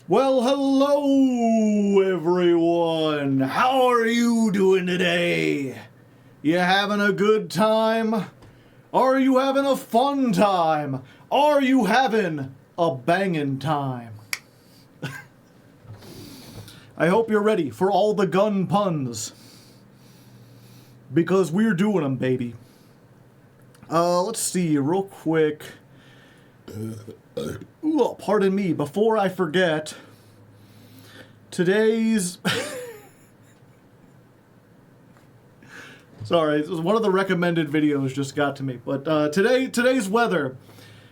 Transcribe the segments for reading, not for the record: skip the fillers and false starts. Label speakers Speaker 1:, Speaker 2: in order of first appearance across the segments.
Speaker 1: Well, hello, everyone. How are you doing today? You having a good time? Are you having a fun time? Are you having a banging time? I hope you're ready for all the gun puns. Because we're doing them, baby. Let's see real quick. Ooh, pardon me, before I forget, today's... Sorry, one of the recommended videos just got to me, but today's weather,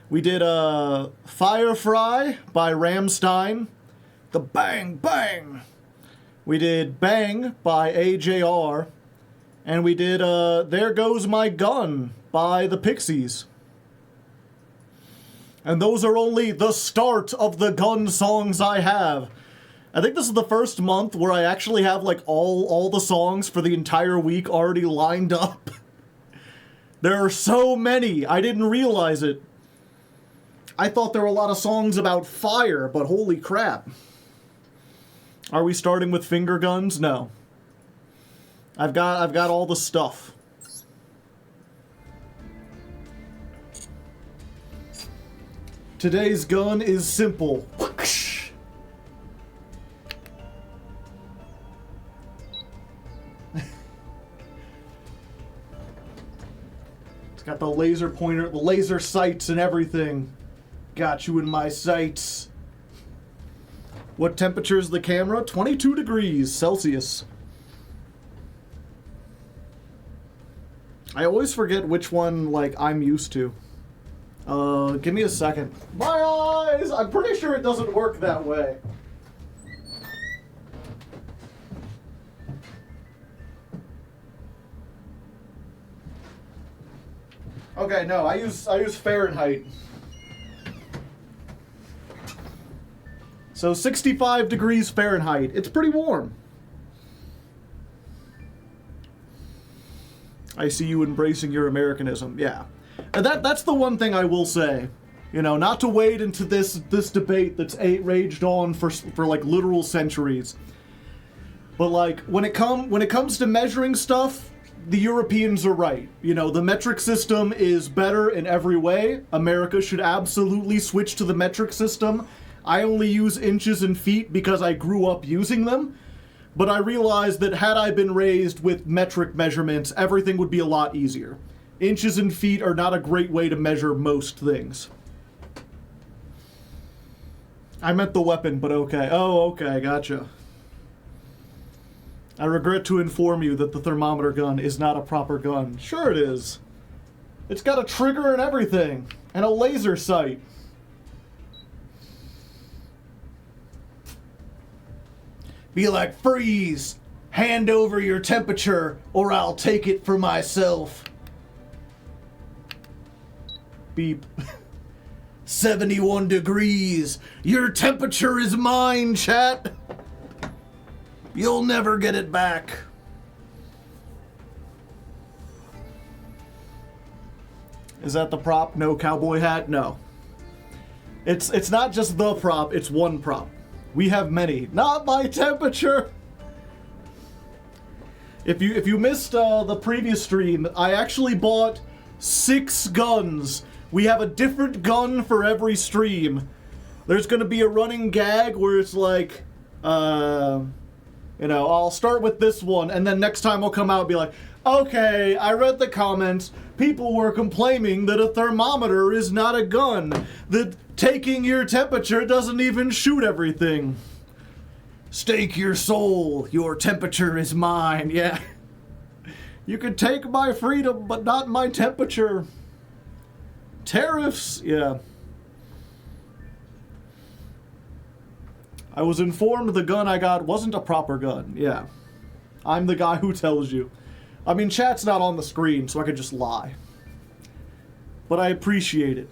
Speaker 1: we did Fire Fry by Rammstein, the Bang Bang. We did Bang by AJR, and we did There Goes My Gun by the Pixies. And those are only the start of the gun songs I have. I think this is the first month where I actually have like all the songs for the entire week already lined up. There are so many, I didn't realize it. I thought there were a lot of songs about fire, but holy crap. Are we starting with finger guns? No. I've got all the stuff. Today's gun is simple. It's got the laser pointer, the laser sights and everything. Got you in my sights. What temperature is the camera? 22 degrees Celsius. I always forget which one, like, I'm used to. Give me a second. My eyes! I'm pretty sure it doesn't work that way. Okay, no, I use Fahrenheit. So 65 degrees Fahrenheit. It's pretty warm. I see you embracing your Americanism. Yeah. And that's the one thing I will say. You know, not to wade into this debate that's raged on for like literal centuries. But like when it comes to measuring stuff, the Europeans are right. You know, the metric system is better in every way. America should absolutely switch to the metric system. I only use inches and feet because I grew up using them. But I realized that had I been raised with metric measurements, everything would be a lot easier. Inches and feet are not a great way to measure most things. I meant the weapon, but okay. Oh, okay, gotcha. I regret to inform you that the thermometer gun is not a proper gun. Sure it is. It's got a trigger and everything, and a laser sight. Be like, freeze! Hand over your temperature, or I'll take it for myself. Beep. 71 degrees. Your temperature is mine, chat. You'll never get it back. Is that the prop? No cowboy hat? No. It's not just the prop, it's one prop. We have many. Not my temperature. If you missed the previous stream, I actually bought 6 guns. We have a different gun for every stream. There's going to be a running gag where it's like, you know, I'll start with this one, and then next time I'll come out and be like, okay, I read the comments. People were complaining that a thermometer is not a gun. That taking your temperature doesn't even shoot everything. Stake your soul. Your temperature is mine. Yeah. You can take my freedom, but not my temperature. Tariffs, yeah. I was informed the gun I got wasn't a proper gun, yeah. I'm the guy who tells you. I mean, chat's not on the screen, so I could just lie. But I appreciate it.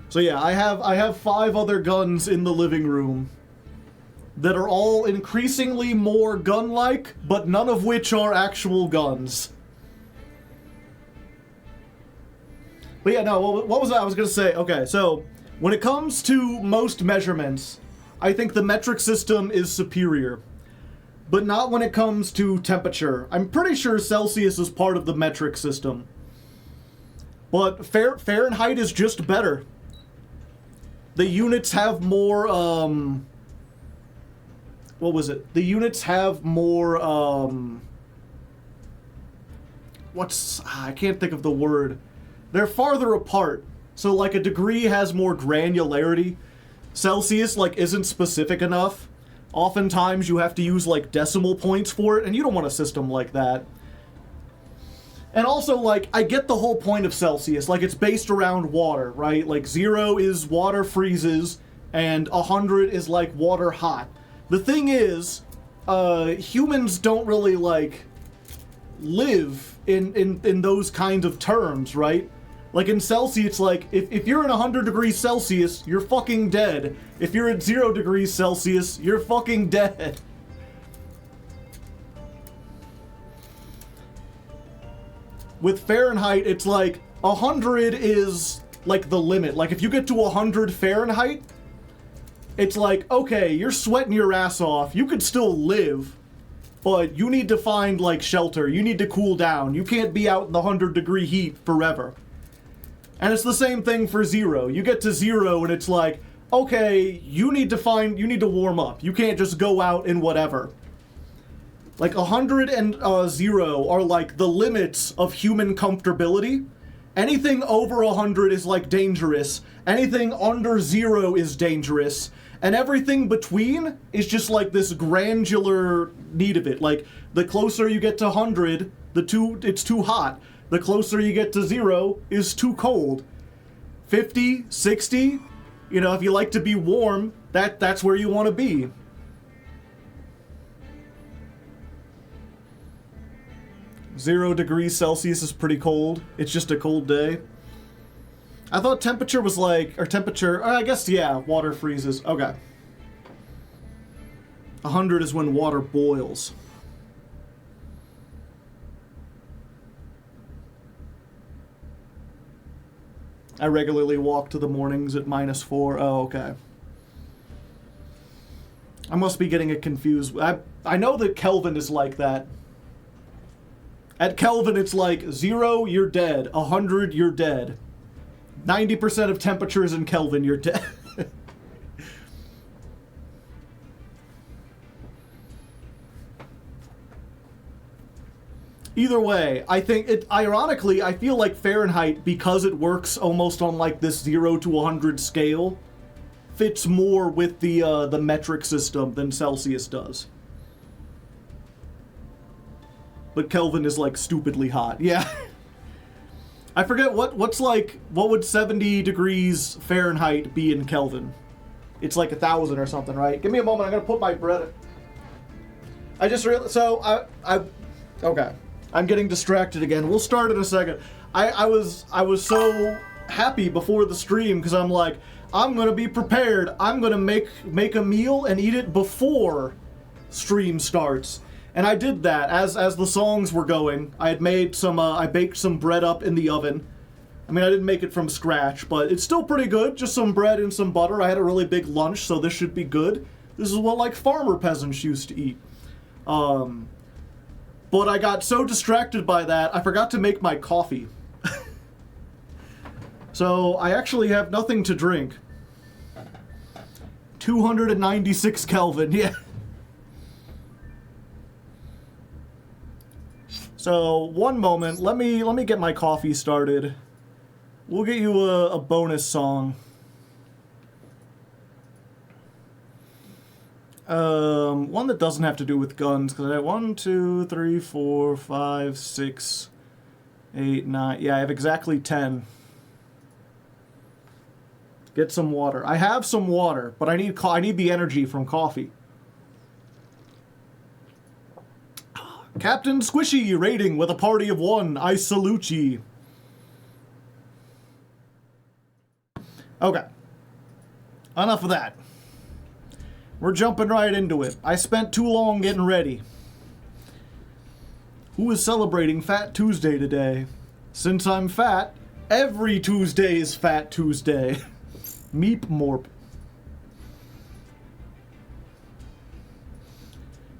Speaker 1: So yeah, I have 5 other guns in the living room that are all increasingly more gun-like, but none of which are actual guns. But yeah, no, what was that I was gonna say? Okay, so When it comes to most measurements, I think the metric system is superior. But not when it comes to temperature. I'm pretty sure Celsius is part of the metric system. But Fahrenheit is just better. The units have more, what was it? The units have more, I can't think of the word. They're farther apart. So, like, a degree has more granularity. Celsius, like, isn't specific enough. Oftentimes you have to use, like, decimal points for it, and you don't want a system like that. And also, like, I get the whole point of Celsius. Like, it's based around water, right? Like, 0 is water freezes, and 100 is, like, water hot. The thing is, humans don't really, like, live in those kinds of terms, right? Like, in Celsius, like, if you're in 100 degrees Celsius, you're fucking dead. If you're at 0 degrees Celsius, you're fucking dead. With Fahrenheit, it's like, 100 is, like, the limit. Like, if you get to 100 Fahrenheit, it's like, okay, you're sweating your ass off. You could still live, but you need to find, like, shelter. You need to cool down. You can't be out in the 100-degree heat forever. And it's the same thing for 0. You get to 0 and it's like, okay, you need to warm up. You can't just go out in whatever. Like, 100 and 0 are like the limits of human comfortability. Anything over 100 is like dangerous. Anything under 0 is dangerous. And everything between is just like this granular need of it. Like, the closer you get to 100, it's too hot. The closer you get to 0 is too cold. 50, 60, you know, if you like to be warm, that's where you want to be. Zero degrees Celsius is pretty cold. It's just a cold day. I thought temperature was like, I guess, yeah, water freezes. Okay. 100 is when water boils. I regularly walk to the mornings at -4. Oh, okay. I must be getting it confused. I know that Kelvin is like that. At Kelvin, it's like 0, you're dead. 100, you're dead. 90% of temperatures in Kelvin, you're dead. Either way, I think ironically, I feel like Fahrenheit, because it works almost on like this 0 to 100 scale, fits more with the metric system than Celsius does. But Kelvin is like stupidly hot. Yeah. I forget what would 70 degrees Fahrenheit be in Kelvin? It's like 1,000 or something, right? Give me a moment. I'm gonna put my bread. I just realized. So okay. I'm getting distracted again. We'll start in a second. I was so happy before the stream because I'm like, I'm gonna be prepared. I'm gonna make a meal and eat it before stream starts. And I did that as the songs were going. I had made some, I baked some bread up in the oven. I mean, I didn't make it from scratch, but it's still pretty good. Just some bread and some butter. I had a really big lunch, so this should be good. This is what, like, farmer peasants used to eat. But I got so distracted by that, I forgot to make my coffee. So I actually have nothing to drink. 296 Kelvin, yeah. So, one moment, let me get my coffee started. We'll get you a bonus song. One that doesn't have to do with guns, because I have 1, 2, 3, 4, 5, 6, 8, 9. Yeah, I have exactly 10. Get some water. I have some water, but I need the energy from coffee. Captain Squishy raiding with a party of 1. I salute ye. Okay. Enough of that. We're jumping right into it. I spent too long getting ready. Who is celebrating Fat Tuesday today? Since I'm fat, every Tuesday is Fat Tuesday. Meep morp.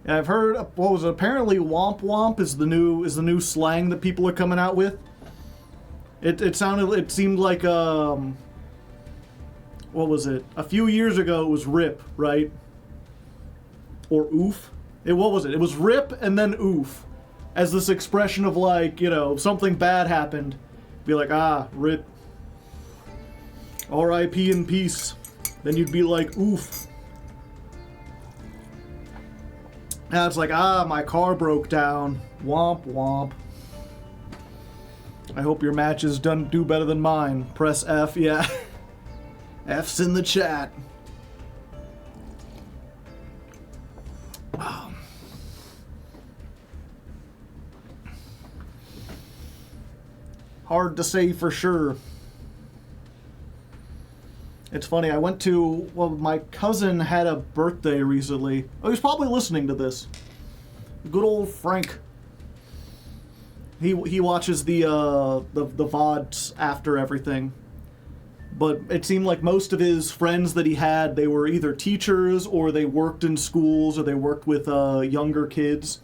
Speaker 1: Yeah, I've heard, what was it? Apparently womp womp is the new slang that people are coming out with. It seemed like, what was it? A few years ago it was rip, right? Or oof. What was it? It was rip and then oof. As this expression of like, you know, something bad happened. Be like, ah, rip. R.I.P. in peace. Then you'd be like, oof. And it's like, ah, my car broke down. Womp womp. I hope your matches do better than mine. Press F, yeah. F's in the chat. Hard to say for sure. It's funny, my cousin had a birthday recently. Oh, he's probably listening to this. Good old Frank. He watches the VODs after everything. But it seemed like most of his friends that he had, they were either teachers, or they worked in schools, or they worked with younger kids.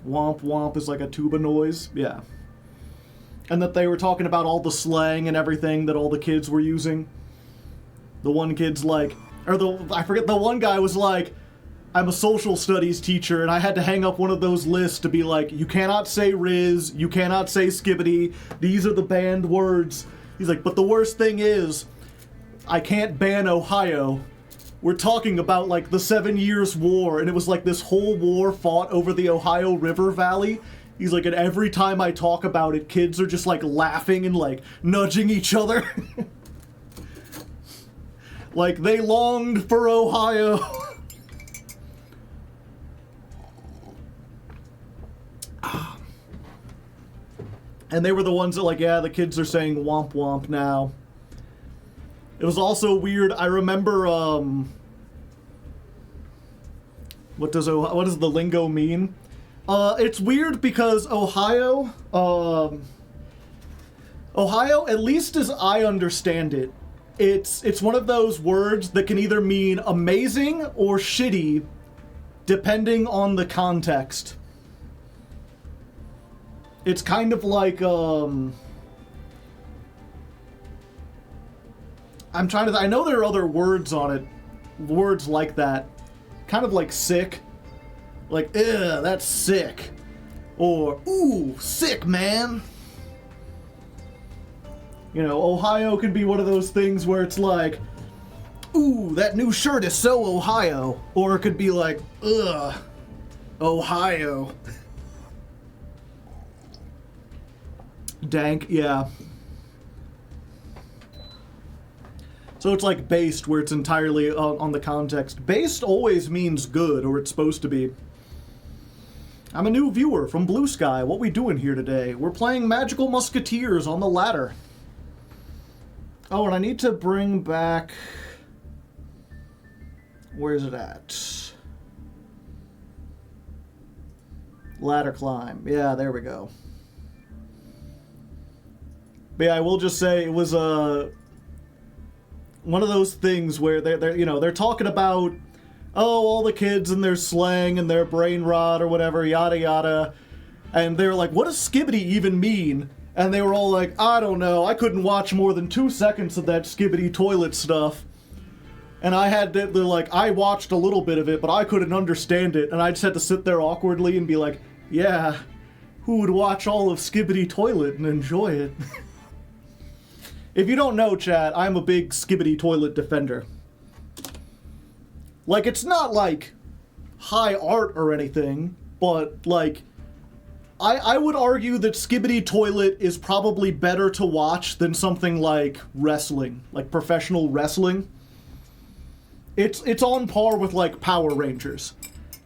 Speaker 1: Womp womp is like a tuba noise, yeah. And that they were talking about all the slang and everything that all the kids were using. The one kid's like, I forget, the one guy was like, I'm a social studies teacher, and I had to hang up one of those lists to be like, you cannot say Riz, you cannot say Skibidi, these are the banned words. He's like, but the worst thing is, I can't ban Ohio. We're talking about like the 7 Years' War, and it was like this whole war fought over the Ohio River Valley. He's like, and every time I talk about it, kids are just like laughing and like nudging each other. Like they longed for Ohio. And they were the ones that like, yeah, the kids are saying womp womp now. It was also weird. I remember, what does the lingo mean? It's weird because Ohio, at least as I understand it, it's one of those words that can either mean amazing or shitty, depending on the context. It's kind of like, I know there are other words on it, words like that, kind of like sick. Like, ew, that's sick. Or, ooh, sick, man. You know, Ohio can be one of those things where it's like, ooh, that new shirt is so Ohio. Or it could be like, ugh, Ohio. Dank, yeah. So it's like based, where it's entirely on the context. Based always means good, or it's supposed to be. I'm a new viewer from Blue Sky. What we doing here today? We're playing Magical Musketeers on the ladder. Oh, and I need to bring back... Where's it at? Ladder climb. Yeah, there we go. But yeah, I will just say it was one of those things where they're talking about, oh, all the kids and their slang and their brain rot or whatever, yada yada. And they were like, what does Skibidi even mean? And they were all like, I don't know, I couldn't watch more than 2 seconds of that Skibidi toilet stuff. And they're like, I watched a little bit of it, but I couldn't understand it. And I just had to sit there awkwardly and be like, yeah, who would watch all of Skibidi toilet and enjoy it? If you don't know, chat, I'm a big Skibidi toilet defender. Like, it's not, like, high art or anything, but, like, I would argue that Skibidi toilet is probably better to watch than something like wrestling, like professional wrestling. It's on par with, like, Power Rangers.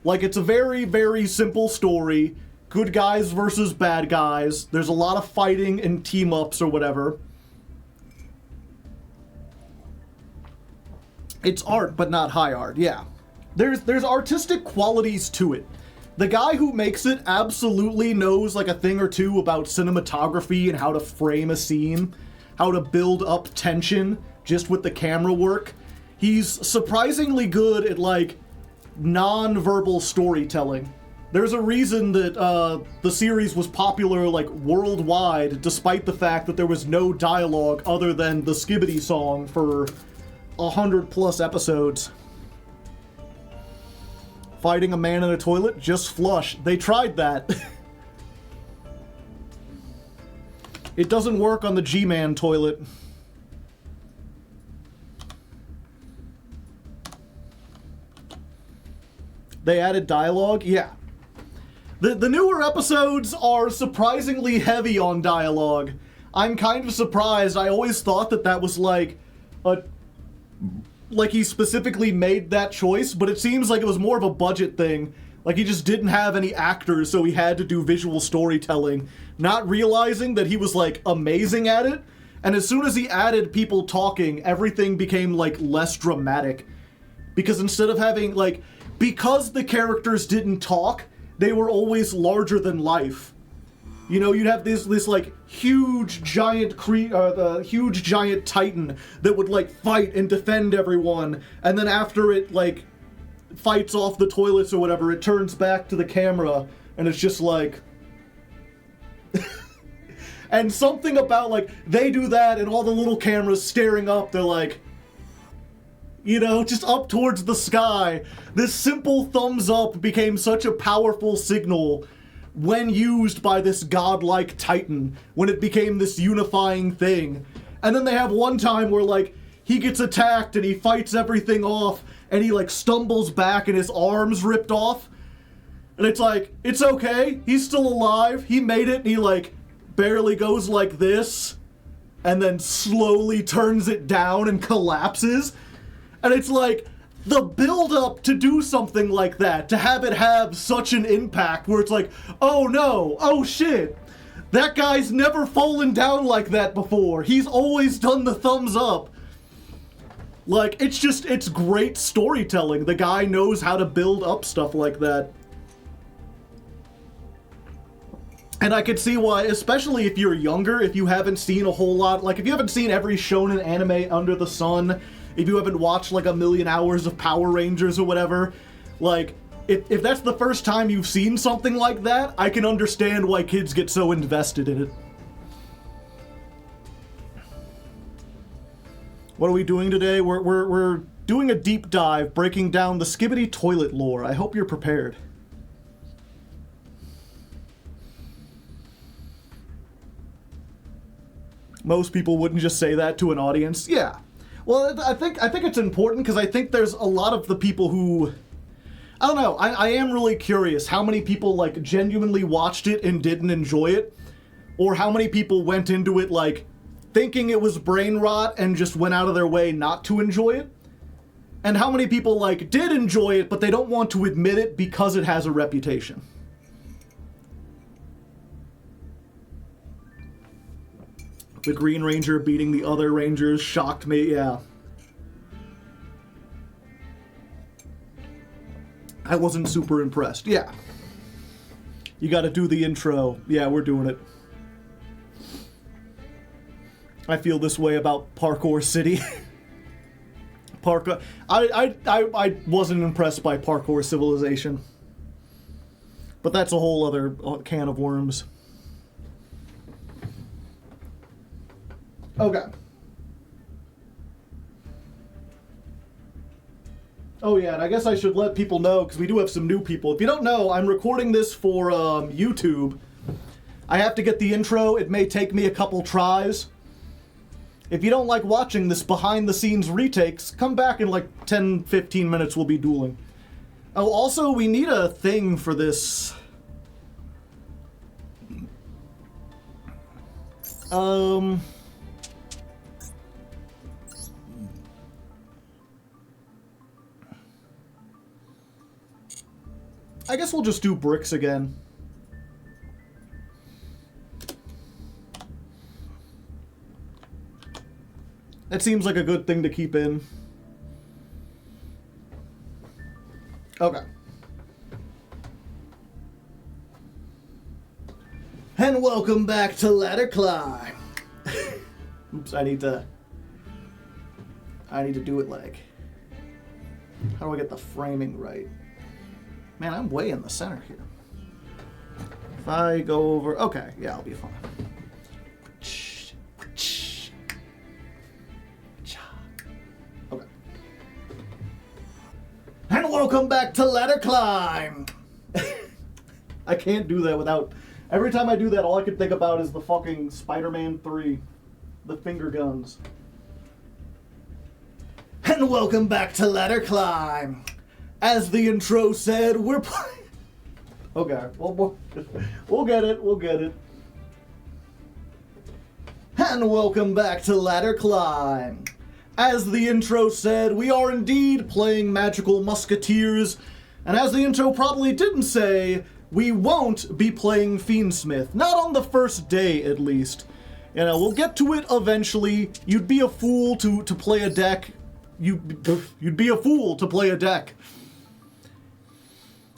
Speaker 1: Like, it's a very, very simple story. Good guys versus bad guys. There's a lot of fighting and team-ups or whatever. It's art, but not high art, yeah. There's artistic qualities to it. The guy who makes it absolutely knows like a thing or two about cinematography and how to frame a scene. how to build up tension just with the camera work. He's surprisingly good at, like, non-verbal storytelling. There's a reason that the series was popular, like, worldwide, despite the fact that there was no dialogue other than the Skibidi song for 100+ episodes. Fighting a man in a toilet? Just flush. They tried that. It doesn't work on the G-Man toilet. They added dialogue? Yeah. The newer episodes are surprisingly heavy on dialogue. I'm kind of surprised. I always thought that that was like he specifically made that choice, but it seems like it was more of a budget thing. Like he just didn't have any actors, so he had to do visual storytelling, not realizing that he was, like, amazing at it. And as soon as he added people talking, everything became, like, less dramatic. Because instead of having, like, because the characters didn't talk, they were always larger than life. You know, you'd have this like huge giant huge giant titan that would, like, fight and defend everyone, and then after it, like, fights off the toilets or whatever, it turns back to the camera and it's just like and something about, like, they do that and all the little cameras staring up, they're like, you know, just up towards the sky. This simple thumbs up became such a powerful signal when used by this godlike titan, when it became this unifying thing. And then they have one time where, like, he gets attacked and he fights everything off and he, like, stumbles back and his arm's ripped off. And it's like, it's okay, he's still alive, he made it, and he, like, barely goes like this and then slowly turns it down and collapses. And it's like, the build-up to do something like that, to have it have such an impact where it's like, oh no, oh shit, that guy's never fallen down like that before, he's always done the thumbs up. Like, it's great storytelling. The guy knows how to build up stuff like that. And I could see why, especially if you're younger, if you haven't seen a whole lot, like, if you haven't seen every shonen anime under the sun, if you haven't watched, like, 1,000,000 hours of Power Rangers or whatever, like, if that's the first time you've seen something like that, I can understand why kids get so invested in it. What are we doing today? We're doing a deep dive, breaking down the Skibidi toilet lore. I hope you're prepared. Most people wouldn't just say that to an audience. Yeah. Well, I think it's important because I think there's a lot of the people who, I don't know, I am really curious how many people, like, genuinely watched it and didn't enjoy it, or how many people went into it, like, thinking it was brain rot and just went out of their way not to enjoy it, and how many people, like, did enjoy it but they don't want to admit it because it has a reputation. The Green Ranger beating the other Rangers shocked me, yeah. I wasn't super impressed, yeah. You gotta do the intro. Yeah, we're doing it. I feel this way about Parkour City. I wasn't impressed by Parkour Civilization. But that's a whole other can of worms. Okay. Oh yeah, and I guess I should let people know, because we do have some new people. If you don't know, I'm recording this for YouTube. I have to get the intro. It may take me a couple tries. If you don't like watching this behind-the-scenes retakes, come back in like 10-15 minutes, we'll be dueling. Oh, also, we need a thing for this. I guess we'll just do bricks again. That seems like a good thing to keep in. Okay. And welcome back to Ladder Climb. Oops, I need to do it like... How do I get the framing right? Man, I'm way in the center here. If I go over... Okay, yeah, I'll be fine. Okay. And welcome back to Ladder Climb! I can't do that without... Every time I do that, all I can think about is the fucking Spider-Man 3. The finger guns. And welcome back to Ladder Climb. As the intro said, we're playing... Okay, we'll get it, we'll get it. And welcome back to Ladder Climb. As the intro said, we are indeed playing magical musketeers. And as the intro probably didn't say, we won't be playing Fiendsmith. Not on the first day, at least. You know, we'll get to it eventually. You'd be a fool to play a deck. You'd be a fool to play a deck.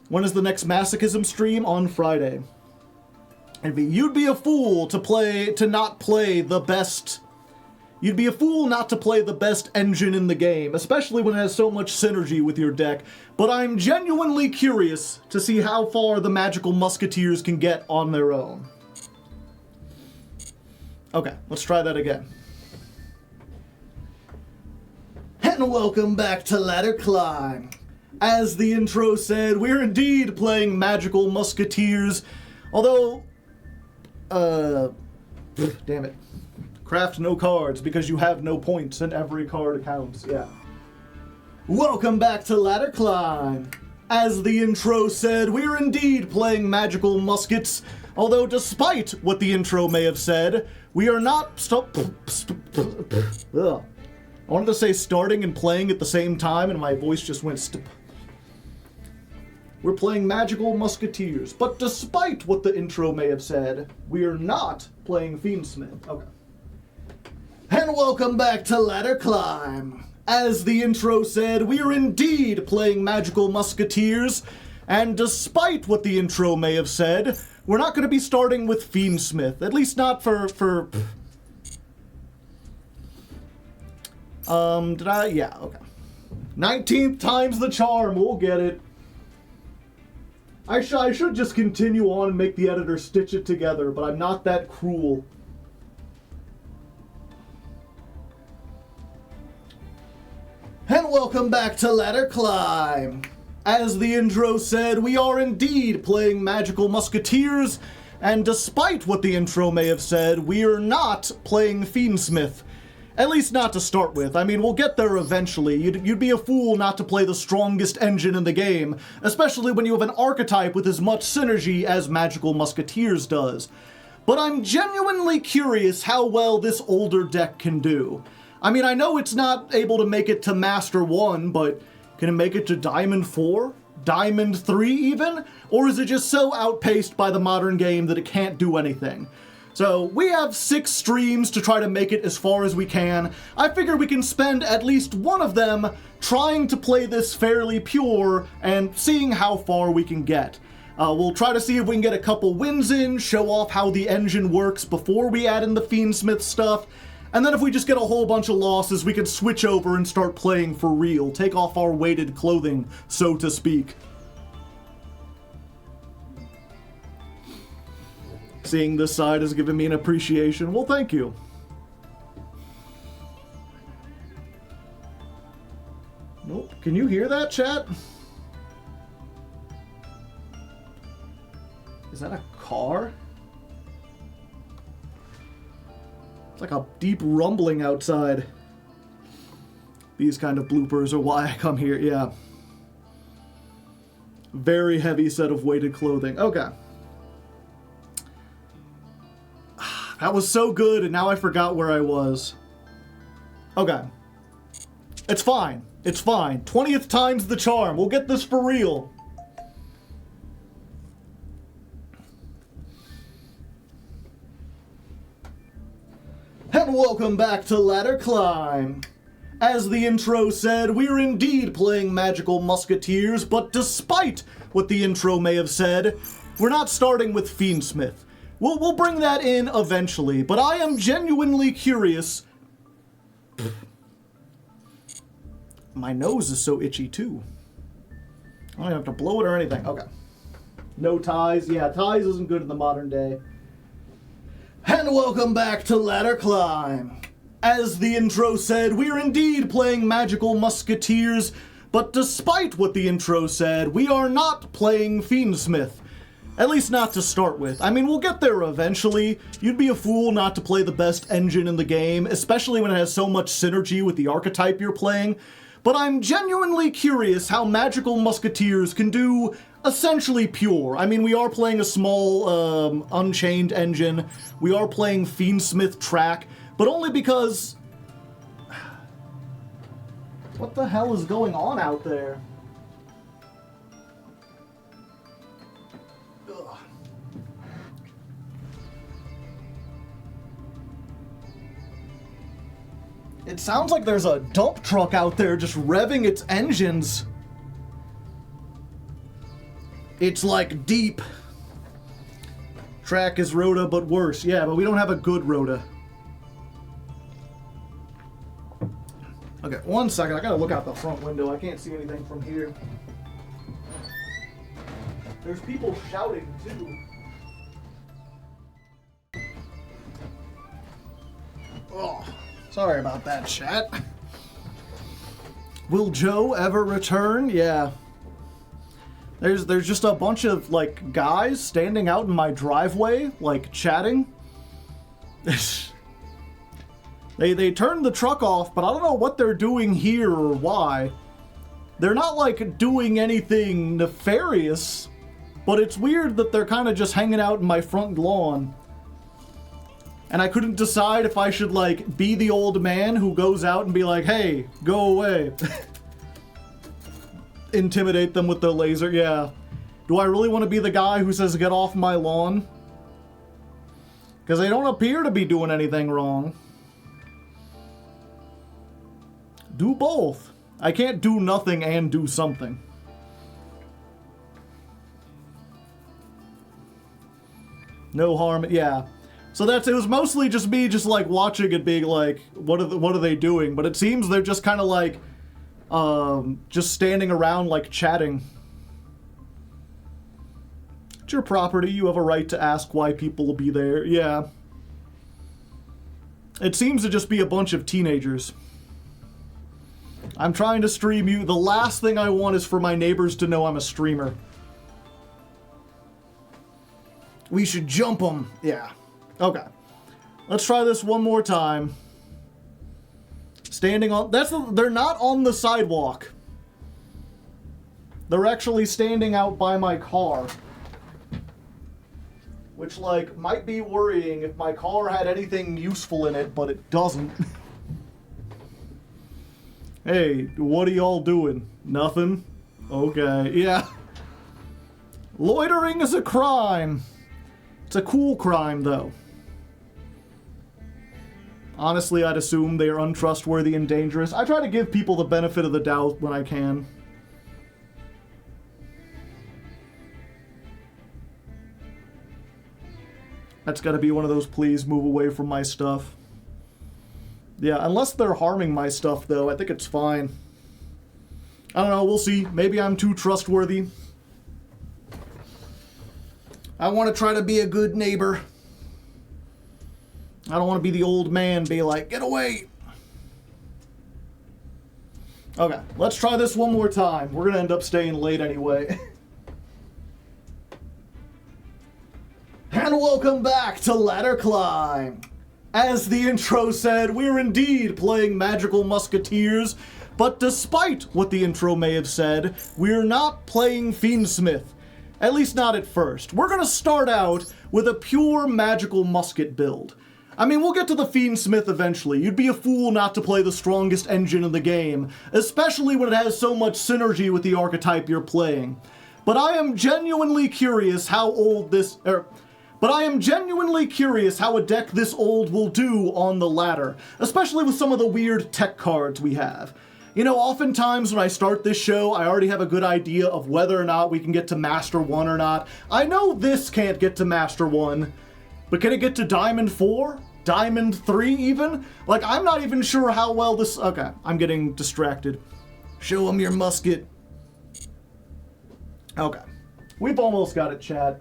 Speaker 1: When is the next masochism stream? On Friday. You'd be a fool to not play the best... You'd be a fool not to play the best engine in the game, especially when it has so much synergy with your deck. But I'm genuinely curious to see how far the magical musketeers can get on their own. Okay, let's try that again. And welcome back to Ladder Climb. As the intro said, we're indeed playing magical musketeers. Although, damn it. Craft no cards because you have no points and every card counts, yeah. Welcome back to Ladder Climb. As the intro said, we're indeed playing magical muskets. Although despite what the intro may have said, we are not Ugh. I wanted to say starting and playing at the same time and my voice just went We're playing magical musketeers. But despite what the intro may have said, we are not playing Fiendsmith. Okay. And welcome back to Ladder Climb. As the intro said, we are indeed playing magical musketeers, and despite what the intro may have said, we're not going to be starting with Fiendsmith, at least not for yeah, okay. 19th time's the charm, we'll get it. I should just continue on and make the editor stitch it together, but I'm not that cruel. And welcome back to Ladder Climb. As the intro said, we are indeed playing magical musketeers, and despite what the intro may have said, we are not playing Fiendsmith. At least not to start with. I mean, we'll get there eventually. You'd be a fool not to play the strongest engine in the game, especially when you have an archetype with as much synergy as Magical Musketeers does. But I'm genuinely curious how well this older deck can do. I mean, I know it's not able to make it to Master 1, but can it make it to Diamond 4? Diamond 3 even? Or is it just so outpaced by the modern game that it can't do anything? So, we have 6 streams to try to make it as far as we can. I figure we can spend at least one of them trying to play this fairly pure and seeing how far we can get. We'll try to see if we can get a couple wins in, show off how the engine works before we add in the Fiendsmith stuff, and then if we just get a whole bunch of losses, we can switch over and start playing for real, take off our weighted clothing, so to speak. Seeing this side has given me an appreciation. Well, thank you. Nope. Can you hear that, chat? Is that a car? It's like a deep rumbling outside. These kind of bloopers are why I come here, yeah. Very heavy set of weighted clothing. Okay. That was so good, and now I forgot where I was. Okay. It's fine. It's fine. 20th time's the charm. We'll get this for real. And welcome back to Ladder Climb. As the intro said, we're indeed playing magical musketeers, but despite what the intro may have said, we're not starting with Fiendsmith. We'll bring that in eventually, but I am genuinely curious. My nose is so itchy, too. I don't have to blow it or anything. Okay. No ties. Yeah, ties isn't good in the modern day. And welcome back to Ladder Climb. As the intro said, we are indeed playing Magical Musketeers, but despite what the intro said, we are not playing Fiendsmith. At least not to start with. I mean, we'll get there eventually. You'd be a fool not to play the best engine in the game, especially when it has so much synergy with the archetype you're playing. But I'm genuinely curious how Magical Musketeers can do essentially pure. I mean, we are playing a small, unchained engine. We are playing Fiendsmith track, but only because... What the hell is going on out there? Ugh. It sounds like there's a dump truck out there just revving its engines. It's like deep. Track is Rhoda, but worse. Yeah, but we don't have a good Rhoda. Okay, 1 second. I gotta look out the front window. I can't see anything from here. There's people shouting, too. Oh. Sorry about that, chat. Will Joe ever return? Yeah. There's just a bunch of, like, guys standing out in my driveway, like, chatting. They turned the truck off, but I don't know what they're doing here or why. They're not, like, doing anything nefarious, but it's weird that they're kind of just hanging out in my front lawn. And I couldn't decide if I should, like, be the old man who goes out and be like, hey, go away. Intimidate them with the laser, yeah. Do I really want to be the guy who says, get off my lawn? Because they don't appear to be doing anything wrong. Do both. I can't do nothing and do something. No harm, yeah. So it was mostly just me just like watching and being like, what are they doing? But it seems they're just kind of like, just standing around like chatting. It's your property, you have a right to ask why people will be there, yeah. It seems to just be a bunch of teenagers. I'm trying to stream you. The last thing I want is for my neighbors to know I'm a streamer. We should jump them, yeah. Okay, let's try this one more time. Standing on, they're not on the sidewalk. They're actually standing out by my car. Which, like, might be worrying if my car had anything useful in it, but it doesn't. Hey, what are y'all doing? Nothing? Okay, yeah. Loitering is a crime. It's a cool crime, though. Honestly, I'd assume they are untrustworthy and dangerous. I try to give people the benefit of the doubt when I can. That's gotta be one of those please move away from my stuff. Yeah, unless they're harming my stuff, though, I think it's fine. I don't know, we'll see. Maybe I'm too trustworthy. I want to try to be a good neighbor. I don't want to be the old man, be like, get away! Okay, let's try this one more time. We're gonna end up staying late anyway. And welcome back to Ladder Climb! As the intro said, we're indeed playing Magical Musketeers, but despite what the intro may have said, we're not playing Fiendsmith. At least not at first. We're gonna start out with a pure magical musket build. I mean, we'll get to the Fiendsmith eventually. You'd be a fool not to play the strongest engine in the game, especially when it has so much synergy with the archetype you're playing. But I am genuinely curious how a deck this old will do on the ladder, especially with some of the weird tech cards we have. You know, oftentimes when I start this show, I already have a good idea of whether or not we can get to Master 1 or not. I know this can't get to Master 1, But can it get to Diamond 4? Diamond 3 even? Like, I'm not even sure how well this... Okay, I'm getting distracted. Show him your musket. Okay. We've almost got it, chat.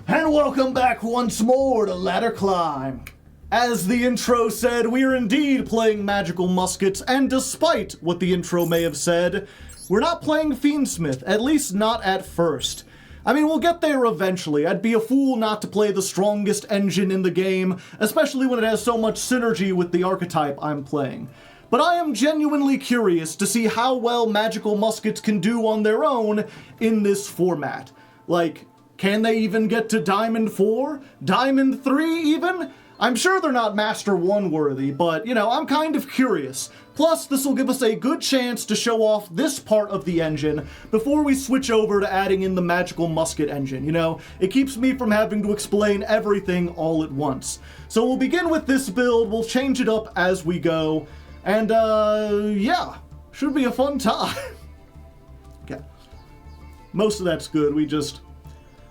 Speaker 1: And welcome back once more to Ladder Climb. As the intro said, we are indeed playing magical muskets, and despite what the intro may have said, we're not playing Fiendsmith, at least not at first. I mean, we'll get there eventually. I'd be a fool not to play the strongest engine in the game, especially when it has so much synergy with the archetype I'm playing. But I am genuinely curious to see how well magical muskets can do on their own in this format. Like, can they even get to Diamond 4? Diamond 3 even? I'm sure they're not Master 1 worthy, but, you know, I'm kind of curious. Plus, this will give us a good chance to show off this part of the engine before we switch over to adding in the magical musket engine, you know? It keeps me from having to explain everything all at once. So we'll begin with this build, we'll change it up as we go, and, yeah, should be a fun time. Okay. Most of that's good,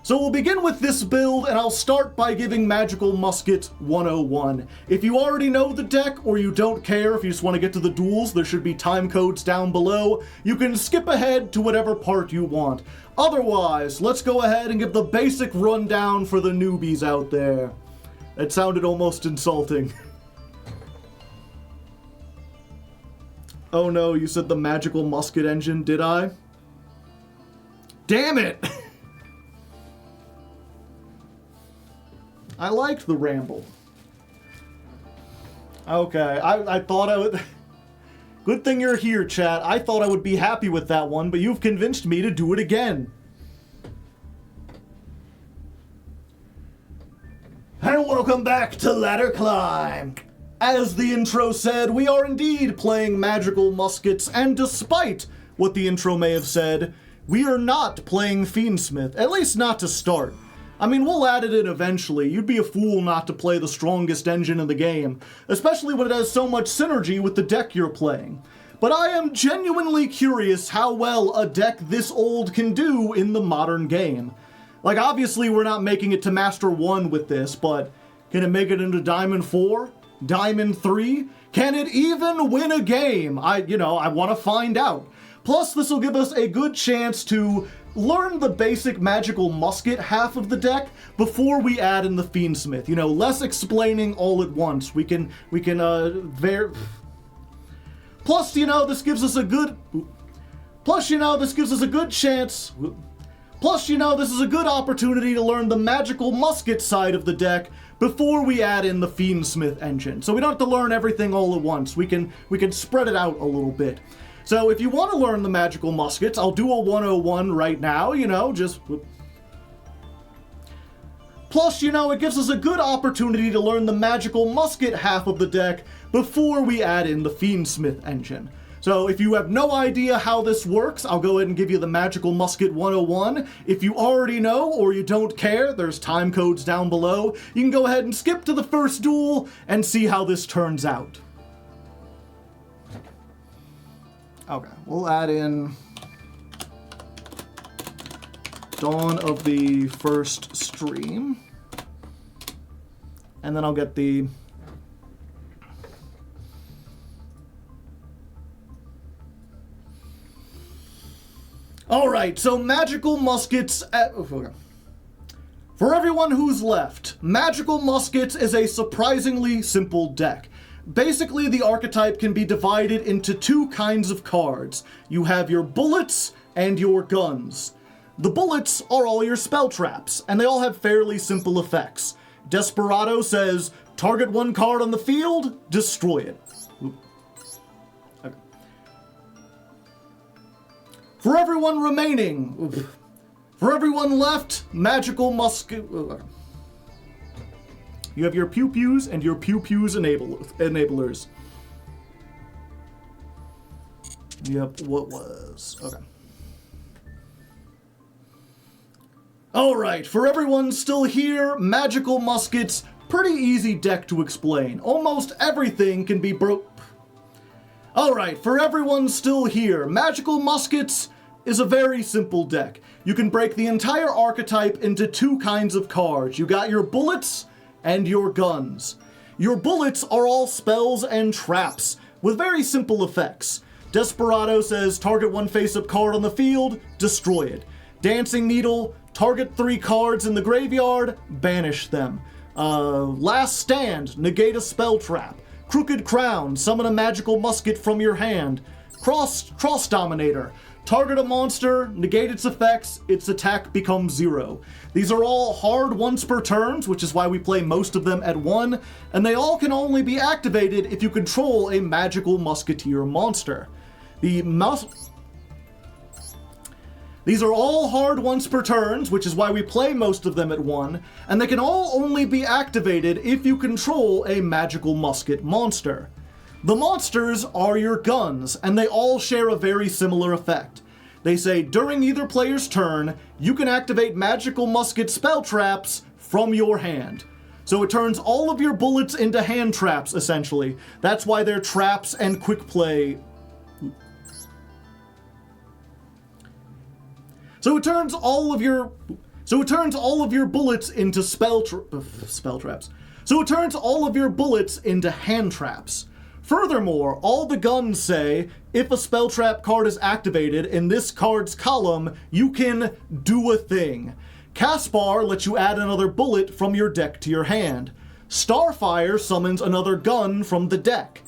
Speaker 1: So we'll begin with this build, and I'll start by giving Magical Musket 101. If you already know the deck, or you don't care, if you just want to get to the duels, there should be time codes down below. You can skip ahead to whatever part you want. Otherwise, let's go ahead and give the basic rundown for the newbies out there. It sounded almost insulting. Oh no, you said the Magical Musket engine, did I? Damn it! I liked the ramble. Okay, I thought I would... Good thing you're here, chat. I thought I would be happy with that one, but you've convinced me to do it again. And welcome back to Ladder Climb. As the intro said, we are indeed playing magical muskets, and despite what the intro may have said, we are not playing Fiendsmith, at least not to start. I mean, we'll add it in eventually. You'd be a fool not to play the strongest engine in the game, especially when it has so much synergy with the deck you're playing. But I am genuinely curious how well a deck this old can do in the modern game. Like, obviously we're not making it to Master 1 with this, but can it make it into Diamond 4? Diamond 3? Can it even win a game? I want to find out. Plus, this will give us a good chance to learn the basic magical musket half of the deck before we add in the Fiendsmith. You know, less explaining all at once. Plus, you know, this gives us a good... Plus, you know, this gives us a good chance... Plus, you know, this is a good opportunity to learn the magical musket side of the deck before we add in the Fiendsmith engine. So we don't have to learn everything all at once. We can spread it out a little bit. So if you want to learn the magical muskets, I'll do a 101 right now, you know, just... Plus, you know, it gives us a good opportunity to learn the magical musket half of the deck before we add in the Fiendsmith engine. So if you have no idea how this works, I'll go ahead and give you the Magical Musket 101. If you already know or you don't care, there's time codes down below. You can go ahead and skip to the first duel and see how this turns out. Okay, we'll add in Dawn of the First Stream. And then I'll get the... Alright, so Magical Muskets... For everyone who's left, Magical Muskets is a surprisingly simple deck. Basically, the archetype can be divided into two kinds of cards. You have your bullets and your guns. The bullets are all your spell traps, and they all have fairly simple effects. Desperado says, target one card on the field, destroy it. Okay. For everyone remaining, for everyone left, Magical Musket... You have your pew-pews and your pew-pews enablers. Yep, what was... Okay. Alright, for everyone still here, Magical Muskets, pretty easy deck to explain. Almost everything can be Alright, for everyone still here, Magical Muskets is a very simple deck. You can break the entire archetype into two kinds of cards. You got your bullets and your guns. Your bullets are all spells and traps with very simple effects. Desperado says target one face-up card on the field, destroy it. Dancing Needle, target 3 cards in the graveyard, banish them. Last Stand, negate a spell trap. Crooked Crown, summon a magical musket from your hand. Cross Dominator, target a monster, negate its effects, its attack becomes 0. These are all hard once per turns, which is why we play most of them at 1, and they all can only be activated if you control a magical musketeer monster. These are all hard once per turns, which is why we play most of them at 1, and they can all only be activated if you control a magical musket monster. The monsters are your guns, and they all share a very similar effect. They say during either player's turn, you can activate magical musket spell traps from your hand. So it turns all of your bullets into hand traps, essentially. That's why they're traps and quick play. So it turns all of your bullets into spell traps. So it turns all of your bullets into hand traps. Furthermore, all the guns say, if a spell trap card is activated in this card's column, you can do a thing. Caspar lets you add another bullet from your deck to your hand. Starfire summons another gun from the deck.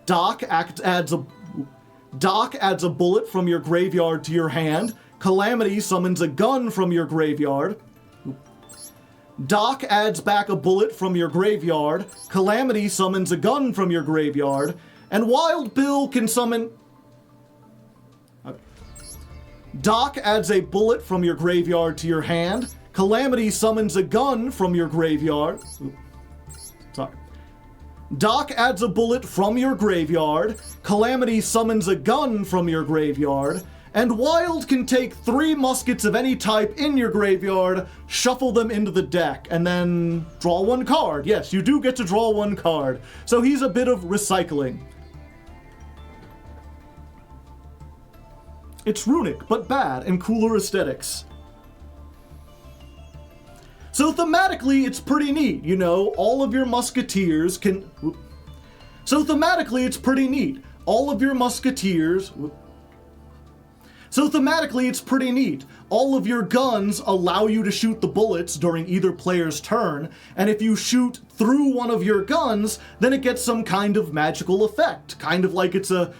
Speaker 1: Doc adds a bullet from your graveyard to your hand. Calamity summons a gun from your graveyard. Doc adds back a bullet from your graveyard. Calamity summons a gun from your graveyard. And Wild Bill can summon... Doc adds a bullet from your graveyard to your hand. Calamity summons a gun from your graveyard. Sorry. Doc adds a bullet from your graveyard. Calamity summons a gun from your graveyard. And Wild can take 3 muskets of any type in your graveyard, shuffle them into the deck, and then draw 1 card. Yes, you do get to draw 1 card. So he's a bit of recycling. It's runic, but bad, and cooler aesthetics. So thematically, it's pretty neat, you know, all of your musketeers can... So thematically, it's pretty neat. All of your musketeers... So thematically, it's pretty neat. All of your guns allow you to shoot the bullets during either player's turn, and if you shoot through one of your guns, then it gets some kind of magical effect, kind of like it's a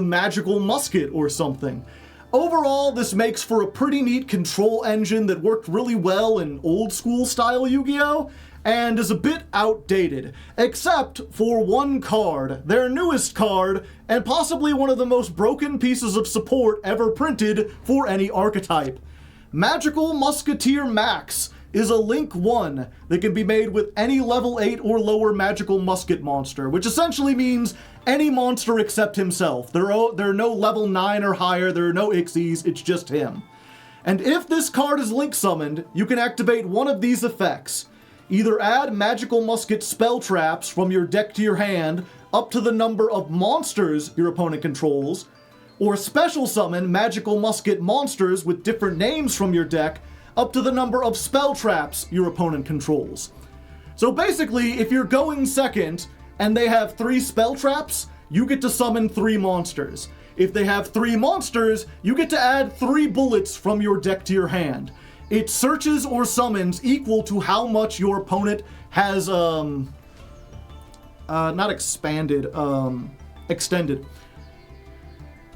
Speaker 1: magical musket or something. Overall, this makes for a pretty neat control engine that worked really well in old school style Yu-Gi-Oh! And is a bit outdated, except for 1 card, their newest card, and possibly one of the most broken pieces of support ever printed for any archetype. Magical Musketeer Max is a Link 1 that can be made with any level 8 or lower magical musket monster, which essentially means any monster except himself. There are no level 9 or higher, there are no Ixies, it's just him. And if this card is Link summoned, you can activate one of these effects. Either add magical musket spell traps from your deck to your hand up to the number of monsters your opponent controls, or special summon magical musket monsters with different names from your deck up to the number of spell traps your opponent controls. So basically, if you're going second and they have 3 spell traps, you get to summon 3 monsters. If they have 3 monsters, you get to add 3 bullets from your deck to your hand. It searches or summons equal to how much your opponent has, not expanded, extended.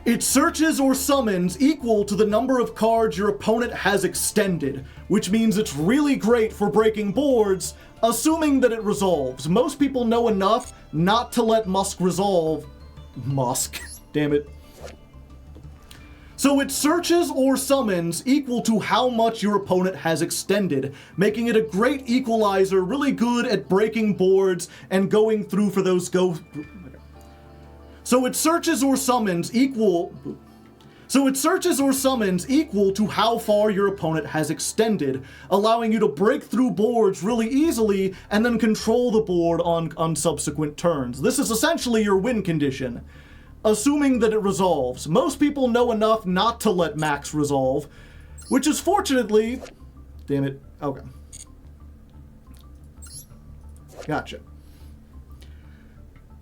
Speaker 1: It searches or summons equal to the number of cards your opponent has extended, which means it's really great for breaking boards, assuming that it resolves. Most people know enough not to let Musk resolve. Musk, damn it. So it searches or summons equal to how much your opponent has extended, making it a great equalizer, really good at breaking boards and going through for those So it searches or summons equal to how far your opponent has extended, allowing you to break through boards really easily and then control the board on subsequent turns. This is essentially your win condition. assuming that it resolves. Most people know enough not to let max resolve, which is fortunately... Damn it. Okay. Gotcha.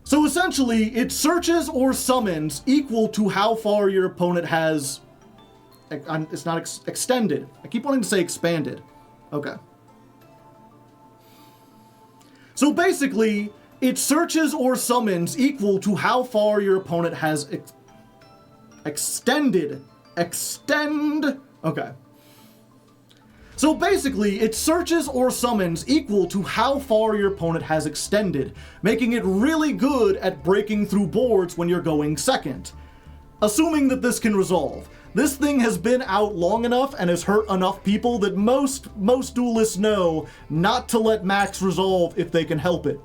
Speaker 1: So essentially, it searches or summons equal to how far your opponent has... It's not extended. I keep wanting to say expanded. Okay. So basically, it searches or summons equal to how far your opponent has extended. Extend. Okay. So basically, it searches or summons equal to how far your opponent has extended, making it really good at breaking through boards when you're going second. Assuming that this can resolve. This thing has been out long enough and has hurt enough people that most duelists know not to let max resolve if they can help it.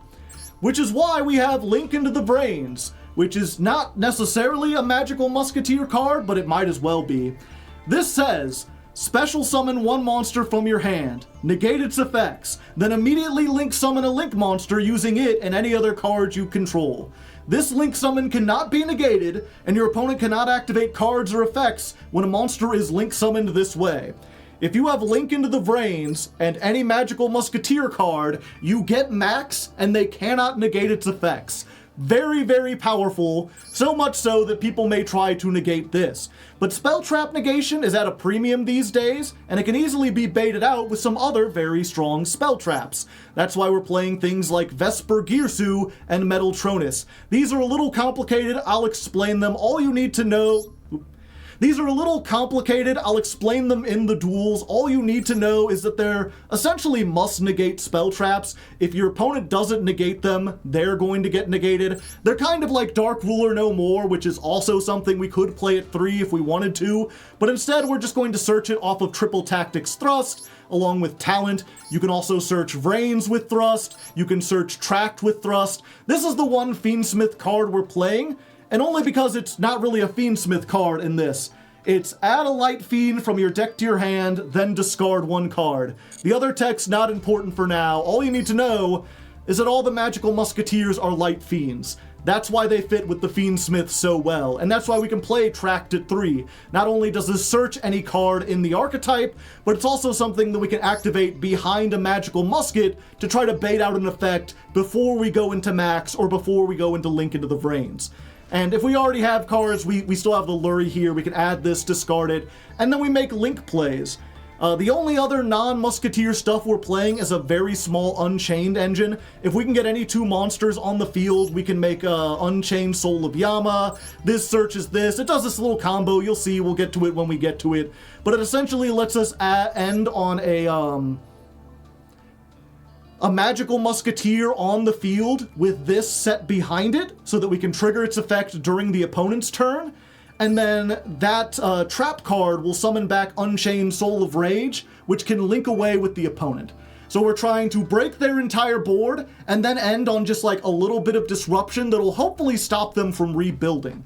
Speaker 1: Which is why we have Link into the Brains, which is not necessarily a magical Musketeer card, but it might as well be. This says, special summon one monster from your hand, negate its effects, then immediately Link summon a Link monster using it and any other cards you control. This Link summon cannot be negated, and your opponent cannot activate cards or effects when a monster is Link summoned this way. If you have Link into the Brains and any magical Musketeer card, you get max and they cannot negate its effects. Very, very powerful, so much so that people may try to negate this. But spell trap negation is at a premium these days, and it can easily be baited out with some other very strong spell traps. That's why we're playing things like Vesper Girsu and Metal Tronus. These are a little complicated, I'll explain them. All you need to know... These are a little complicated, I'll explain them in the duels. All you need to know is that they're essentially must-negate spell traps. If your opponent doesn't negate them, they're going to get negated. They're kind of like Dark Ruler No More, which is also something we could play at 3 if we wanted to, but instead we're just going to search it off of Triple Tactics Thrust, along with Talent. You can also search Vrains with Thrust, you can search Tract with Thrust. This is the one Fiendsmith card we're playing, and only because it's not really a Fiendsmith card in this. It's add a Light Fiend from your deck to your hand, then discard one card. The other tech's not important for now. All you need to know is that all the magical Musketeers are Light Fiends. That's why they fit with the Fiendsmith so well, and that's why we can play Tract at 3. Not only does this search any card in the archetype, but it's also something that we can activate behind a magical musket to try to bait out an effect before we go into max or before we go into Link into the Vrains. And if we already have cards, we still have the Lurie here, we can add this, discard it, and then we make Link plays. The only other non-Musketeer stuff we're playing is a very small Unchained engine. If we can get any 2 monsters on the field, we can make Unchained Soul of Yama. This searches this. It does this little combo. You'll see. We'll get to it when we get to it. But it essentially lets us end on a magical Musketeer on the field with this set behind it so that we can trigger its effect during the opponent's turn. And then that trap card will summon back Unchained Soul of Rage, which can link away with the opponent. So we're trying to break their entire board and then end on just like a little bit of disruption that'll hopefully stop them from rebuilding.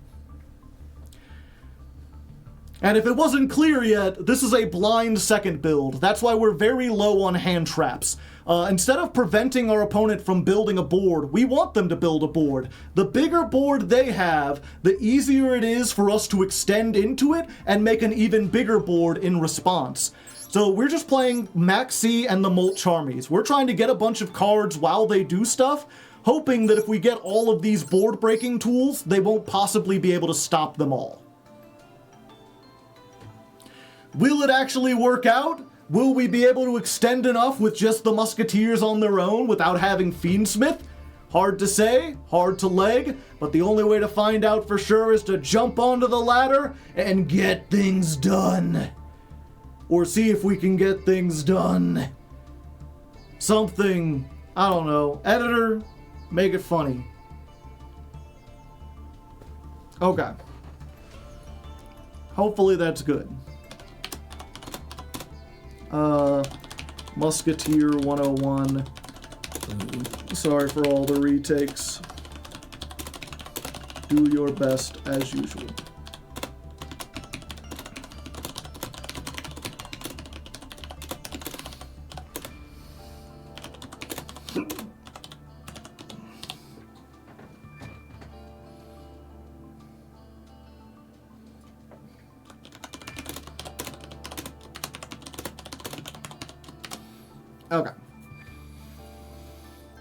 Speaker 1: And if it wasn't clear yet, this is a blind second build. That's why we're very low on hand traps. Instead of preventing our opponent from building a board, we want them to build a board. The bigger board they have, the easier it is for us to extend into it and make an even bigger board in response. So we're just playing Max C and the Molt Charmies. We're trying to get a bunch of cards while they do stuff, hoping that if we get all of these board breaking tools, they won't possibly be able to stop them all. Will it actually work out? Will we be able to extend enough with just the Musketeers on their own without having Fiendsmith? Hard to say, hard to leg, but the only way to find out for sure is to jump onto the ladder and get things done. Or see if we can get things done. Something, I don't know, editor, make it funny. Okay. Hopefully that's good. Musketeer 101. Sorry for all the retakes. Do your best as usual. Okay.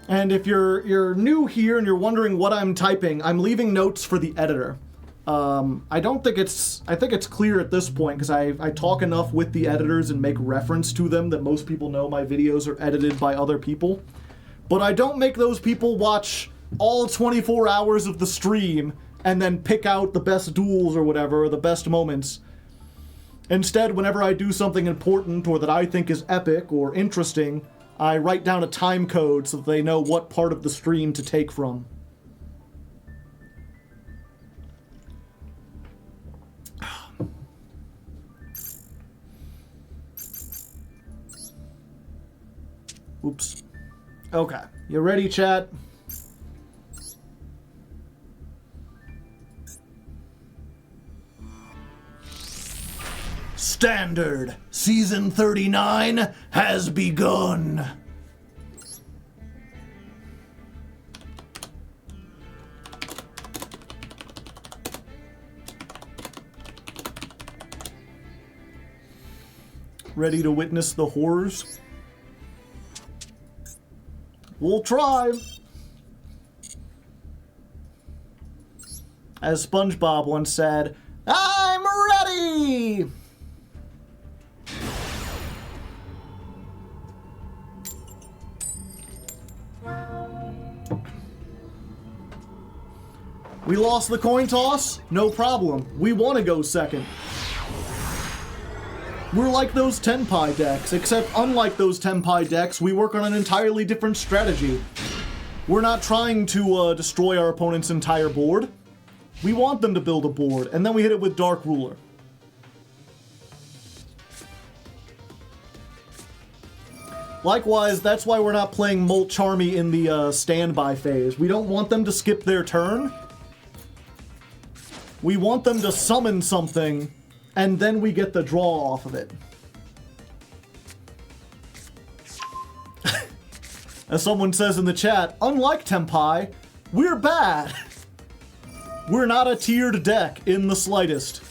Speaker 1: And if you're new here and you're wondering what I'm typing, I'm leaving notes for the editor. I think it's clear at this point because I talk enough with the editors and make reference to them that most people know my videos are edited by other people. But I don't make those people watch all 24 hours of the stream and then pick out the best duels or whatever, or the best moments. Instead, whenever I do something important or that I think is epic or interesting, I write down a time code so that they know what part of the stream to take from. Oops. Okay. You ready, chat? Standard Season 39 has begun. Ready to witness the horrors? We'll try. As SpongeBob once said, I'm ready! We lost the coin toss? No problem. We want to go second. We're like those Tenpai decks, except unlike those Tenpai decks, we work on an entirely different strategy. We're not trying to destroy our opponent's entire board. We want them to build a board, and then we hit it with Dark Ruler. Likewise, that's why we're not playing Molt Charmy in the standby phase. We don't want them to skip their turn. We want them to summon something, and then we get the draw off of it. As someone says in the chat, unlike Tenpai, we're bad. We're not a tiered deck in the slightest.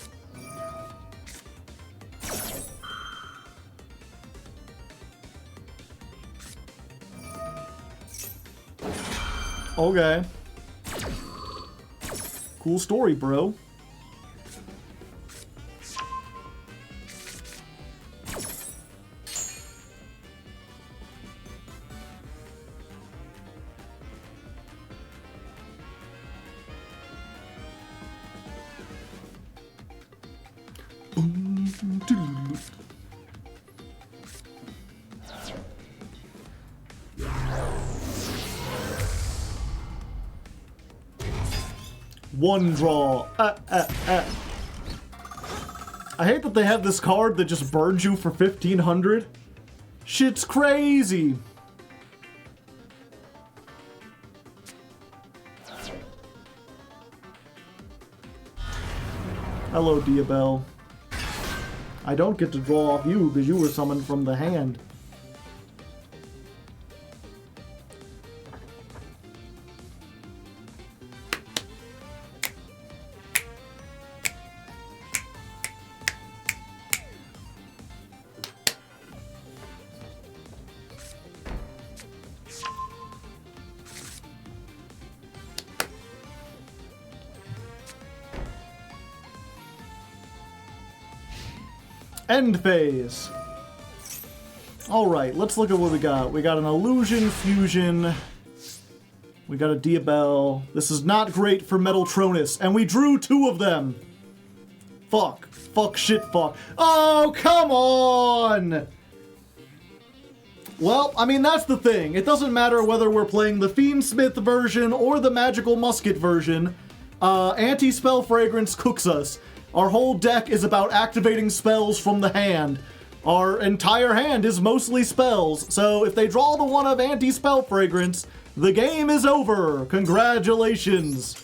Speaker 1: Okay. Cool story, bro. One draw. I hate that they have this card that just burns you for 1500. Shit's crazy. Hello, Diabelle. I don't get to draw off you because you were summoned from the hand. End phase. Alright, let's look at what we got. We got an Illusion Fusion. We got a Diabelle. This is not great for Metaltronus. And we drew two of them. Fuck. Fuck, shit, fuck. Oh, come on! Well, I mean, that's the thing. It doesn't matter whether we're playing the Fiendsmith version or the Magical Musket version. Anti-Spell Fragrance cooks us. Our whole deck is about activating spells from the hand. Our entire hand is mostly spells, so if they draw the one of Anti-Spell Fragrance, the game is over. Congratulations.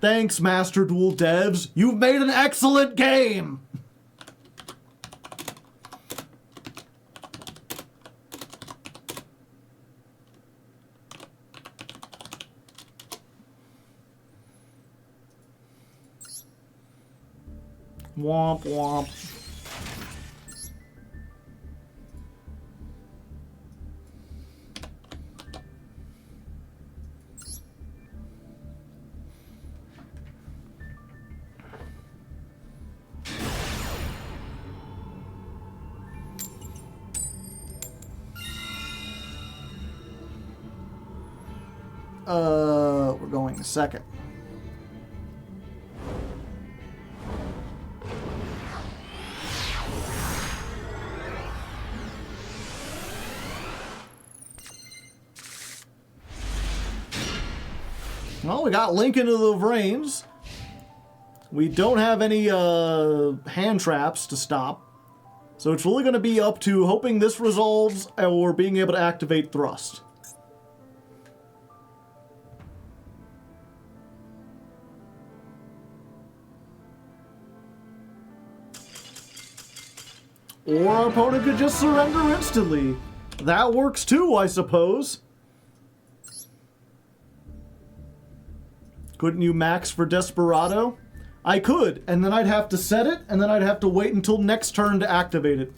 Speaker 1: Thanks, Master Duel devs. You've made an excellent game. Womp womp. We're going second. Well, we got Link into the reins. We don't have any hand traps to stop. So it's really going to be up to hoping this resolves or being able to activate thrust. Or our opponent could just surrender instantly. That works too, I suppose. Couldn't you max for Desperado? I could, and then I'd have to set it, and then I'd have to wait until next turn to activate it.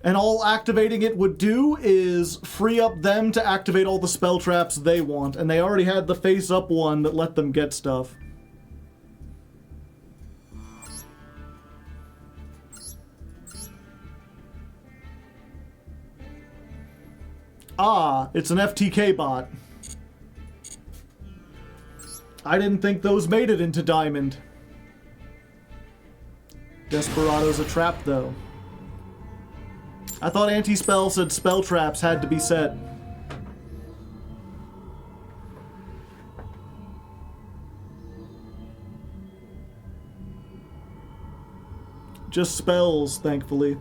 Speaker 1: And all activating it would do is free up them to activate all the spell traps they want, and they already had the face-up one that let them get stuff. Ah, it's an FTK bot. I didn't think those made it into Diamond. Desperado's a trap, though. I thought anti-spell said spell traps had to be set. Just spells, thankfully.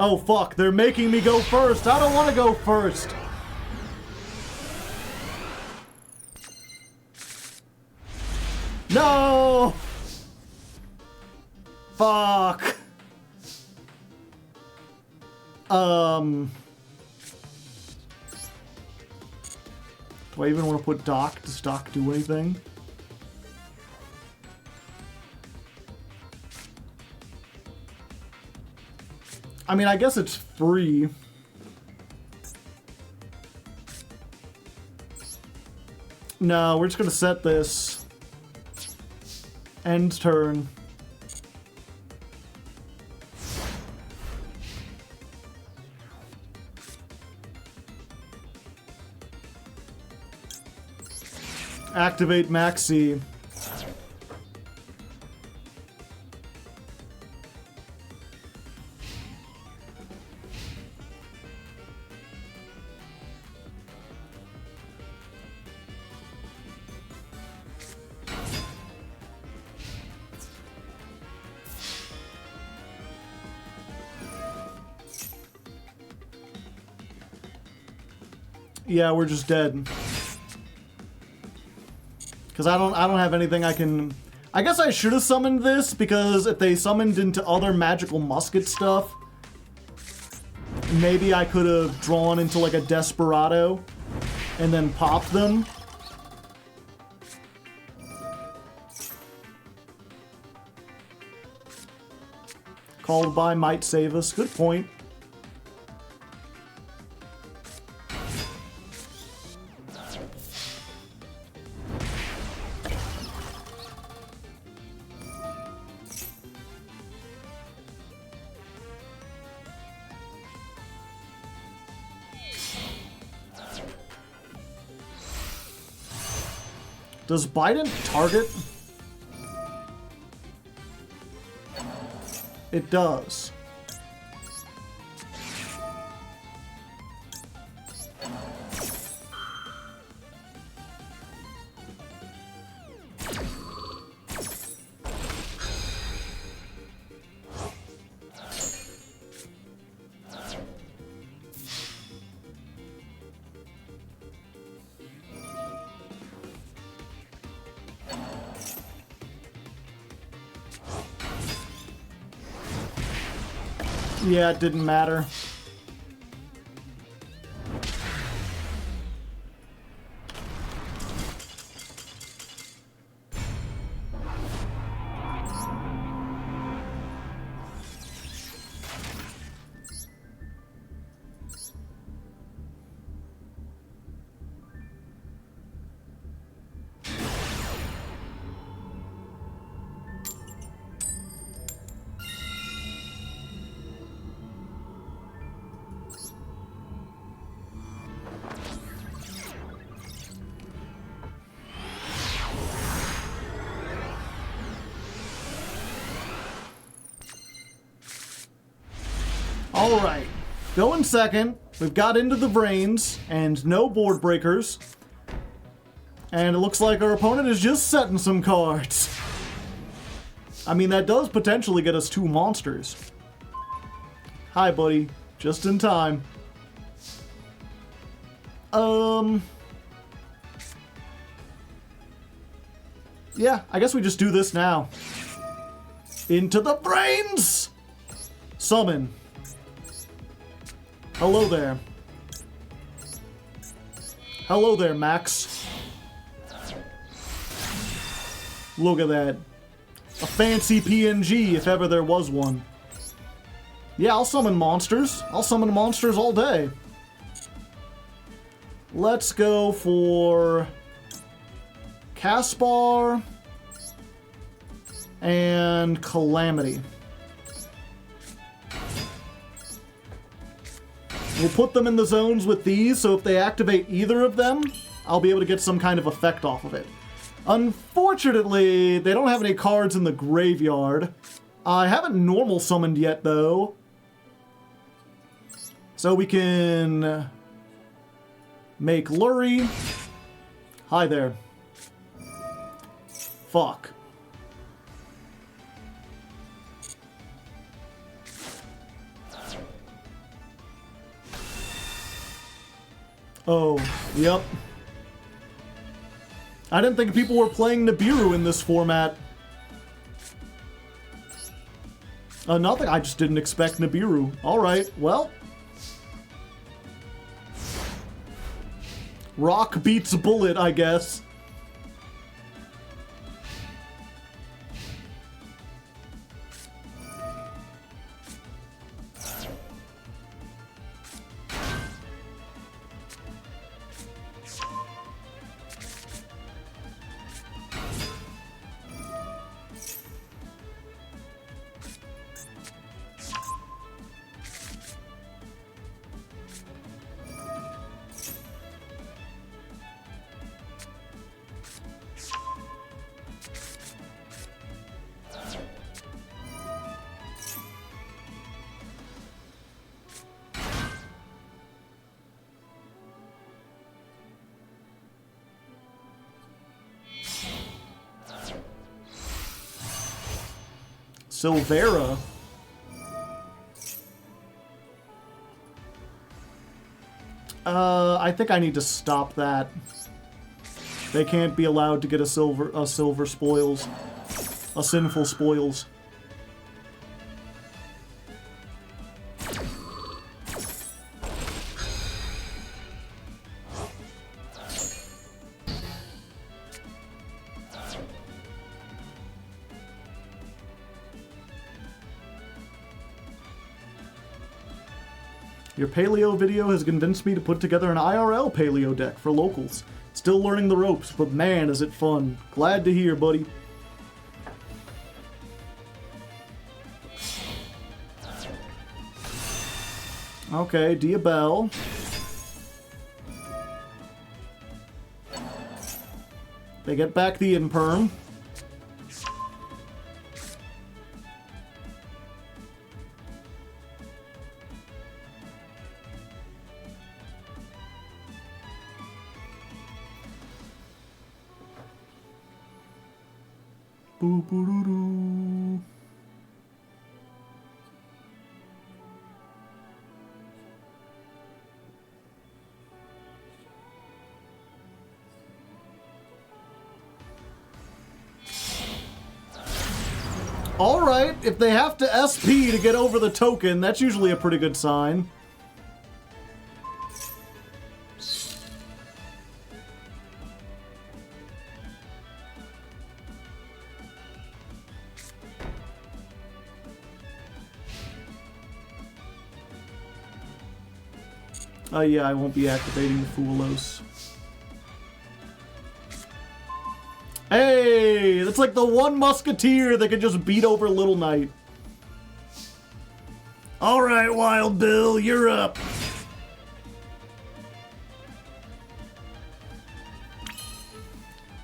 Speaker 1: Oh, fuck, they're making me go first. I don't want to go first. No! Fuck. Do I even want to put Doc? Does Doc do anything? I mean, I guess it's free. No, we're just gonna set this. End turn. Activate Maxi. Yeah, we're just dead. Because I don't have anything I can... I guess I should have summoned this, because if they summoned into other magical musket stuff, maybe I could have drawn into like a Desperado and then popped them. Called by might save us. Good point. Does Biden target? It does. Yeah, it didn't matter. Alright. Going second. We've got into the brains and no board breakers. And it looks like our opponent is just setting some cards. I mean, that does potentially get us 2 monsters. Hi, buddy. Just in time. Yeah, I guess we just do this now. Into the brains! Summon. Hello there. Hello there, Max. Look at that. A fancy PNG, if ever there was one. Yeah, I'll summon monsters. I'll summon monsters all day. Let's go for Caspar and Calamity. We'll put them in the zones with these, so if they activate either of them, I'll be able to get some kind of effect off of it. Unfortunately, they don't have any cards in the graveyard. I haven't normal summoned yet, though. So we can make Lurie. Hi there. Fuck. Oh, yep. I didn't think people were playing Nibiru in this format. Nothing, I just didn't expect Nibiru. Alright, well. Rock beats bullet, I guess. Silvera. I think I need to stop that. They can't be allowed to get a silver spoils. A sinful spoils. Your Paleo video has convinced me to put together an IRL Paleo deck for locals. Still learning the ropes, but man, is it fun. Glad to hear, buddy. Okay, Diabell. They get back the Imperm. Boo-boo-doo-doo. Alright, if they have to SP to get over the token, that's usually a pretty good sign. Oh yeah, I won't be activating the Foolos. Hey, that's like the one Musketeer that can just beat over Little Knight. Alright, Wild Bill, you're up.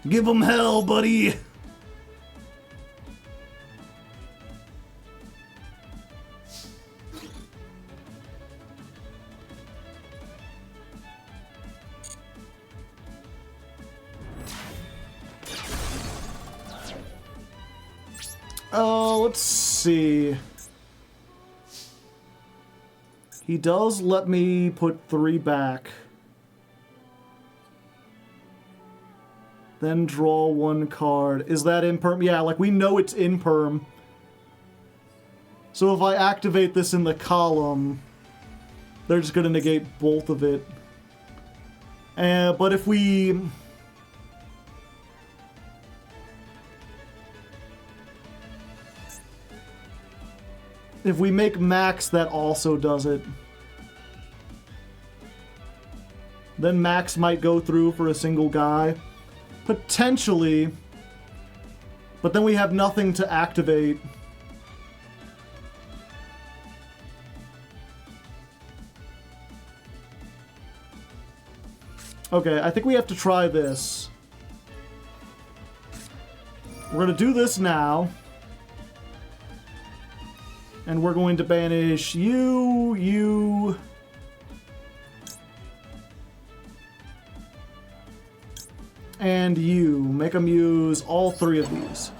Speaker 1: Give 'em hell, buddy. Let's see. He does let me put 3 back. Then draw 1 card. Is that imperm? Yeah, like we know it's imperm. So if I activate this in the column, they're just going to negate both of it. But if we... If we make max, that also does it. Then max might go through for a single guy. Potentially. But then we have nothing to activate. Okay, I think we have to try this. We're going to do this now. And we're going to banish you, and you. Make them use all 3 of these.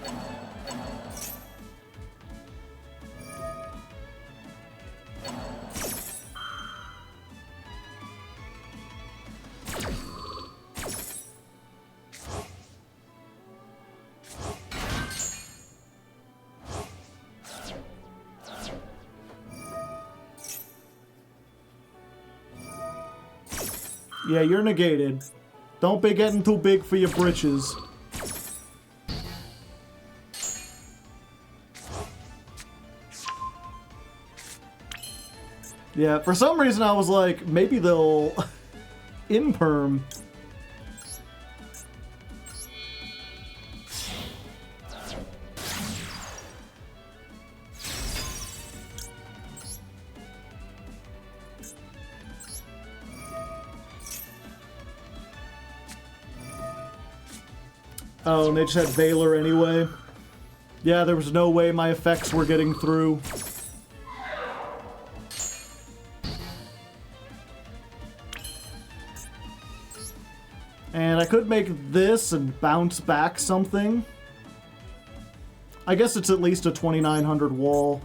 Speaker 1: Yeah, you're negated. Don't be getting too big for your britches. Yeah, for some reason I was like, maybe they'll imperm. Oh, and they just had Valor anyway. Yeah, there was no way my effects were getting through. And I could make this and bounce back something. I guess it's at least a 2900 wall.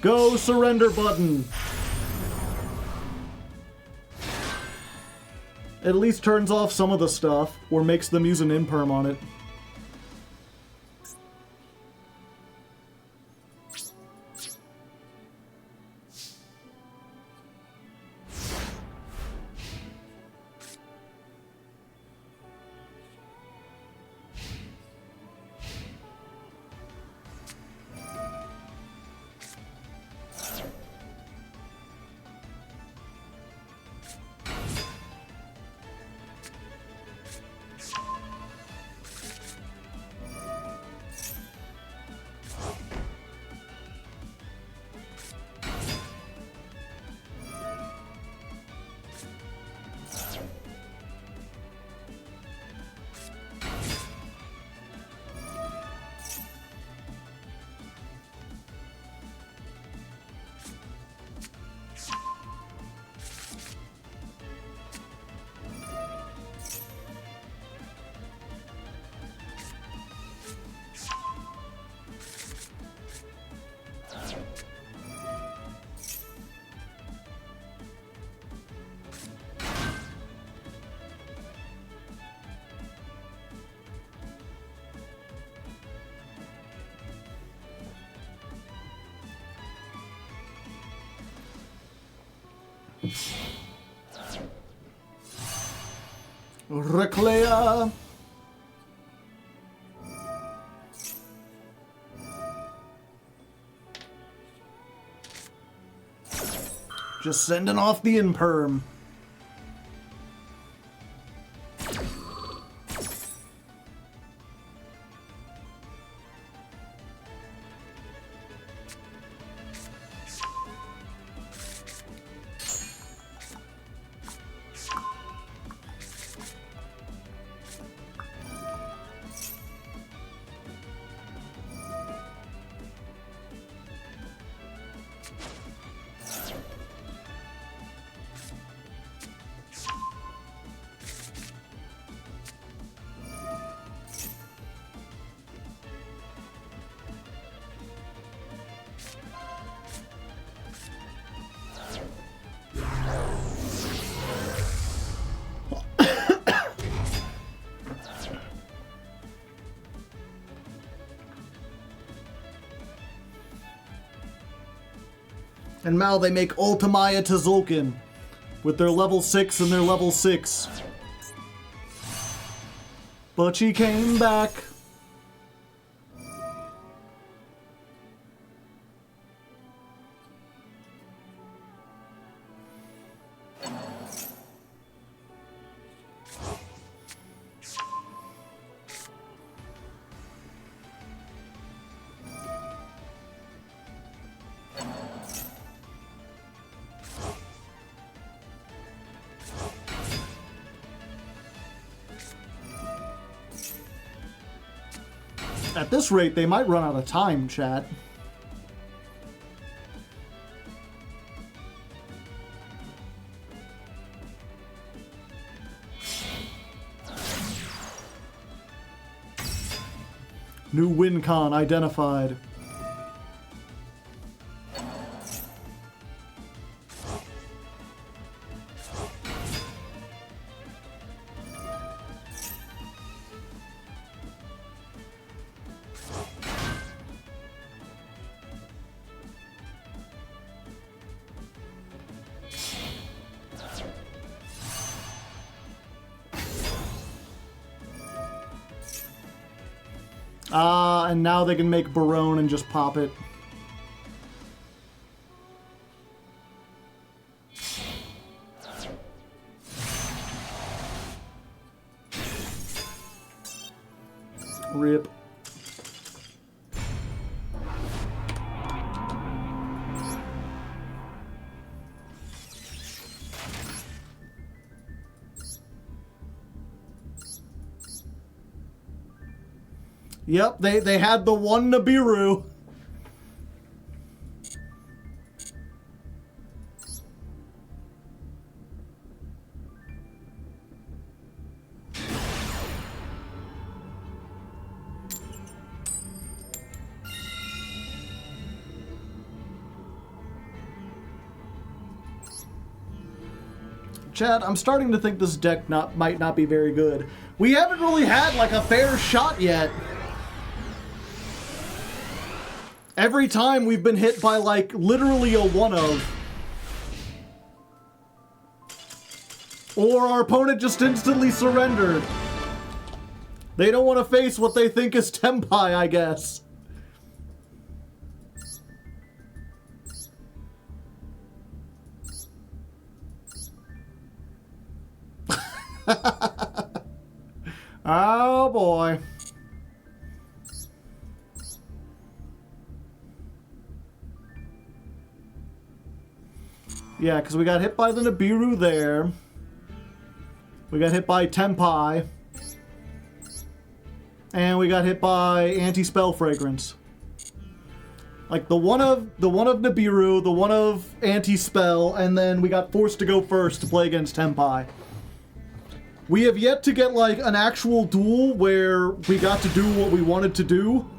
Speaker 1: Go surrender button! At least turns off some of the stuff, or makes them use an imperm on it. Reclea. Just sending off the imperm. And now they make Ultimaya Tzolk'in with their level 6 and their level 6. But she came back. At this rate, they might run out of time, chat. New win con identified. And now they can make Barone and just pop it. Rip. Yep, they had the one Nibiru. Chad, I'm starting to think this deck might not be very good. We haven't really had like a fair shot yet. Every time we've been hit by, like, literally a one-of. Or our opponent just instantly surrendered. They don't want to face what they think is Tempai, I guess. Oh, boy. Yeah, because we got hit by the Nibiru there. We got hit by Tempai. And we got hit by Anti-Spell Fragrance. Like the one of Nibiru, the one of Anti-Spell, and then we got forced to go first to play against Tempai. We have yet to get like an actual duel where we got to do what we wanted to do.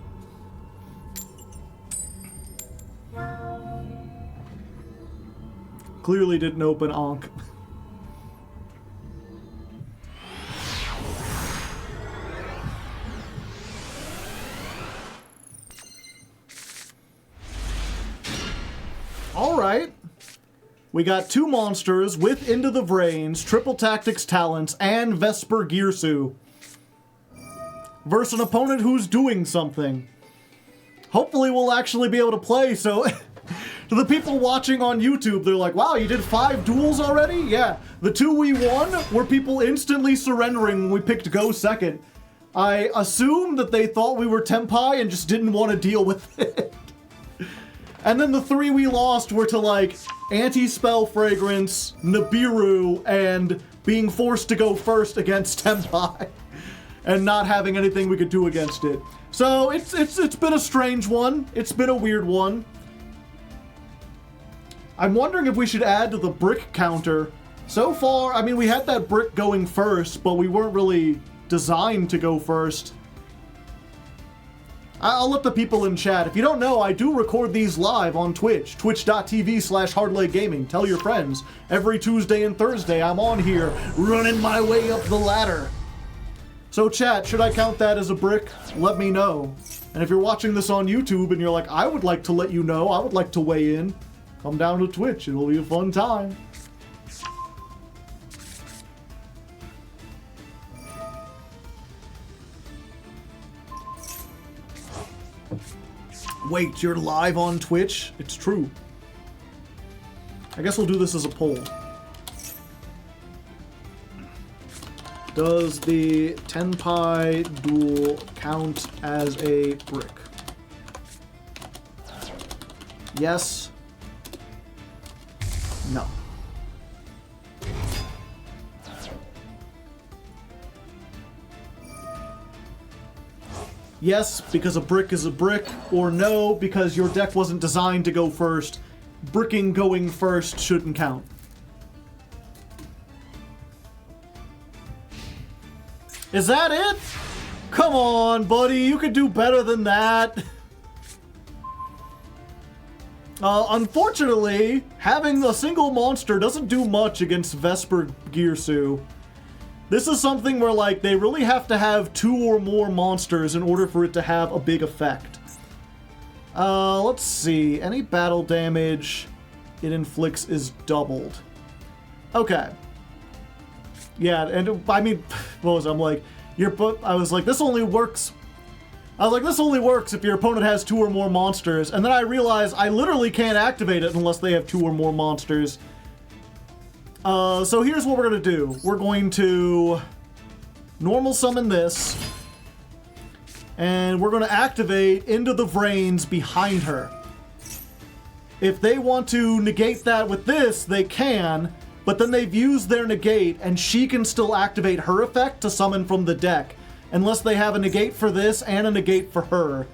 Speaker 1: Clearly didn't open Ankh. Alright. We got two monsters with Into the Brains, Triple Tactics Talents, and Vesper Gearsu. Versus an opponent who's doing something. Hopefully we'll actually be able to play, so... To the people watching on YouTube, they're like, wow, you did 5 duels already? Yeah. The 2 we won were people instantly surrendering when we picked Go second. I assumed that they thought we were Tempai and just didn't want to deal with it. And then the 3 we lost were to, like, Anti-Spell Fragrance, Nibiru, and being forced to go first against Tempai. And not having anything we could do against it. So, it's been a strange one. It's been a weird one. I'm wondering if we should add to the brick counter. So far, I mean, we had that brick going first, but we weren't really designed to go first. I'll let the people in chat. If you don't know, I do record these live on Twitch. Twitch.tv/HardlegGaming. Tell your friends. Every Tuesday and Thursday, I'm on here, running my way up the ladder. So chat, should I count that as a brick? Let me know. And if you're watching this on YouTube and you're like, I would like to let you know, I would like to weigh in, Come down to Twitch. It'll be a fun time. Wait, you're live on Twitch? It's true. I guess we'll do this as a poll. Does the Tenpai duel count as a brick? Yes. No. Yes, because a brick is a brick, or no, because your deck wasn't designed to go first. Bricking going first shouldn't count. Is that it? Come on, buddy, you could do better than that. Unfortunately, having a single monster doesn't do much against Vesper Girsu. This is something where, like, they really have to have 2 or more monsters in order for it to have a big effect. Let's see. Any battle damage it inflicts is doubled. Okay. Yeah, and I mean, what was I? I'm like, I was like, this only works. I was like, this only works if your opponent has 2 or more monsters. And then I realized I literally can't activate it unless they have 2 or more monsters. So here's what we're going to do. We're going to normal summon this. And we're going to activate Into the Vrains behind her. If they want to negate that with this, they can. But then they've used their negate, and she can still activate her effect to summon from the deck. Unless they have a negate for this and a negate for her.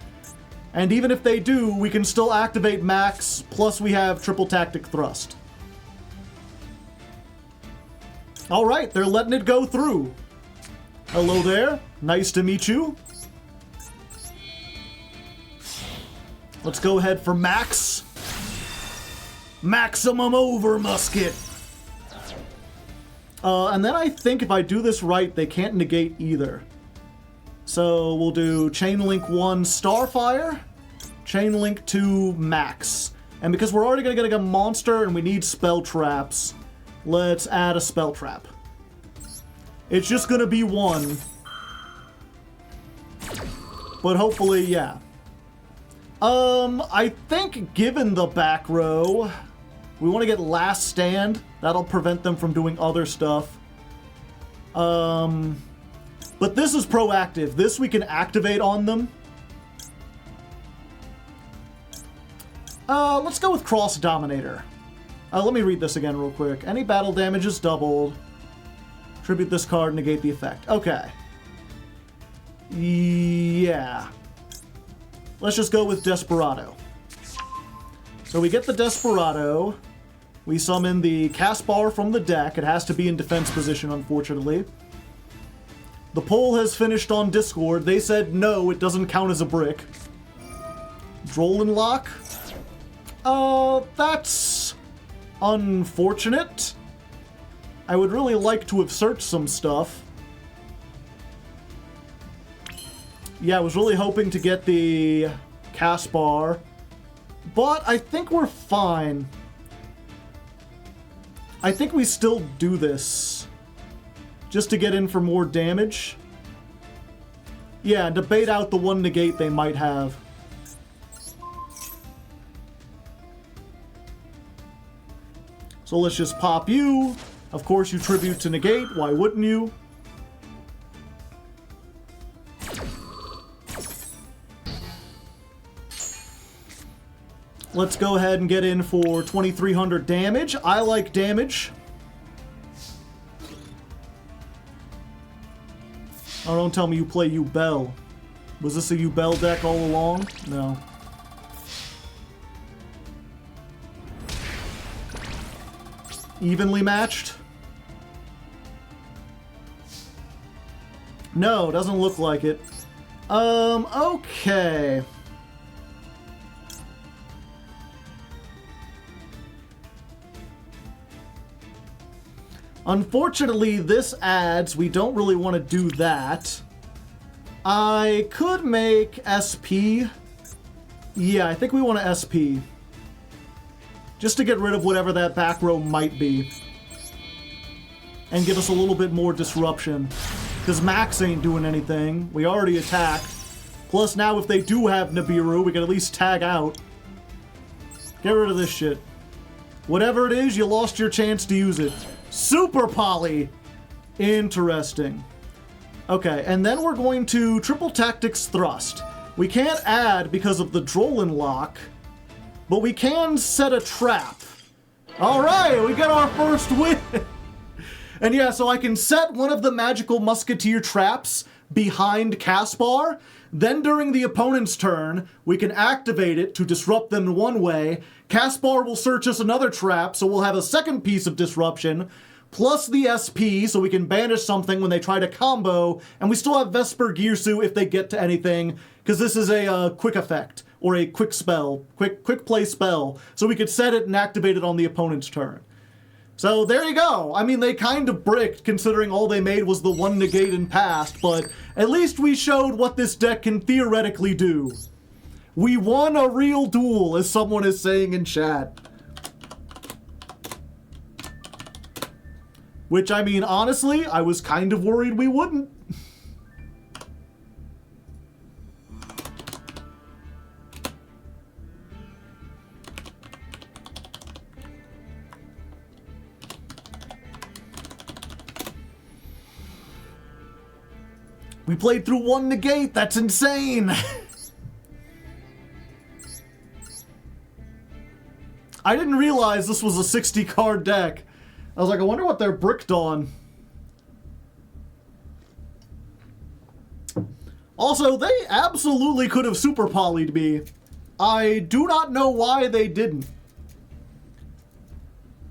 Speaker 1: And even if they do, we can still activate Max, plus we have triple tactic thrust. Alright, they're letting it go through. Hello there, nice to meet you. Let's go ahead for Max. Maximum over, Musket. And then I think if I do this right, they can't negate either. So we'll do Chain Link 1 Starfire, Chain Link 2 Max. And because we're already going to get a monster and we need spell traps, let's add a spell trap. It's just going to be 1. But hopefully, yeah. I think given the back row, we want to get Last Stand. That'll prevent them from doing other stuff. But this is proactive. This we can activate on them. Let's go with Cross Dominator. Let me read this again real quick. Any battle damage is doubled. Tribute this card, negate the effect. Okay. Yeah. Let's just go with Desperado. So we get the Desperado. We summon the Caspar from the deck. It has to be in defense position, unfortunately. The poll has finished on Discord. They said no, it doesn't count as a brick. Drollin Lock? That's unfortunate. I would really like to have searched some stuff. Yeah, I was really hoping to get the Caspar, but I think we're fine. I think we still do this just to get in for more damage. Yeah, to bait out the one negate they might have. So let's just pop you. Of course, you tribute to negate. Why wouldn't you? Let's go ahead and get in for 2,300 damage. I like damage. Oh, don't tell me you play Ubel. Was this a Ubel deck all along? No. Evenly matched? No, doesn't look like it. Okay. Unfortunately, this adds, we don't really want to do that. I could make SP. Yeah, I think we want to SP. Just to get rid of whatever that back row might be. And give us a little bit more disruption. Because Max ain't doing anything. We already attacked. Plus now if they do have Nibiru, we can at least tag out. Get rid of this shit. Whatever it is, you lost your chance to use it. Super Poly! Interesting. Okay, and then we're going to Triple Tactics Thrust. We can't add because of the Drollin lock, but we can set a trap. Alright, we got our first win! And yeah, so I can set one of the magical Musketeer traps behind Caspar. Then during the opponent's turn, we can activate it to disrupt them one way. Caspar will search us another trap, so we'll have a second piece of disruption, plus the SP, so we can banish something when they try to combo, and we still have Vesper Girsu if they get to anything, because this is a quick effect, or a quick spell, quick play spell, so we could set it and activate it on the opponent's turn. So there you go. I mean, they kind of bricked, considering all they made was the one negate and passed, but at least we showed what this deck can theoretically do. We won a real duel, as someone is saying in chat. Which, I mean, honestly, I was kind of worried we wouldn't. We played through one negate, that's insane! I didn't realize this was a 60 card deck. I was like, I wonder what they're bricked on. Also, they absolutely could have super poly'd me. I do not know why they didn't.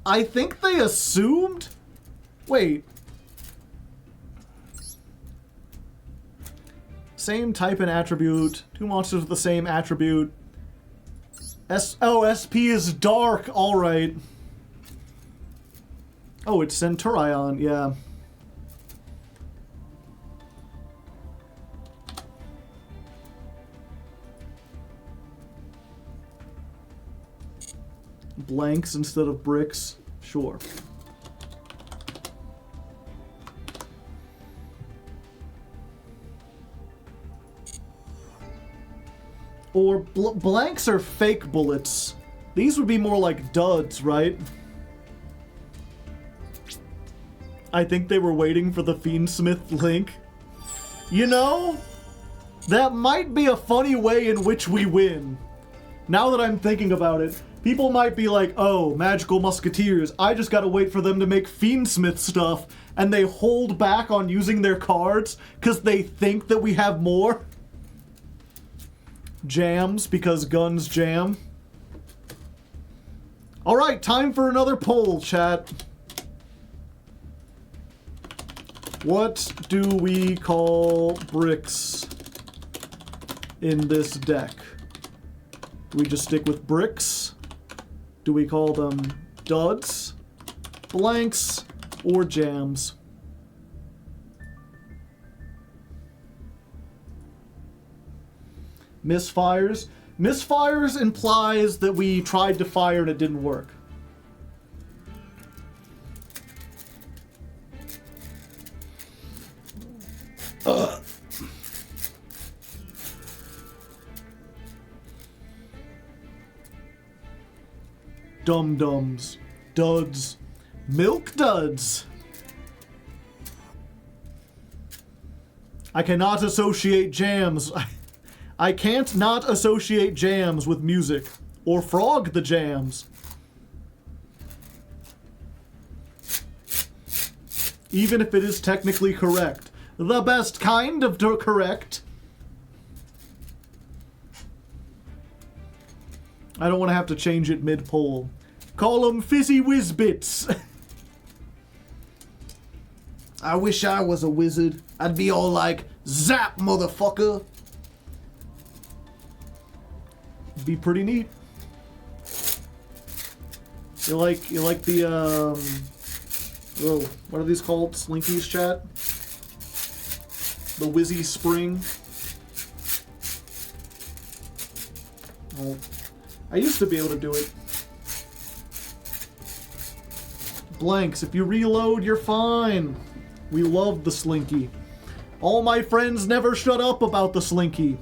Speaker 1: I think they assumed? Wait. Same type and attribute. Two monsters with the same attribute. SP is dark. Alright. Oh, it's Centurion. Yeah. Blanks instead of bricks. Sure. Or blanks are fake bullets. These would be more like duds, right? I think they were waiting for the Fiendsmith link. You know, that might be a funny way in which we win. Now that I'm thinking about it, people might be like, oh, magical musketeers, I just gotta wait for them to make Fiendsmith stuff, and they hold back on using their cards because they think that we have more. Jams, because guns jam. Alright, time for another poll, chat. What do we call bricks in this deck? Do we just stick with bricks? Do we call them duds, blanks, or jams? Misfires? Misfires implies that we tried to fire and it didn't work. Dum-dums. Duds. Milk duds. I cannot associate jams. I can't not associate jams with music. Or frog the jams. Even if it is technically correct. The best kind of correct. I don't want to have to change it mid-poll. Call them fizzy whiz-bits. I wish I was a wizard. I'd be all like, zap, motherfucker. Be pretty neat. You like the, oh, what are these called? Slinkies, chat? The Whizzy Spring. Oh, I used to be able to do it. blanks. If you reload, you're fine. We love the Slinky. All my friends never shut up about the Slinky.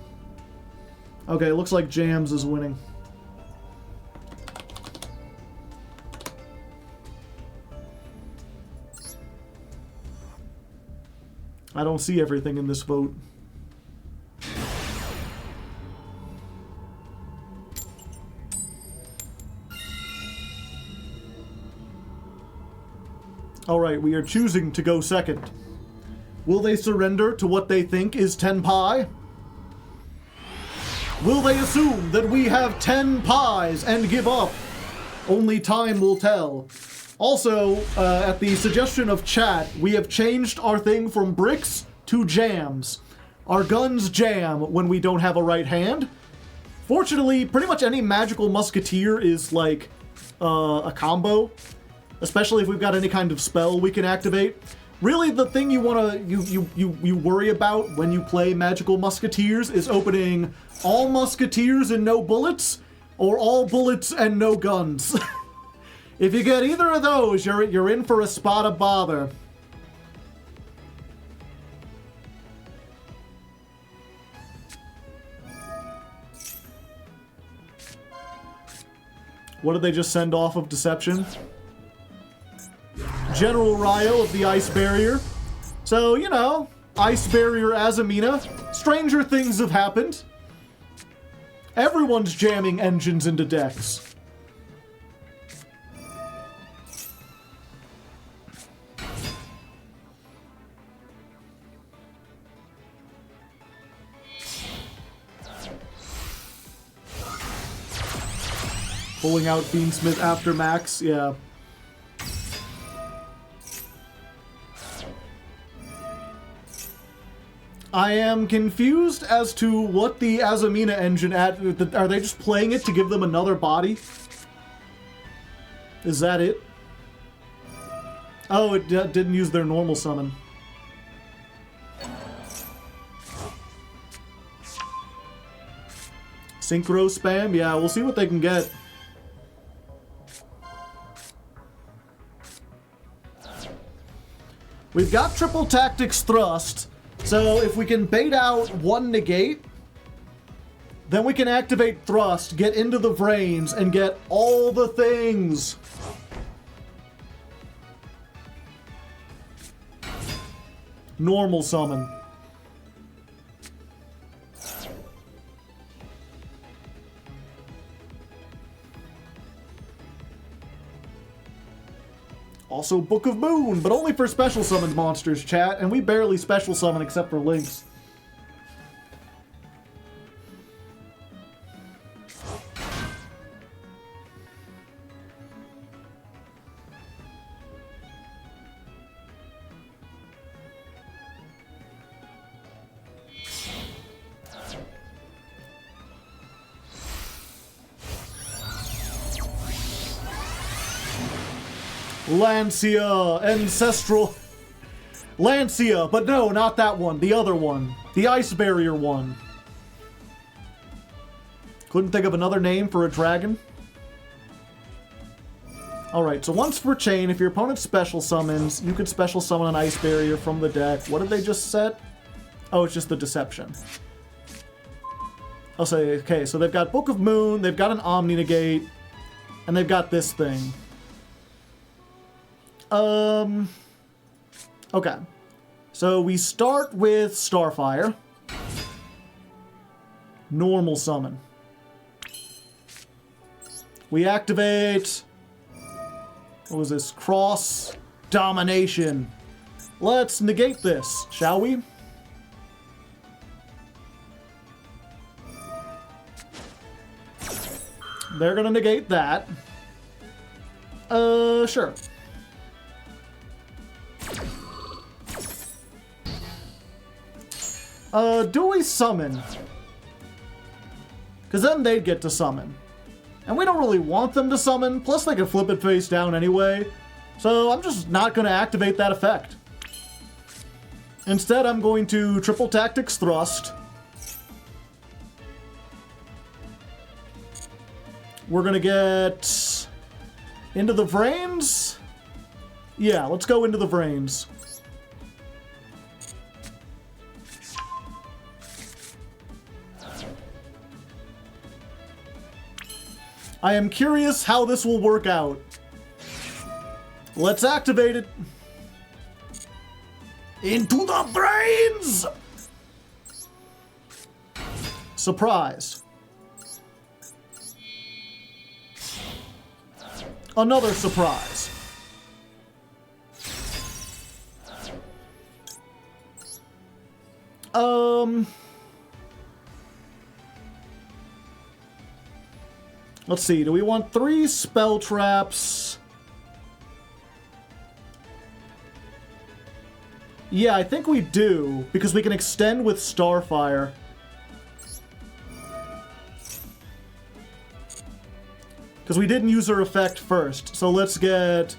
Speaker 1: Okay, looks like Jams is winning. I don't see everything in this vote. Alright, we are choosing to go second. Will they surrender to what they think is 10 pie? Will they assume that we have 10 pies and give up? Only time will tell. Also, at the suggestion of chat, we have changed our thing from bricks to jams. Our guns jam when we don't have a right hand. Fortunately, pretty much any magical musketeer is like a combo, especially if we've got any kind of spell we can activate. Really, the thing you worry about when you play magical musketeers is opening all musketeers and no bullets, or all bullets and no guns. If you get either of those, you're in for a spot of bother. What did they just send off of Deception? General Ryo of the Ice Barrier. So, you know, Ice Barrier Azamina. Stranger things have happened. Everyone's jamming engines into decks. Pulling out Fiendsmith after max, yeah. I am confused as to what the Azamina engine are they just playing it to give them another body? Is that it? Oh, it didn't use their normal summon. Synchro spam? Yeah, we'll see what they can get. We've got triple tactics thrust, so if we can bait out one negate, then we can activate thrust, get into the brains, and get all the things. Normal summon. Also Book of Moon, but only for special summoned monsters, chat, and we barely special summon except for Lynx. Lancia, Ancestral... Lancia, but no, not that one. The other one. The Ice Barrier one. Couldn't think of another name for a dragon. Alright, so once per chain, if your opponent special summons, you could special summon an Ice Barrier from the deck. What did they just set? Oh, it's just the Deception. I'll say, okay, so they've got Book of Moon, they've got an Omni Negate, and they've got this thing. Okay. So we start with Starfire. Normal summon. We activate... What was this? Cross Domination. Let's negate this, shall we? They're gonna negate that. Sure. Do we summon? Because then they'd get to summon. And we don't really want them to summon, plus they can flip it face down anyway. So I'm just not going to activate that effect. Instead, I'm going to triple tactics thrust. We're going to get into the brains. Yeah, let's go into the brains. I am curious how this will work out. Let's activate it. Into the brains! Surprise. Another surprise. Let's see, do we want 3 spell traps? Yeah, I think we do, because we can extend with Starfire. Because we didn't use her effect first. So let's get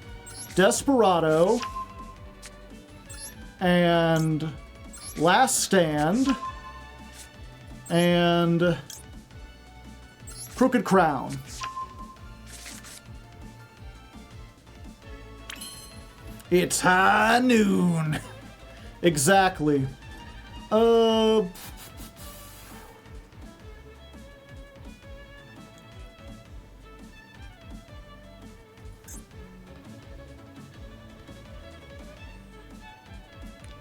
Speaker 1: Desperado and Last Stand and Crooked Crown. It's high noon. Exactly.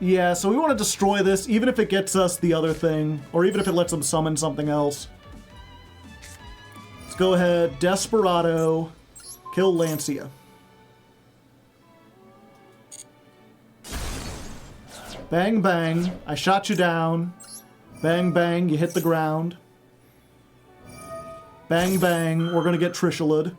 Speaker 1: Yeah, so we want to destroy this, even if it gets us the other thing, or even if it lets them summon something else. Let's go ahead, Desperado, kill Lancia. Bang, bang, I shot you down. Bang, bang, you hit the ground. Bang, bang, we're gonna get Trishalud.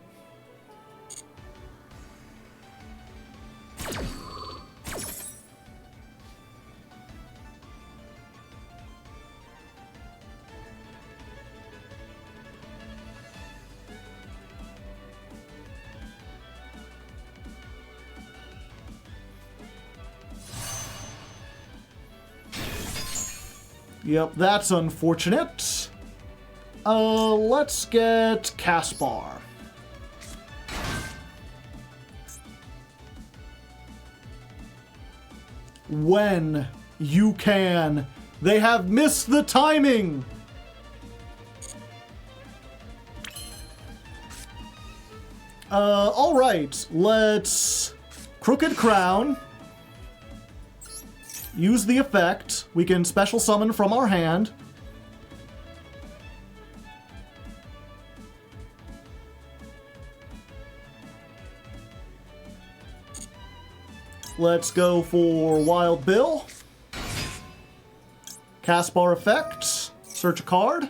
Speaker 1: Yep, that's unfortunate. Let's get Caspar. When you can. They have missed the timing! Alright, let's Crooked Crown. Use the effect. We can special summon from our hand. Let's go for Wild Bill. Caspar effect. Search a card.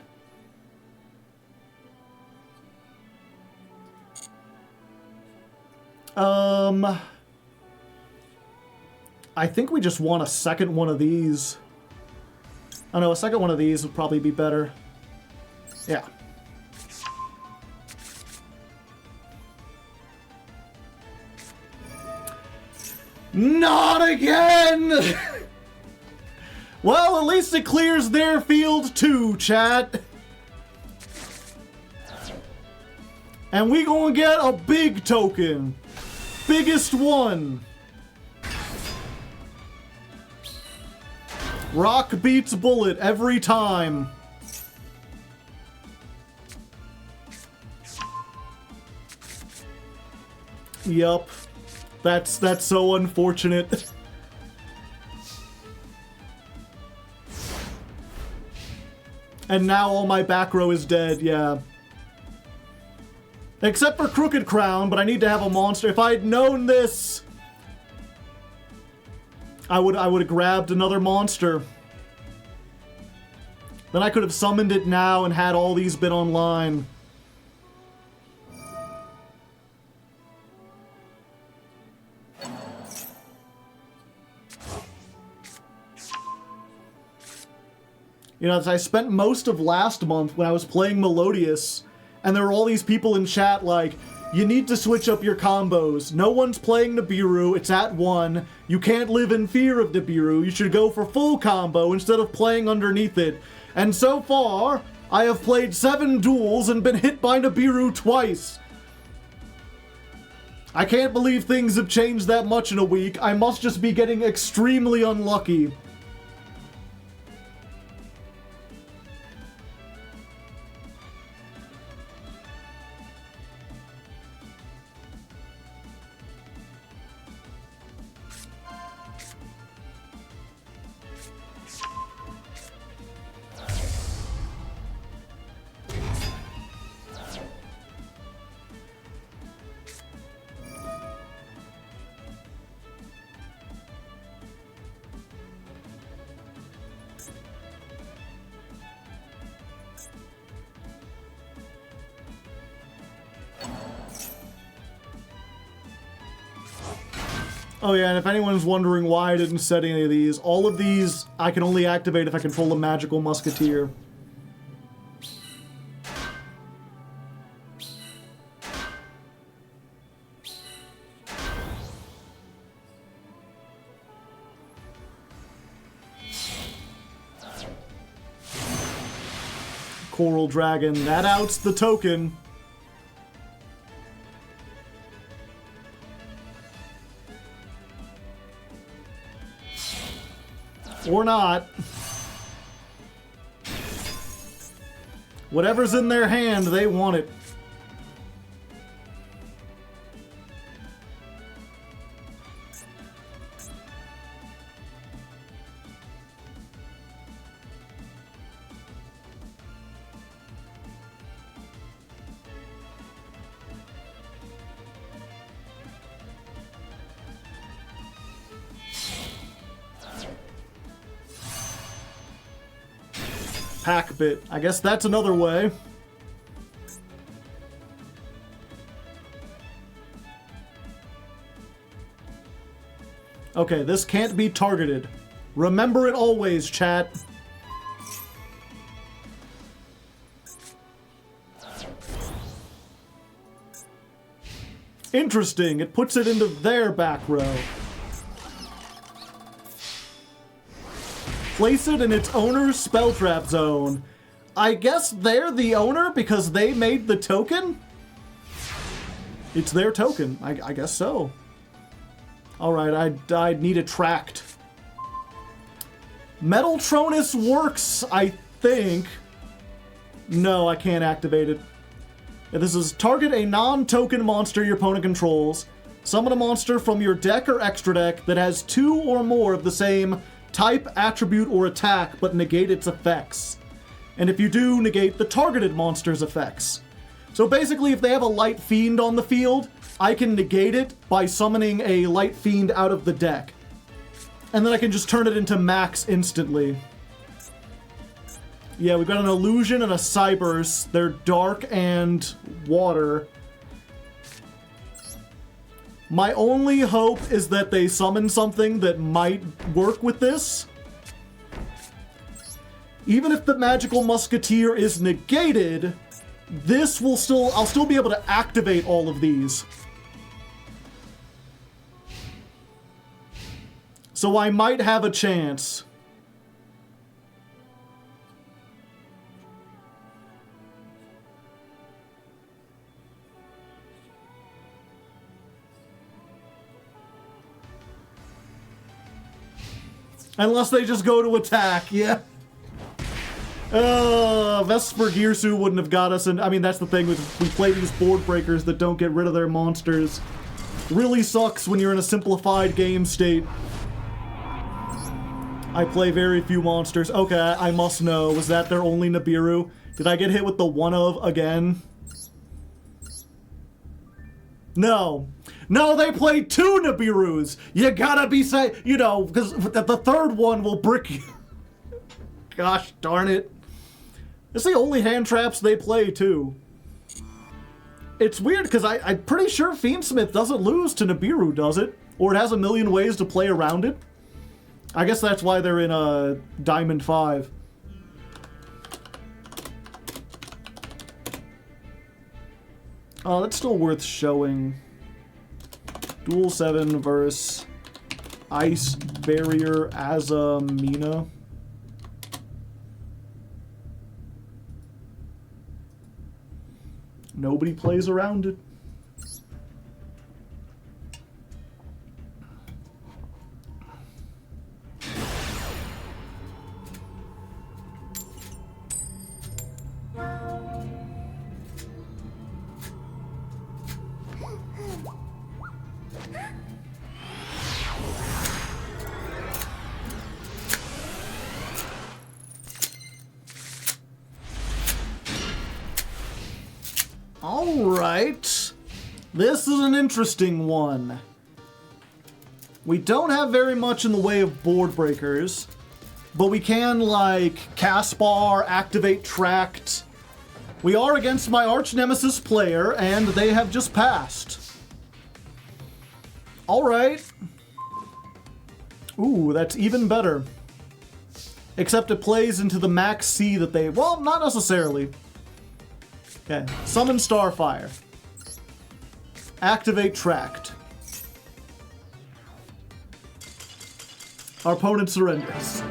Speaker 1: I think we just want a second one of these. Oh no, a second one of these would probably be better. Yeah. Not again! Well, at least it clears their field too, chat. And we gonna get a big token. Biggest one. Rock beats bullet every time. Yup. That's so unfortunate. And now all my back row is dead, yeah. Except for Crooked Crown, but I need to have a monster. If I had known this, I would have grabbed another monster. Then I could have summoned it now and had all these been online. You know, I spent most of last month when I was playing Melodious, and there were all these people in chat like, you need to switch up your combos. No one's playing Nibiru, it's at 1. You can't live in fear of Nibiru. You should go for full combo instead of playing underneath it. And so far, I have played 7 duels and been hit by Nibiru twice. I can't believe things have changed that much in a week. I must just be getting extremely unlucky. Oh yeah, and if anyone's wondering why I didn't set any of these, all of these I can only activate if I control a magical musketeer. Coral Dragon, that outs the token. Or not. Whatever's in their hand, they want it. Pack bit. I guess that's another way. Okay, this can't be targeted. Remember it always, chat. Interesting. It puts it into their back row. Place it in its owner's spell trap zone. I guess they're the owner because they made the token? It's their token. I guess so. Alright, I need a tract. Metal Tronus works, I think. No, I can't activate it. This is target a non-token monster your opponent controls. Summon a monster from your deck or extra deck that has 2 or more of the same type, attribute, or attack, but negate its effects. And if you do, negate the targeted monster's effects. So basically, if they have a Light Fiend on the field, I can negate it by summoning a Light Fiend out of the deck. And then I can just turn it into max instantly. Yeah, we've got an Illusion and a Cybers. They're dark and water. My only hope is that they summon something that might work with this. Even if the magical musketeer is negated, this will I'll still be able to activate all of these. So I might have a chance. Unless they just go to attack, yeah. Vesper Gearsu wouldn't have got us, and I mean, that's the thing, with we play these board breakers that don't get rid of their monsters. Really sucks when you're in a simplified game state. I play very few monsters. Okay, I must know. Was that their only Nibiru? Did I get hit with the one of again? No. No, they played 2 Nibirus! You gotta be you know, because the third one will brick you. Gosh darn it. It's the only hand traps they play, too. It's weird, because I'm pretty sure Fiendsmith doesn't lose to Nibiru, does it? Or it has a million ways to play around it? I guess that's why they're in Diamond 5. Oh, that's still worth showing. Duel 7 versus Ice Barrier Azamina. Nobody plays around it. Alright. This is an interesting one. We don't have very much in the way of board breakers, but we can, like, Caspar, activate Tract. We are against my arch nemesis player, and they have just passed. Alright. Ooh, that's even better. Except it plays into the max C that they... Well, not necessarily. Okay. Summon Starfire. Activate Tract. Our opponent surrenders.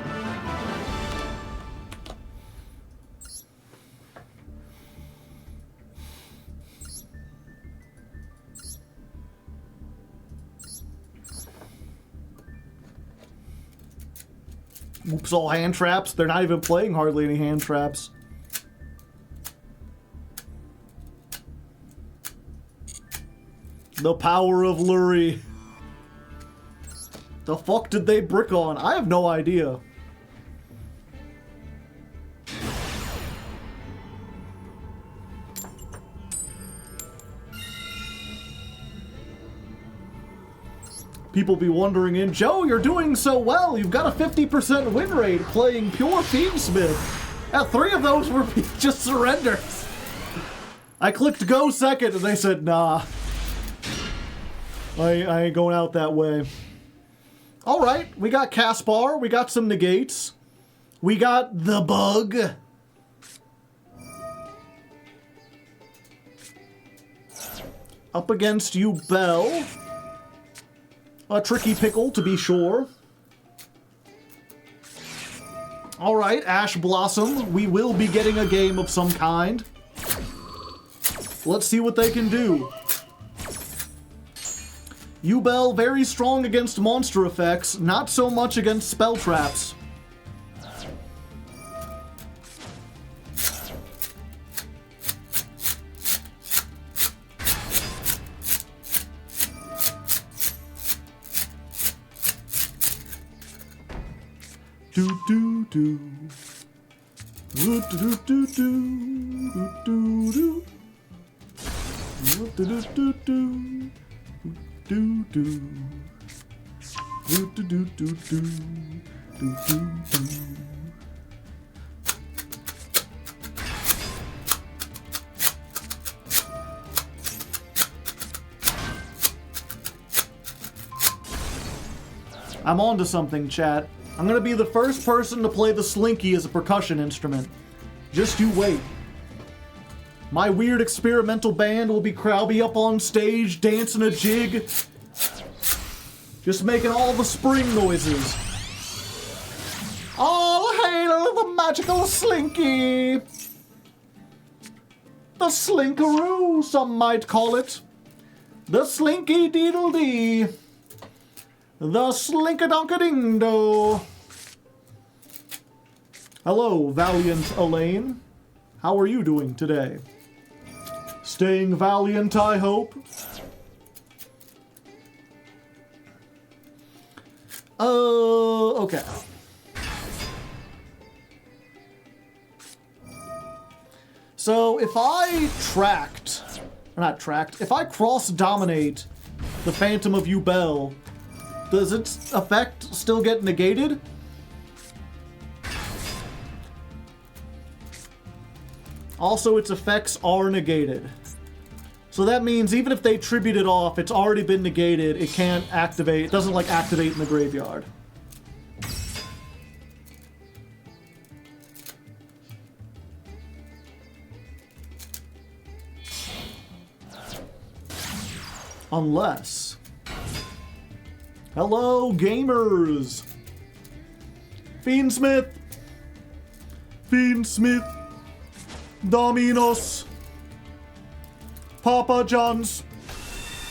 Speaker 1: Oops, all hand traps. They're not even playing hardly any hand traps. The power of Lurie. The fuck did they brick on? I have no idea. People be wondering Joe, you're doing so well. You've got a 50% win rate playing pure Fiendsmith. 3 of those were just surrenders. I clicked go second and they said, nah. I ain't going out that way. Alright, we got Caspar, we got some negates. We got the bug. Up against you, Bell. A tricky pickle, to be sure. Alright, Ash Blossom. We will be getting a game of some kind. Let's see what they can do. Yubel, very strong against monster effects, not so much against spell traps. Do do do. Do do do do do do. Do do do do. Do do. Do do do do do. Do do do. I'm on to something, chat. I'm gonna be the first person to play the slinky as a percussion instrument. Just you wait. My weird experimental band will be up on stage dancing a jig. Just making all the spring noises. All hail the magical slinky! The slinkaroo, some might call it. The slinky deedle dee. The slinkadonka-ding-do. Hello, valiant Elaine. How are you doing today? Staying valiant, I hope. Okay. So if I if I cross-dominate the Phantom of Yubel, does its effect still get negated? Also, its effects are negated. So that means even if they tribute it off, it's already been negated. It can't activate. It doesn't, like, activate in the graveyard. Unless... Hello, gamers! Fiendsmith! Fiendsmith! Domino's! Papa John's!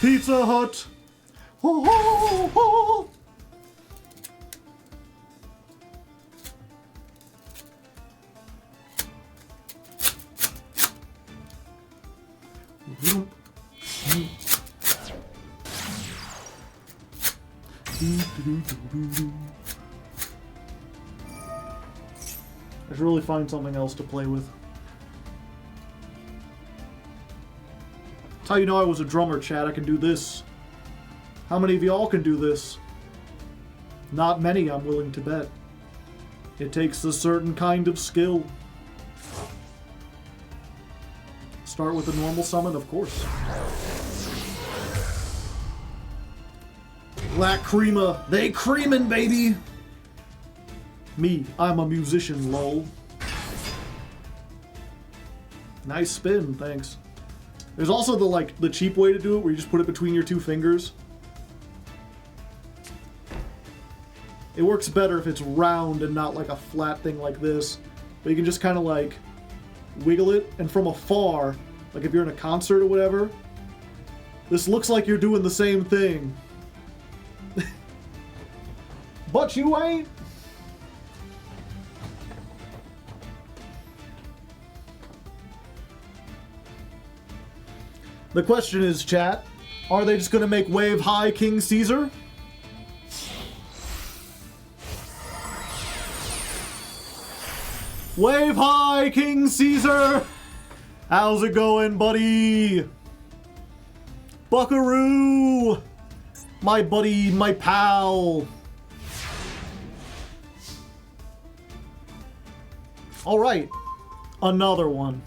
Speaker 1: Pizza Hut! Ho ho ho! I should really find something else to play with. How you know I was a drummer, Chad? I can do this. How many of y'all can do this? Not many, I'm willing to bet. It takes a certain kind of skill. Start with a normal summon, of course. Black Creamer. They creamin', baby! Me, I'm a musician, lol. Nice spin, thanks. There's also the cheap way to do it where you just put it between your 2 fingers. It works better if it's round and not like a flat thing like this. But you can just kind of like wiggle it, and from afar, like if you're in a concert or whatever, this looks like you're doing the same thing. But you ain't. The question is, chat, are they just gonna make Wave High King Caesar? Wave High King Caesar! How's it going, buddy? Buckaroo! My buddy, my pal. Alright, another one.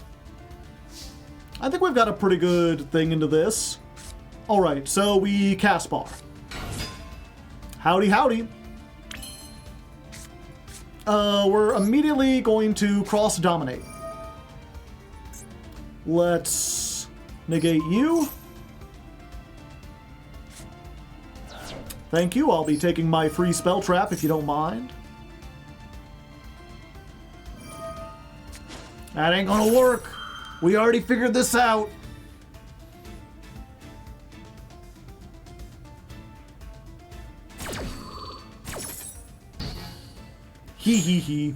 Speaker 1: I think we've got a pretty good thing into this. Alright, so we cast bar. Howdy, howdy. We're immediately going to cross-dominate. Let's negate you. Thank you, I'll be taking my free spell trap if you don't mind. That ain't gonna work. We already figured this out. Hee hee hee.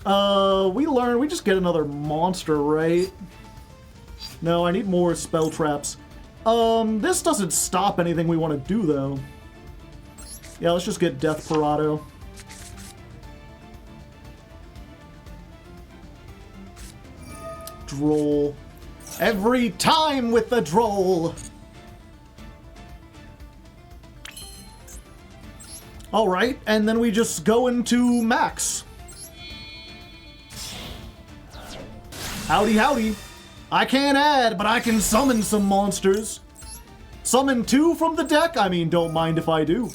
Speaker 1: We just get another monster, right? No, I need more spell traps. This doesn't stop anything we want to do, though. Yeah, let's just get Death Parado. Droll. Every time with the droll! Alright, and then we just go into max. Howdy, howdy. I can't add, but I can summon some monsters. Summon 2 from the deck? I mean, don't mind if I do.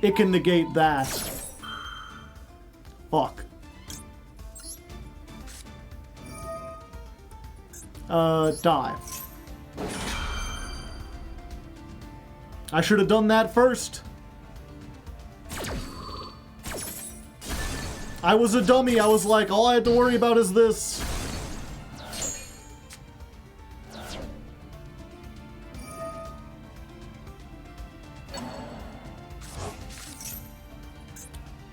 Speaker 1: It can negate that. Fuck. Die. I should have done that first. I was a dummy. I was like, all I had to worry about is this.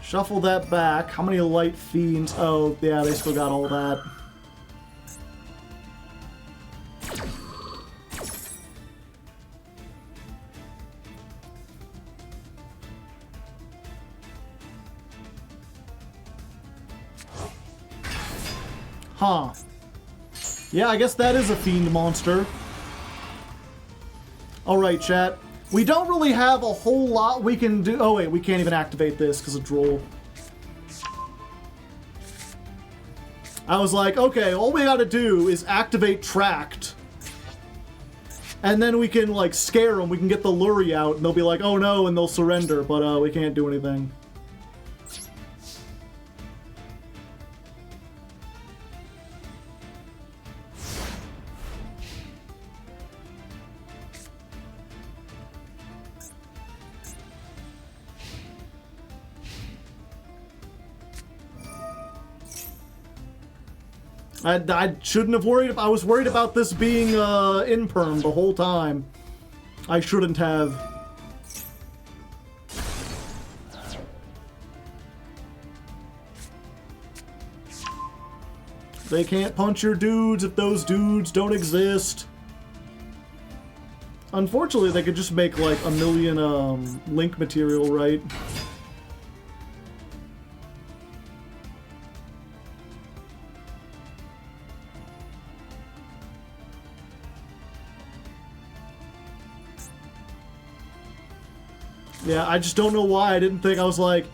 Speaker 1: Shuffle that back. How many light fiends? Oh, yeah, they still got all that. Huh. Yeah, I guess that is a fiend monster. Alright, chat. We don't really have a whole lot we can do. Oh, wait, we can't even activate this because of Droll. I was like, okay, all we gotta do is activate Tract. And then we can, like, scare them. We can get the Lurie out, and they'll be like, oh no, and they'll surrender. But, we can't do anything. I shouldn't have worried. I was worried about this being imperm the whole time. I shouldn't have. They can't punch your dudes if those dudes don't exist. Unfortunately, they could just make like a million link material, right? Yeah, I just don't know why I didn't think. I was like,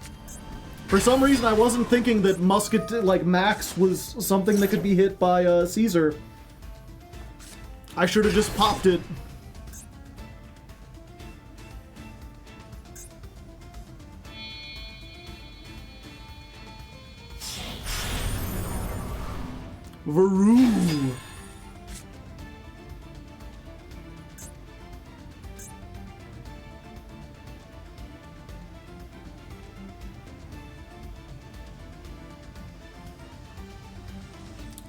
Speaker 1: for some reason I wasn't thinking that Musket, like Max, was something that could be hit by Caesar. I should have just popped it. Varoo.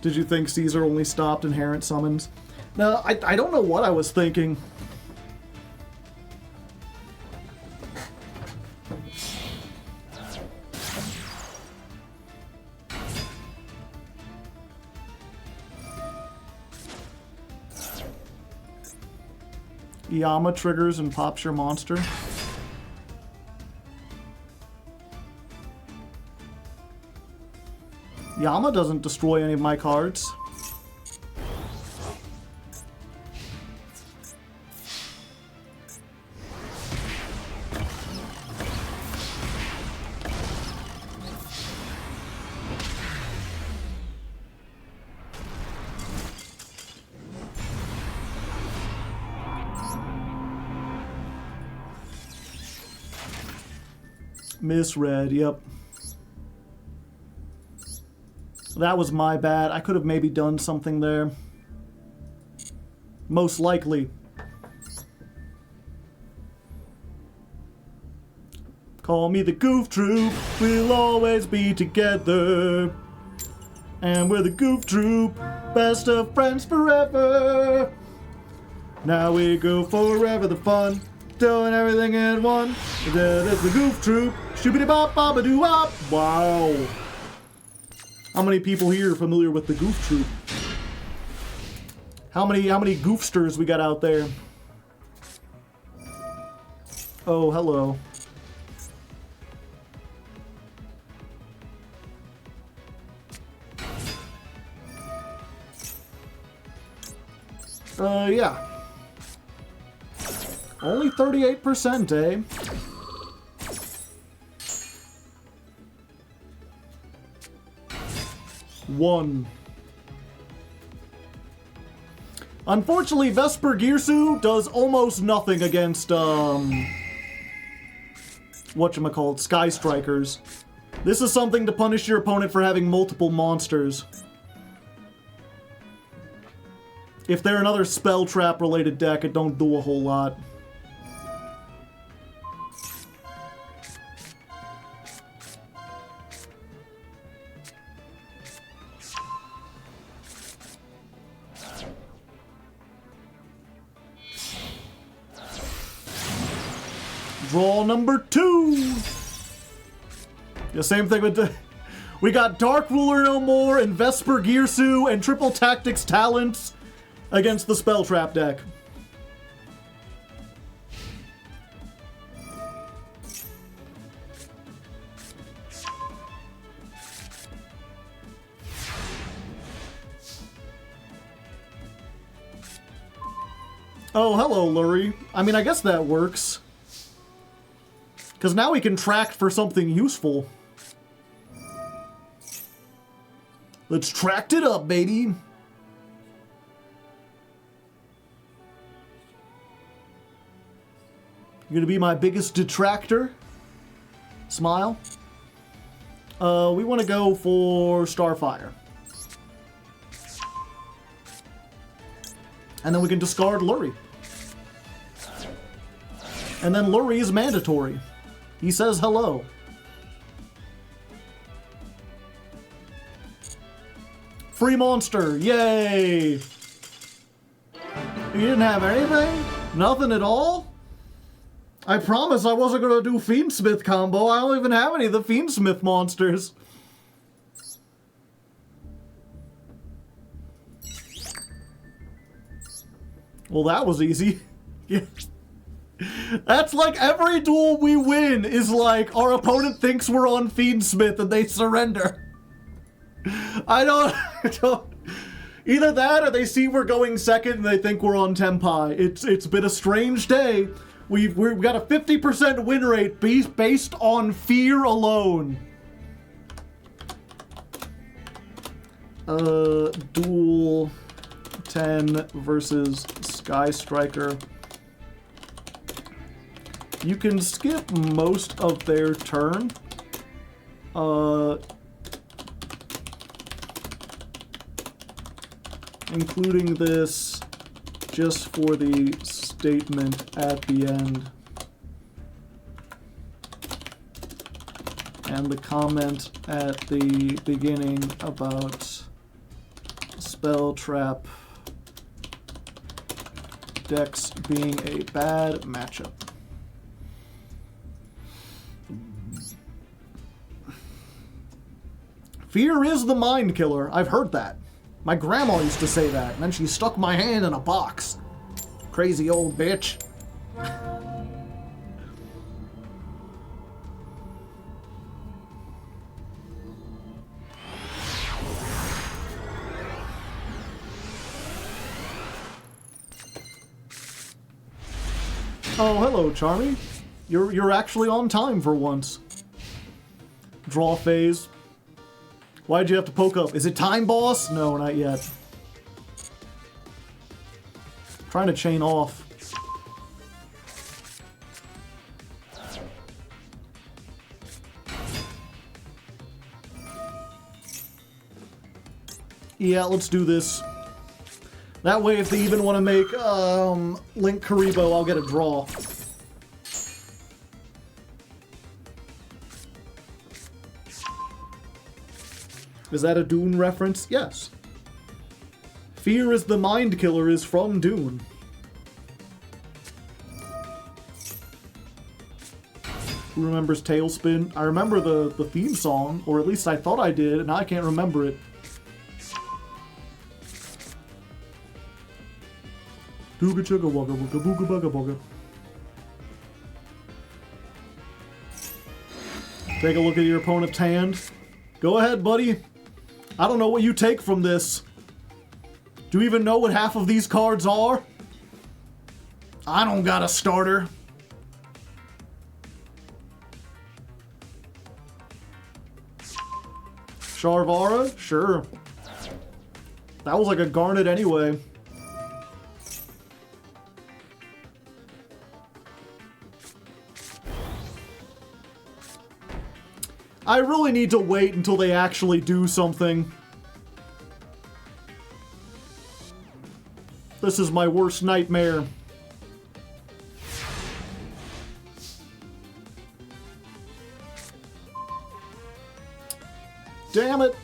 Speaker 1: Did you think Caesar only stopped inherent summons? No, I don't know what I was thinking. Yama triggers and pops your monster. Yama doesn't destroy any of my cards. Misread, yep. That was my bad. I could have maybe done something there. Most likely. Call me the Goof Troop. We'll always be together. And we're the Goof Troop. Best of friends forever. Now we go forever the fun. Doing everything in one. That's the Goof Troop. Shooby bop bop doo wop. Wow. How many people here are familiar with the Goof Troop? How many goofsters we got out there? Oh, hello. Yeah. Only 38%, eh? One. Unfortunately, Vesper Girsu does almost nothing against, whatchamacallit, Sky Strikers. This is something to punish your opponent for having multiple monsters. If they're another spell trap related deck, it don't do a whole lot. Draw number 2. The same thing with the... We got Dark Ruler no more, and Vesper Girsu, and Triple Tactics Talents against the Spell Trap deck. Oh, hello, Lurie. I mean, I guess that works. Because now we can track for something useful. Let's track it up, baby. You're gonna be my biggest detractor? Smile. We want to go for Starfire. And then we can discard Lurie. And then Lurie is mandatory. He says hello. Free monster, yay! You didn't have anything? Nothing at all? I promise I wasn't gonna do Fiendsmith combo. I don't even have any of the Fiendsmith monsters. Well, that was easy. Yeah. That's like every duel we win is like our opponent thinks we're on Fiendsmith and they surrender. I don't... Either that or they see we're going second and they think we're on Tempai. It's been a strange day. We've got a 50% win rate based on fear alone. Duel 10 versus Sky Striker. You can skip most of their turn. Including this just for the statement at the end. And the comment at the beginning about spell trap decks being a bad matchup. Fear is the mind killer. I've heard that. My grandma used to say that, and then she stuck my hand in a box. Crazy old bitch. Oh, hello, Charmy. You're actually on time for once. Draw phase. Why'd you have to poke up? Is it time, boss? No, not yet. Trying to chain off. Yeah, let's do this. That way, if they even want to make Link Karibo, I'll get a draw. Is that a Dune reference? Yes. Fear is the mind killer is from Dune. Who remembers Tailspin? I remember the theme song, or at least I thought I did, and now I can't remember it. Dooga chugga wugga wugga booga bugga bugga. Take a look at your opponent's hand. Go ahead, buddy. I don't know what you take from this. Do you even know what half of these cards are? I don't got a starter. Sharvara? Sure. That was like a Garnet anyway. I really need to wait until they actually do something. This is my worst nightmare. Damn it.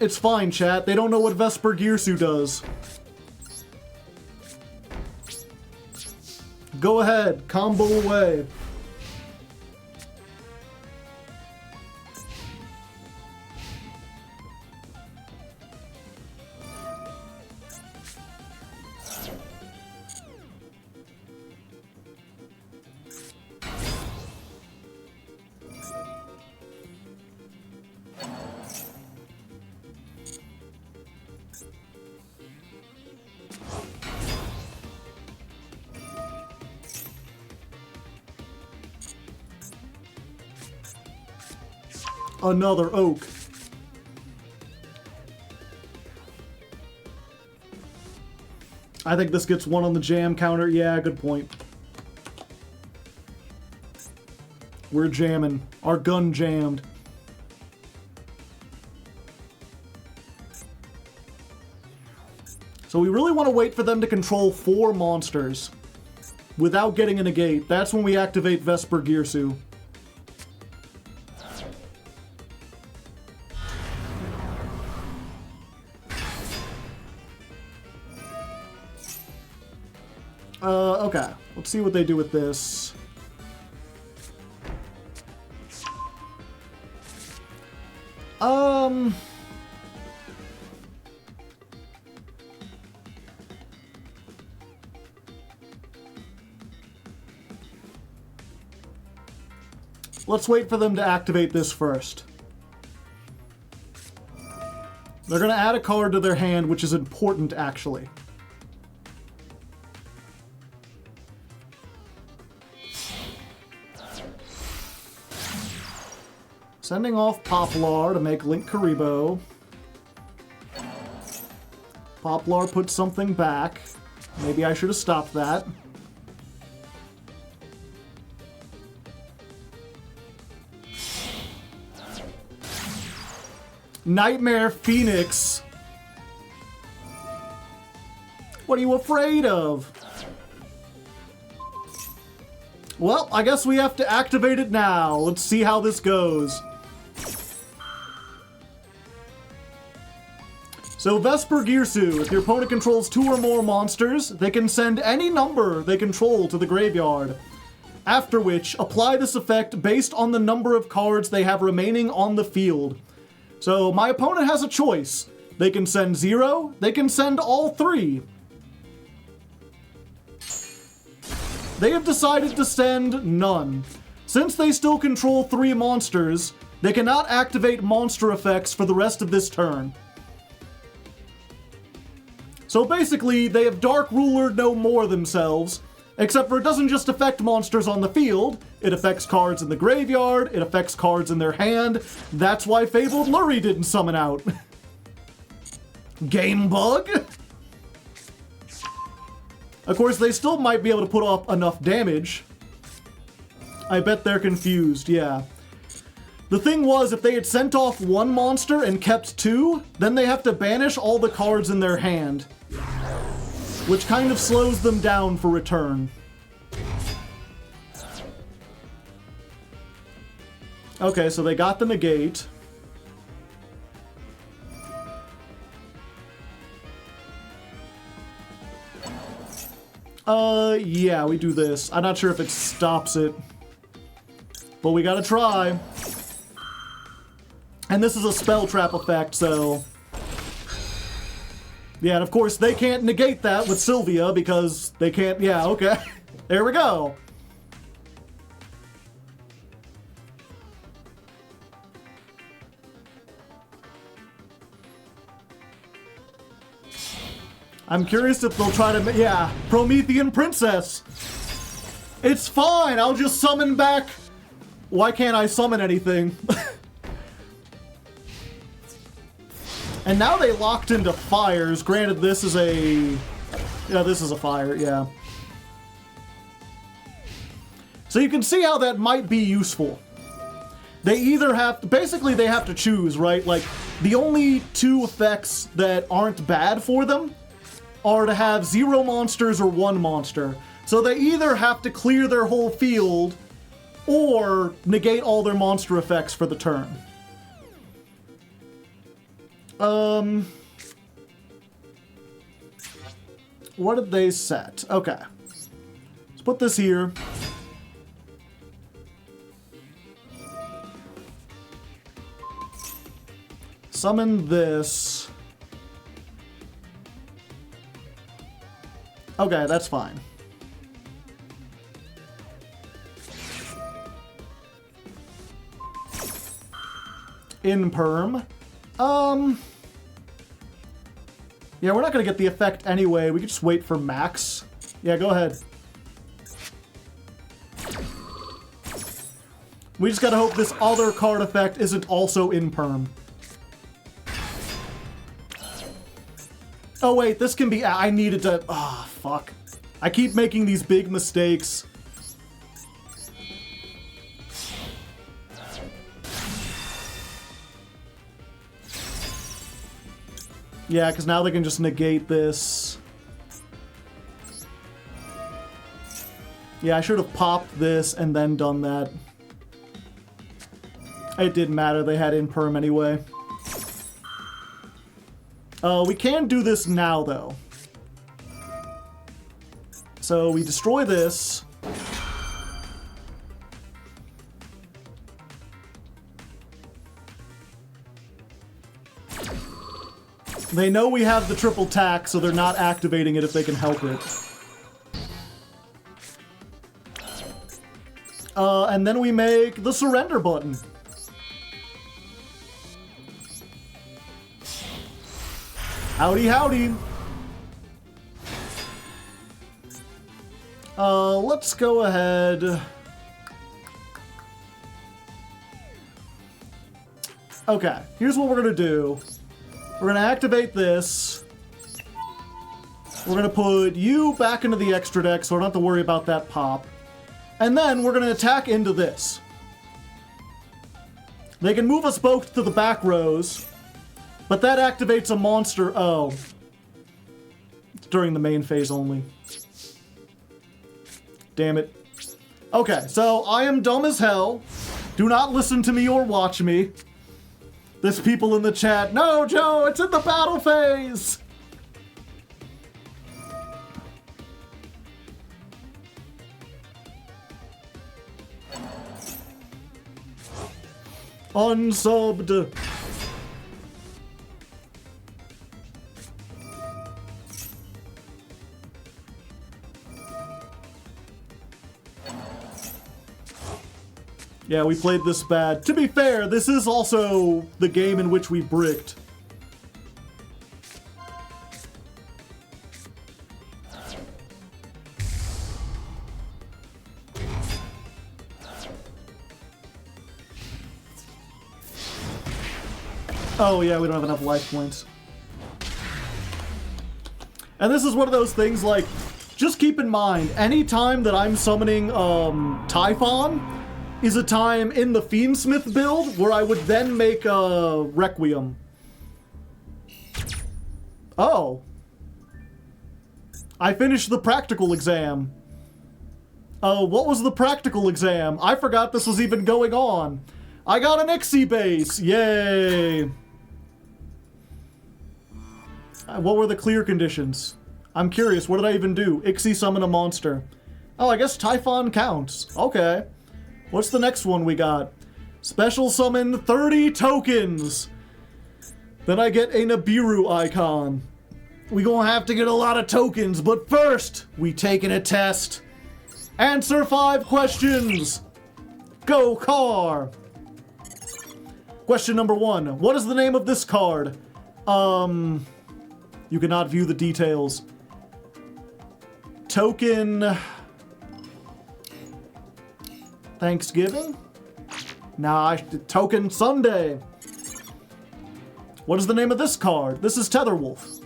Speaker 1: It's fine, chat. They don't know what Vesper Gearsu does. Go ahead. Combo away. Another oak. I think this gets one on the jam counter. Yeah, good point. We're jamming. Our gun jammed. So we really want to wait for them to control 4 monsters without getting a negate. That's when we activate Vesper Gearsu. Okay. Let's see what they do with this. Let's wait for them to activate this first. They're going to add a card to their hand, which is important, actually. Sending off Poplar to make Link Karibo. Poplar put something back. Maybe I should have stopped that. Nightmare Phoenix. What are you afraid of? Well, I guess we have to activate it now. Let's see how this goes. So Vesper Girsu, if your opponent controls 2 or more monsters, they can send any number they control to the graveyard. After which, apply this effect based on the number of cards they have remaining on the field. So my opponent has a choice. They can send 0, they can send all 3. They have decided to send none. Since they still control 3 monsters, they cannot activate monster effects for the rest of this turn. So basically, they have Dark Rulered no more themselves, except for it doesn't just affect monsters on the field, it affects cards in the graveyard, it affects cards in their hand. That's why Fabled Lurie didn't summon out. Game bug? Of course, they still might be able to put up enough damage. I bet they're confused, yeah. The thing was, if they had sent off 1 monster and kept 2, then they have to banish all the cards in their hand, which kind of slows them down for return. Okay, so they got the negate. Yeah, we do this. I'm not sure if it stops it, but we gotta try. And this is a spell trap effect, so... Yeah, and of course they can't negate that with Sylvia because they can't... Yeah, okay. There we go. I'm curious if they'll try to... Yeah, Promethean Princess. It's fine, I'll just summon back... Why can't I summon anything? And now they locked into fires. Granted, this is a... Yeah, this is a fire, yeah. So you can see how that might be useful. They either have... Basically, they have to choose, right? Like, the only 2 effects that aren't bad for them are to have 0 monsters or 1 monster. So they either have to clear their whole field or negate all their monster effects for the turn. What did they set? Okay. Let's put this here. Summon this. Okay, that's fine. In perm. Yeah, we're not gonna get the effect anyway. We could just wait for max. Yeah, go ahead. We just gotta hope this other card effect isn't also in perm. Oh wait, this can be... I needed to... Ah, fuck. I keep making these big mistakes. Yeah, because now they can just negate this. Yeah, I should have popped this and then done that. It didn't matter, they had in perm anyway. We can do this now, though. So we destroy this. They know we have the triple tack, so they're not activating it if they can help it. And then we make the surrender button. Howdy, howdy. Let's go ahead. Okay, here's what we're gonna do. We're gonna activate this. We're gonna put you back into the extra deck so we don't have to worry about that pop. And then we're gonna attack into this. They can move us both to the back rows, but that activates a monster. Oh. It's during the main phase only. Damn it. Okay, so I am dumb as hell. Do not listen to me or watch me. There's people in the chat. No, Joe, it's in the battle phase. Unsubbed. Yeah, we played this bad. To be fair, this is also the game in which we bricked. Oh yeah, we don't have enough life points. And this is one of those things, like, just keep in mind, any time that I'm summoning Typhon is a time in the Fiendsmith build where I would then make a Requiem. Oh. I finished the practical exam. What was the practical exam? I forgot this was even going on. I got an Ixie base! Yay! What were the clear conditions? I'm curious, what did I even do? Ixie summon a monster. Oh, I guess Typhon counts. Okay. What's the next one we got? Special summon 30 tokens! Then I get a Nibiru icon. We gonna have to get a lot of tokens, but first, we taking a test. Answer 5 questions! Go car! Question number 1. What is the name of this card? You cannot view the details. Token... Thanksgiving? Nah, Token Sunday. What is the name of this card? This is Tetherwolf.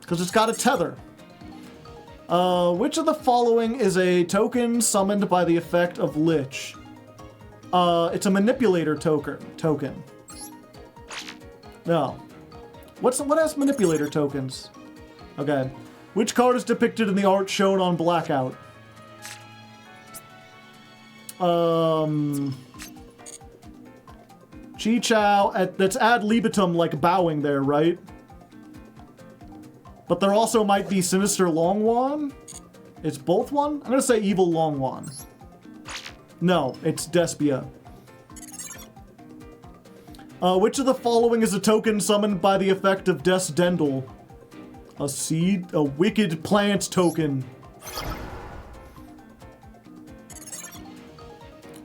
Speaker 1: Because it's got a tether. Which of the following is a token summoned by the effect of Lich? It's a manipulator token. No. What has manipulator tokens? Okay. Which card is depicted in the art shown on Blackout? Chi-Chow, that's ad libitum, like bowing there, right? But there also might be Sinister Longwan? It's both one? I'm gonna say Evil Longwan. No, it's Despia. Which of the following is a token summoned by the effect of Desdendel? A wicked plant token.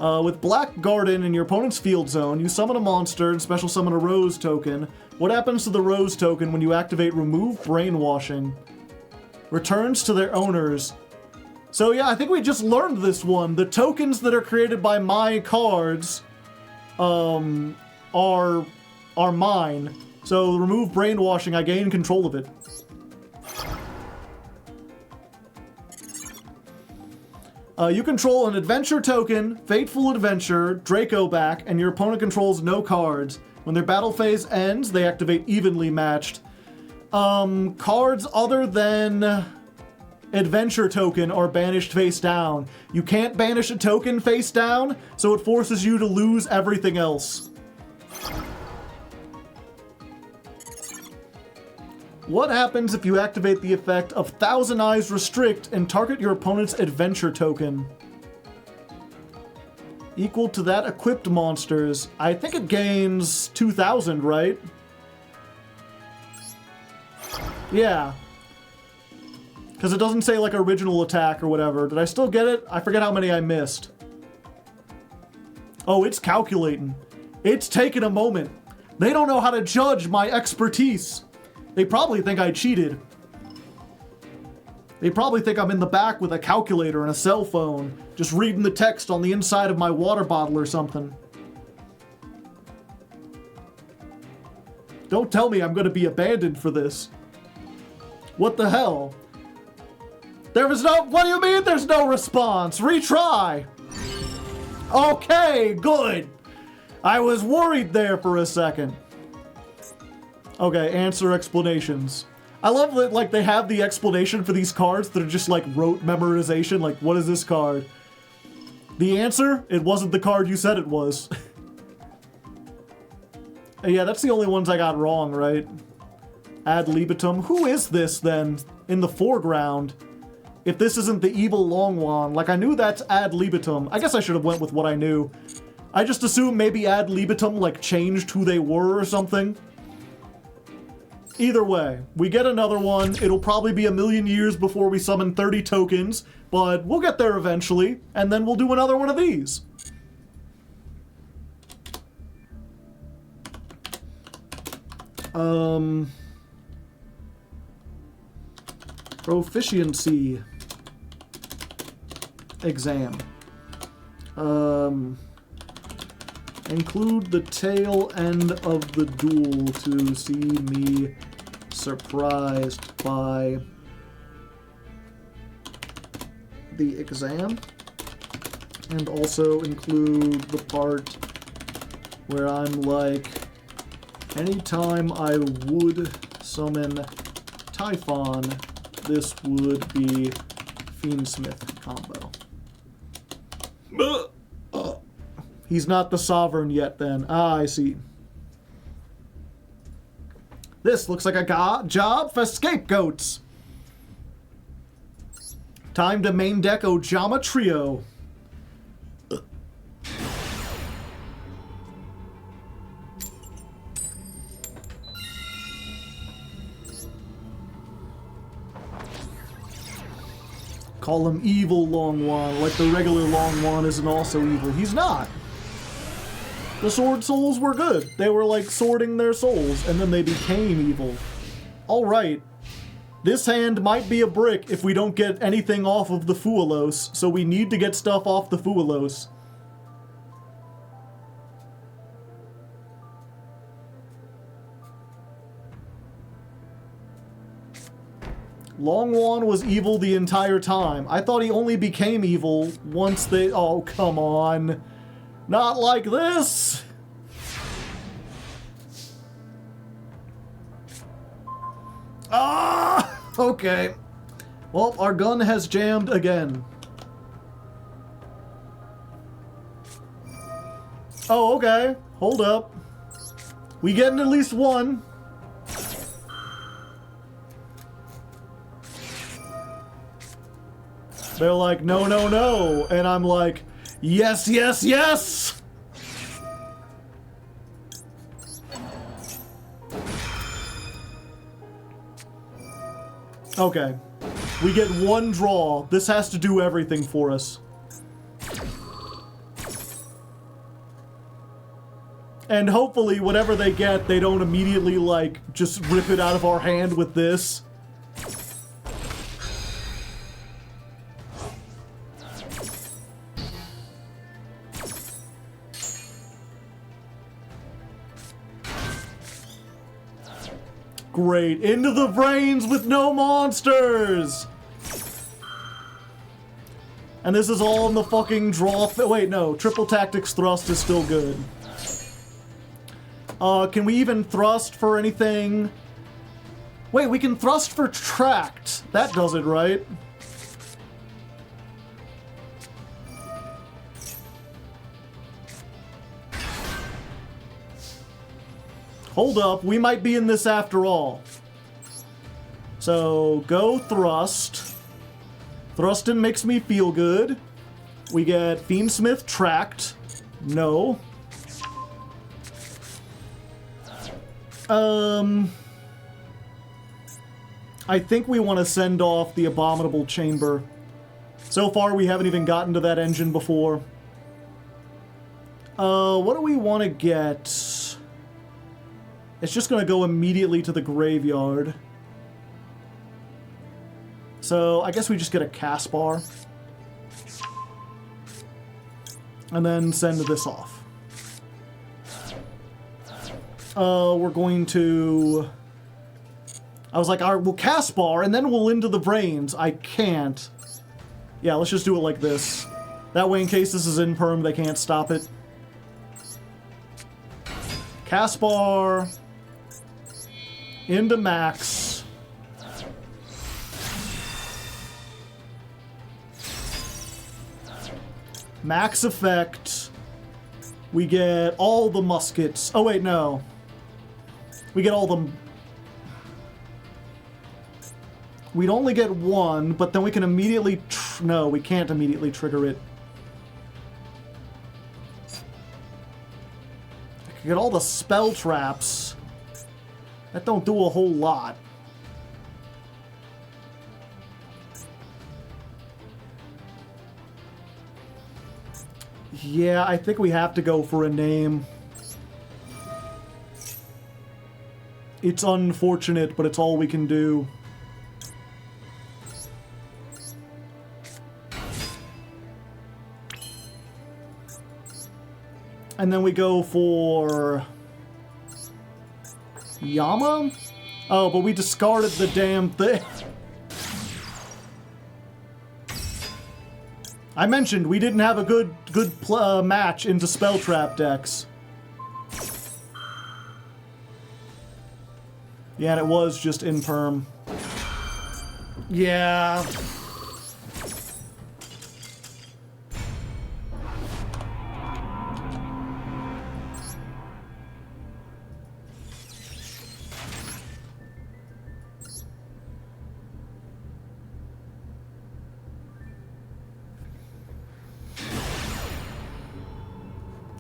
Speaker 1: With Black Garden in your opponent's field zone, you summon a monster and special summon a Rose token. What happens to the Rose token when you activate Remove Brainwashing? Returns to their owners. So yeah, I think we just learned this one. The tokens that are created by my cards are mine. So Remove Brainwashing, I gain control of it. You control an adventure token, Fateful Adventure, Draco back, and your opponent controls no cards. When their battle phase ends, they activate evenly matched. Cards other than adventure token are banished face down. You can't banish a token face down, so it forces you to lose everything else. What happens if you activate the effect of Thousand Eyes Restrict and target your opponent's adventure token? Equal to that equipped monsters. I think it gains 2,000, right? Yeah. Because it doesn't say, like, original attack or whatever. Did I still get it? I forget how many I missed. Oh, it's calculating. It's taking a moment. They don't know how to judge my expertise. They probably think I cheated. They probably think I'm in the back with a calculator and a cell phone, just reading the text on the inside of my water bottle or something. Don't tell me I'm gonna be abandoned for this. What the hell? There was no... What do you mean there's no response? Retry! Okay, good. I was worried there for a second. Okay, answer explanations. I love that, like, they have the explanation for these cards that are just, like, rote memorization. Like, what is this card? The answer? It wasn't the card you said it was. Yeah, that's the only ones I got wrong, right? Ad libitum. Who is this, then, in the foreground? If this isn't the evil Longwan, like I knew that's ad libitum. I guess I should have went with what I knew. I just assumed maybe ad libitum like changed who they were or something. Either way, we get another one. It'll probably be a million years before we summon 30 tokens, but we'll get there eventually, and then we'll do another one of these. Proficiency exam. Include the tail end of the duel to see me surprised by the exam, and also include the part where I'm like, anytime I would summon Typhon, this would be Fiendsmith combo. He's not the sovereign yet then. Ah, I see. This looks like a job for scapegoats. Time to main deck Ojama Trio. Call him evil Longwan, like the regular Longwan isn't also evil. He's not. The sword souls were good. They were like sorting their souls, and then they became evil. Alright. This hand might be a brick if we don't get anything off of the Fuelos, so we need to get stuff off the Fuelos. Longwan was evil the entire time. I thought he only became evil once they... Oh, come on. Not like this! Ah! Okay. Well, our gun has jammed again. Oh, okay. Hold up. We getting at least one. They're like, no, no, no. And I'm like, yes, yes, yes! Okay. We get one draw. This has to do everything for us. And hopefully, whatever they get, they don't immediately, like, just rip it out of our hand with this. Great. Into the brains with no monsters! And this is all in the fucking draw... Wait, no. Triple Tactics Thrust is still good. Can we even thrust for anything? Wait, we can thrust for tracked. That does it, right? Hold up, we might be in this after all. So, go thrust. Thrustin' makes me feel good. We get Fiendsmith tracked. No. I think we want to send off the Abominable Chamber. So far, we haven't even gotten to that engine before. What do we want to get? It's just going to go immediately to the graveyard. So, I guess we just get a Caspar. And then send this off. We're going to... I was like, all right, we'll cast bar, and then we'll into the brains. I can't. Yeah, let's just do it like this. That way, in case this is in perm, they can't stop it. Cast bar. Into max. Max effect. We get all the muskets. Oh, wait, no. We get all the... We'd only get one, but then we can immediately... No, we can't immediately trigger it. I can get all the spell traps. That don't do a whole lot. Yeah, I think we have to go for a name. It's unfortunate, but it's all we can do. And then we go for... Yama? Oh, but we discarded the damn thing. I mentioned we didn't have a good match into spell trap decks. Yeah, and it was just in perm. Yeah.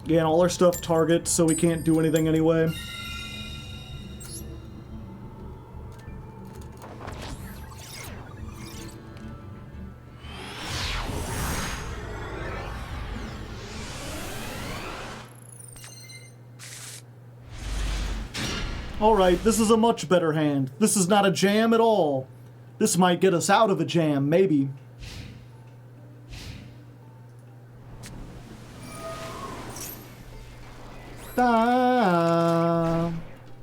Speaker 1: Yeah, and all our stuff targets, so we can't do anything anyway. Alright, this is a much better hand. This is not a jam at all. This might get us out of a jam, maybe.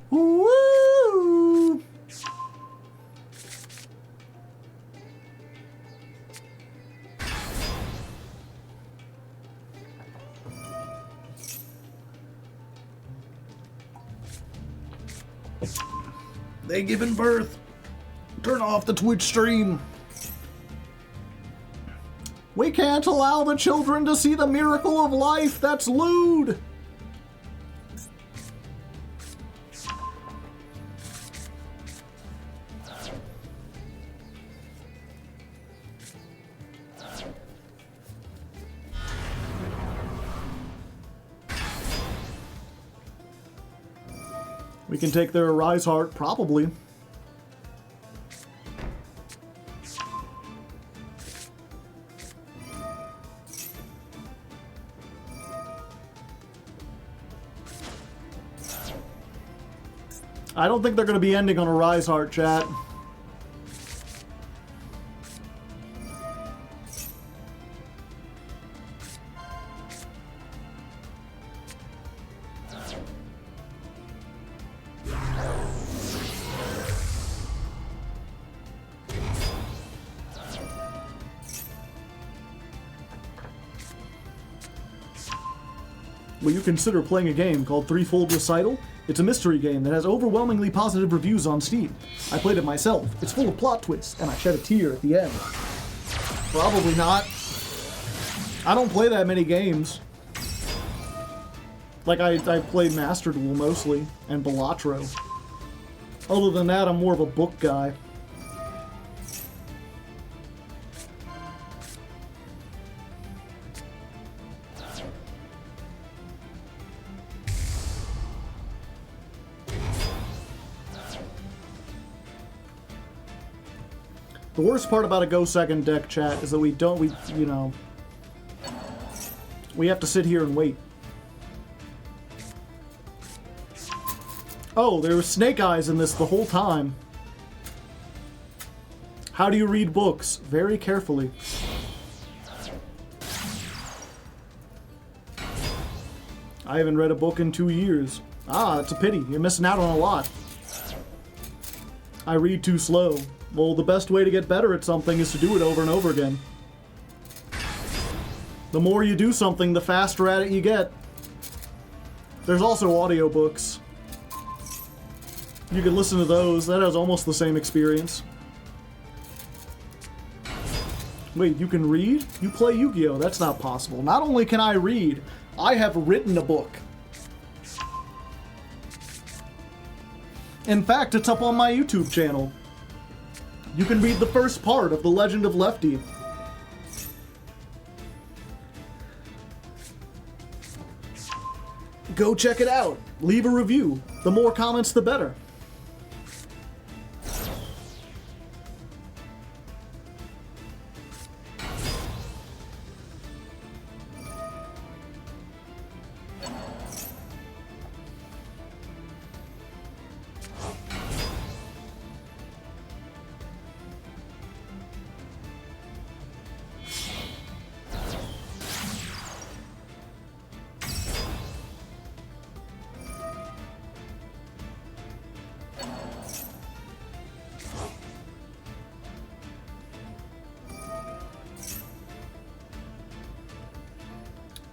Speaker 1: Woo! They giving birth. Turn off the Twitch stream. We can't allow the children to see the miracle of life. That's lewd. We can take their Rise Heart, probably. I don't think they're going to be ending on a Rise Heart, chat. Will you consider playing a game called Threefold Recital? It's a mystery game that has overwhelmingly positive reviews on Steam. I played it myself. It's full of plot twists, and I shed a tear at the end. Probably not. I don't play that many games. Like, I play Master Duel mostly, and Balatro. Other than that, I'm more of a book guy. The worst part about a Go Second deck, chat, is that we have to sit here and wait. Oh, there were snake eyes in this the whole time. How do you read books? Very carefully. I haven't read a book in 2 years. Ah, it's a pity. You're missing out on a lot. I read too slow. Well, the best way to get better at something is to do it over and over again. The more you do something, the faster at it you get. There's also audiobooks. You can listen to those. That has almost the same experience. Wait, you can read? You play Yu-Gi-Oh! That's not possible. Not only can I read, I have written a book. In fact, it's up on my YouTube channel. You can read the first part of The Legend of Lefty. Go check it out. Leave a review. The more comments, the better.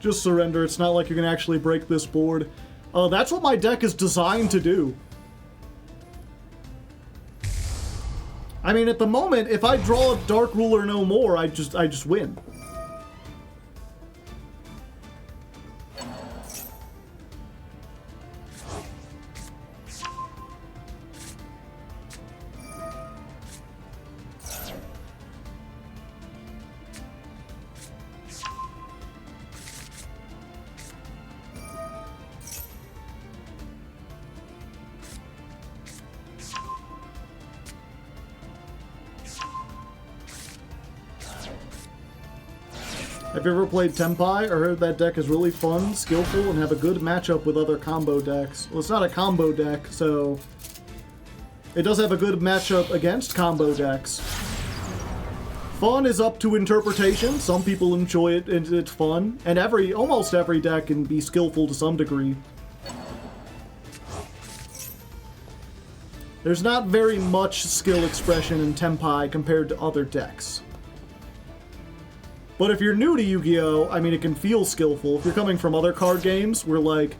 Speaker 1: Just surrender. It's not like you can actually break this board. That's what my deck is designed to do. I mean, at the moment, if I draw a Dark Ruler no more, I just win. Have you ever played Tenpai or heard that deck is really fun, skillful, and have a good matchup with other combo decks? Well, it's not a combo deck, so it does have a good matchup against combo decks. Fun is up to interpretation. Some people enjoy it and it's fun, and almost every deck can be skillful to some degree. There's not very much skill expression in Tenpai compared to other decks. But if you're new to Yu-Gi-Oh!, I mean, it can feel skillful. If you're coming from other card games where, like,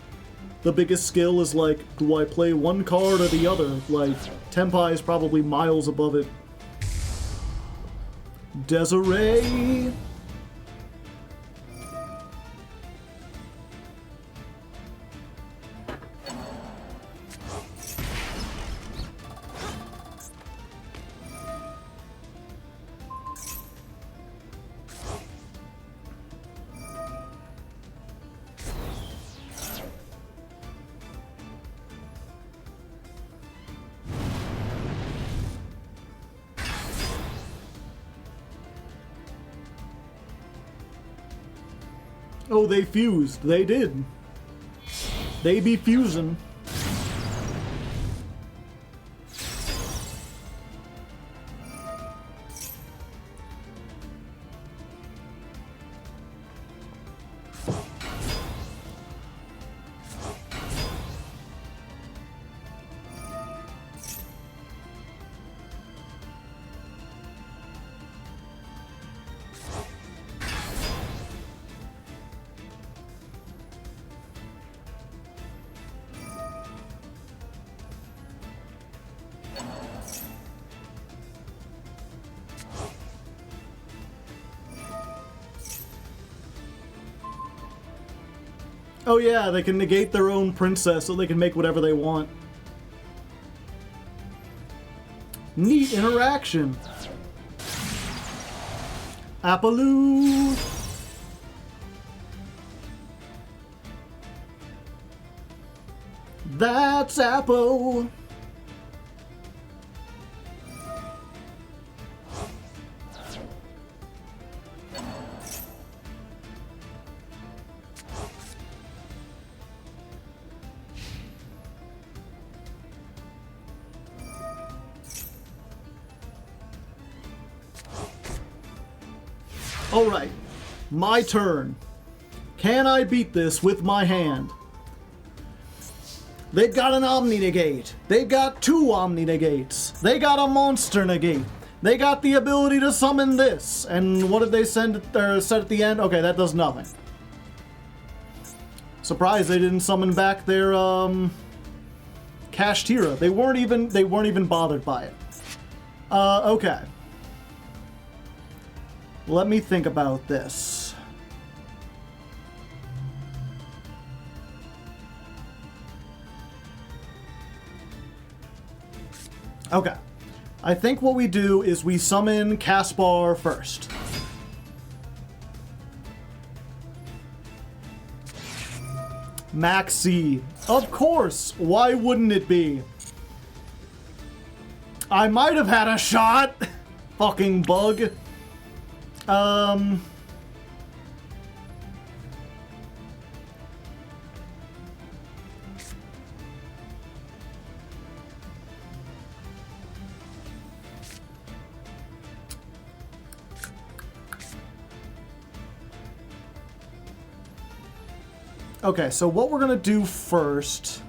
Speaker 1: the biggest skill is, like, do I play one card or the other? Like, Tenpai is probably miles above it. Desiree! Oh, they fused. They did. They be fusing. Oh yeah, they can negate their own princess so they can make whatever they want. Neat interaction. Appaloo. That's Apple. Alright, my turn. Can I beat this with my hand? They've got an Omni Negate. They've got 2 Omni Negates. They got a Monster Negate. They got the ability to summon this. And what did they set at the end? Okay, that does nothing. Surprised they didn't summon back their Kashtira. They weren't even bothered by it. Okay. Let me think about this. Okay. I think what we do is we summon Caspar first. Maxi. Of course! Why wouldn't it be? I might have had a shot! Fucking bug. Okay, so what we're gonna do first...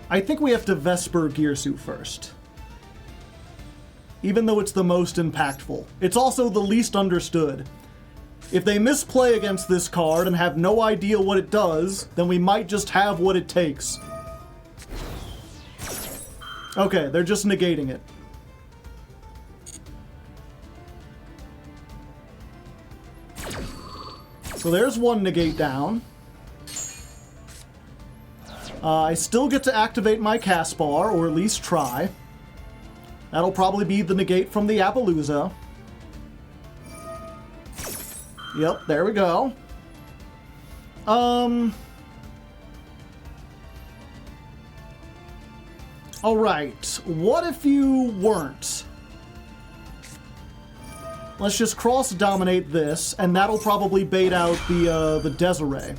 Speaker 1: I think we have to Vesper Gearsuit first. Even though it's the most impactful. It's also the least understood. If they misplay against this card and have no idea what it does, then we might just have what it takes. Okay, they're just negating it. So there's one negate down. I still get to activate my Caspar, or at least try. That'll probably be the negate from the Appaloosa. Yep, there we go. Alright, what if you weren't? Let's just cross-dominate this, and that'll probably bait out the Desiree.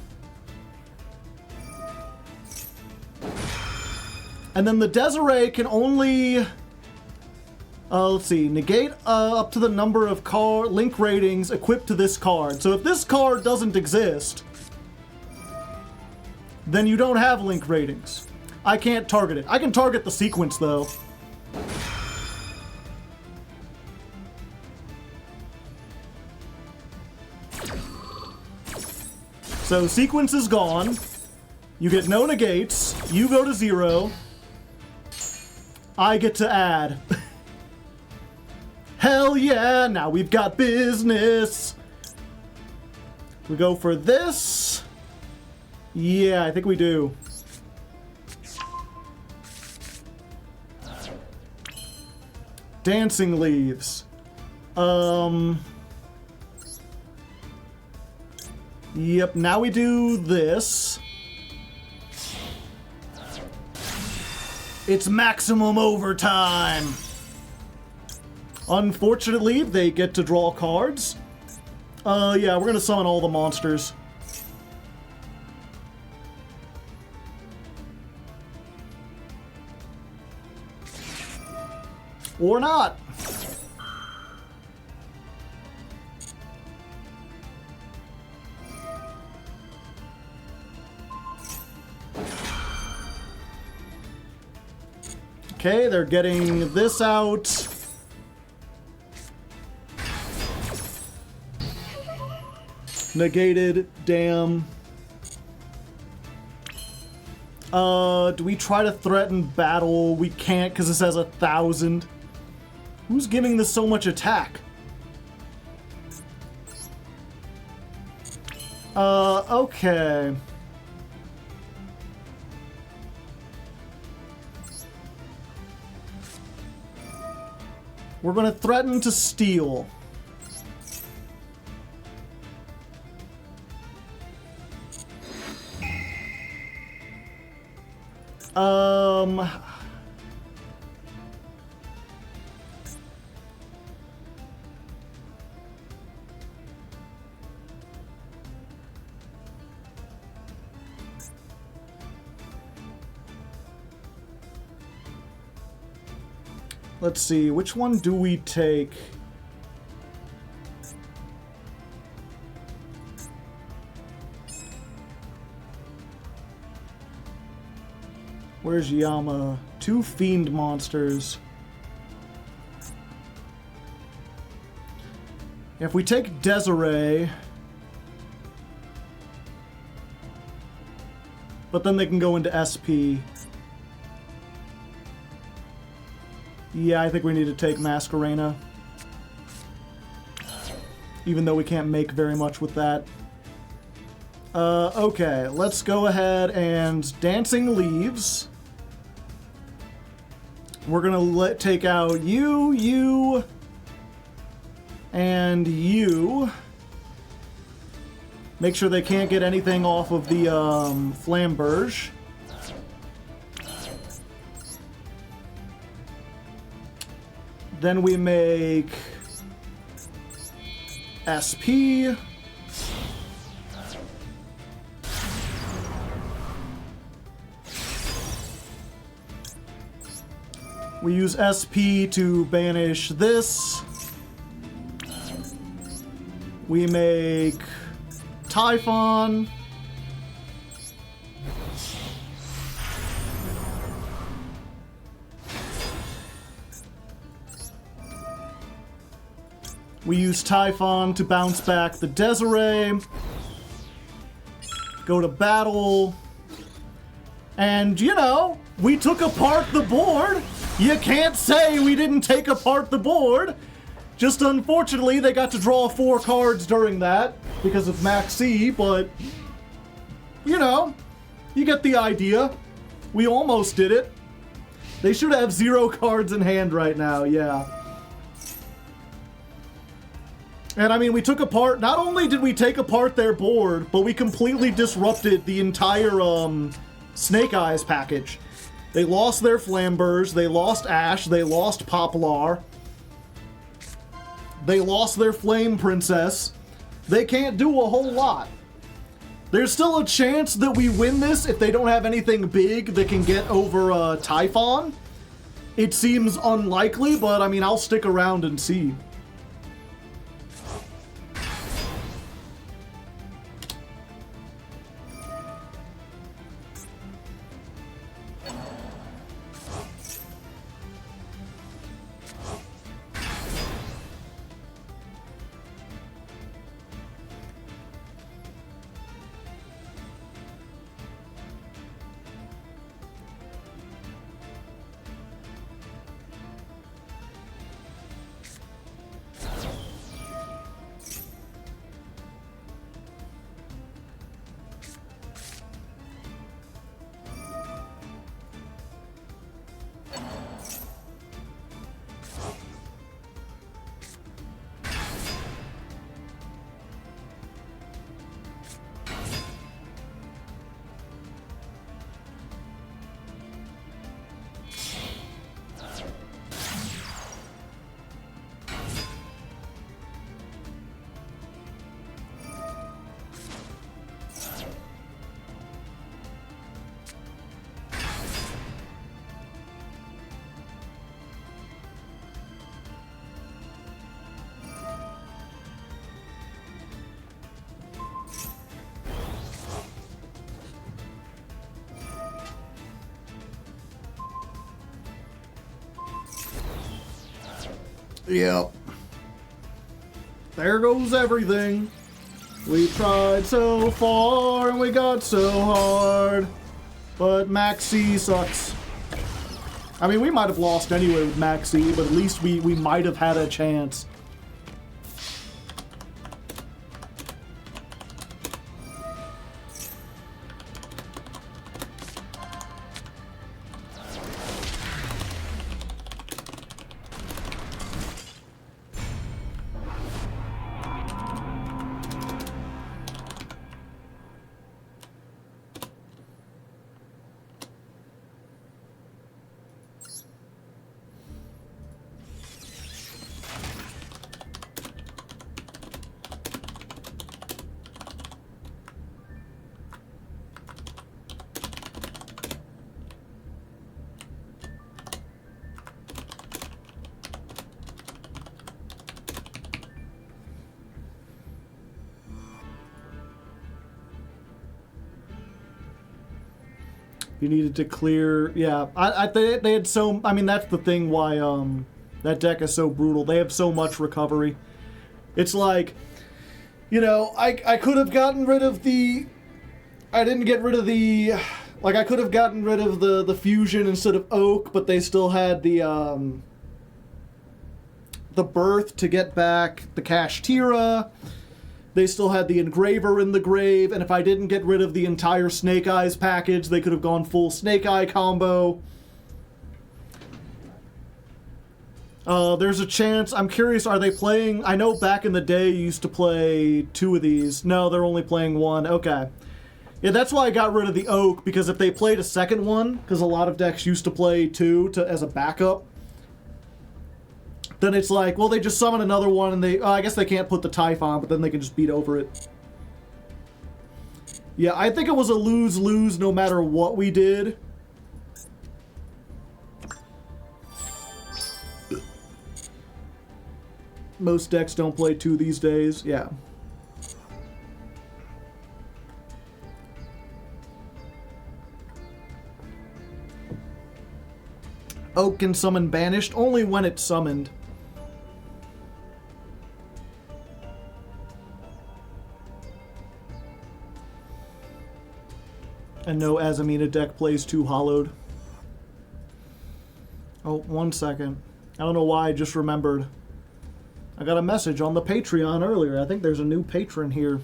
Speaker 1: And then the Desiree can only... let's see, negate up to the number of link ratings equipped to this card. So if this card doesn't exist, then you don't have link ratings. I can't target it. I can target the sequence, though. So sequence is gone. You get no negates. You go to 0. I get to add. Hell yeah, now we've got business. We go for this. Yeah, I think we do. Dancing leaves. Yep, now we do this. It's maximum overtime. Unfortunately, they get to draw cards. Yeah, we're gonna summon all the monsters. Or not. Okay, they're getting this out. Negated, damn. Do we try to threaten battle? We can't because this has 1,000. Who's giving this so much attack? Okay. We're gonna threaten to steal. Let's see, which one do we take? Where's Yama? 2 fiend monsters. If we take Desiree... But then they can go into SP. Yeah, I think we need to take Masquerena. Even though we can't make very much with that. Okay, let's go ahead and Dancing Leaves. We're gonna take out you, and you. Make sure they can't get anything off of the Flamberge. Then we make SP. We use SP to banish this. We make Typhon. We use Typhon to bounce back the Desiree. Go to battle. And, you know, we took apart the board. You can't say we didn't take apart the board. Just unfortunately, they got to draw 4 cards during that because of Maxi, but, you know, you get the idea. We almost did it. They should have 0 cards in hand right now, yeah. And I mean, we took apart, not only did we take apart their board, but we completely disrupted the entire Snake Eyes package. They lost their Flamberge, they lost Ash, they lost Poplar. They lost their Flame Princess. They can't do a whole lot. There's still a chance that we win this if they don't have anything big that can get over Typhon. It seems unlikely, but I mean, I'll stick around and see. Yep. There goes everything. We tried so far and we got so hard. But Maxi sucks. I mean, we might have lost anyway with Maxi, but at least we might have had a chance. You needed to clear... Yeah, they had so... I mean, that's the thing why that deck is so brutal. They have so much recovery. It's like, you know, I could have gotten rid of the... I didn't get rid of the... Like, I could have gotten rid of the fusion instead of oak, but they still had the birth to get back the Kashtira. They still had the engraver in the grave, and if I didn't get rid of the entire Snake Eyes package, they could have gone full Snake Eye combo. There's a chance, I'm curious, are they playing... I know back in the day you used to play 2 of these. No, they're only playing 1. Okay. Yeah, that's why I got rid of the oak, because if they played a second one, because a lot of decks used to play 2 as a backup, then it's like, well, they just summon another one, and they... I guess they can't put the Typhon, but then they can just beat over it. Yeah, I think it was a lose-lose no matter what we did. Most decks don't play 2 these days, yeah. Oak can summon Banished only when it's summoned. And no Azamina deck plays 2 Hollowed. Oh, 1 second. I don't know why I just remembered. I got a message on the Patreon earlier. I think there's a new patron here.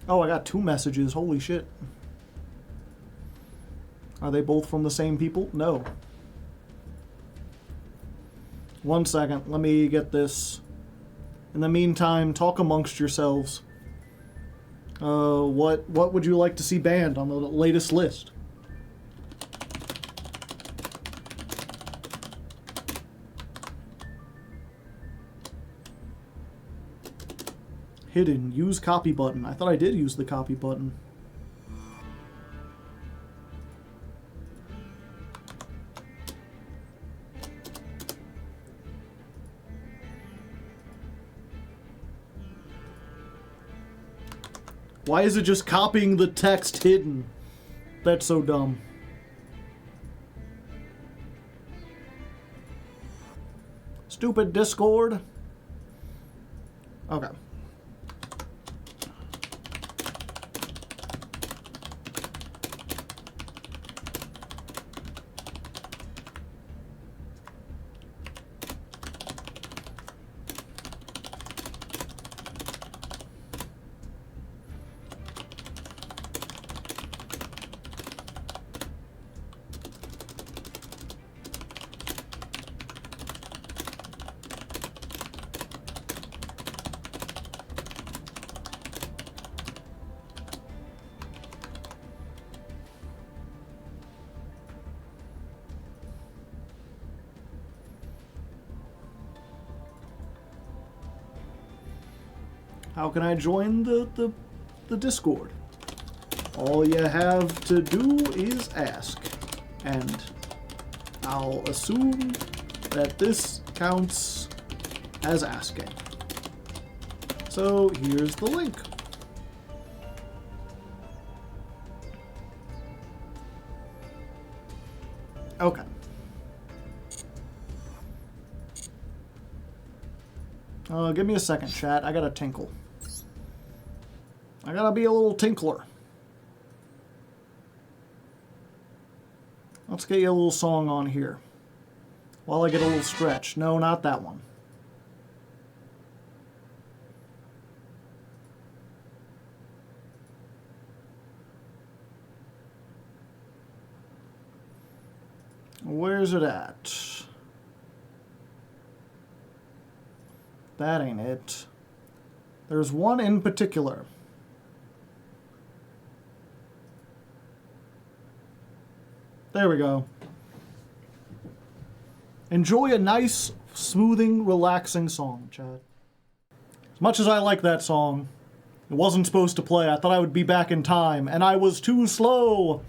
Speaker 1: Oh, I got 2 messages. Holy shit. Are they both from the same people? No. 1 second. Let me get this. In the meantime, talk amongst yourselves. What would you like to see banned on the latest list? Hidden. Use copy button. I thought I did use the copy button. Why is it just copying the text hidden? That's so dumb. Stupid Discord. Okay. How can I join the Discord? All you have to do is ask. And I'll assume that this counts as asking. So here's the link. Okay. Give me a second, chat. I gotta tinkle. I gotta be a little tinkler. Let's get you a little song on here. While I get a little stretch. No, not that one. Where's it at? That ain't it. There's one in particular. There we go. Enjoy a nice, smoothing, relaxing song, Chad. As much as I like that song, it wasn't supposed to play. I thought I would be back in time, and I was too slow.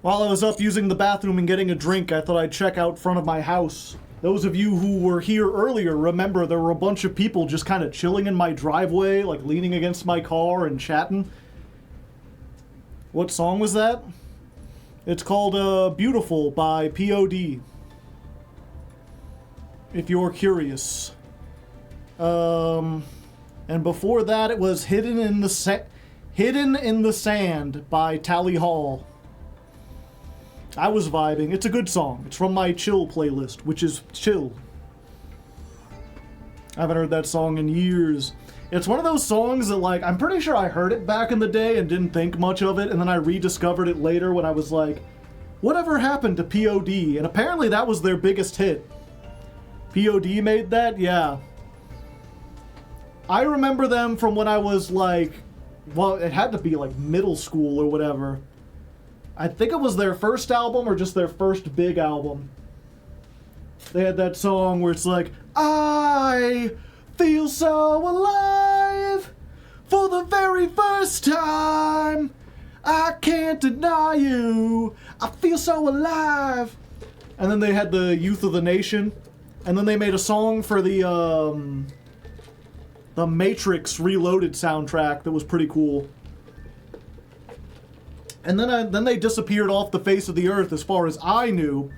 Speaker 1: While I was up using the bathroom and getting a drink, I thought I'd check out front of my house. Those of you who were here earlier remember there were a bunch of people just kind of chilling in my driveway, like leaning against my car and chatting. What song was that? It's called Beautiful by POD. If you're curious. And before that it was Hidden in the Sand by Tally Hall. I was vibing. It's a good song. It's from my chill playlist, which is chill. I haven't heard that song in years. It's one of those songs that, like, I'm pretty sure I heard it back in the day and didn't think much of it, and then I rediscovered it later when I was like, whatever happened to POD? And apparently that was their biggest hit. POD made that? Yeah. I remember them from when I was like, well, it had to be like middle school or whatever. I think it was their first album or just their first big album. They had that song where it's like, I feel so alive for the very first time. I can't deny you. I feel so alive. And then they had the Youth of the Nation. And then they made a song for the Matrix Reloaded soundtrack that was pretty cool. And then they disappeared off the face of the earth as far as I knew.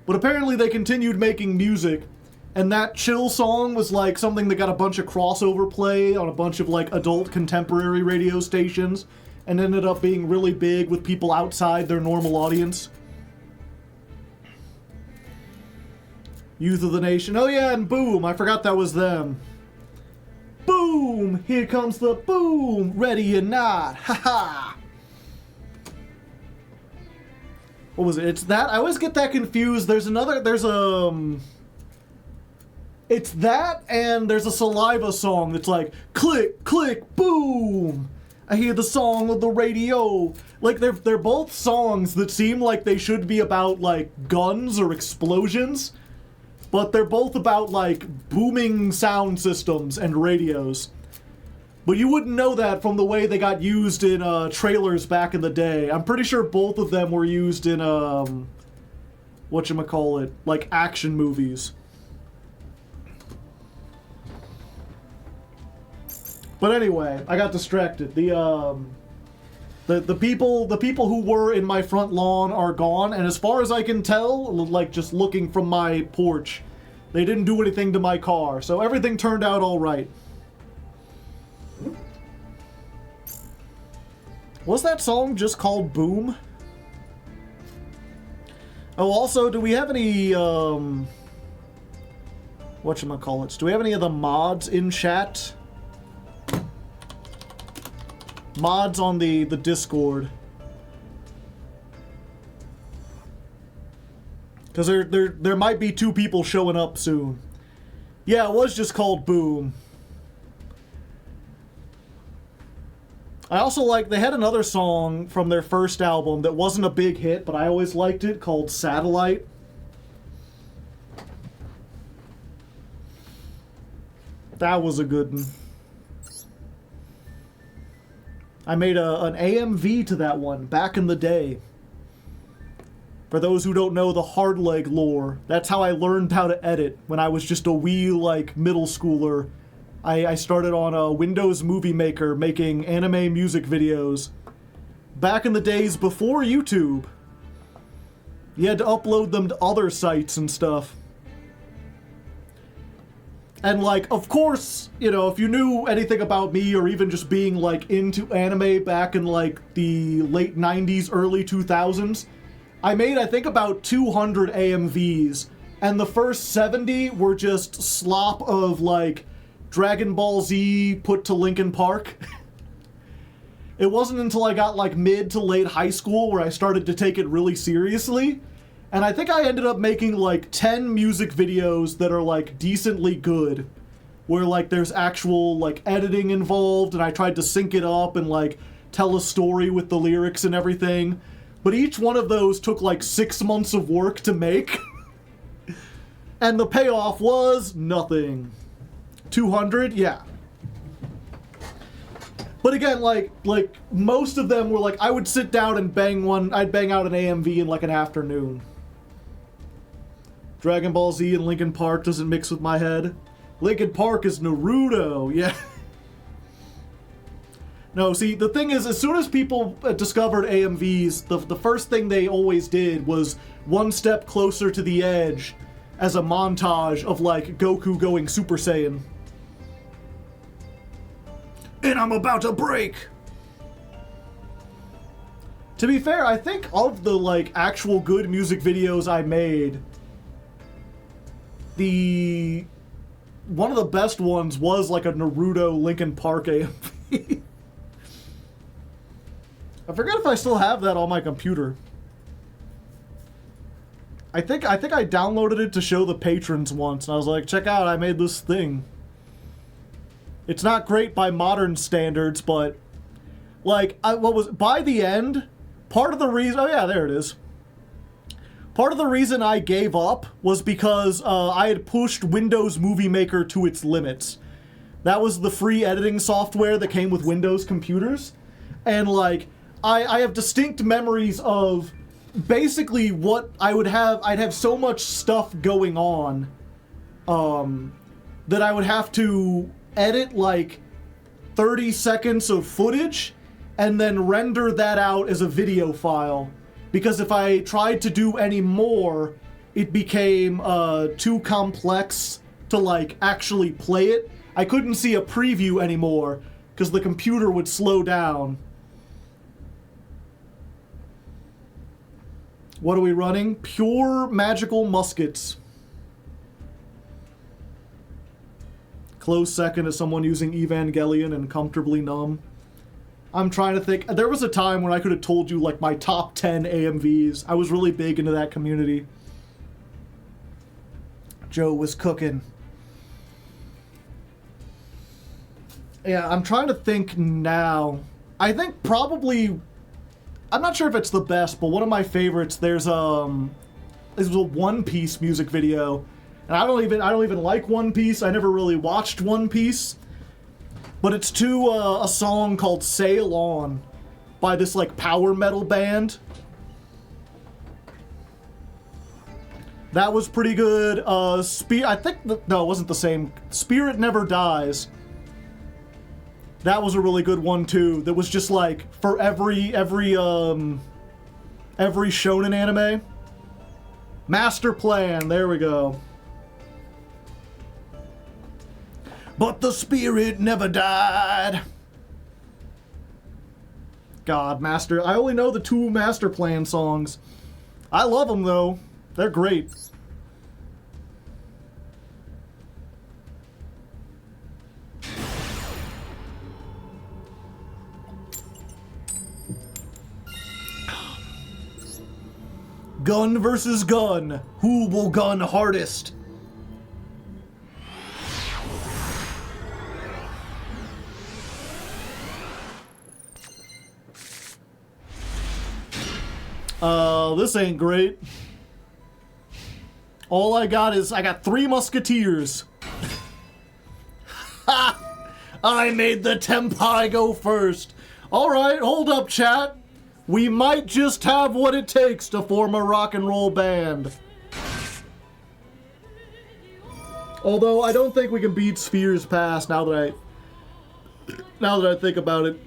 Speaker 1: But apparently they continued making music. And that chill song was like something that got a bunch of crossover play on a bunch of like adult contemporary radio stations. And ended up being really big with people outside their normal audience. Youth of the Nation. Oh yeah, and boom, I forgot that was them. Boom! Here comes the boom! Ready or not! Haha! What was it? It's that? I always get that confused. It's that, and there's a Saliva song that's like, click, click, boom! I hear the song of the radio. Like, they're both songs that seem like they should be about, like, guns or explosions. But they're both about, like, booming sound systems and radios. But you wouldn't know that from the way they got used in trailers back in the day. I'm pretty sure both of them were used in, whatchamacallit, like, action movies. But anyway, I got distracted. The people who were in my front lawn are gone, and as far as I can tell, like just looking from my porch, they didn't do anything to my car, so everything turned out all right. Was that song just called Boom? Oh, also, do we have any, whatchamacallits? Do we have any of the mods in chat? Mods on the Discord. Because there might be 2 people showing up soon. Yeah, it was just called Boom. I also they had another song from their first album that wasn't a big hit, but I always liked it, called Satellite. That was a good one. I made an AMV to that one back in the day. For those who don't know the Hardleg lore, that's how I learned how to edit when I was just a wee, like, middle schooler. I started on a Windows Movie Maker making anime music videos. Back in the days before YouTube. You had to upload them to other sites and stuff. And, like, of course, you know, if you knew anything about me or even just being, like, into anime back in, like, the late 90s, early 2000s, I made, I think, about 200 AMVs, and the first 70 were just slop of, like, Dragon Ball Z put to Linkin Park. It wasn't until I got, like, mid to late high school where I started to take it really seriously. And I think I ended up making, like, 10 music videos that are, like, decently good. Where, like, there's actual, like, editing involved, and I tried to sync it up and, like, tell a story with the lyrics and everything. But each one of those took, like, 6 months of work to make. And the payoff was nothing. 200? Yeah. But again, like, most of them were, like, I would sit down and I'd bang out an AMV in, like, an afternoon. Dragon Ball Z and Linkin Park doesn't mix with my head. Linkin Park is Naruto, yeah. No, see, the thing is, as soon as people discovered AMVs, the first thing they always did was one step closer to the edge as a montage of, like, Goku going Super Saiyan. And I'm about to break! To be fair, I think of the, like, actual good music videos I made, one of the best ones was, like, a Naruto Linkin Park AMV. I forget if I still have that on my computer. I think I downloaded it to show the patrons once, and I was like, check out, I made this thing. It's not great by modern standards, but, like, by the end, part of the reason, oh yeah, there it is. Part of the reason I gave up was because I had pushed Windows Movie Maker to its limits. That was the free editing software that came with Windows computers, and, like, I have distinct memories of basically what I'd have so much stuff going on that I would have to edit like 30 seconds of footage and then render that out as a video file, because if I tried to do any more, it became too complex to like actually play it. I couldn't see a preview anymore because the computer would slow down. What are we running? Pure magical muskets. Close second is someone using Evangelion and Comfortably Numb. I'm trying to think. There was a time when I could have told you like my top 10 AMVs. I was really big into that community. Joe was cooking. Yeah, I'm trying to think now. I think probably, I'm not sure if it's the best, but one of my favorites, this was a One Piece music video. And I don't even like One Piece. I never really watched One Piece. But it's to a song called Sail On by this like power metal band. That was pretty good. No, it wasn't the same. Spirit Never Dies. That was a really good one too. That was just like for every shonen anime. Master Plan, there we go. But the spirit never died. God, I only know the 2 Master Plan songs. I love them though. They're great. Gun versus gun. Who will gun hardest? This ain't great. All I got 3 Musketeers. Ha! I made the Tempai go first. Alright, hold up, chat. We might just have what it takes to form a rock and roll band. Although I don't think we can beat Sphere's Pass now that I think about it.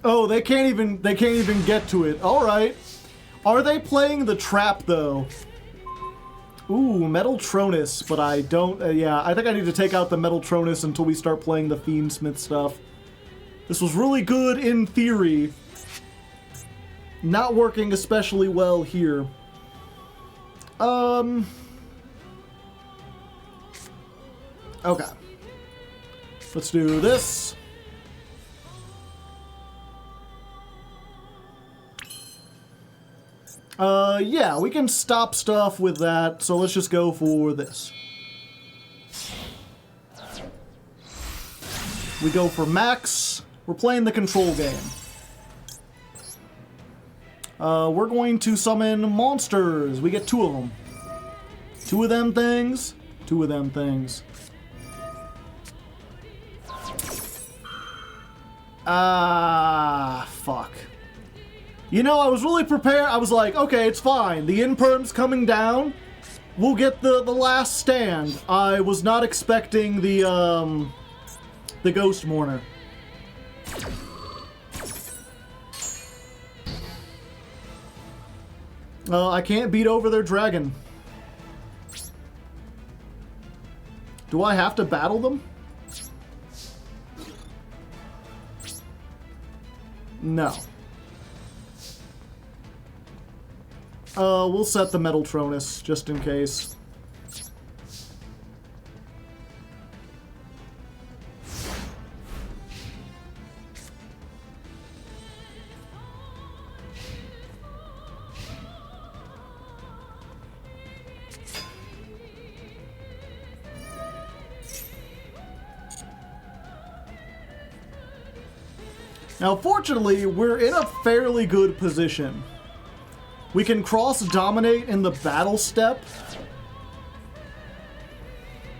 Speaker 1: Oh, they can't even get to it. All right. Are they playing the trap though? Ooh, Metaltronus, but I don't. Yeah, I think I need to take out the Metaltronus until we start playing the Fiendsmith stuff. This was really good in theory. Not working especially well here. Okay. Let's do this. Yeah, we can stop stuff with that, so let's just go for this. We go for max. We're playing the control game. We're going to summon monsters. We get 2 of them. 2 of them things. 2 of them things. Ah, fuck. You know, I was really prepared. I was like, okay, it's fine. The imperm's coming down. We'll get the last stand. I was not expecting the Ghost Mourner. I can't beat over their dragon. Do I have to battle them? No. We'll set the Metal Tronus, just in case. Now, fortunately, we're in a fairly good position. We can cross-dominate in the battle step.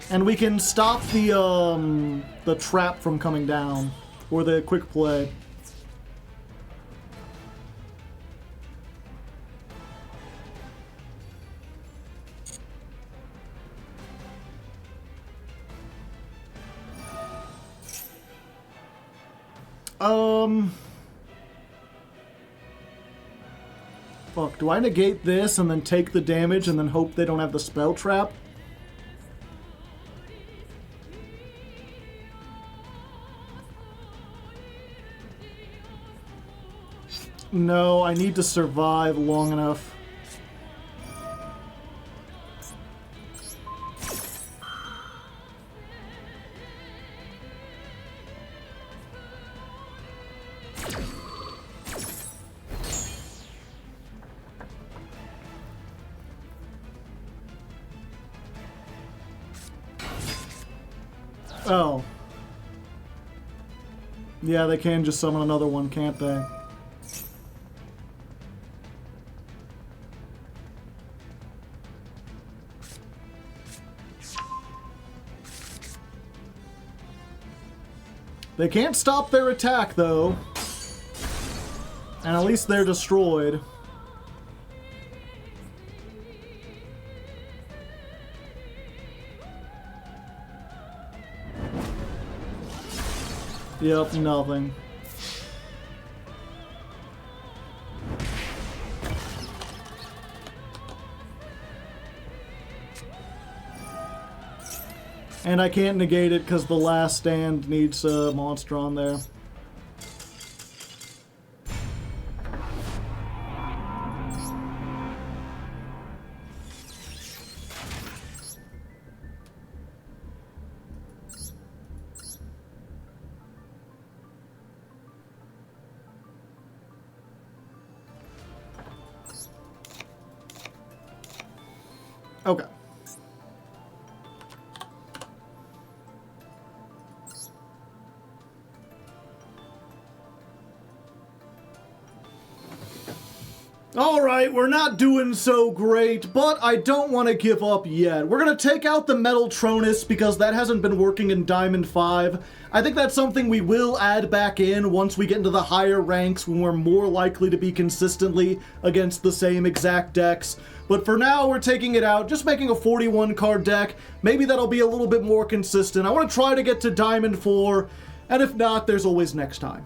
Speaker 1: And we can stop the trap from coming down. Or the quick play. Fuck, do I negate this and then take the damage and then hope they don't have the spell trap? No, I need to survive long enough. Oh. Yeah, they can just summon another one, can't they? They can't stop their attack, though. And at least they're destroyed. Yep, nothing. And I can't negate it because the last stand needs a monster on there. Okay. Alright, we're not doing so great, but I don't want to give up yet. We're going to take out the Metal Tronus because that hasn't been working in Diamond 5. I think that's something we will add back in once we get into the higher ranks when we're more likely to be consistently against the same exact decks. But for now, we're taking it out, just making a 41 card deck. Maybe that'll be a little bit more consistent. I want to try to get to Diamond 4, and if not, there's always next time.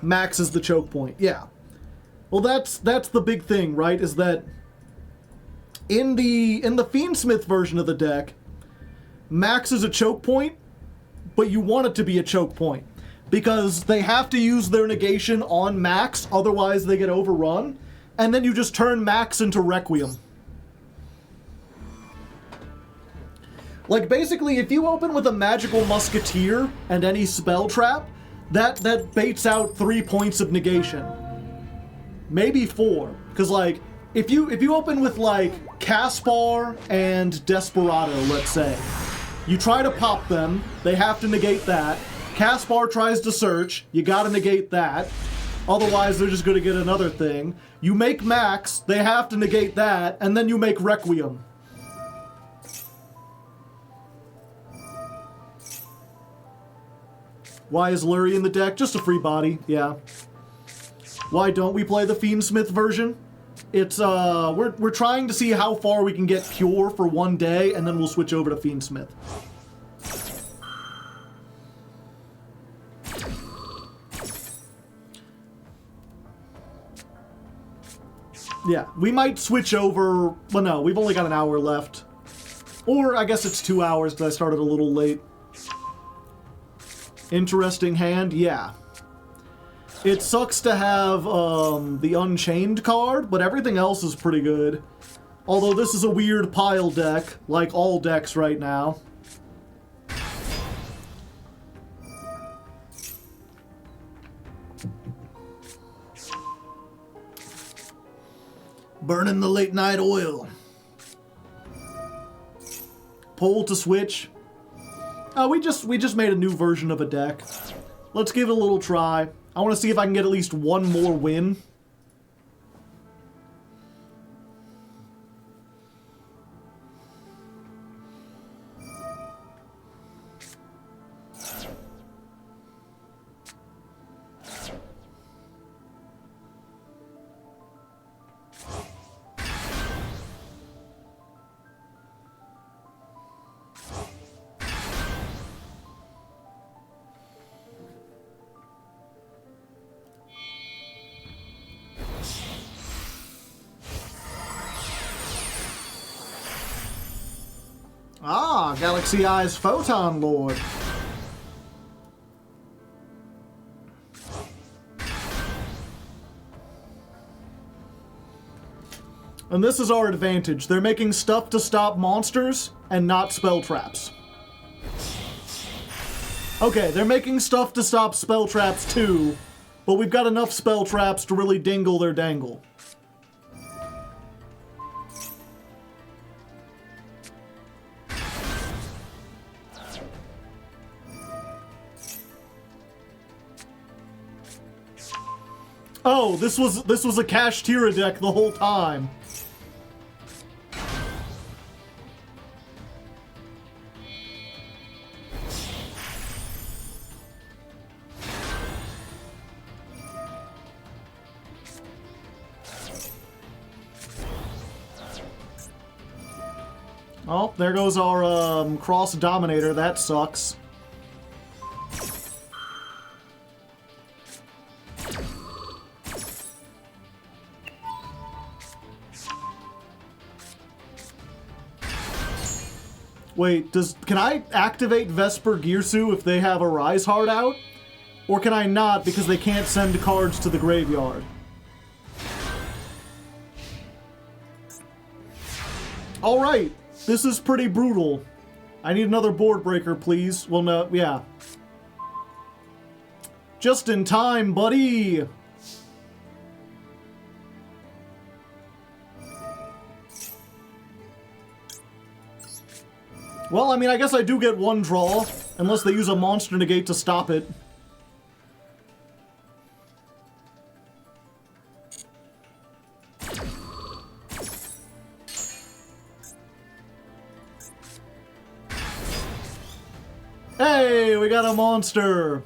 Speaker 1: Max is the choke point, yeah. Well, that's the big thing, right? Is that in the Fiendsmith version of the deck, Max is a choke point, but you want it to be a choke point because they have to use their negation on Max, otherwise they get overrun, and then you just turn Max into Requiem. Like, basically, if you open with a magical Musketeer and any spell trap, that baits out 3 points of negation. Maybe 4. Because, like, if you open with, like, Caspar and Desperado, let's say, you try to pop them, they have to negate that. Caspar tries to search, you gotta negate that. Otherwise, they're just gonna get another thing. You make Max, they have to negate that, and then you make Requiem. Why is Lurie in the deck? Just a free body, yeah. Why don't we play the Fiendsmith version? It's, we're trying to see how far we can get Pure for one day, and then we'll switch over to Fiendsmith. Yeah, we might switch over... Well, no, we've only got an hour left. Or, I guess it's 2 hours, because I started a little late. Interesting hand, yeah. It sucks to have the Unchained card, but everything else is pretty good. Although this is a weird pile deck, like all decks right now. Burning the late night oil. Pull to switch. We just made a new version of a deck. Let's give it a little try. I want to see if I can get at least one more win. Ah, Galaxy Eyes Photon Lord. And this is our advantage. They're making stuff to stop monsters and not spell traps. Okay, they're making stuff to stop spell traps too, but we've got enough spell traps to really dingle their dangle. Oh, this was a Kashtira deck the whole time. Oh, there goes our Cross Dominator. That sucks. Wait, can I activate Vesper Girsu if they have a Rise Heart out? Or can I not because they can't send cards to the graveyard? Alright, this is pretty brutal. I need another board breaker, please. Well, no, yeah. Just in time, buddy! Well, I mean, I guess I do get one draw, unless they use a monster negate to stop it. Hey, we got a monster!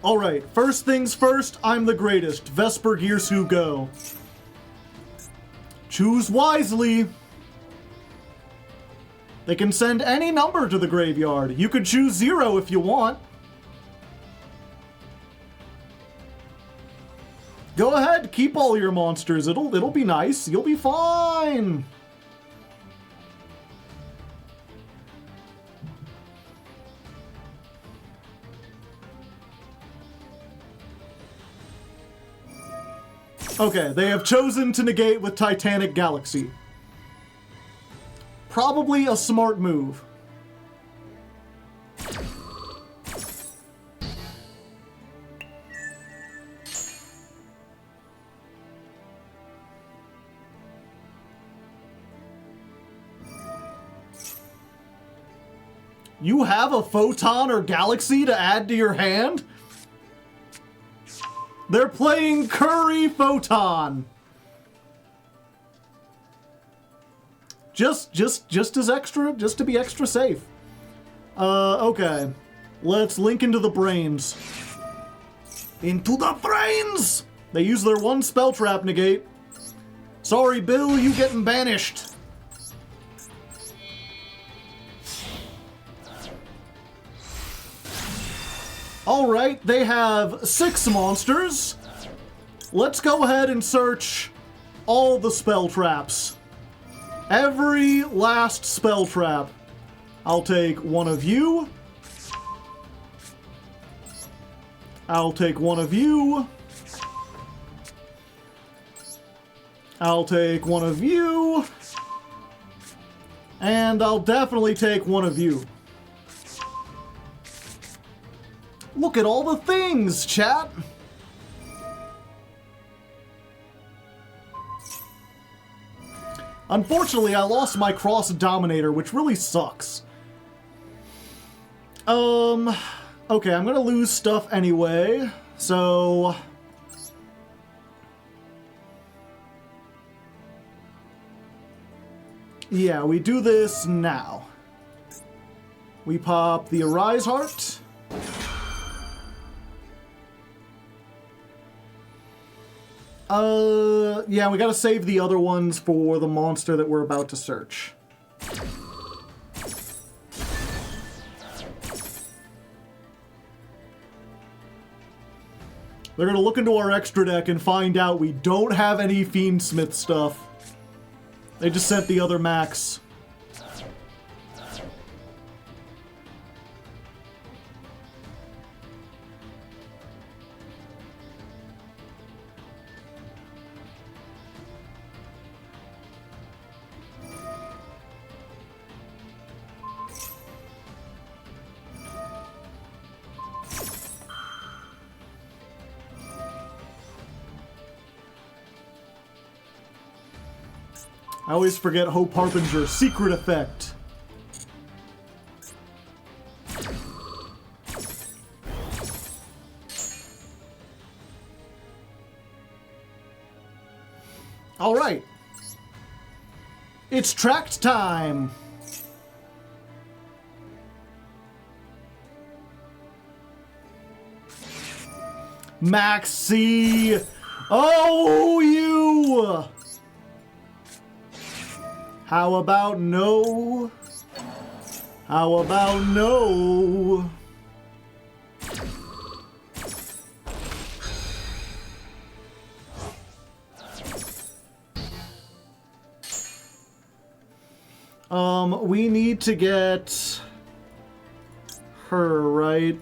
Speaker 1: Alright, first things first, I'm the greatest. Vesper Girsu, go. Choose wisely. They can send any number to the graveyard. You could choose 0 if you want. Go ahead, keep all your monsters. It'll be nice. You'll be fine. Okay, they have chosen to negate with Titanic Galaxy. Probably a smart move. You have a photon or galaxy to add to your hand? They're playing Curry Photon. Just as extra, just to be extra safe. Okay. Let's link into the brains. Into the brains! They use their one spell trap negate. Sorry, Bill, you getting banished. Alright, they have 6 monsters. Let's go ahead and search all the spell traps. Every last spell trap. I'll take one of you. I'll take one of you. I'll take one of you. And I'll definitely take one of you. Look at all the things, chat! Unfortunately, I lost my Cross Dominator, which really sucks. Okay, I'm gonna lose stuff anyway, so... yeah, we do this now. We pop the Arise Heart. Yeah, we gotta save the other ones for the monster that we're about to search. They're gonna look into our extra deck and find out we don't have any Fiendsmith stuff. They just sent the other max. I always forget Hope Harbinger's secret effect. All right. It's tracked time. Maxi. Oh, you. How about no? How about no? We need to get her, right?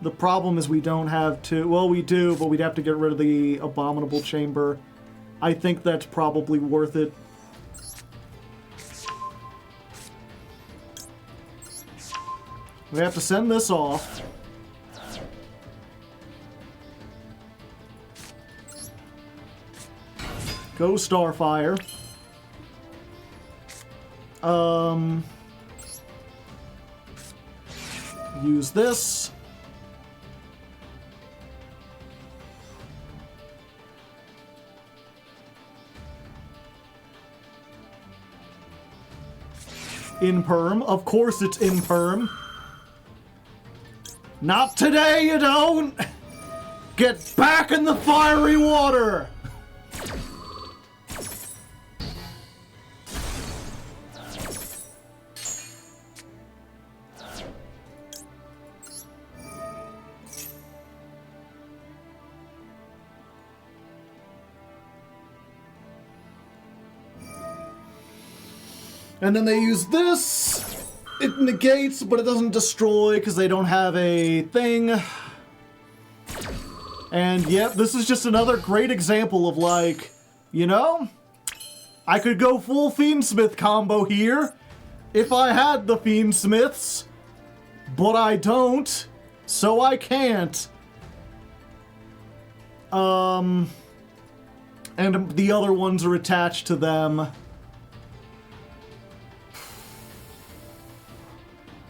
Speaker 1: The problem is we don't have to... well, we do, but we'd have to get rid of the Abominable Chamber. I think that's probably worth it. We have to send this off. Go Starfire. Use this. Imperm. Of course it's Imperm. Not today, you don't! Get back in the fiery water! And then they use this. It negates, but it doesn't destroy because they don't have a thing. And yep, this is just another great example of like, you know, I could go full Fiendsmith combo here if I had the Fiendsmiths, but I don't, so I can't. And the other ones are attached to them.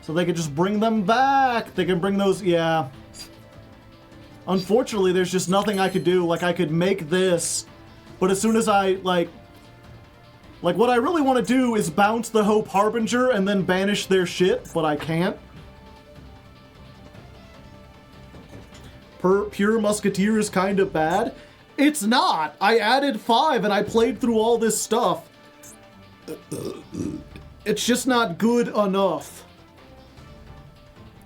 Speaker 1: So they could just bring them back. They can bring those, yeah. Unfortunately, there's just nothing I could do. Like, I could make this, but as soon as I, like what I really want to do is bounce the Hope Harbinger and then banish their shit, but I can't. Pure Musketeer is kind of bad. It's not! I added 5 and I played through all this stuff. It's just not good enough.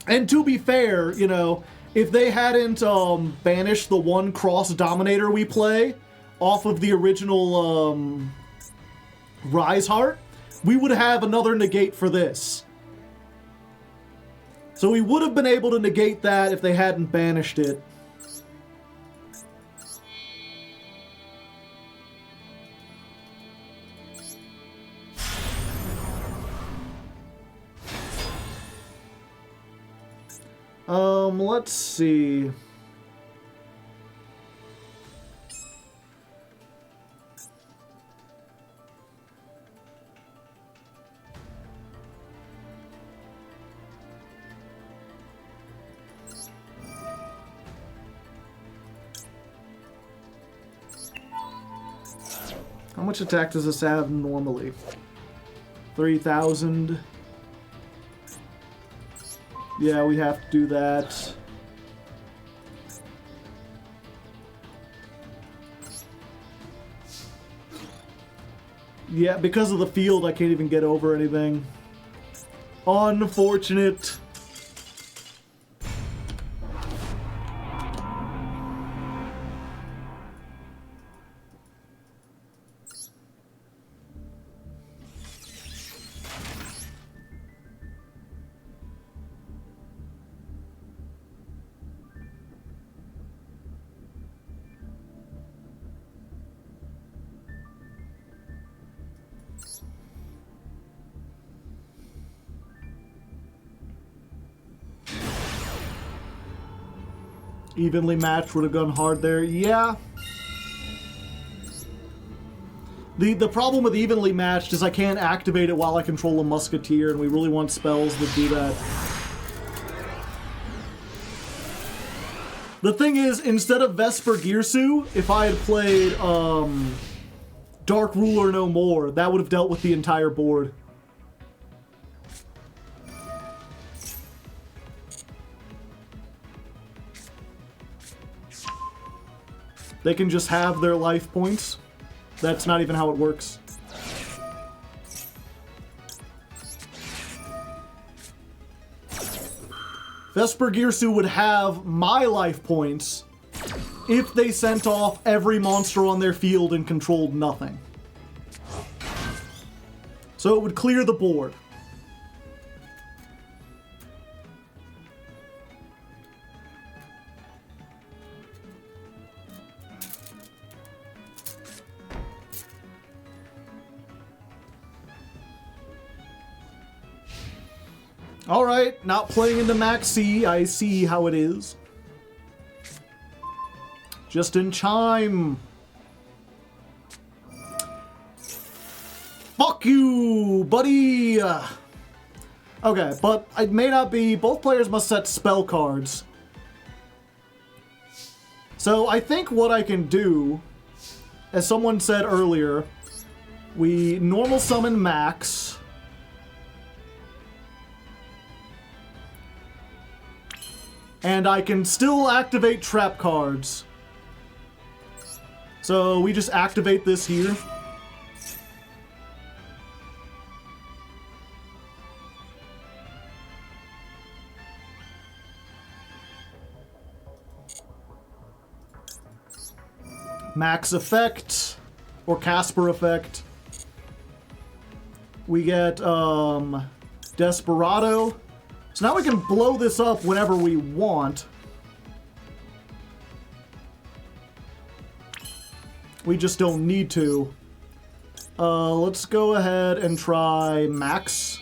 Speaker 1: And to be fair, you know, if they hadn't banished the one cross Dominator we play off of the original Rise Heart, we would have another negate for this. So we would have been able to negate that if they hadn't banished it. Let's see. How much attack does this have normally? 3,000. Yeah, we have to do that. Yeah, because of the field, I can't even get over anything. Unfortunate. Evenly matched would have gone hard there. Yeah. The problem with evenly matched is I can't activate it while I control a Musketeer, and we really want spells that do that. The thing is, instead of Vesper Girsu, if I had played Dark Ruler No More, that would have dealt with the entire board. They can just have their life points. That's not even how it works. Vesper Girsu would have my life points if they sent off every monster on their field and controlled nothing. So it would clear the board. Alright, not playing into Max C. I see how it is. Just in chime. Fuck you, buddy! Okay, but it may not be... Both players must set spell cards. So I think what I can do, as someone said earlier, we normal summon Max... and I can still activate trap cards. So we just activate this here. Max effect, or Casper effect. We get Desperado. So now we can blow this up whenever we want. We just don't need to. Let's go ahead and try Max.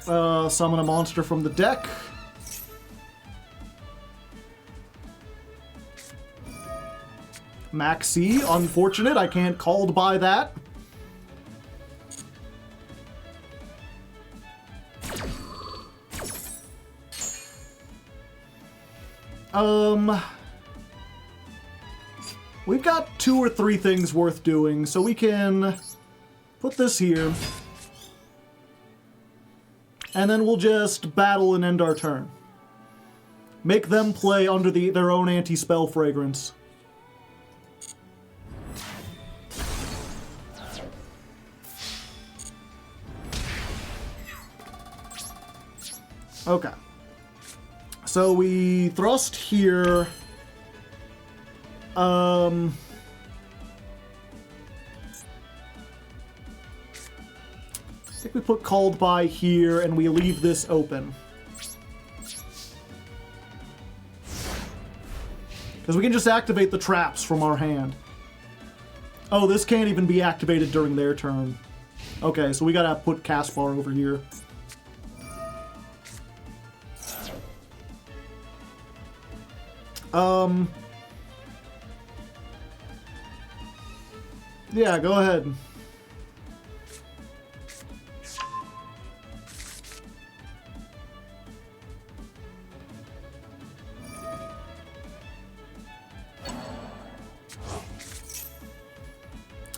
Speaker 1: Summon a monster from the deck. Maxi, unfortunate, I can't called by that. We've got 2 or 3 things worth doing, so we can put this here. And then we'll just battle and end our turn. Make them play under their own anti-spell fragrance. Okay. So we thrust here. I think we put called by here and we leave this open. Because we can just activate the traps from our hand. Oh, this can't even be activated during their turn. Okay, so we gotta put Caspar over here. Yeah, go ahead.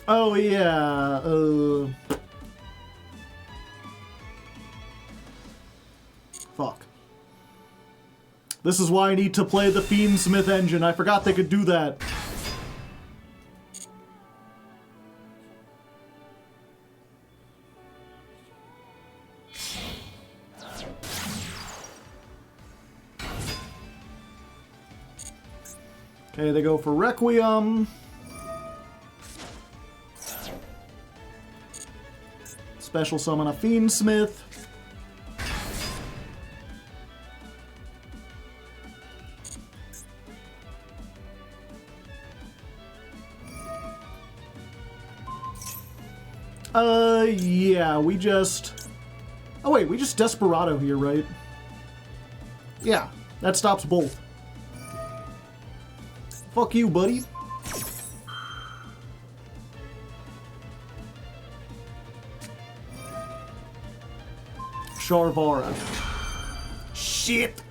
Speaker 1: Oh, yeah, fuck. This is why I need to play the Fiendsmith engine. I forgot they could do that. Okay, they go for Requiem. Special summon a Fiendsmith. Yeah, we just... Oh wait, we just Desperado here, right? Yeah, that stops both. Fuck you, buddy. Sharvara. Shit!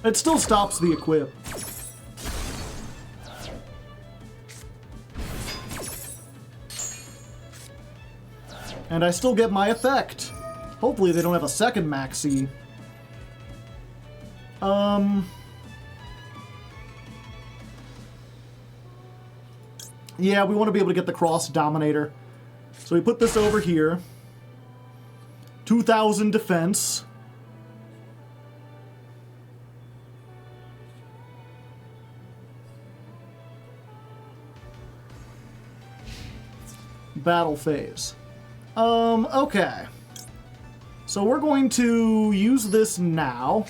Speaker 1: It still stops the equip. And I still get my effect. Hopefully they don't have a second Maxi. Yeah, we want to be able to get the Cross Dominator. So we put this over here. 2,000 defense. Battle phase. Okay. So we're going to use this now.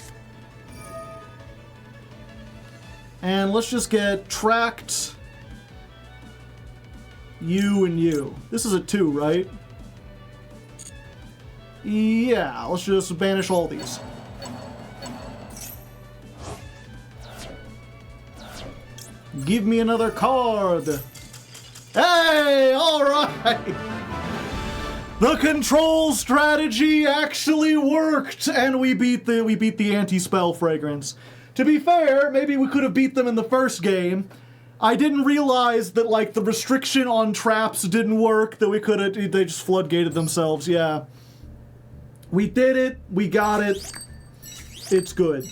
Speaker 1: And let's just get tracked... You and you. This is a 2, right? Yeah, let's just banish all these. Give me another card. Hey, all right. The control strategy actually worked, and we beat the anti-spell fragrance. To be fair, maybe we could have beat them in the first game. I didn't realize that, like, the restriction on traps didn't work, that we could have... They just floodgated themselves, yeah. We did it. We got it. It's good.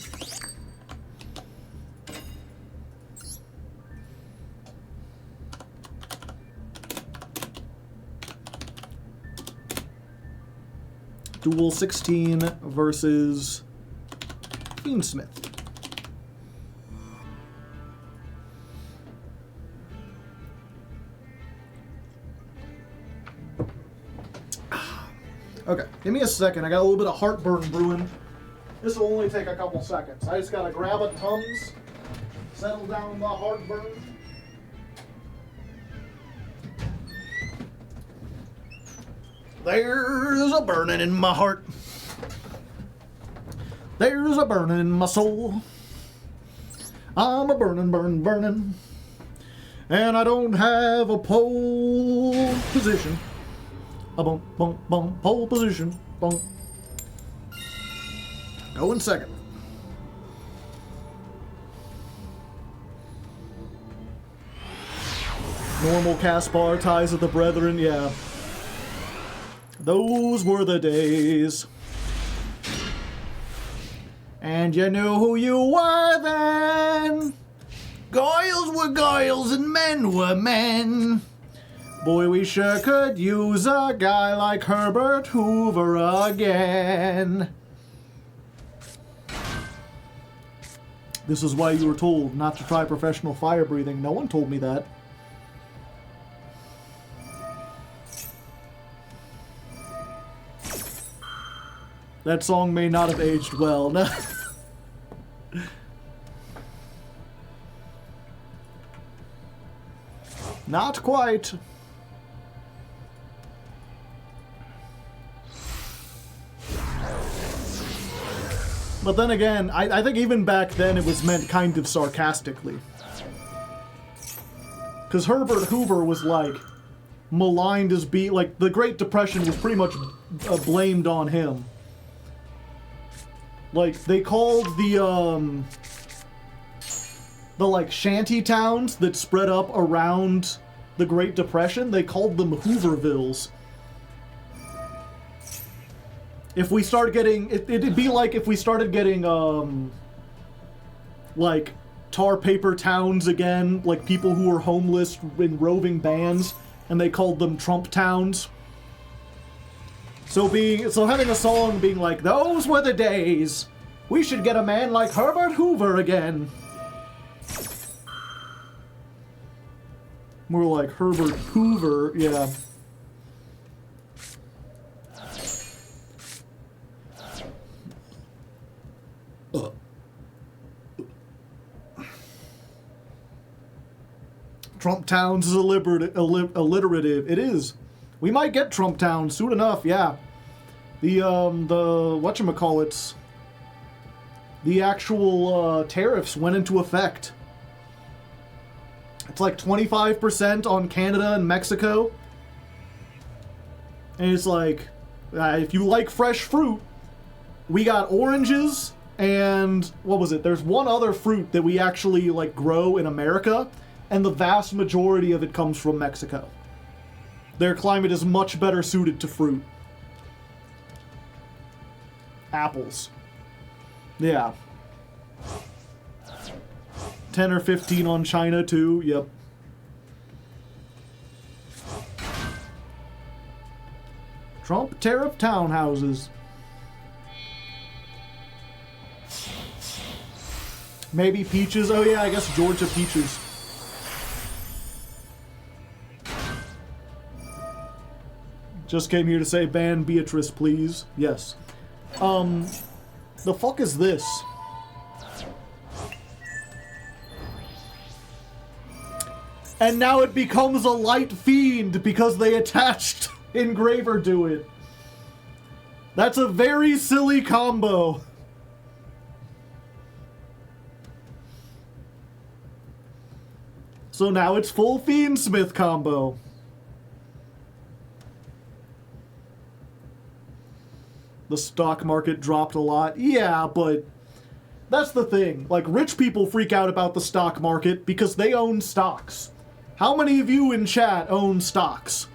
Speaker 1: Duel 16 versus Fiendsmith. Okay, give me a second. I got a little bit of heartburn brewing. This will only take a couple seconds. I just gotta grab a Tums, settle down my heartburn. There's a burning in my heart. There's a burning in my soul. I'm a burning. And I don't have a pole position. A pole position. Going second. Normal Caspar, Ties of the Brethren, yeah. Those were the days. And you knew who you were then. Goyles were goyles and men were men. Boy, we sure could use a guy like Herbert Hoover again. This is why you were told not to try professional fire breathing. No one told me that. That song may not have aged well. No. Not quite. But then again, I think even back then it was meant kind of sarcastically. Because Herbert Hoover was like maligned as like the Great Depression was pretty much blamed on him. Like they called the like shanty towns that spread up around the Great Depression, they called them Hoovervilles. If we start getting, it'd be like if we started getting, like, tar paper towns again, like people who were homeless in roving bands, and they called them Trump towns. So having a song being like, those were the days, we should get a man like Herbert Hoover again. More like Herbert Hoover, yeah. Trump Towns is alliterative. It is. We might get Trump Towns soon enough, yeah. The whatchamacallits, the actual tariffs went into effect. It's like 25% on Canada and Mexico. And it's like, if you like fresh fruit, we got oranges and, what was it? There's one other fruit that we actually, like, grow in America, and the vast majority of it comes from Mexico. Their climate is much better suited to fruit. Apples. Yeah. 10 or 15 on China, too. Yep. Trump tariff townhouses. Maybe peaches. Oh, yeah, I guess Georgia peaches. Just came here to say ban Beatrice, please. Yes. The fuck is this? And now it becomes a light fiend because they attached engraver to it. That's a very silly combo. So now it's full Fiendsmith combo. The stock market dropped a lot. Yeah, but that's the thing. Like, rich people freak out about the stock market because they own stocks. How many of you in chat own stocks?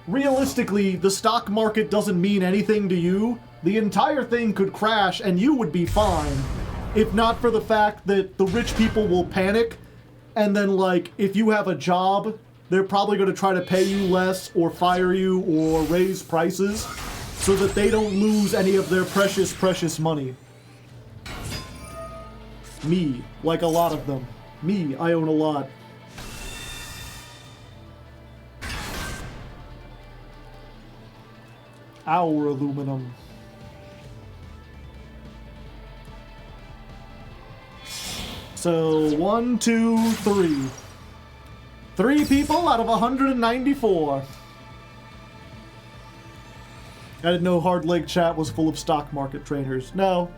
Speaker 1: Realistically, the stock market doesn't mean anything to you. The entire thing could crash and you would be fine. If not for the fact that the rich people will panic, and then, like, if you have a job, they're probably going to try to pay you less or fire you or raise prices so that they don't lose any of their precious, precious money. Me, like a lot of them. Me, I own a lot. Our aluminum. So, 1, 2, 3. 3 people out of 194. I didn't know Hardleg chat was full of stock market traders. No.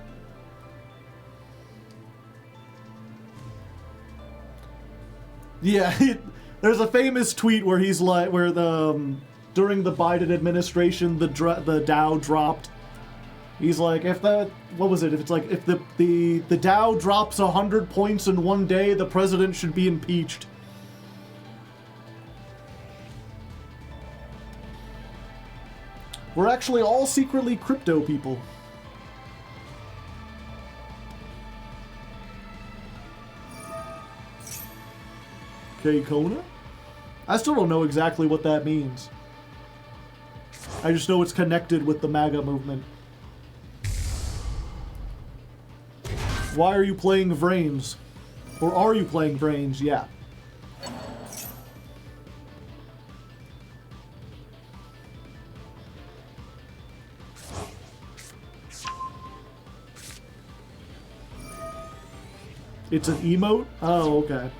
Speaker 1: Yeah, there's a famous tweet where he's like, where the during the Biden administration, the Dow dropped. He's like, if the what was it? If it's like if the Dow drops 100 points in one day, the president should be impeached. We're actually all secretly crypto people. Okay, Kona? I still don't know exactly what that means. I just know it's connected with the MAGA movement. Why are you playing Vrains? Or are you playing Vrains? Yeah. It's an emote? Oh, okay.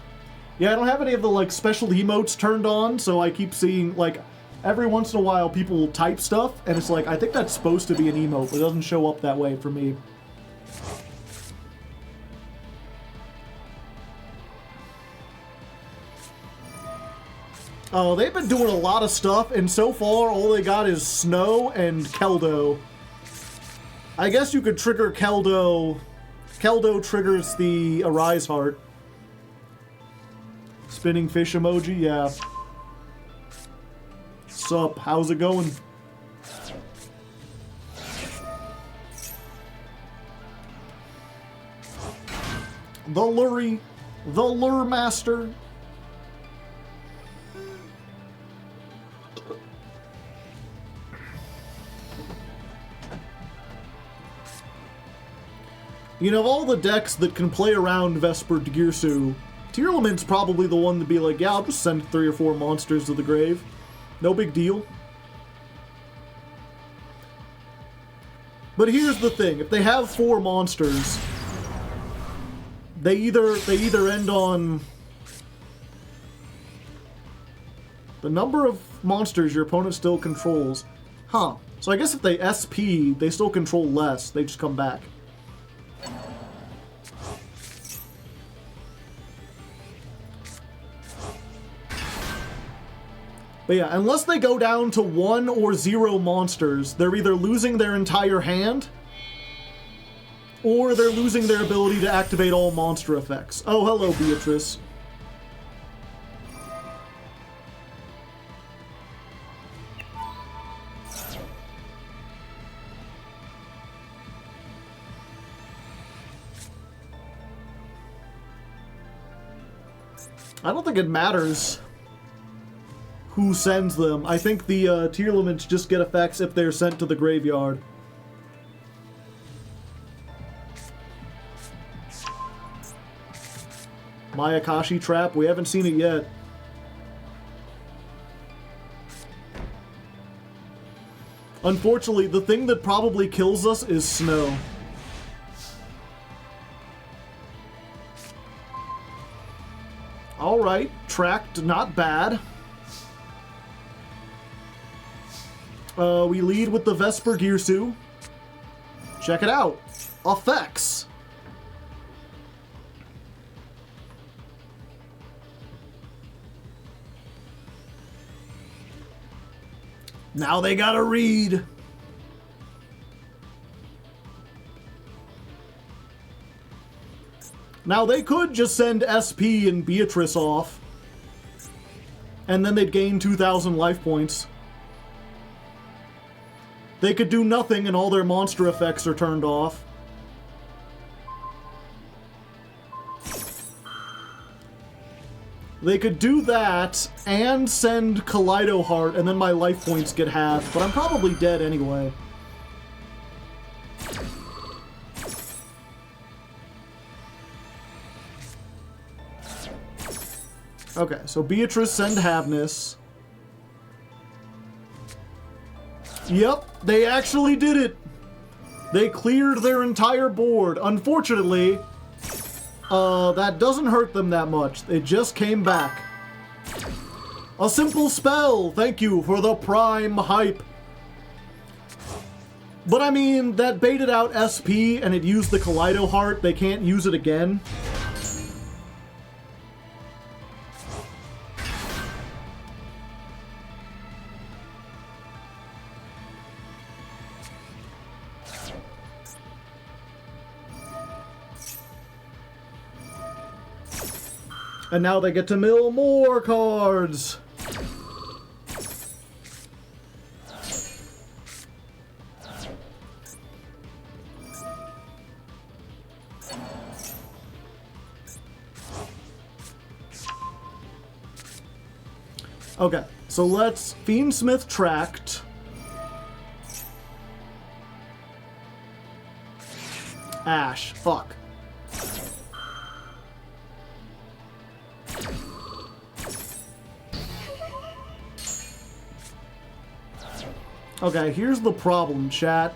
Speaker 1: Yeah, I don't have any of the, like, special emotes turned on, so I keep seeing, like, every once in a while people will type stuff, and it's like, I think that's supposed to be an emote, but it doesn't show up that way for me. Oh, they've been doing a lot of stuff, and so far all they got is Snow and Keldo. I guess you could trigger Keldo. Keldo triggers the Arise Heart. Spinning fish emoji, yeah. Sup, how's it going? The Lurie, the Lure Master. You know, of all the decks that can play around Vesper Girsu, Tearlament's probably the one to be like, yeah, I'll just send 3 or 4 monsters to the grave. No big deal. But here's the thing, if they have 4 monsters, they either end on the number of monsters your opponent still controls. Huh. So I guess if they SP, they still control less. They just come back. But yeah, unless they go down to 1 or 0 monsters, they're either losing their entire hand, or they're losing their ability to activate all monster effects. Oh, hello, Beatrice. I don't think it matters who sends them. I think the Tearlaments just get effects if they're sent to the graveyard. Mayakashi Trap, we haven't seen it yet. Unfortunately, the thing that probably kills us is Snow. Alright, tracked, not bad. We lead with the Vesper Girsu. Check it out. Effects. Now they gotta read. Now they could just send SP and Beatrice off, and then they'd gain 2,000 life points. They could do nothing and all their monster effects are turned off. They could do that and send Kaleido Heart, and then my life points get halved, but I'm probably dead anyway. Okay, so Beatrice, send Havness. Yep, they actually did it. They cleared their entire board. Unfortunately, that doesn't hurt them that much. It just came back. A simple spell. Thank you for the prime hype. But I mean, that baited out SP and it used the Kaleido Heart. They can't use it again. And now they get to mill more cards. Okay, so let's Fiendsmith Tract. Ash, fuck. Okay, here's the problem, chat.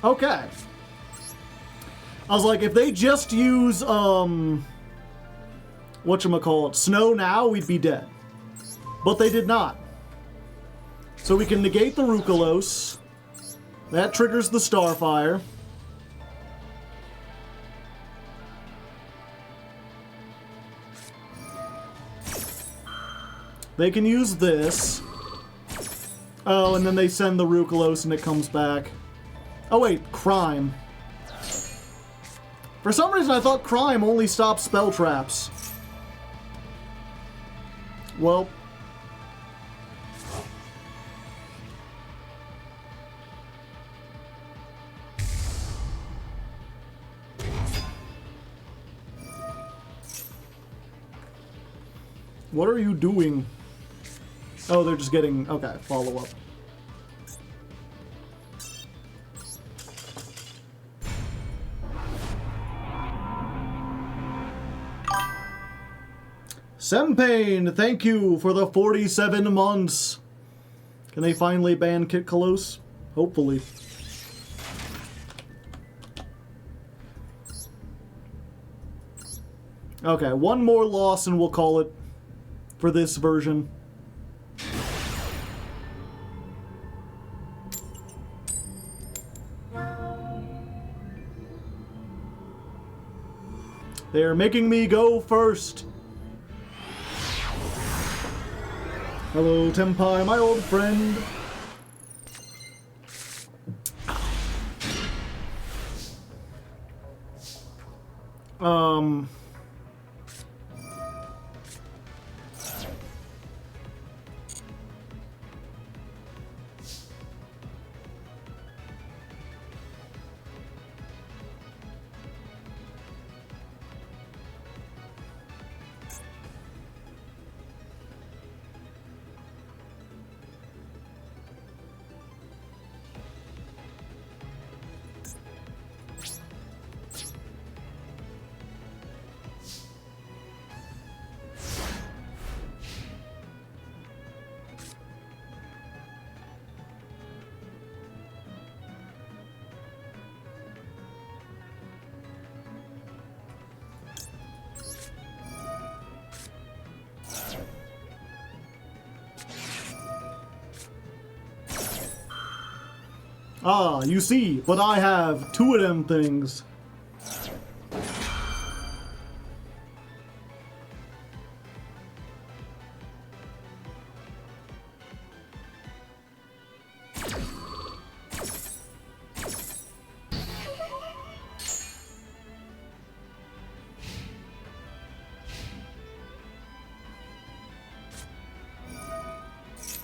Speaker 1: Okay. I was like, if they just use, whatchamacallit, Snow now, we'd be dead. But they did not. So we can negate the Rukalos. That triggers the Starfire. They can use this. Oh, and then they send the Rukalos and it comes back. Oh wait, Crime. For some reason I thought Crime only stops spell traps. Well. What are you doing? Oh, they're just getting... Okay, follow-up. Sempane, thank you for the 47 months. Can they finally ban Kit Kalos? Hopefully. Okay, one more loss and we'll call it for this version. They're making me go first. Hello, Tempai, my old friend. Ah, you see, but I have two of them things.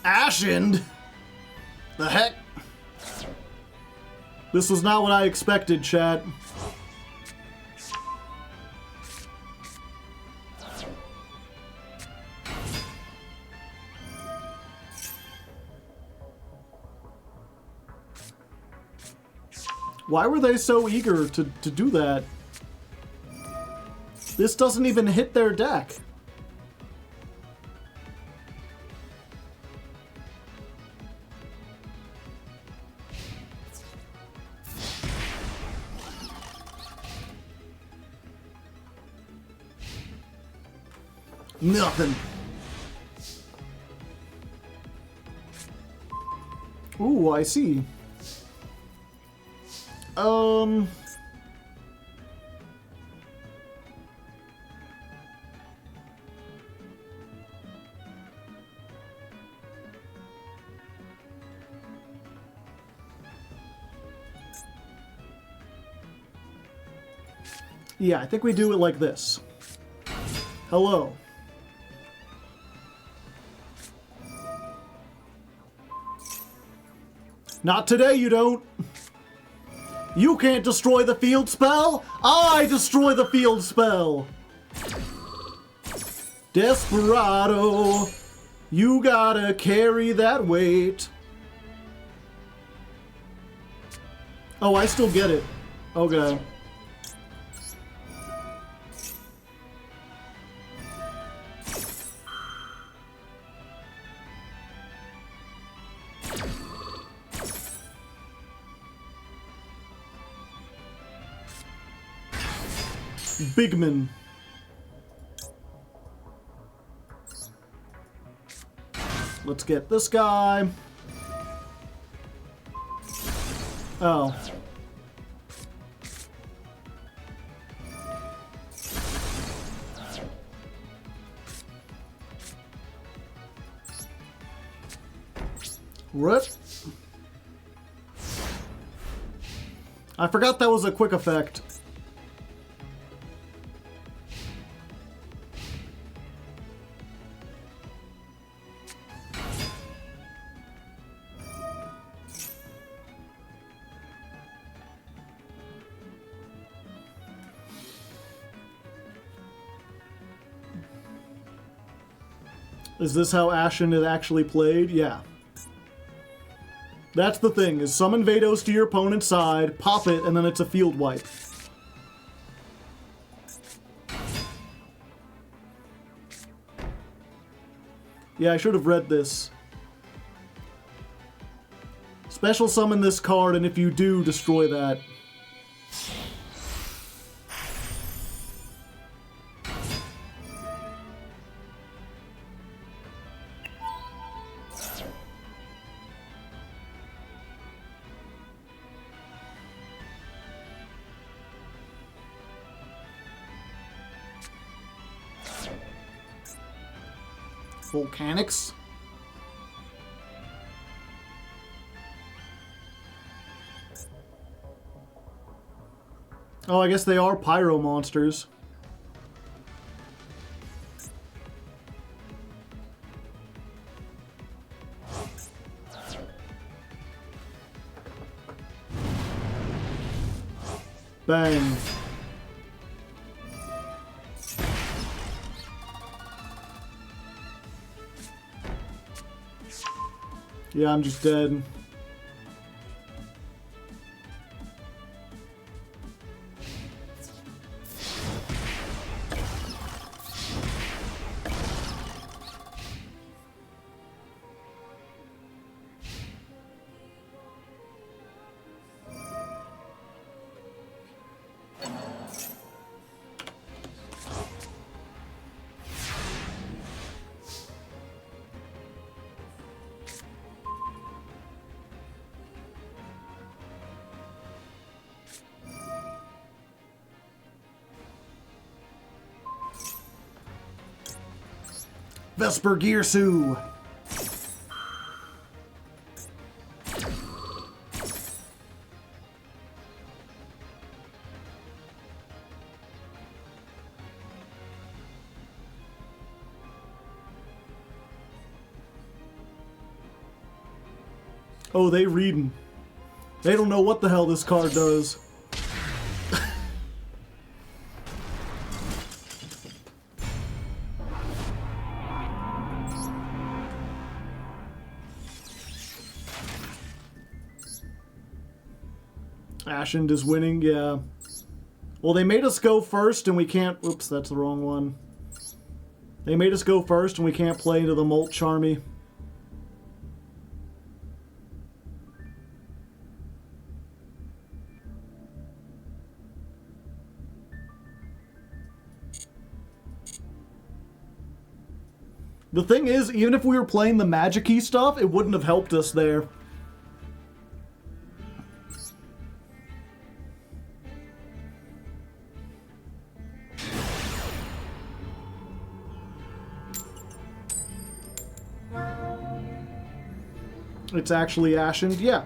Speaker 1: Ashened? The heck? This was not what I expected, chat. Why were they so eager to do that? This doesn't even hit their deck. Nothing. Ooh, I see. Yeah, I think we do it like this. Hello. Not today, you don't. You can't destroy the field spell. I destroy the field spell. Desperado. You gotta carry that weight. Oh, I still get it. Okay. Bigman. Let's get this guy. Oh. Rip. I forgot that was a quick effect. Is this how Ashen is actually played? Yeah. That's the thing, is summon Vados to your opponent's side, pop it, and then it's a field wipe. Yeah, I should have read this. Special summon this card, and if you do, destroy that. Volcanics. Oh, I guess they are pyro monsters. Bang. Yeah, I'm just dead. Vesper Gearsu. Oh, they reading. They don't know what the hell this card does. Ashen is winning, yeah. Well, they made us go first and we can't... Oops, that's the wrong one. They made us go first and we can't play into the Molt Charmy. The thing is, even if we were playing the magic-y stuff, it wouldn't have helped us there. It's actually ashened, yeah.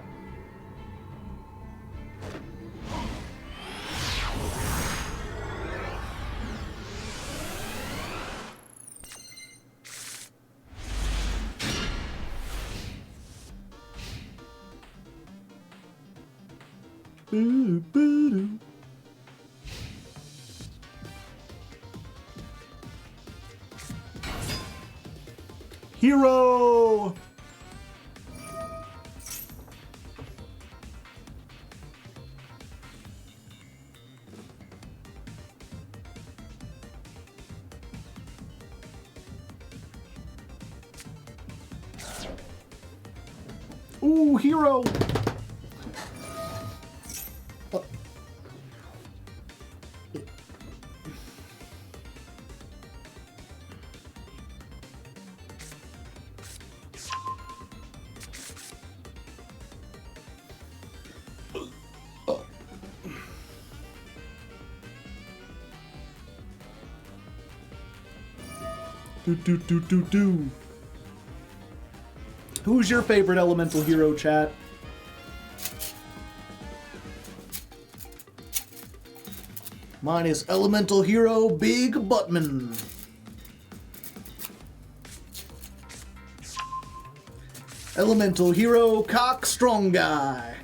Speaker 1: Hero! Ooh, hero! Do. Who's your favorite elemental hero, chat? Mine is elemental hero Big Buttman. Elemental hero Cock Strong Guy.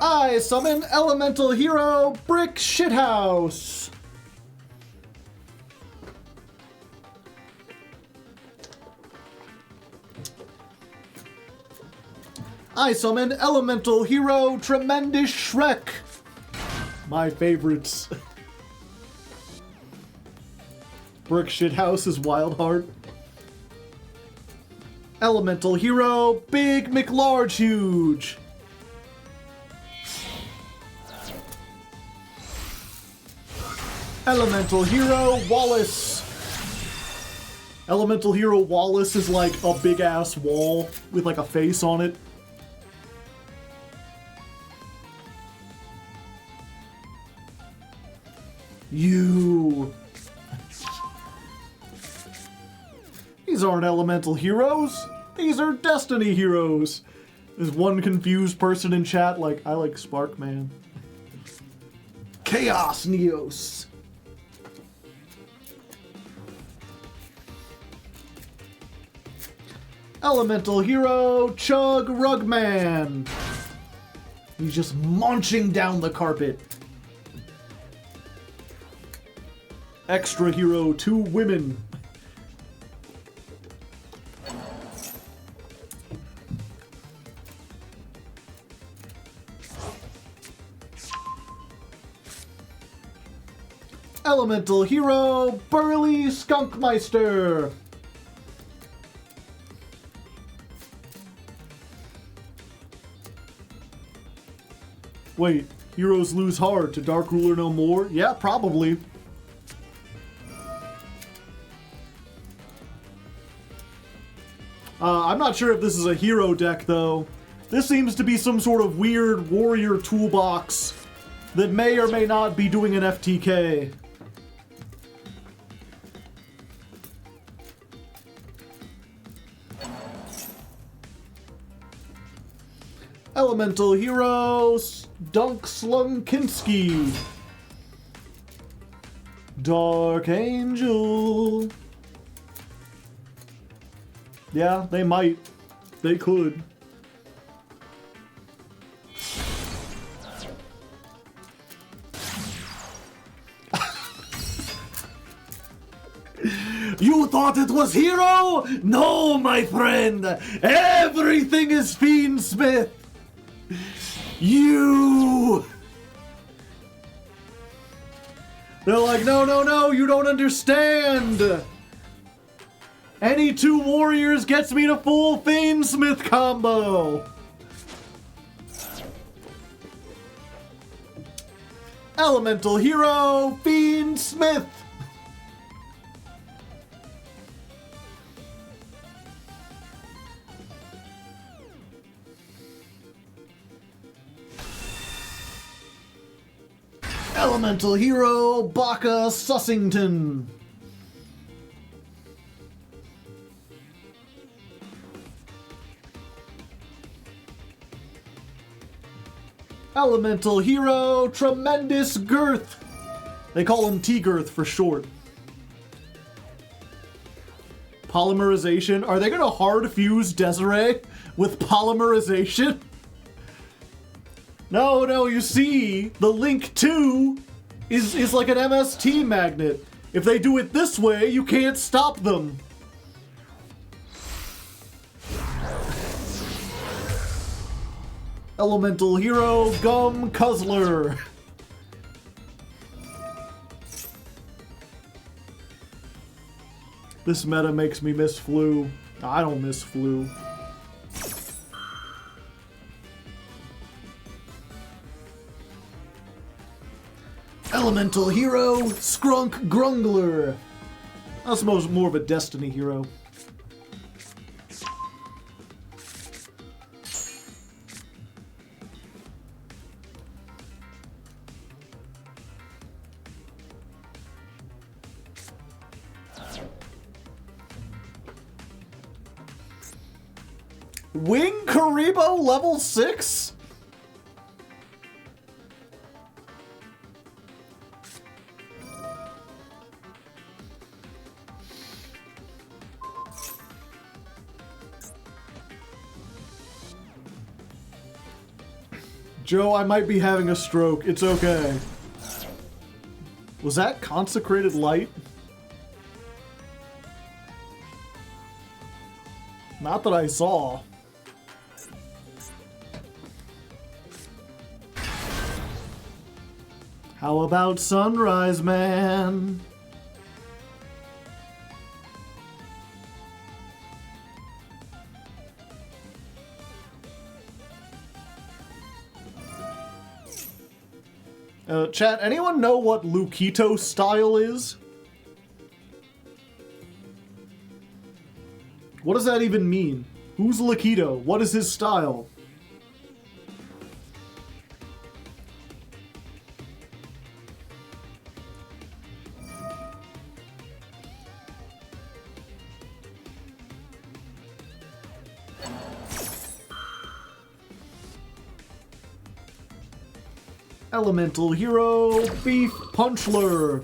Speaker 1: I summon elemental hero Brick Shithouse. I summon elemental hero Tremendous Shrek. My favorites. Brick Shithouse is Wildheart. Elemental hero Big McLarge Huge. Elemental hero Wallace. Elemental hero Wallace is like a big ass wall with like a face on it. You. These aren't elemental heroes. These are destiny heroes. There's one confused person in chat like, I like Sparkman. Chaos Neos. Elemental hero Chug Rugman. He's just munching down the carpet. Extra hero 2 Women. Elemental hero Burly Skunkmeister. Wait, heroes lose hard to Dark Ruler no more? Yeah, probably. I'm not sure if this is a hero deck, though. This seems to be some sort of weird warrior toolbox that may or may not be doing an FTK. Elemental heroes Dunk Slunkinski. Dark Angel. Yeah, they might. They could. You thought it was hero? No, my friend. Everything is Fiendsmith. You. They're like, no, you don't understand. Any 2 warriors gets me to full Fiendsmith combo. Elemental hero Fiendsmith. Elemental Hero Baka Sussington. Elemental Hero Tremendous Girth. They call him T-Girth for short. Polymerization. Are they gonna hard fuse Desiree with polymerization? No, you see, the Link 2 is like an MST magnet. If they do it this way, you can't stop them. Elemental Hero Gum Guzzler. This meta makes me miss Flu. I don't miss Flu. Elemental Hero Skrunk Grungler. That's more of a Destiny hero. Wing Karibo level 6? Joe, I might be having a stroke. It's okay. Was that Consecrated Light? Not that I saw. How about Sunrise Man? Chat, anyone know what Lukito style is? What does that even mean? Who's Lukito? What is his style? Elemental Hero Beef Punchler.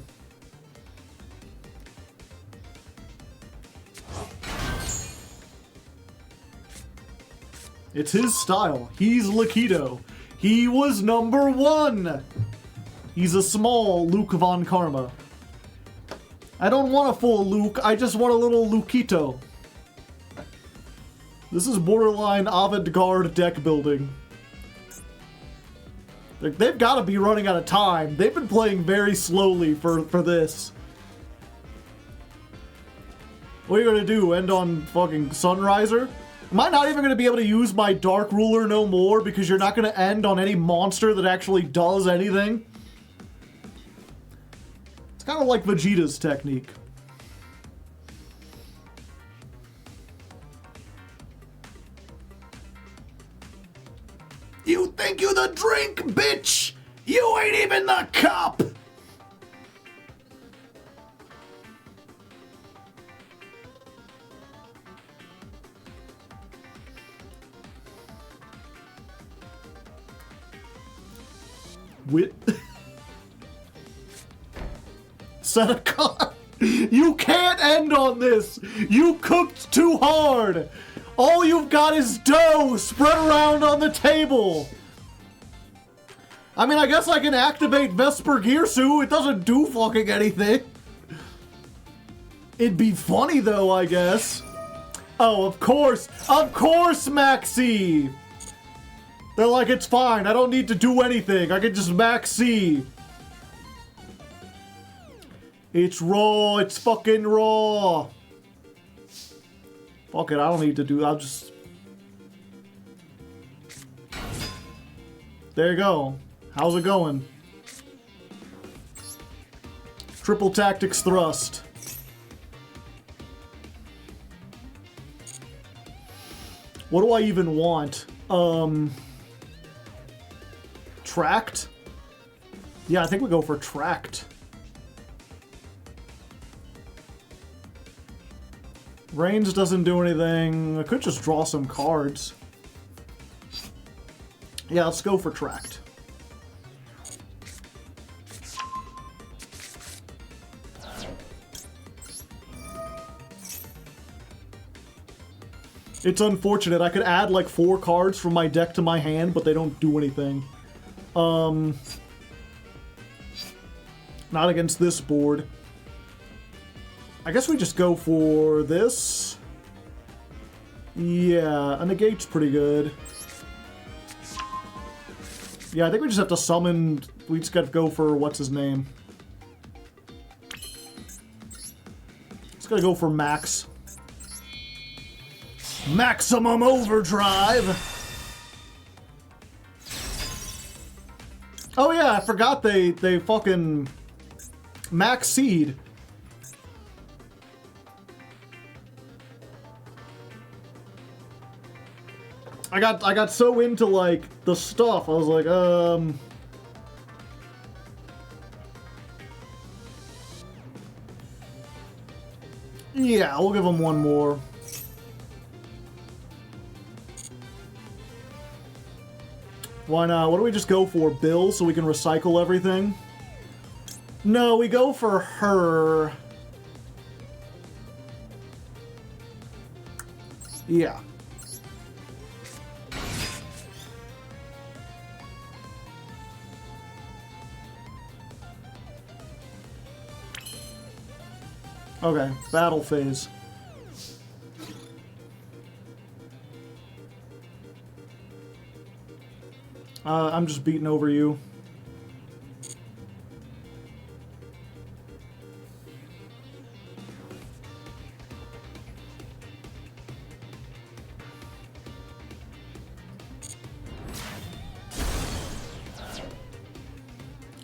Speaker 1: It's his style. He's Lukito. He was #1. He's a small Luke Von Karma. I don't want a full Luke, I just want a little Lukito. This is borderline avant-garde deck building. They've got to be running out of time. They've been playing very slowly for this. What are you gonna do? End on fucking Sunriser? Am I not even gonna be able to use my Dark Ruler no more because you're not gonna end on any monster that actually does anything? It's kind of like Vegeta's technique. You think you the drink, bitch? You ain't even the cup! Wit. Set a card. You can't end on this! You cooked too hard! All you've got is dough spread around on the table! I mean, I guess I can activate Vesper Gearsu. It doesn't do fucking anything. It'd be funny though, I guess. Oh, of course, Maxi! They're like, it's fine, I don't need to do anything, I can just Maxi. It's raw, it's fucking raw. Fuck it, I don't need to do, I'll just... There you go. How's it going? Triple Tactics Thrust. What do I even want? Tracked? Yeah, I think we go for tracked. Reigns doesn't do anything. I could just draw some cards. Yeah, let's go for tracked. It's unfortunate. I could add like 4 cards from my deck to my hand, but they don't do anything. Not against this board. I guess we just go for this. Yeah, a negate's pretty good. Yeah, I think we just have to summon... We just gotta go for... what's his name? Just gotta go for Max. Maximum Overdrive! Oh yeah, I forgot they fucking... Max Seed. I got so into, like, the stuff, I was like, yeah, we'll give him one more. Why not? What do we just go for? Bill, so we can recycle everything? No, we go for her. Yeah. Okay, battle phase. I'm just beating over you.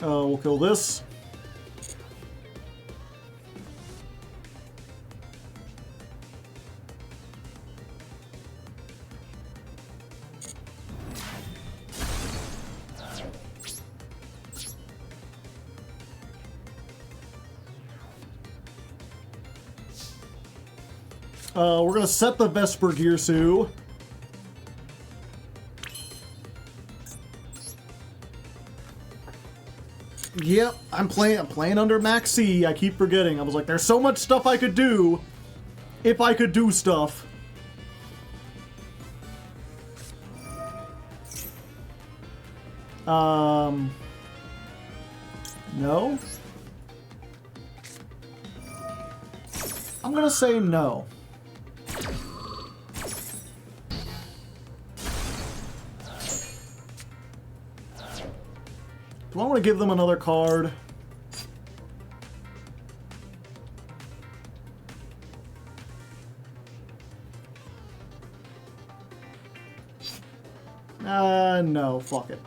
Speaker 1: We'll kill this. We're gonna set the Vesper Gearsu. Yep, I'm playing under Max C. I keep forgetting. I was like, there's so much stuff I could do if I could do stuff. No. I'm gonna say no. Do I want to give them another card? No, fuck it.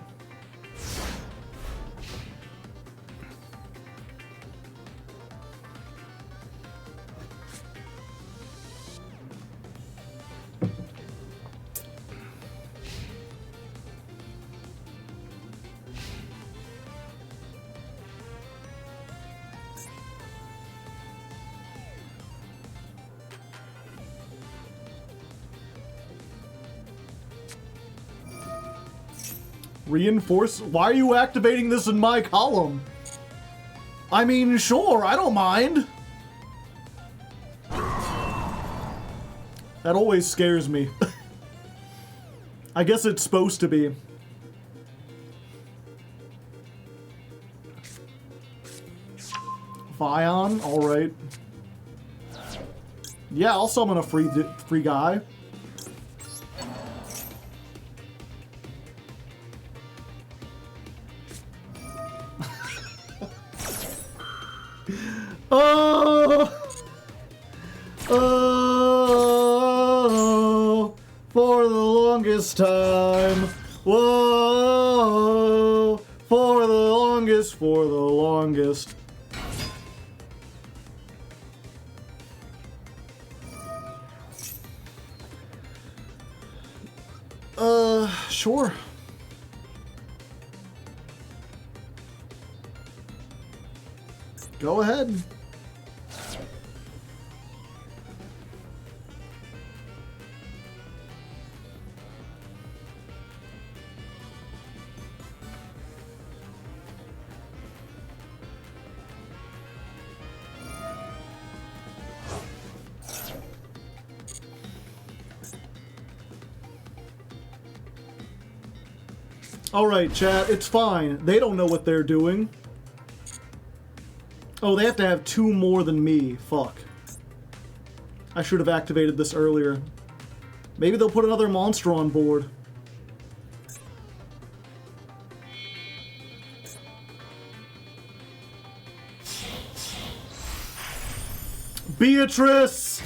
Speaker 1: Reinforce? Why are you activating this in my column? I mean, sure, I don't mind. That always scares me. I guess it's supposed to be. Vion, alright. Yeah, I'll summon a free guy. Oh, for the longest time. Whoa, for the longest. Sure. Go ahead. Alright, chat, it's fine. They don't know what they're doing. Oh, they have to have 2 more than me. Fuck. I should have activated this earlier. Maybe they'll put another monster on board. Beatrice!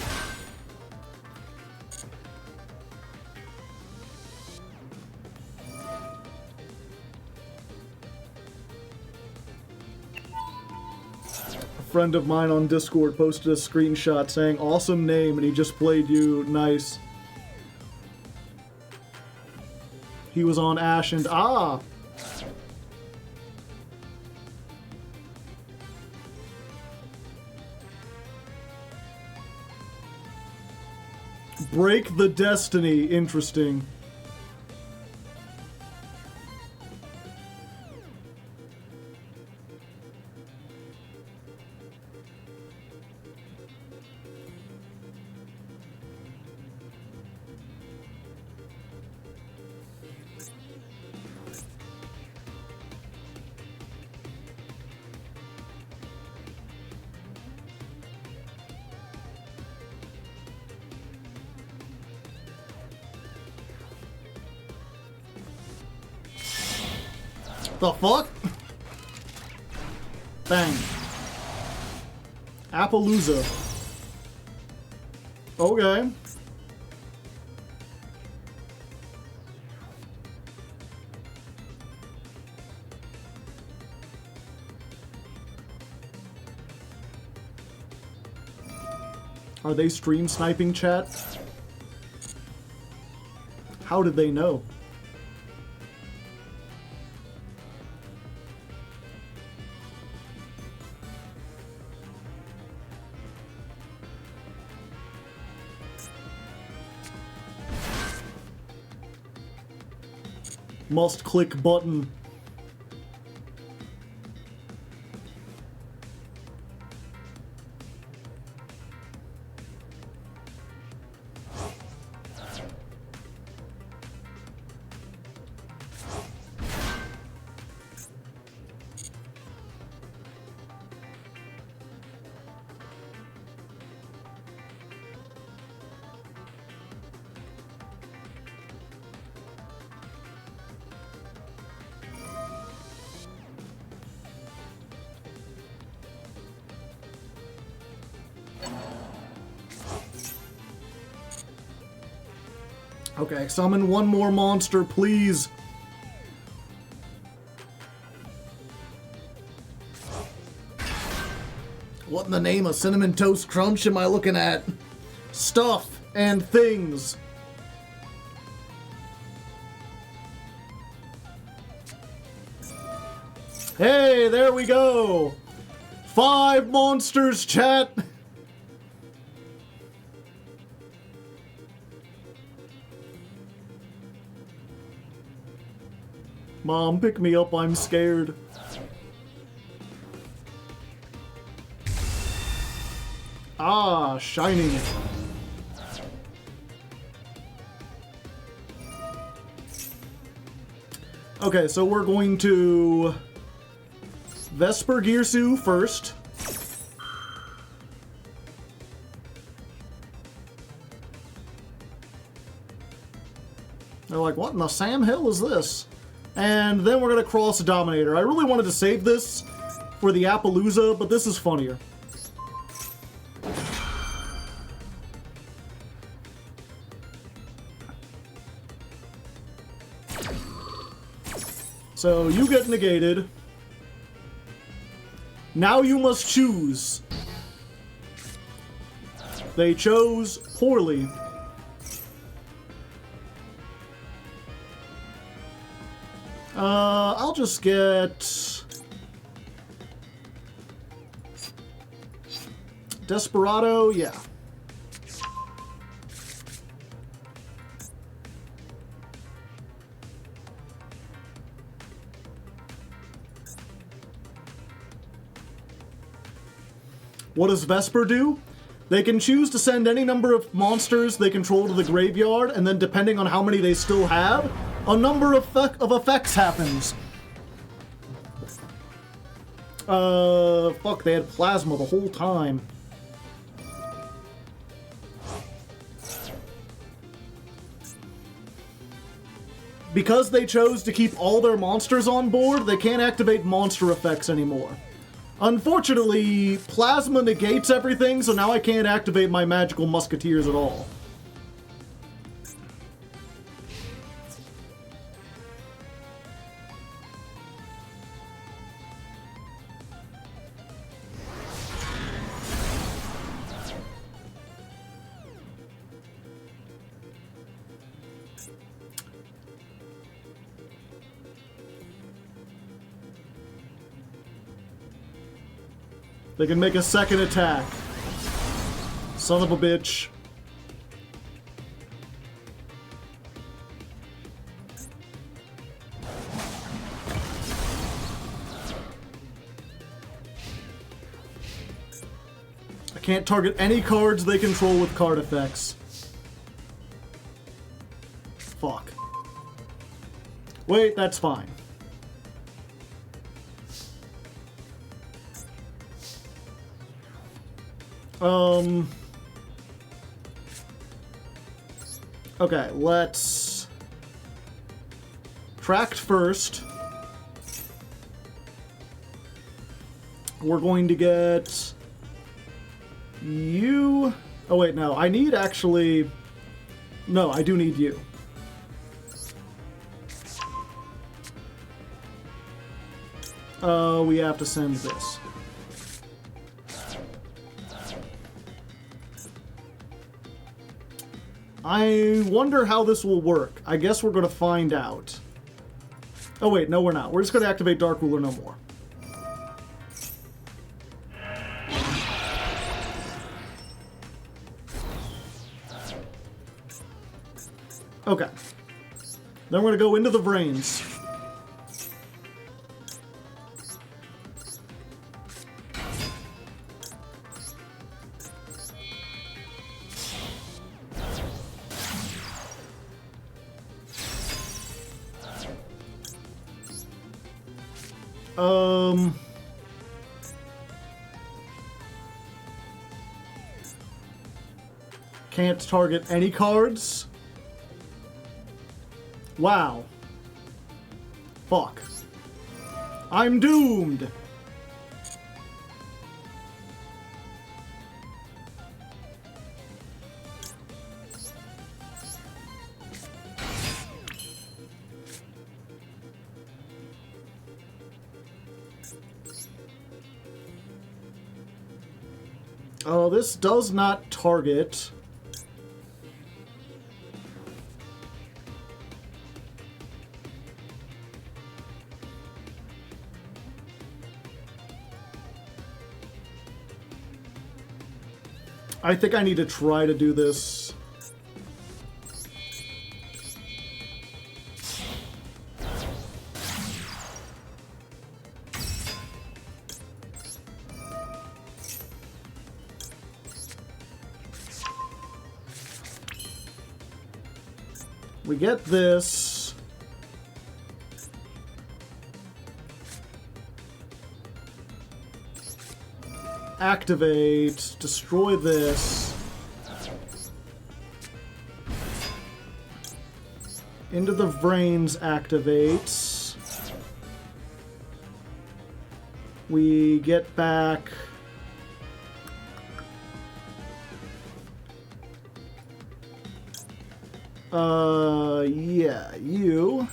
Speaker 1: Friend of mine on Discord posted a screenshot saying, awesome name, and he just played you. Nice. He was on Ash and ah! Break the Destiny. Interesting. The fuck? Bang. Appaloosa. Okay. Are they stream sniping, chat? How did they know? Must click button. Okay, summon one more monster, please. What in the name of Cinnamon Toast Crunch am I looking at? Stuff and things. Hey, there we go. 5 monsters, chat. Mom, pick me up, I'm scared. Ah, shining. Okay, so we're going to Vesper Gearsu first. They're like, what in the Sam Hill is this? And then we're going to cross Dominator. I really wanted to save this for the Appaloosa, but this is funnier. So you get negated. Now you must choose. They chose poorly. I'll just get Desperado, yeah. What does Vesper do? They can choose to send any number of monsters they control to the graveyard, and then depending on how many they still have, a number of effects happens. Fuck, they had plasma the whole time. Because they chose to keep all their monsters on board, they can't activate monster effects anymore. Unfortunately, plasma negates everything, so now I can't activate my magical musketeers at all. They can make a second attack. Son of a bitch. I can't target any cards they control with card effects. Fuck. Wait, that's fine. Okay, let's tract first. We're going to get you. Oh wait, no, I need actually. No, I do need you. We have to send this. I wonder how this will work. I guess we're going to find out. Oh wait, no we're not. We're just going to activate Dark Ruler no more. Okay. Then we're going to go into the Vrains. Can't target any cards. Wow. Fuck. I'm doomed. Oh, this does not target. I think I need to try to do this. We get this. Activate, destroy this. Into the Vrains activates. We get back. Yeah, you.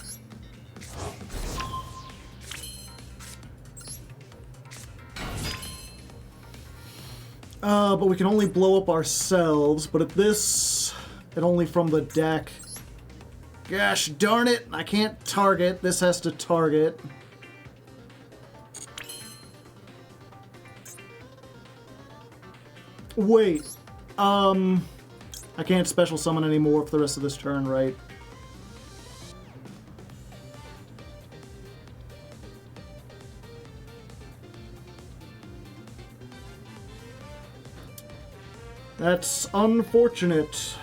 Speaker 1: But we can only blow up ourselves, but at this, and only from the deck. Gosh darn it, I can't target. This has to target. Wait. I can't special summon anymore for the rest of this turn, right? That's unfortunate.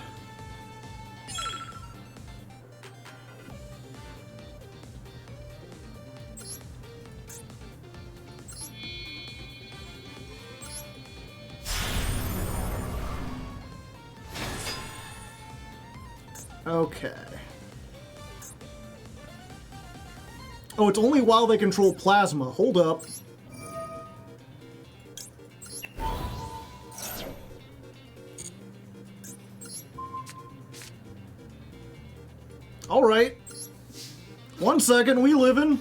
Speaker 1: Okay. Oh, it's only while they control plasma. Hold up. All right. 1 second, we livin'.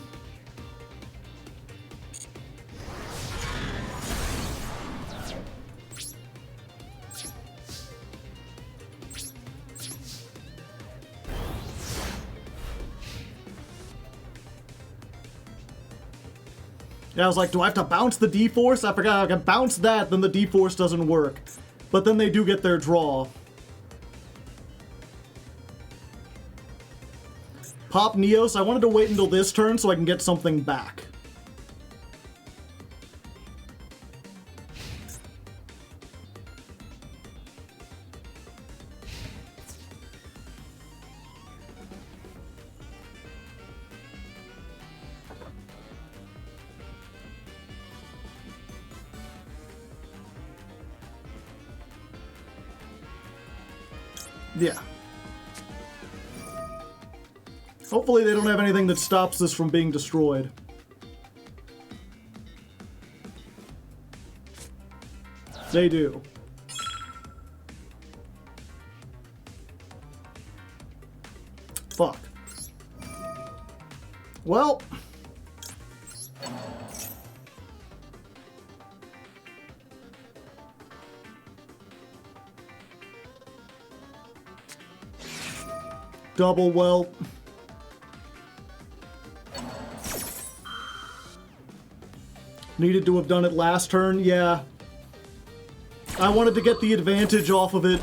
Speaker 1: Yeah, I was like, do I have to bounce the D-Force? I forgot I can bounce that, then the D-Force doesn't work. But then they do get their draw. Pop Neos. I wanted to wait until this turn so I can get something back. Yeah. Hopefully they don't have anything that stops this from being destroyed. They do. Fuck. Well. Double whelp. Needed to have done it last turn, yeah. I wanted to get the advantage off of it.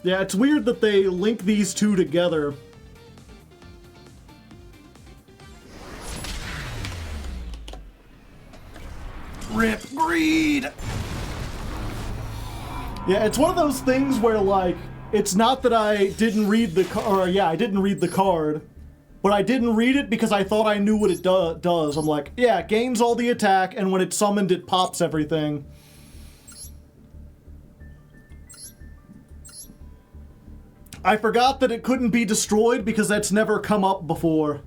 Speaker 1: Yeah, it's weird that they link these two together. Rip greed! Yeah, it's one of those things where, like, it's not that I didn't read the card, or yeah, I didn't read the card, but I didn't read it because I thought I knew what it does. I'm like, yeah, it gains all the attack, and when it's summoned, it pops everything. I forgot that it couldn't be destroyed because that's never come up before.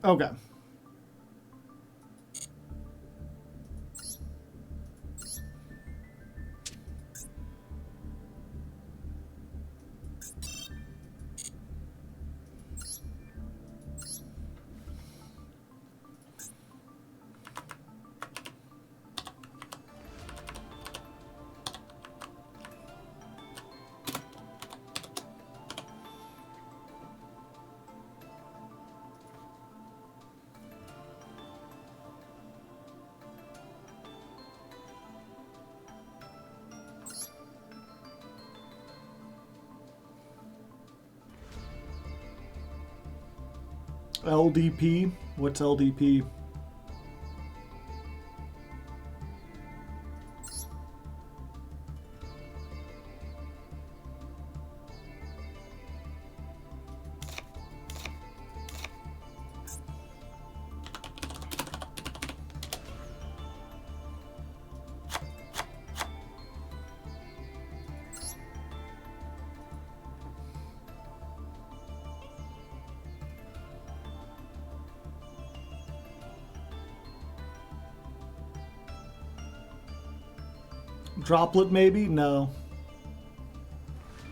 Speaker 1: Okay. LDP? What's LDP? Droplet maybe? No.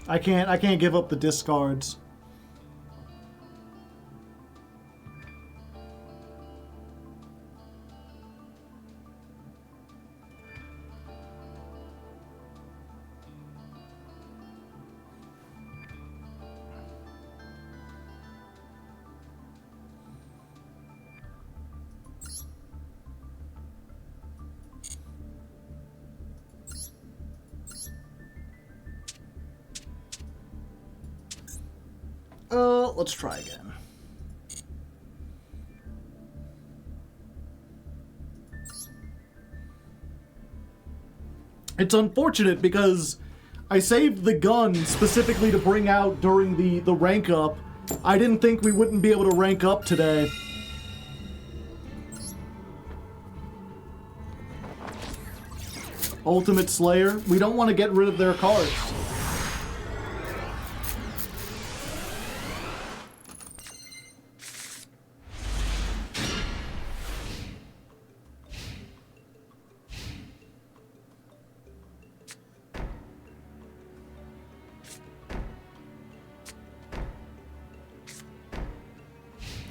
Speaker 1: I can't give up the discards. Let's try again. It's unfortunate because I saved the gun specifically to bring out during the rank up. I didn't think we wouldn't be able to rank up today. Ultimate Slayer. We don't want to get rid of their cards.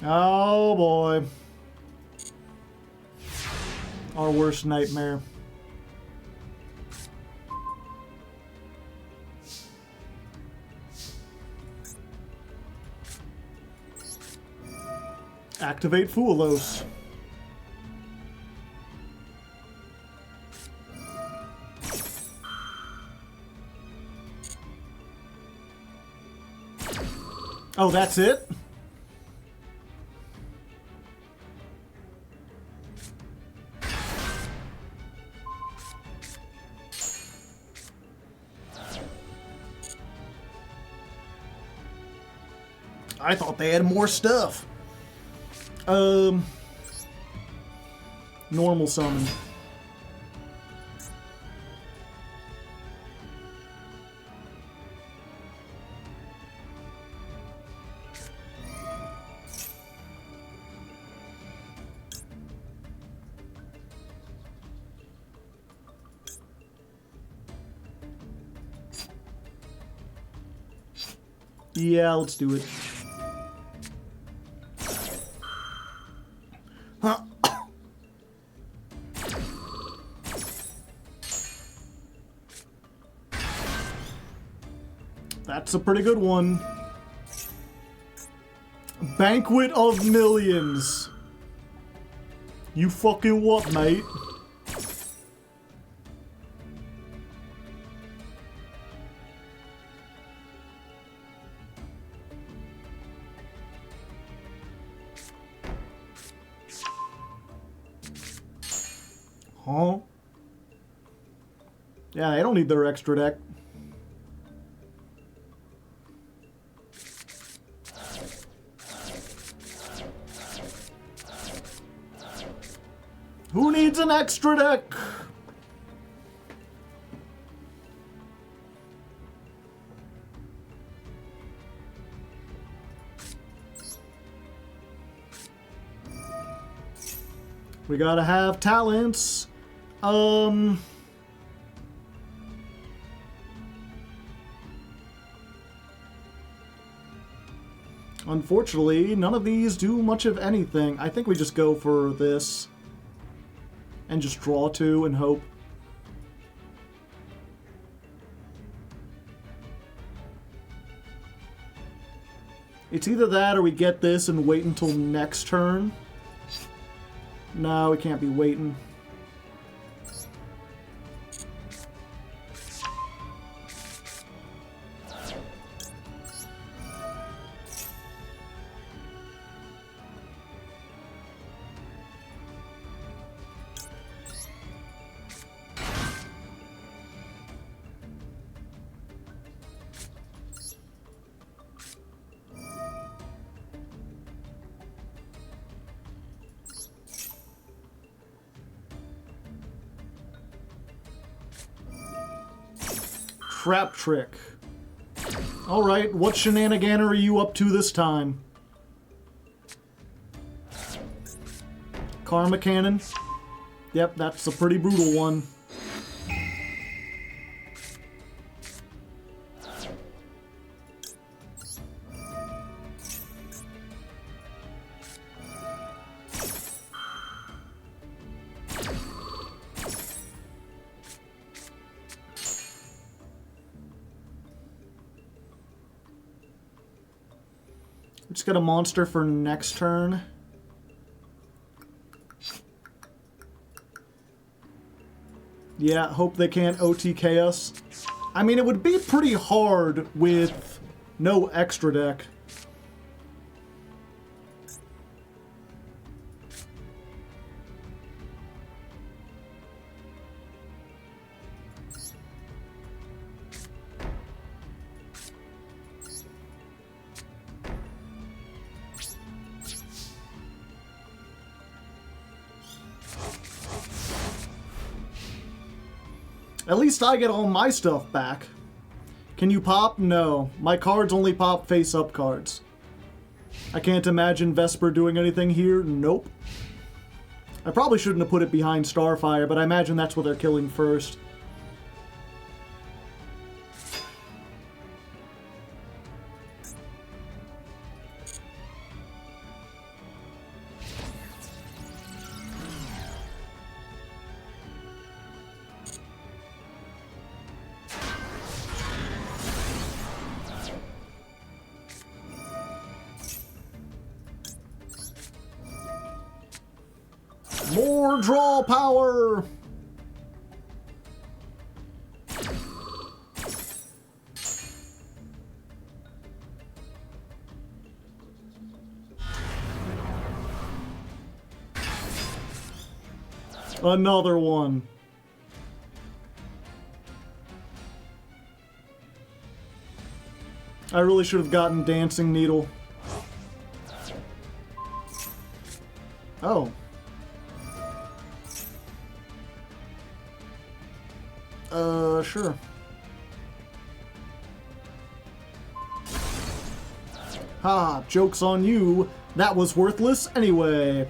Speaker 1: Oh boy. Our worst nightmare. Activate Fuelos. Oh, that's it? I thought they had more stuff. Normal summon. Yeah, let's do it. Huh. That's a pretty good one. Banquet of Millions. You fucking what, mate? Huh? Yeah, they don't need their extra deck. Who needs an extra deck? We gotta have talents. Unfortunately, none of these do much of anything. I think we just go for this. And just draw two and hope. It's either that or we get this and wait until next turn. No, we can't be waiting. Trap trick. Alright, what shenanigan are you up to this time? Karma Cannon. Yep, that's a pretty brutal one. Just get a monster for next turn. Yeah, hope they can't OTK us. I mean, it would be pretty hard with no extra deck. At least I get all my stuff back. Can you pop? No. My cards only pop face-up cards. I can't imagine Vesper doing anything here. Nope. I probably shouldn't have put it behind Starfire, but I imagine that's what they're killing first. More draw power! Another one. I really should have gotten Dancing Needle. Oh. Sure. Ha, joke's on you. That was worthless anyway.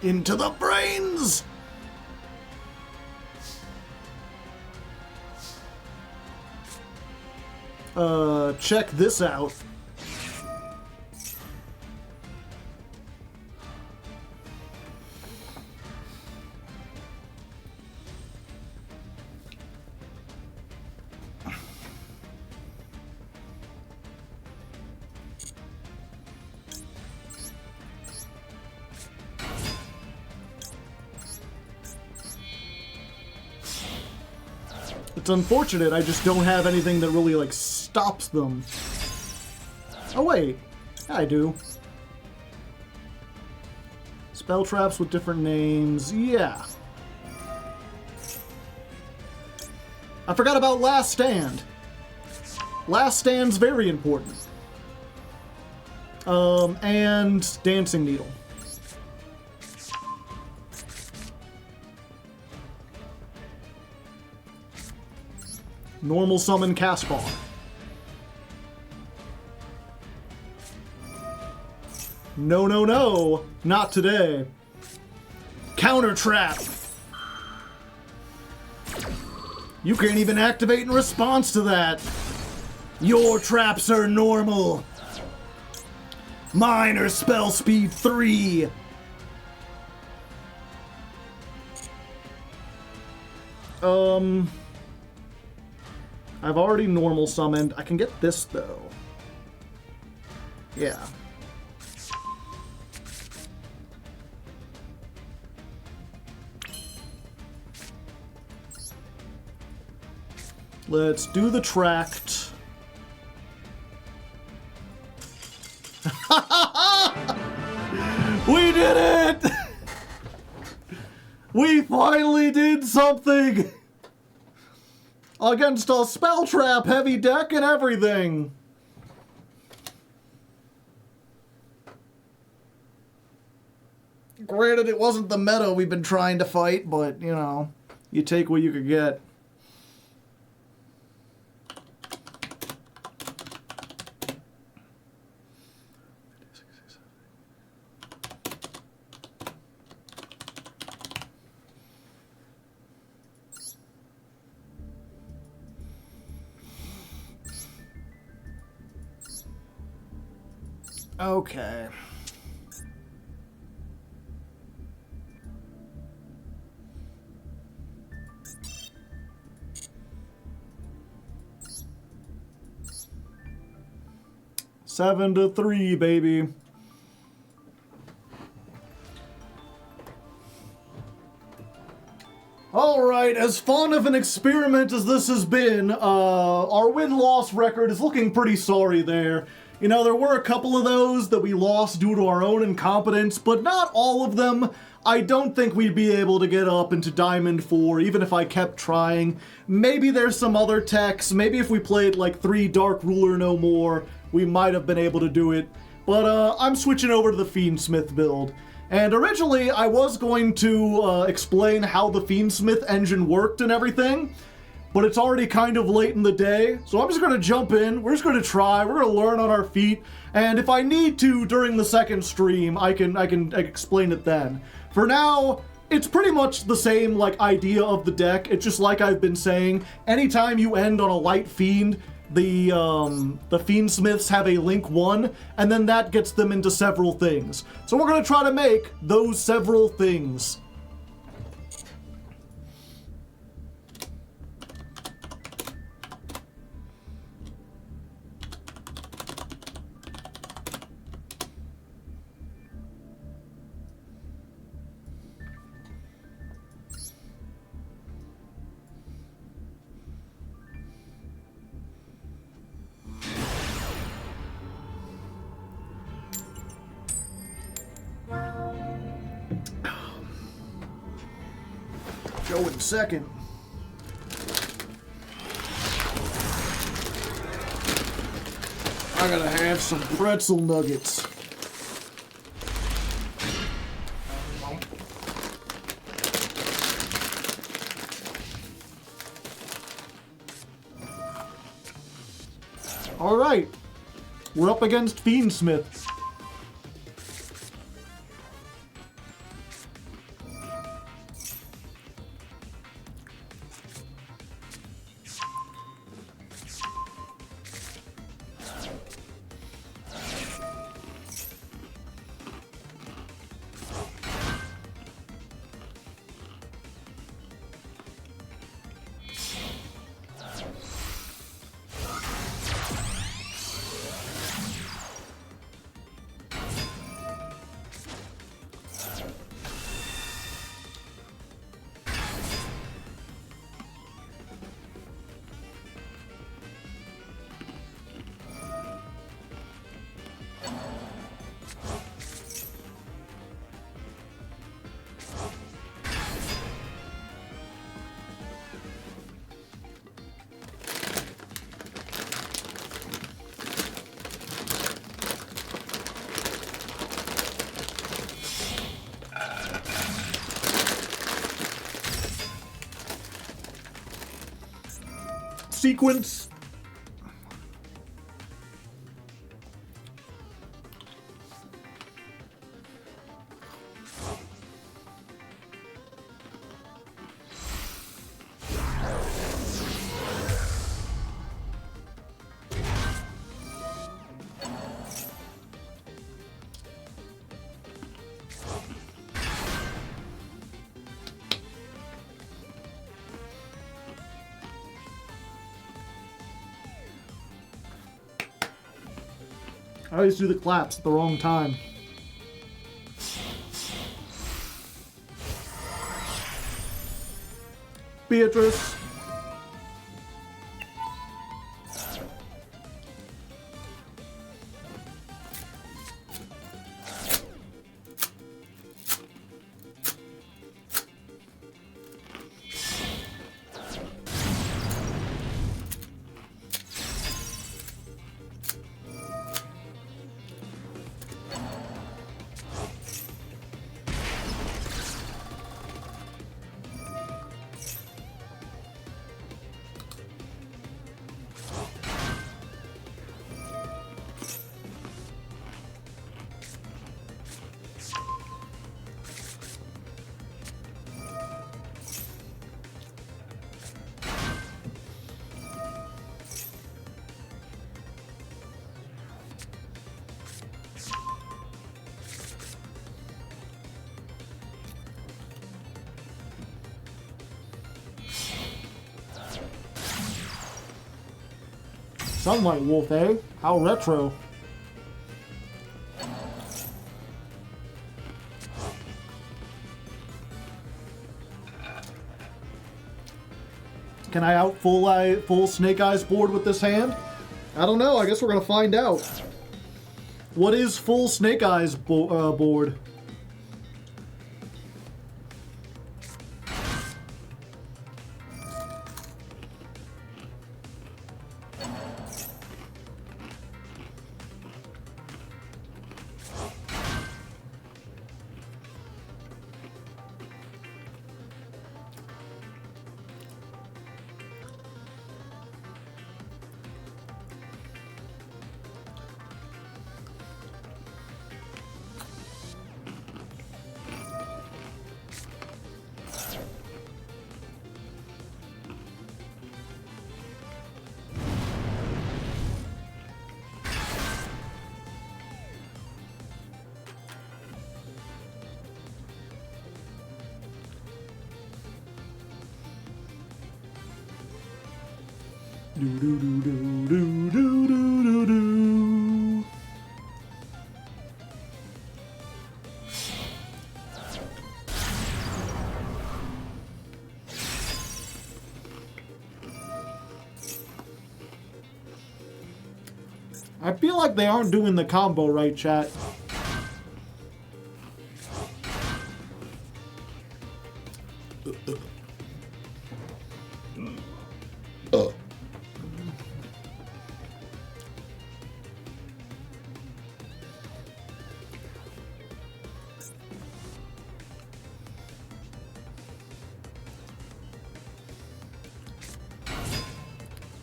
Speaker 1: Into the brains! Check this out. It's unfortunate, I just don't have anything that really, like, stops them. Oh, wait. Yeah, I do. Spell traps with different names. Yeah. I forgot about Last Stand. Last Stand's very important. And Dancing Needle. Normal summon Caspar. No, no, no. Not today. Counter trap. You can't even activate in response to that. Your traps are normal. Mine are spell speed 3. I've already normal summoned. I can get this, though. Yeah. Let's do the tract. We did it! We finally did something! Against a spell trap heavy deck and everything. Granted, it wasn't the meta we've been trying to fight, but, you know, you take what you could get. Okay. (7-3), baby. as fun of an experiment as this has been, our win-loss record is looking pretty sorry there. You know, there were a couple of those that we lost due to our own incompetence, but not all of them. I don't think we'd be able to get up into Diamond 4, even if I kept trying. Maybe there's some other techs. Maybe if we played like 3 Dark Ruler no more, we might have been able to do it. But I'm switching over to the Fiendsmith build. And originally, I was going to explain how the Fiendsmith engine worked and everything, but it's already kind of late in the day, so I'm just going to jump in, we're just going to try, we're going to learn on our feet, and if I need to during the second stream, I can explain it then. For now, it's pretty much the same like idea of the deck. It's just like I've been saying, anytime you end on a light fiend, the Fiendsmiths have a link 1, and then that gets them into several things. So we're going to try to make those several things. Go in second. I gotta have some pretzel nuggets. All right, we're up against Fiendsmith. Sequence. I always do the claps at the wrong time. Beatrice. Sunlight Wolf, eh? How retro. Can I out full Snake Eyes board with this hand? I don't know. I guess we're gonna find out. What is full Snake Eyes board? I feel like they aren't doing the combo right, chat.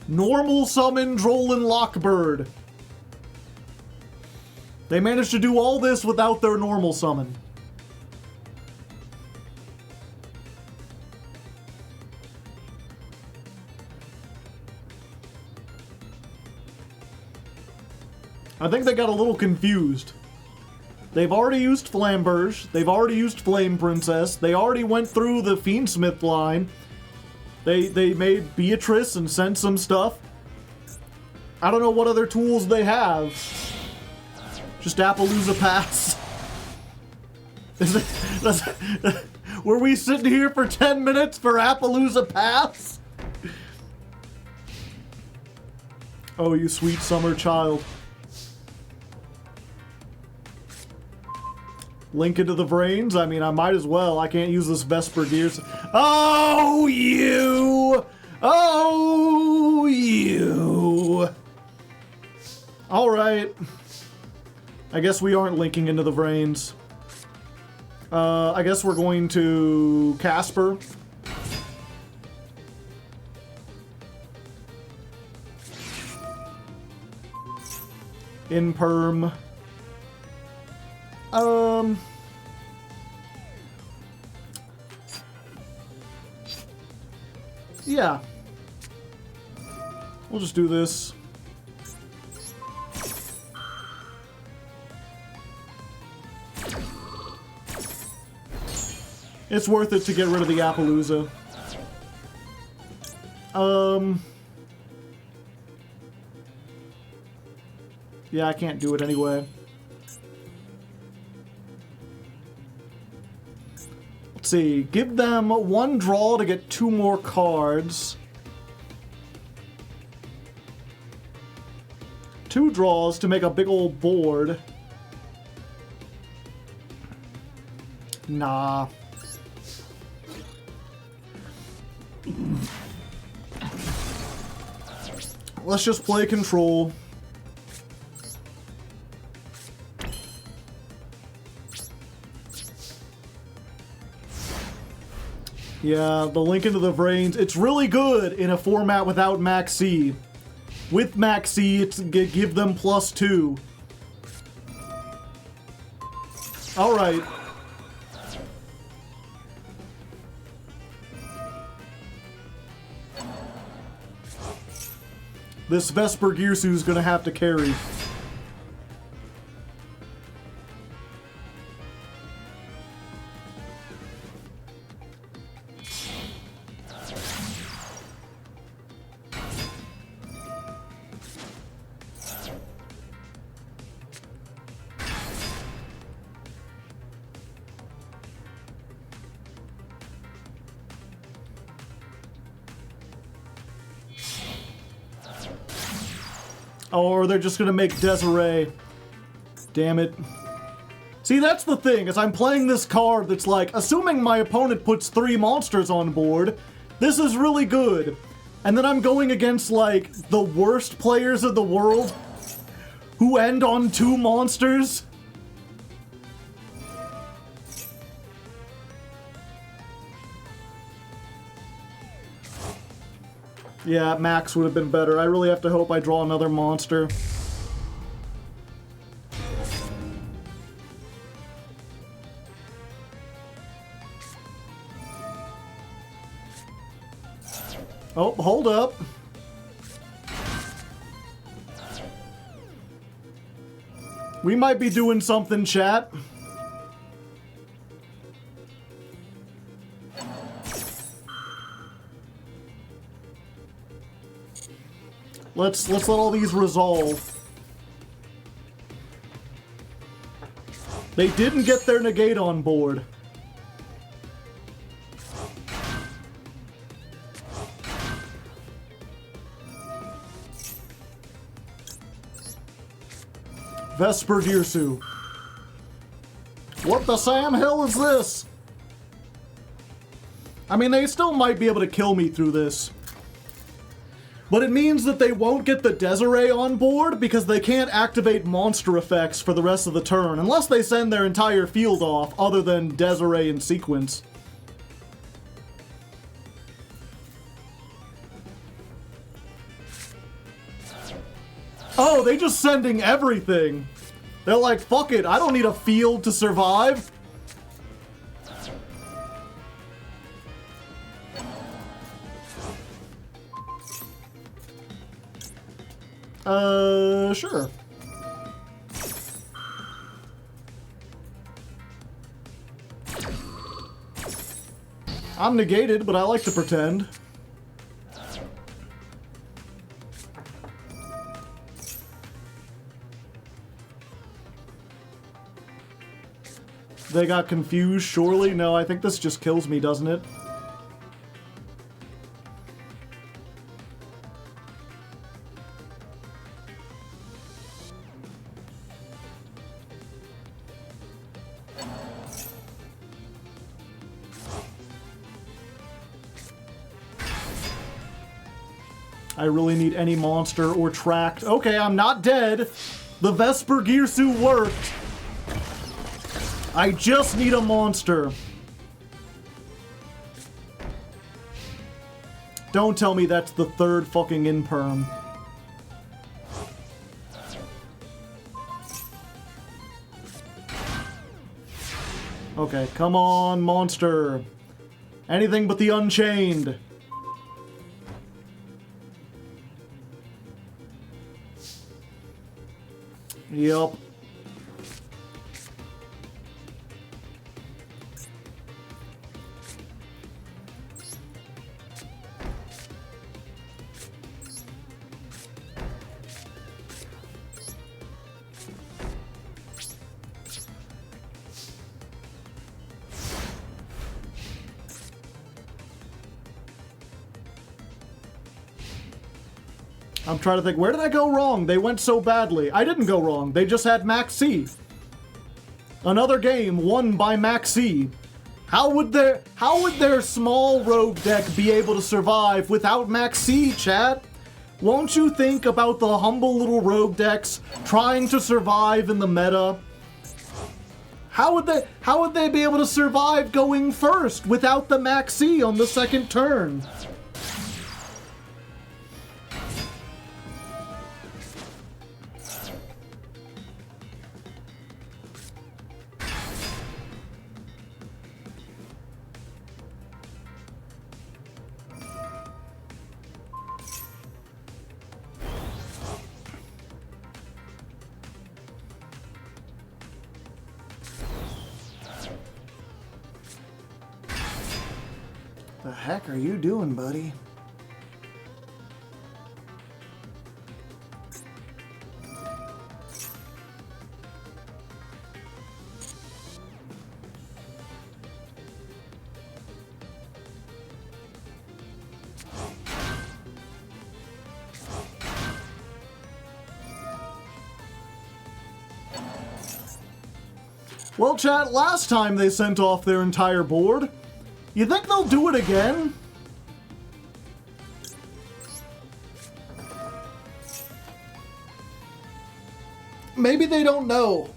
Speaker 1: Normal summon Drollin Lockbird. They managed to do all this without their normal summon. I think they got a little confused. They've already used Flamberge. They've already used Flame Princess. They already went through the Fiendsmith line. They made Beatrice and sent some stuff. I don't know what other tools they have. Just Appaloosa Pass. Were we sitting here for 10 minutes for Appaloosa Pass? Oh, you sweet summer child. Link into the brains? I mean, I might as well. I can't use this Vesper Gears. Oh, you! Oh, you! Alright. I guess we aren't linking into the brains. I guess we're going to Casper. Imperm. Yeah. We'll just do this. It's worth it to get rid of the Appaloosa. Yeah, I can't do it anyway. Let's see. Give them one draw to get 2 more cards. 2 draws to make a big old board. Nah. Let's just play control. Yeah, the Link into the Brains. It's really good in a format without Max C. With Max C, it's give them +2. Alright. This Vesper Gearsu's gonna have to carry. Or they're just gonna make Desiree. Damn it. See, that's the thing, is I'm playing this card that's like, assuming my opponent puts 3 monsters on board, this is really good. And then I'm going against, like, the worst players of the world who end on 2 monsters. Yeah, Max would have been better. I really have to hope I draw another monster. Oh, hold up. We might be doing something, chat. Let's let all these resolve. They didn't get their negate on board. Vesper Girsu. What the Sam Hill is this? I mean, they still might be able to kill me through this. But it means that they won't get the Desiree on board because they can't activate monster effects for the rest of the turn, unless they send their entire field off, other than Desiree in sequence. Oh, they just sending everything. They're like, fuck it, I don't need a field to survive. Sure. I'm negated, but I like to pretend. They got confused, surely? No, I think this just kills me, doesn't it? I really need any monster or tracked. Okay, I'm not dead. The Vesper Girsu worked. I just need a monster. Don't tell me that's the 3rd fucking imperm. Okay, come on, monster. Anything but the Unchained. Yep. I'm trying to think, where did I go wrong? They went so badly. I didn't go wrong. They just had Max C. Another game won by Max C. How would their small rogue deck be able to survive without Max C, chat? Won't you think about the humble little rogue decks trying to survive in the meta? How would they be able to survive going first without the Max C on the 2nd turn? The heck are you doing, buddy? Well, chat, last time they sent off their entire board. You think they'll do it again? Maybe they don't know.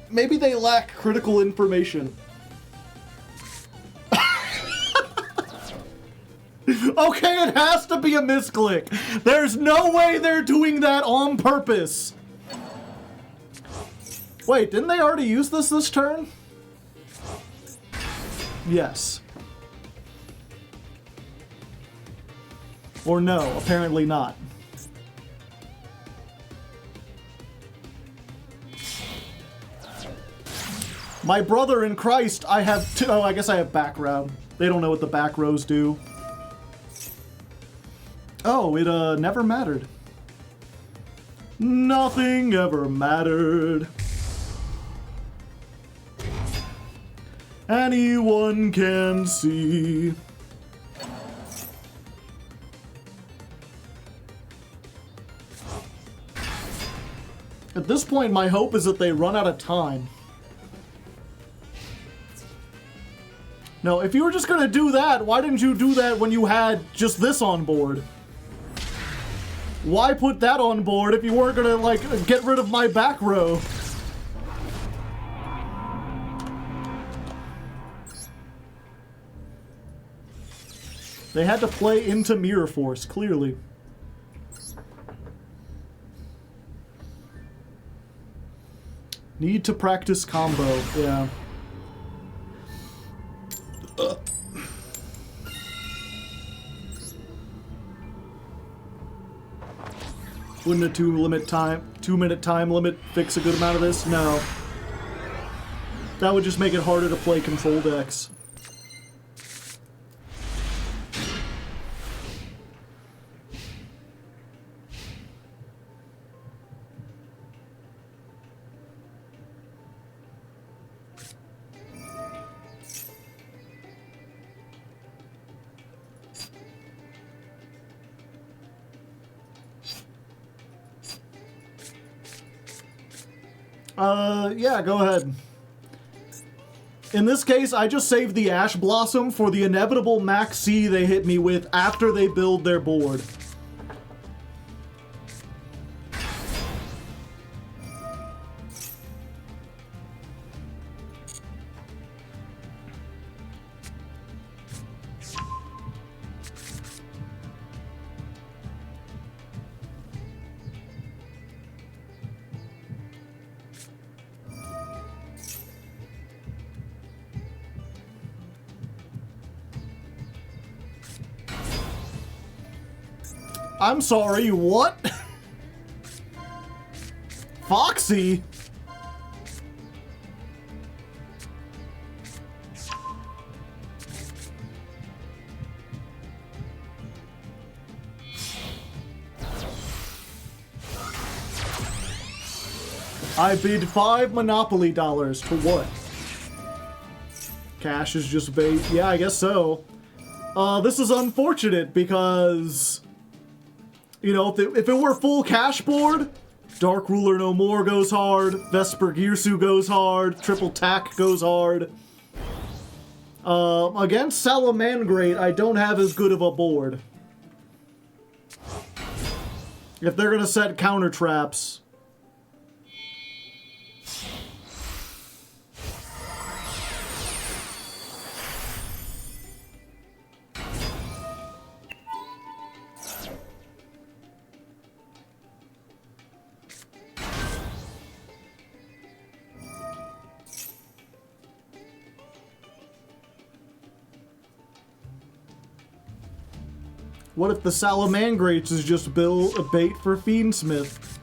Speaker 1: Maybe they lack critical information. Okay, it has to be a misclick. There's no way they're doing that on purpose. Wait, didn't they already use this turn? Yes. Or no, apparently not. My brother in Christ, I have two. Oh, I guess I have back row. They don't know what the back rows do. Oh, it never mattered. Nothing ever mattered. Anyone can see. At this point, my hope is that they run out of time. No, if you were just gonna do that, why didn't you do that when you had just this on board? Why put that on board if you weren't gonna, like, get rid of my back row? They had to play into Mirror Force, clearly. Need to practice combo, yeah. Wouldn't a 2-minute time limit fix a good amount of this? No. That would just make it harder to play control decks. Yeah, go ahead. In this case, I just saved the Ash Blossom for the inevitable Max C they hit me with after they build their board. I'm sorry, what? Foxy? I bid 5 Monopoly dollars to what? Cash is just bait. Yeah, I guess so. This is unfortunate because, you know, if it were full cash board, Dark Ruler No More goes hard, Vesper Girsu goes hard, Triple Tack goes hard. Against Salamangrate, I don't have as good of a board. If they're gonna set counter traps. What if the Salamangrates is just a bait for Fiendsmith?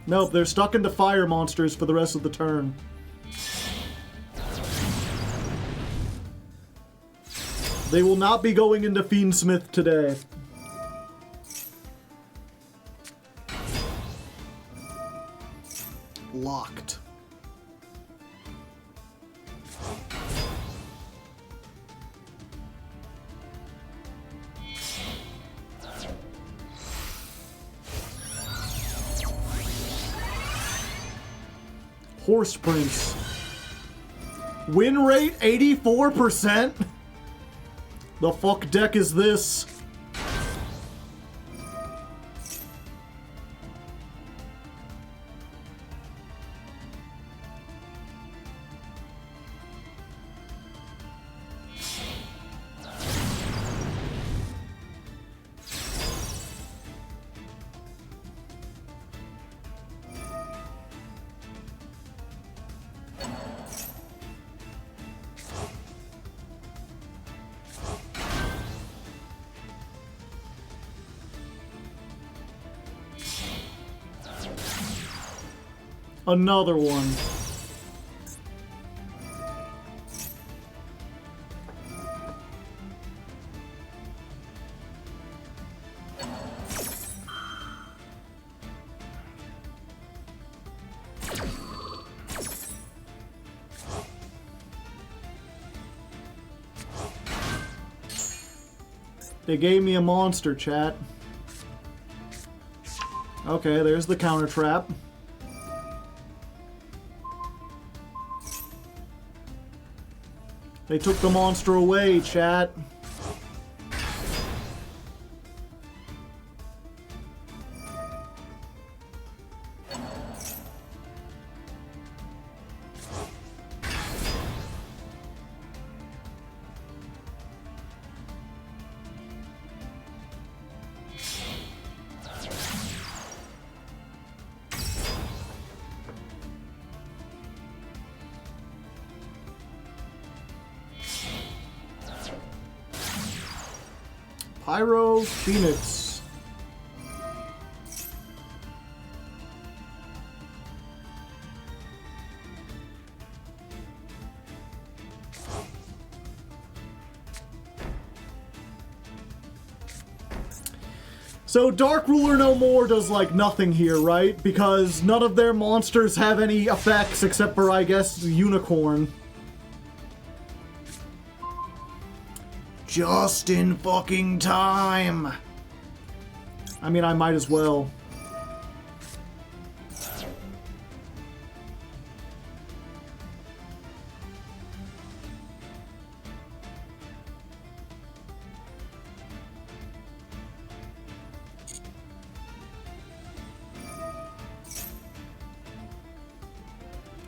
Speaker 1: Nope, they're stuck into fire monsters for the rest of the turn. They will not be going into Fiendsmith today. Locked. Horse Prince. Win rate 84%? The fuck deck is this? Another one. They gave me a monster, chat. Okay, there's the counter trap. They took the monster away, chat. Pyro Phoenix. So Dark Ruler No More does like nothing here, right? Because none of their monsters have any effects except for, I guess, Unicorn. Just in fucking time. I mean, I might as well.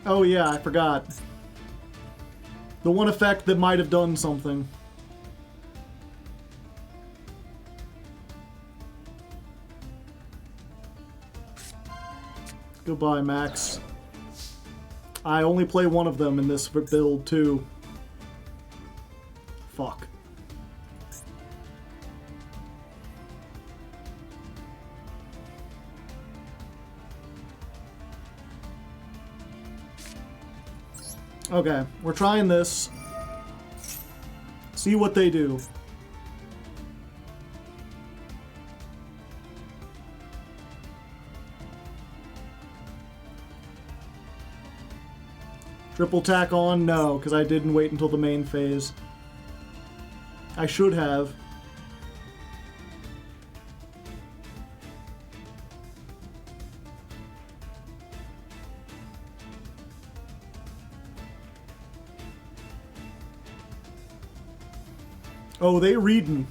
Speaker 1: Oh yeah, I forgot. The one effect that might have done something. Goodbye, Max. I only play one of them in this build, too. Fuck. Okay, we're trying this. See what they do. Triple tack on? No, because I didn't wait until the main phase. I should have. Oh, they readin'.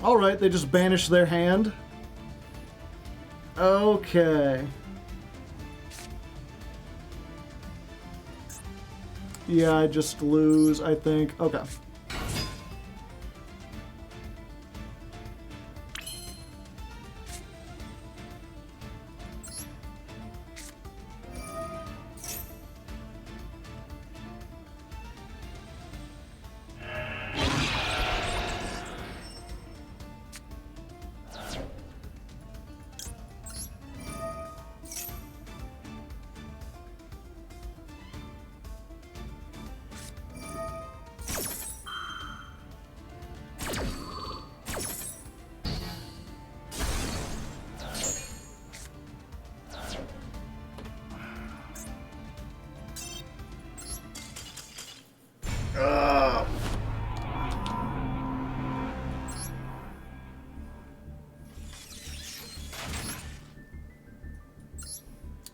Speaker 1: Alright, they just banished their hand. Okay. Yeah, I just lose, I think. Okay.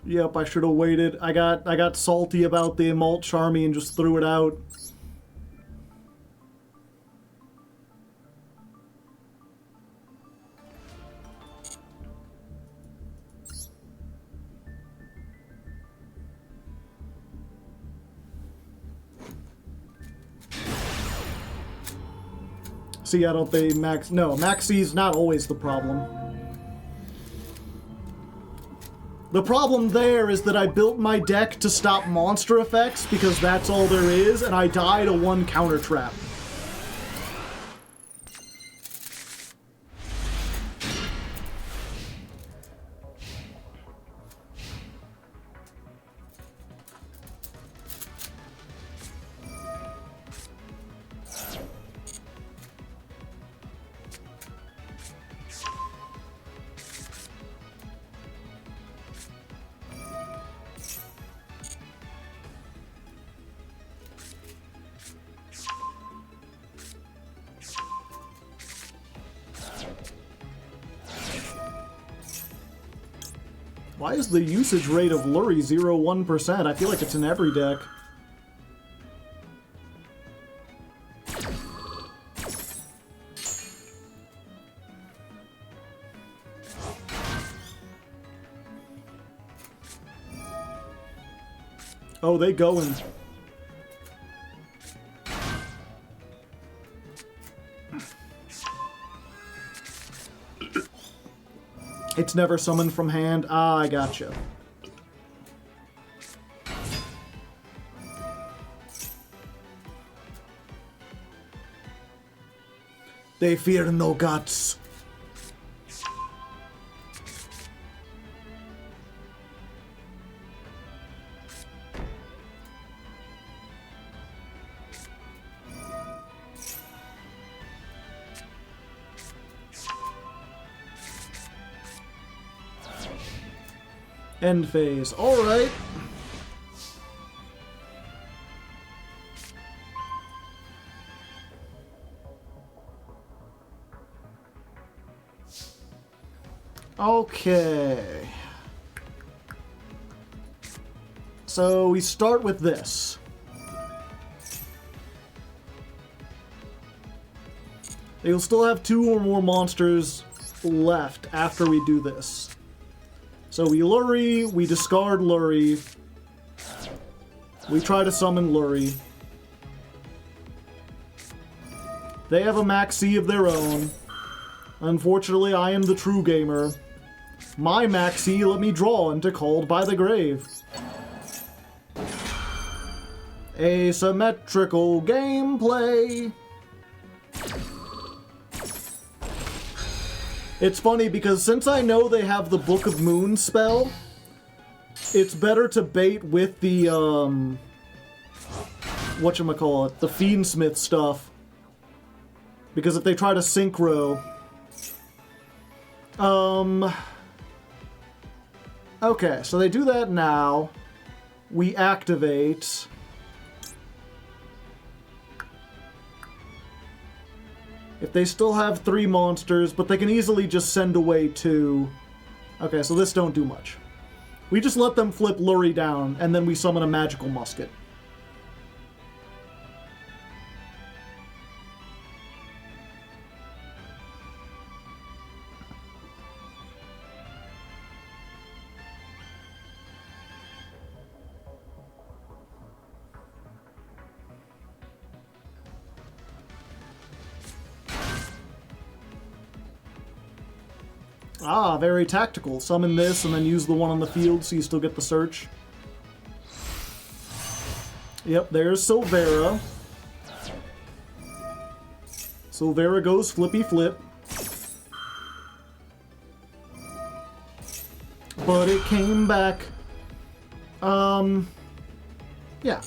Speaker 1: Yep, I should have waited. I got salty about the Malt Charmy and just threw it out. See, I don't think max... No, Maxi's not always the problem. The problem there is that I built my deck to stop monster effects, because that's all there is, and I die to one counter trap. Why is the usage rate of Lurie 0.1%? I feel like it's in every deck. Oh, they going. It's never summoned from hand. Ah, I gotcha. They fear no gods. End phase. Alright. Okay. So we start with this. You'll still have 2 or more monsters left after we do this. So we Lurie, we discard Lurie, we try to summon Lurie. They have a Maxi of their own. Unfortunately, I am the true gamer. My Maxi let me draw into Called by the Grave. Asymmetrical gameplay. It's funny because since I know they have the Book of Moon spell, it's better to bait with the, whatchamacallit, the Fiendsmith stuff. Because if they try to synchro... Okay, so they do that now. We activate... If they still have 3 monsters, but they can easily just send away 2. Okay, so this don't do much. We just let them flip Lurie down, and then we summon a magical musket. Ah, very tactical. Summon this and then use the one on the field so you still get the search. Yep, there's Silvera. Silvera goes flippy flip. But it came back. Yeah.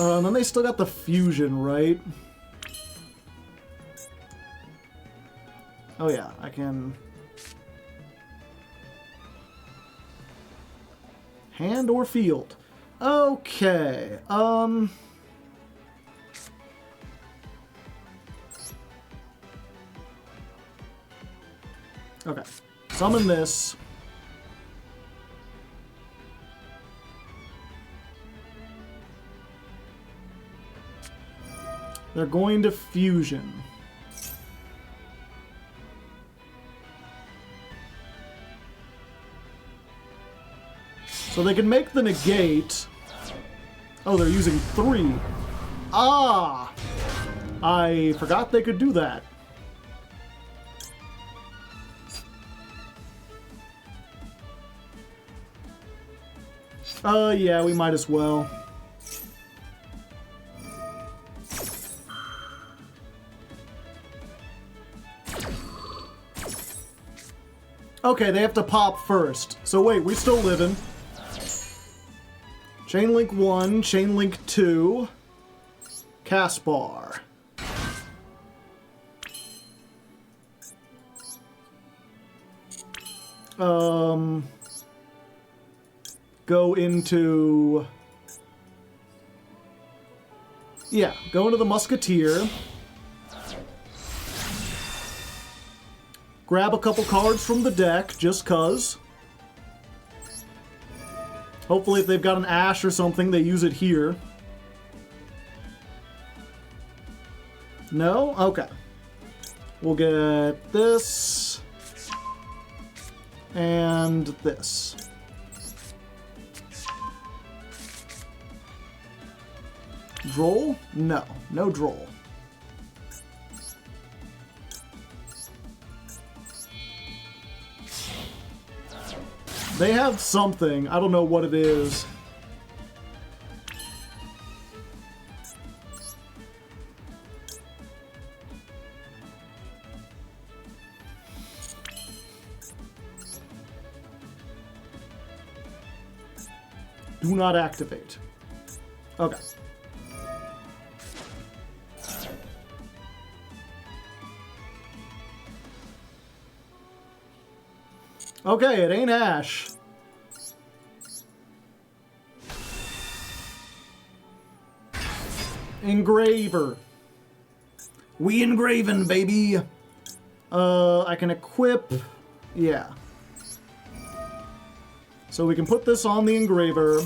Speaker 1: And then they still got the fusion, right? Oh yeah, I can... Hand or field. Okay. Okay. Summon this. They're going to fusion. So they can make the negate. Oh, they're using 3. Ah! I forgot they could do that. Yeah, we might as well. Okay, they have to pop first. So wait, we still living. Chain link 1, chain link 2, Caspar. Go into... Yeah, go into the Musketeer. Grab a couple cards from the deck, just cuz. Hopefully if they've got an Ash or something, they use it here. No? Okay. We'll get this. And this. Droll? No. No droll. They have something. I don't know what it is. Do not activate. Okay. Okay, it ain't Ash. Engraver. We engraving, baby. I can equip. Yeah. So we can put this on the engraver.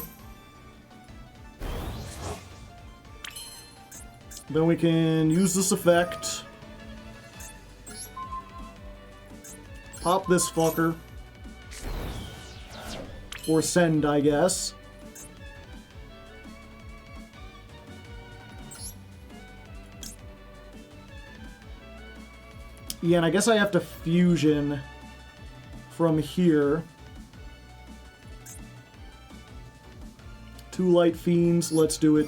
Speaker 1: Then we can use this effect. Pop this fucker. Or send, I guess. Yeah, and I guess I have to fusion from here. 2 Light Fiends, let's do it.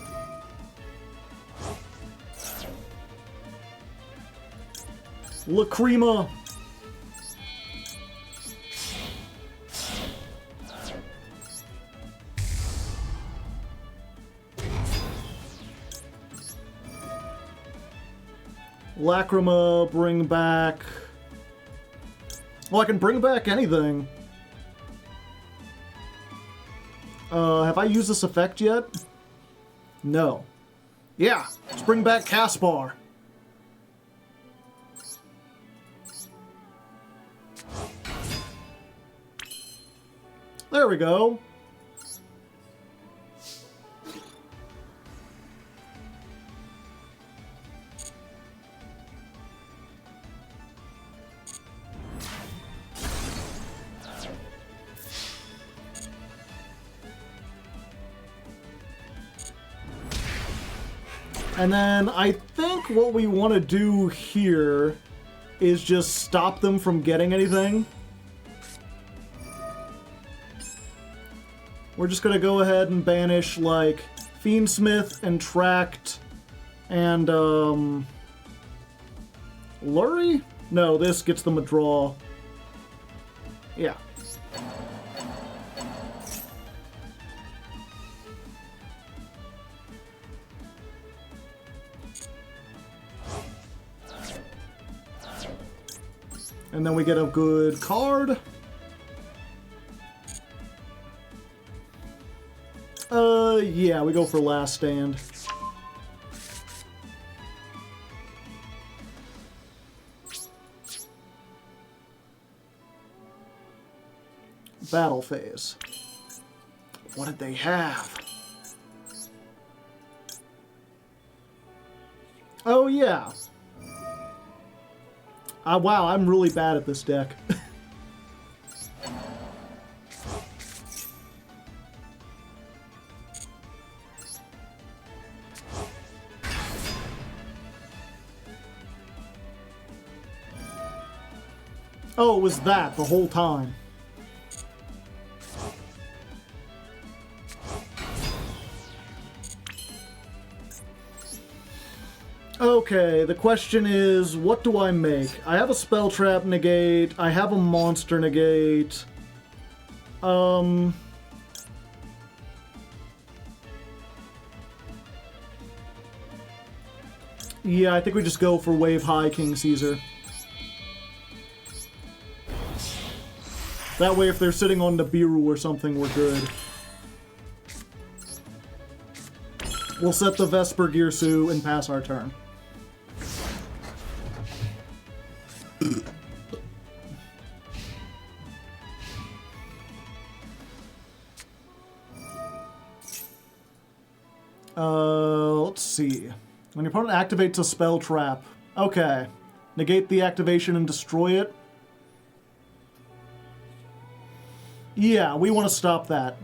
Speaker 1: Lacrima! Lacrima, bring back... Well, I can bring back anything. Have I used this effect yet? No. Yeah, let's bring back Caspar. There we go. And then I think what we want to do here is just stop them from getting anything. We're just going to go ahead and banish, like, Fiendsmith and Tract and, Lurie? No, this gets them a draw. Yeah. And then we get a good card. Yeah, we go for last stand. Battle phase. What did they have? Oh, yeah. Wow, I'm really bad at this deck. Oh, it was that the whole time. Okay, the question is, what do I make? I have a spell trap negate, I have a monster negate. Yeah, I think we just go for Wave High King Caesar. That way, if they're sitting on Nibiru or something, we're good. We'll set the Vesper Girsu and pass our turn. Let's see. When your opponent activates a spell trap. Okay. Negate the activation and destroy it. Yeah, we want to stop that.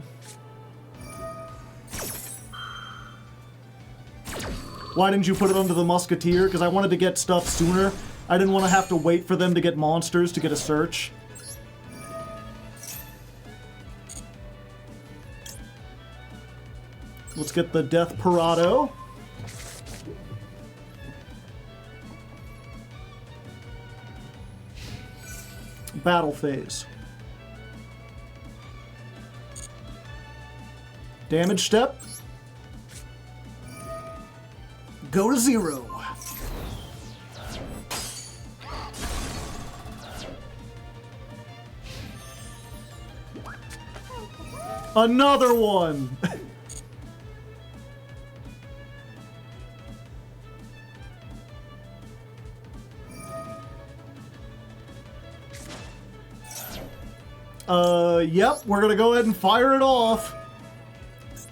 Speaker 1: Why didn't you put it under the Musketeer? Because I wanted to get stuff sooner. I didn't want to have to wait for them to get monsters to get a search. Let's get the Death Parado. Battle phase. Damage step. Go to 0. Another one! Yep, we're gonna go ahead and fire it off.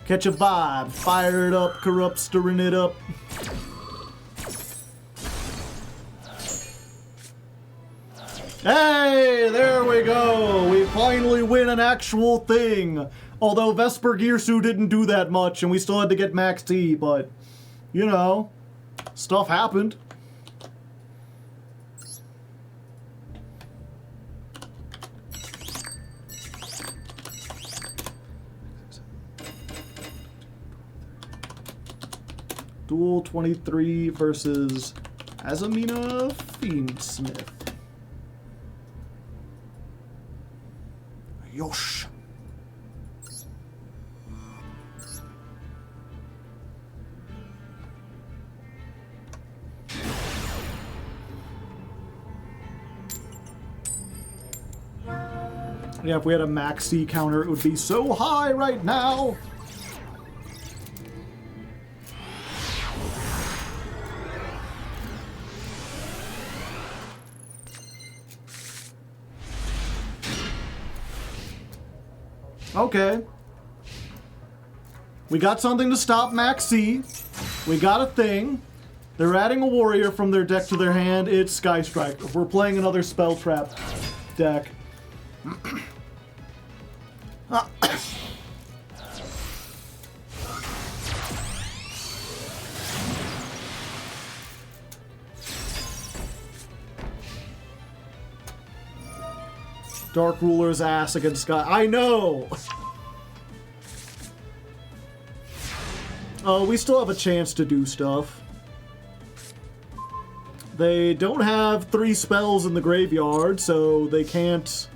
Speaker 1: Catch a vibe. Fire it up, corrupt, stirring it up. Hey, there we go. We finally win an actual thing. Although Vesper Girsu didn't do that much and we still had to get max T, but, you know, stuff happened. Duel 23 versus Azamina Fiendsmith. Yosh. Yeah, if we had a max C counter, it would be so high right now. Okay. We got something to stop Max C. We got a thing. They're adding a warrior from their deck to their hand. It's Sky Strike. We're playing another Spell Trap deck. Dark Ruler's ass against Sky. I know! We still have a chance to do stuff. They don't have 3 spells in the graveyard, so they can't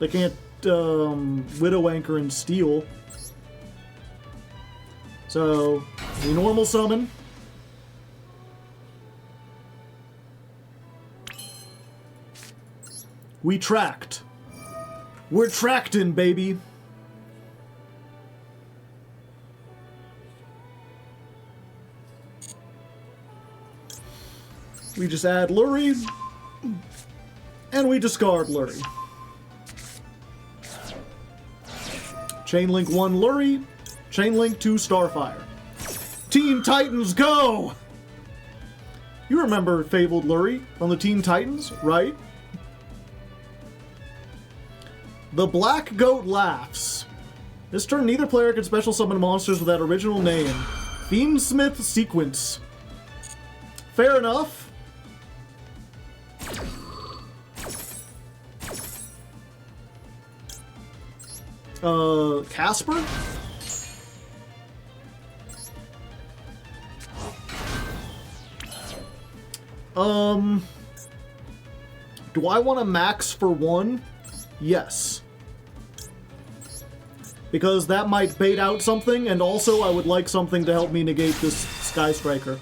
Speaker 1: Widow Anchor and Steal. So, we normal summon. We tracked. We're tracked in, baby. We just add Lurie. And we discard Lurie. Chainlink 1 Lurie. Chainlink 2 Starfire. Teen Titans, go! You remember Fabled Lurie from the Teen Titans, right? The Black Goat laughs. This turn, neither player can special summon monsters with that original name. Fiendsmith Sequence. Fair enough. Casper? Do I want to max for 1? Yes. Because that might bait out something, and also I would like something to help me negate this Sky Striker.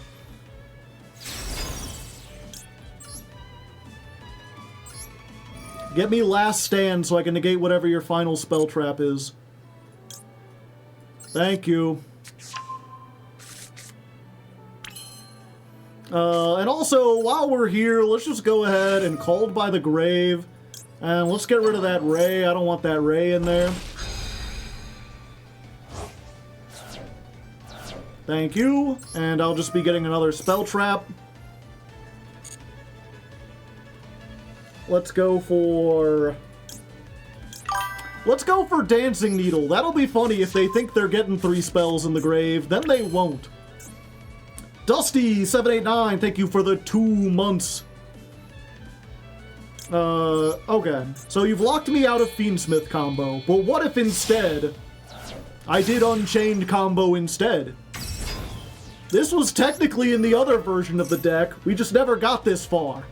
Speaker 1: Get me Last Stand so I can negate whatever your final spell trap is. Thank you. And also, while we're here, let's just go ahead and Called by the Grave. And let's get rid of that Ray. I don't want that Ray in there. Thank you. And I'll just be getting another spell trap. Let's go for Dancing Needle. That'll be funny if they think they're getting 3 spells in the grave. Then they won't. Dusty789, thank you for the 2 months. Okay. So you've locked me out of Fiendsmith combo, but what if instead I did Unchained combo instead? This was technically in the other version of the deck, we just never got this far.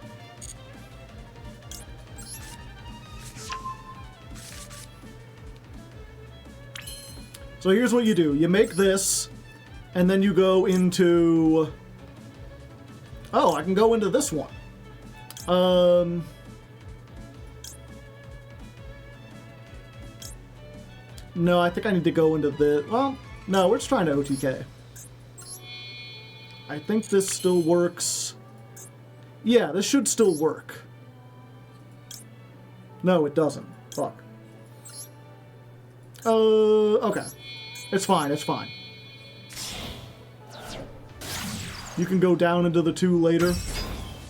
Speaker 1: So here's what you do. You make this, and then you go into... Oh, I can go into this one. No, I think I need to go into the... Well, no, we're just trying to OTK. I think this still works. Yeah, this should still work. No, it doesn't. Fuck. Okay. It's fine, it's fine. You can go down into the 2 later.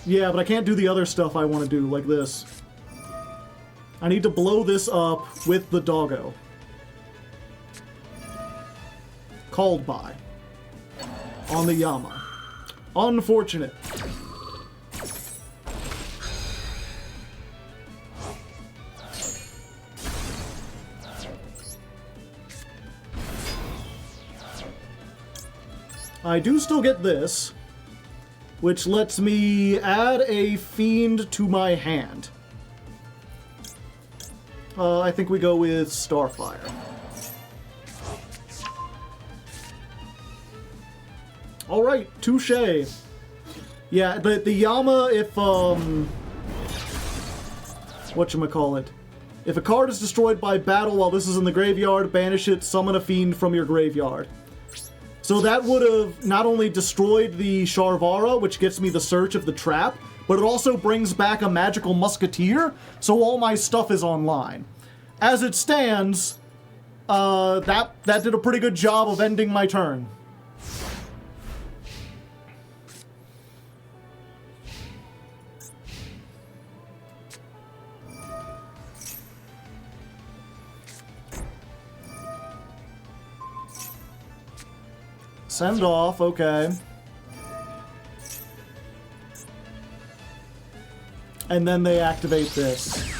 Speaker 1: Yeah, but I can't do the other stuff I want to do, like this. I need to blow this up with the doggo. Called by. On the Yama. Unfortunate. I do still get this, which lets me add a Fiend to my hand. I think we go with Starfire. Alright, touche. Yeah, the Yama, if, whatchamacallit. If a card is destroyed by battle while this is in the graveyard, banish it, summon a Fiend from your graveyard. So that would have not only destroyed the Sharvara, which gets me the Search of the Trap, but it also brings back a magical Musketeer, so all my stuff is online. As it stands, that did a pretty good job of ending my turn. Send off, okay. And then they activate this.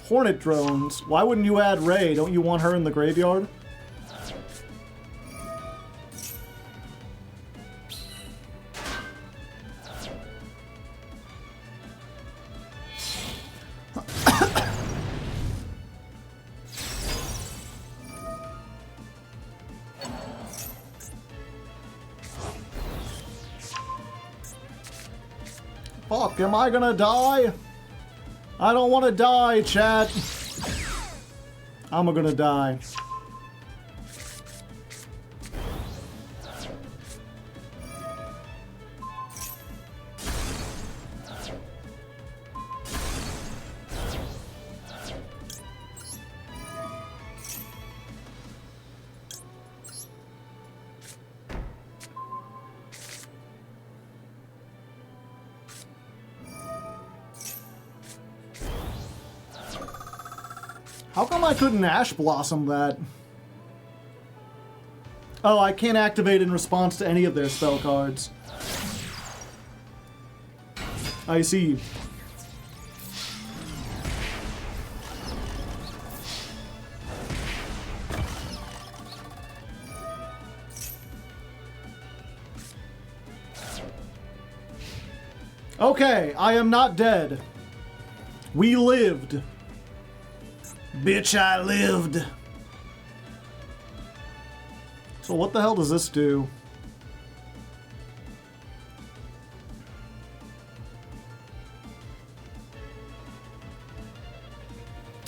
Speaker 1: Hornet drones. Why wouldn't you add Ray? Don't you want her in the graveyard? Fuck, am I gonna die? I don't want to die, chat. I'm gonna die. How come I couldn't Ash Blossom that? Oh, I can't activate in response to any of their spell cards. I see. Okay, I am not dead. We lived. Bitch, I lived. So what the hell does this do?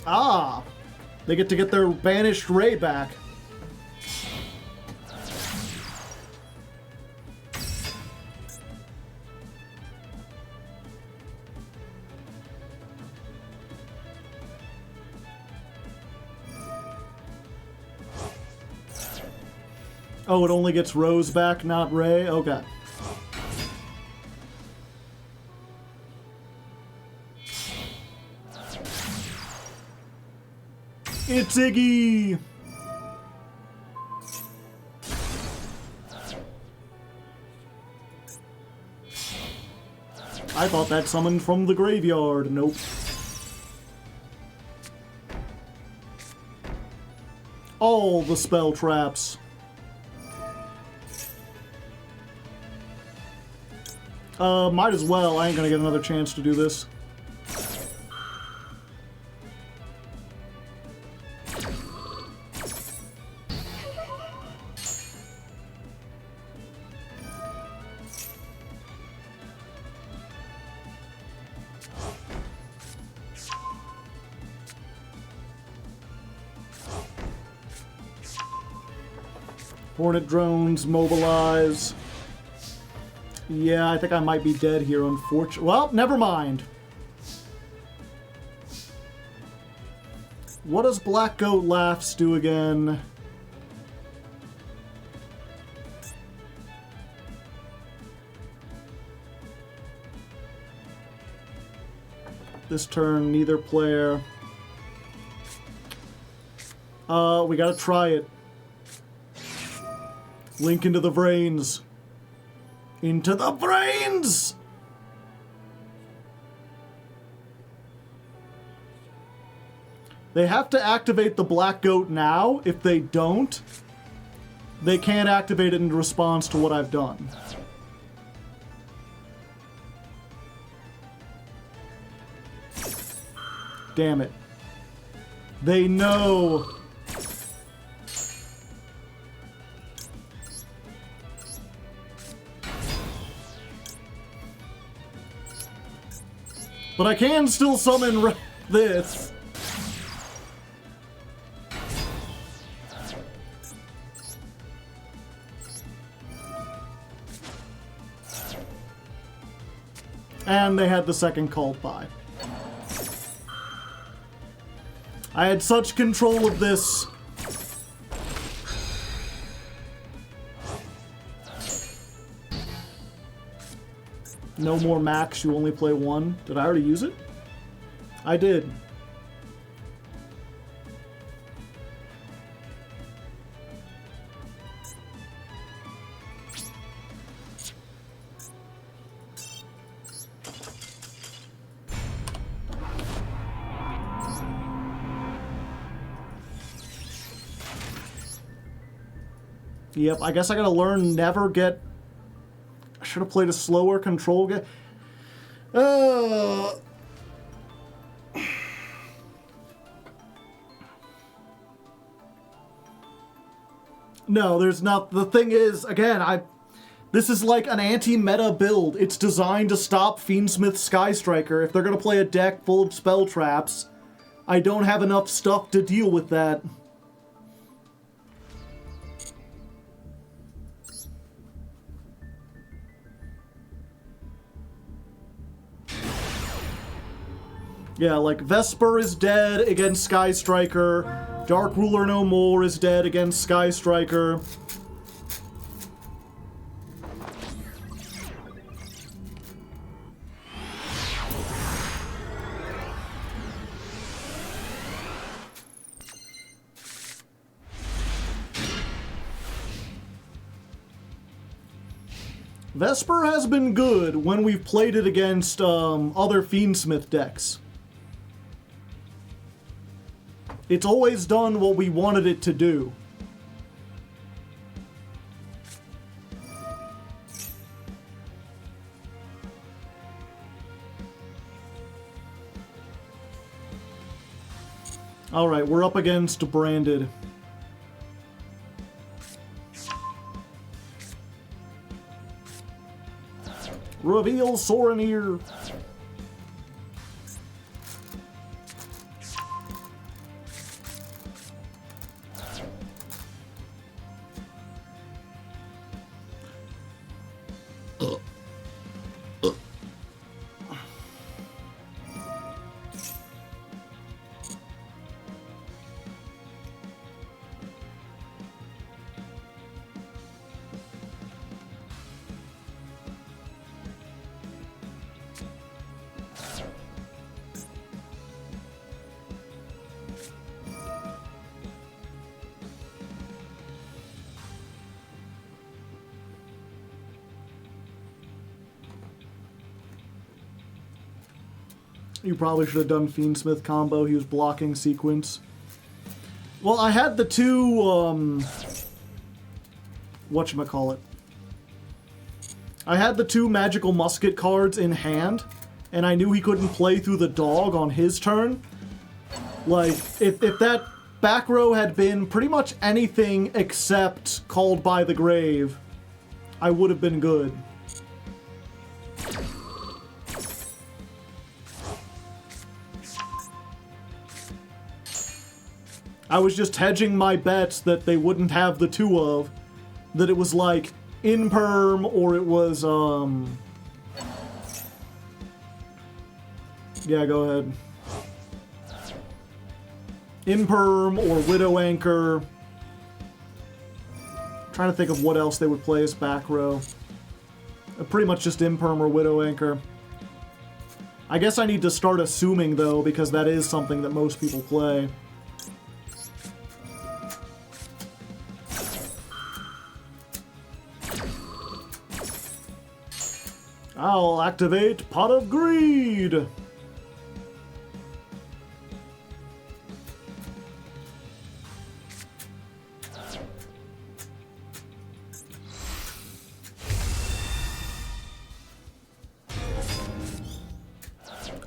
Speaker 1: Ah, they get to get their banished Ray back. Oh, it only gets Rose back, not Ray? Okay. It's Iggy! I thought that summoned from the graveyard. Nope. All the spell traps. Might as well. I ain't gonna get another chance to do this. Hornet drones, mobilize. Yeah, I think I might be dead here, unfortunately. Well, never mind. What does Black Goat Laughs do again? This turn, neither player. We gotta try it. Link into the brains. Into the brains! They have to activate the Black Goat now. If they don't, they can't activate it in response to what I've done. Damn it. They know. But I can still summon this. And they had the second cult by. I had such control of this. No more max, you only play one. Did I already use it? I did. Yep, I guess I gotta learn never get... I should have played a slower control game. No, there's not. The thing is, again, this is like an anti-meta build. It's designed to stop Fiendsmith Skystriker. If they're gonna play a deck full of spell traps, I don't have enough stuff to deal with that. Yeah, like Vesper is dead against Sky Striker. Dark Ruler No More is dead against Sky Striker. Vesper has been good when we've played it against other Fiendsmith decks. It's always done what we wanted it to do. Alright, we're up against Branded. Reveal Soraneer. You probably should have done Fiendsmith combo. He was blocking sequence. Well, I had the two, whatchamacallit. I had the two magical musket cards in hand, and I knew he couldn't play through the dog on his turn. Like, if that back row had been pretty much anything except Called by the Grave, I would have been good. I was just hedging my bets that they wouldn't have the two of. That it was like Imperm or it was, yeah, go ahead. Imperm or Widow Anchor. Trying to think of what else they would play as back row. Pretty much just Imperm or Widow Anchor. I guess I need to start assuming, though, because that is something that most people play. I'll activate Pot of Greed!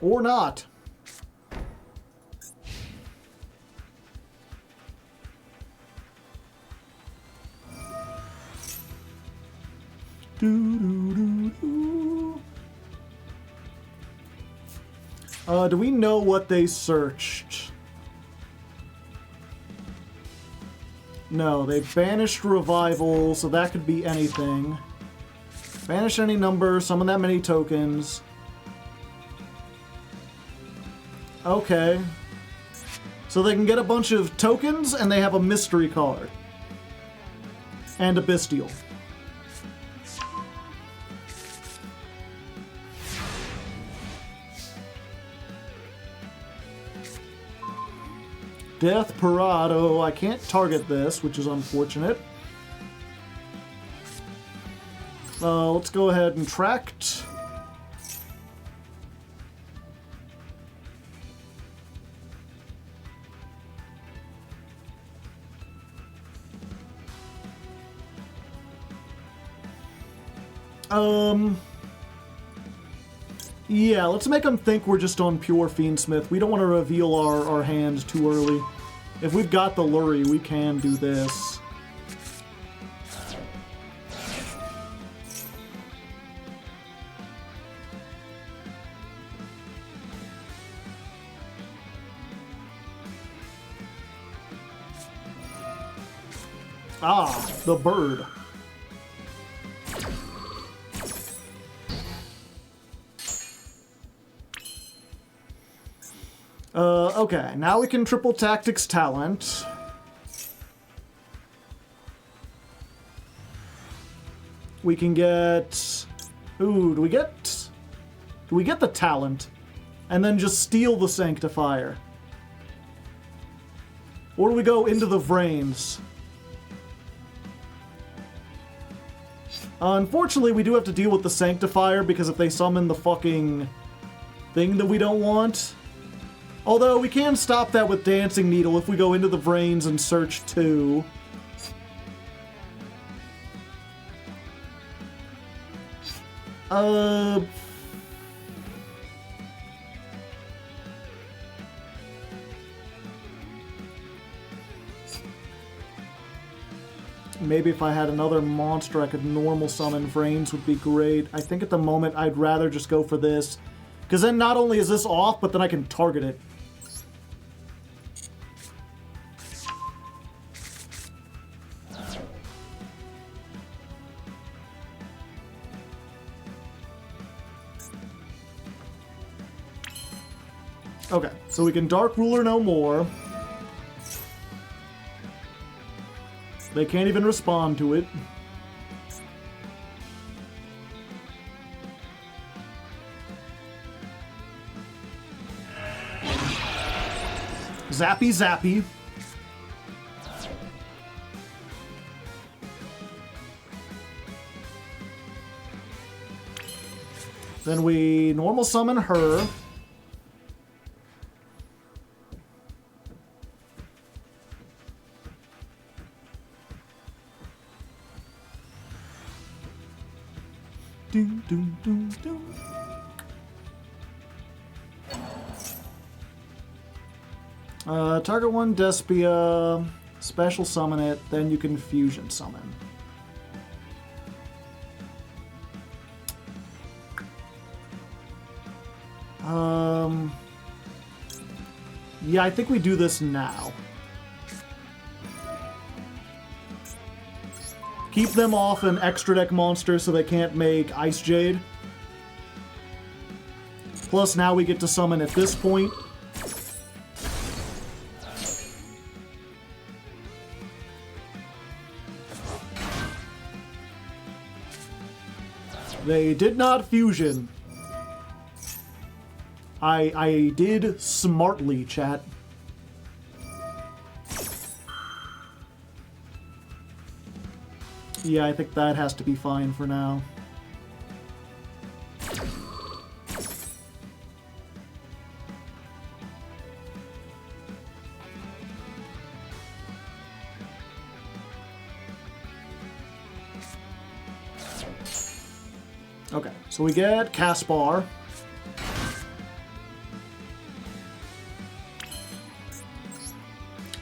Speaker 1: Or not. Do we know what they searched? No, they banished Revival, so that could be anything. Banish any number, summon that many tokens. Okay. So they can get a bunch of tokens, and they have a mystery card. And a bestial. Death Parado. I can't target this, which is unfortunate. Let's go ahead and tract. Yeah, let's make them think we're just on pure Fiendsmith. We don't want to reveal our hand too early. If we've got the Lurie, we can do this. Ah, the bird. Okay, now we can triple tactics talent. We can get... Ooh, do we get the talent? And then just steal the Sanctifier? Or do we go into the Vrains? Unfortunately, we do have to deal with the Sanctifier, because if they summon the fucking thing that we don't want... Although, we can stop that with Dancing Needle if we go into the Vrains and search 2. Maybe if I had another monster I could normal summon, Vrains would be great. I think at the moment I'd rather just go for this. Because then not only is this off, but then I can target it. Okay, so we can Dark Ruler no more. They can't even respond to it. Zappy zappy. Then we normal summon her. Doom, doom, doom, doom. Target one Despia, special summon it, then you can fusion summon. Yeah, I think we do this now. Keep them off an extra deck monster so they can't make Ice Jade. Plus, now we get to summon at this point. They did not fusion. I did smartly, chat. Yeah, I think that has to be fine for now. Okay, so we get Caspar.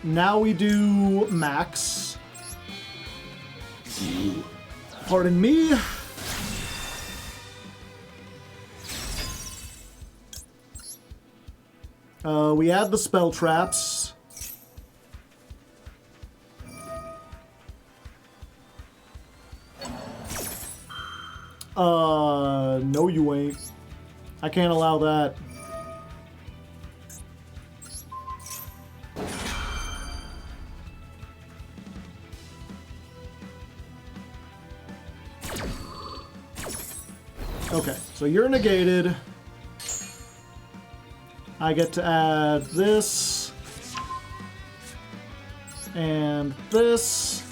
Speaker 1: Now we do Max. Pardon me. We add the spell traps. No you ain't. I can't allow that. Okay, so you're negated. I get to add this. And this.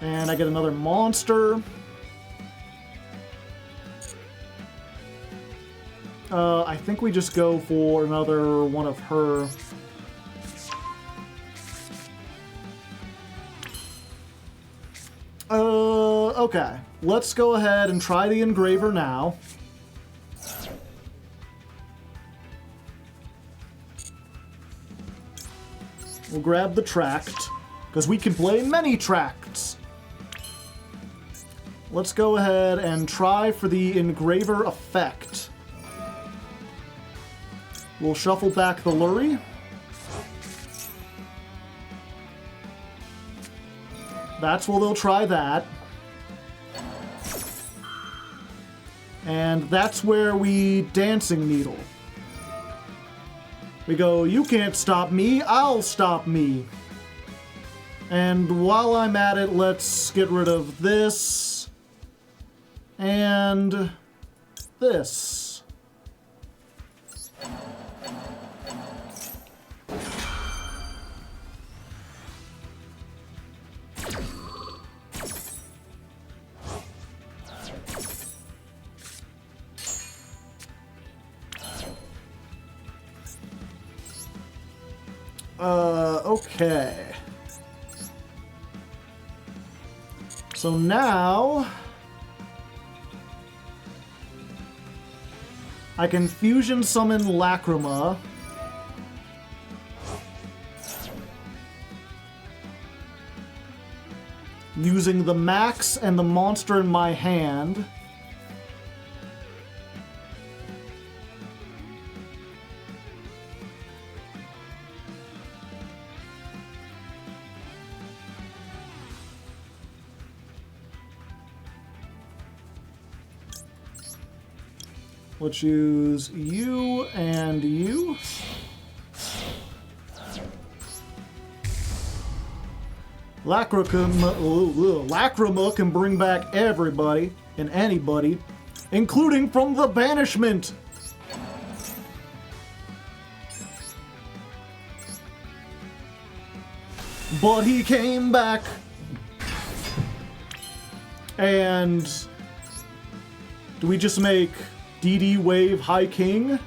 Speaker 1: And I get another monster. I think we just go for another one of her. Okay. Let's go ahead and try the Engraver now. We'll grab the Tract, because we can play many Tracts. Let's go ahead and try for the Engraver effect. We'll shuffle back the Lurie. That's where they'll try that. And that's where we Dancing Needle. We go, you can't stop me, I'll stop me. And while I'm at it, let's get rid of this. And this. Okay. So now I can fusion summon Lacrima. Using the max and the monster in my hand. Let's use you and you. Lacrima can bring back everybody and anybody, including from the banishment. But he came back. And do we just make DD Wave High King?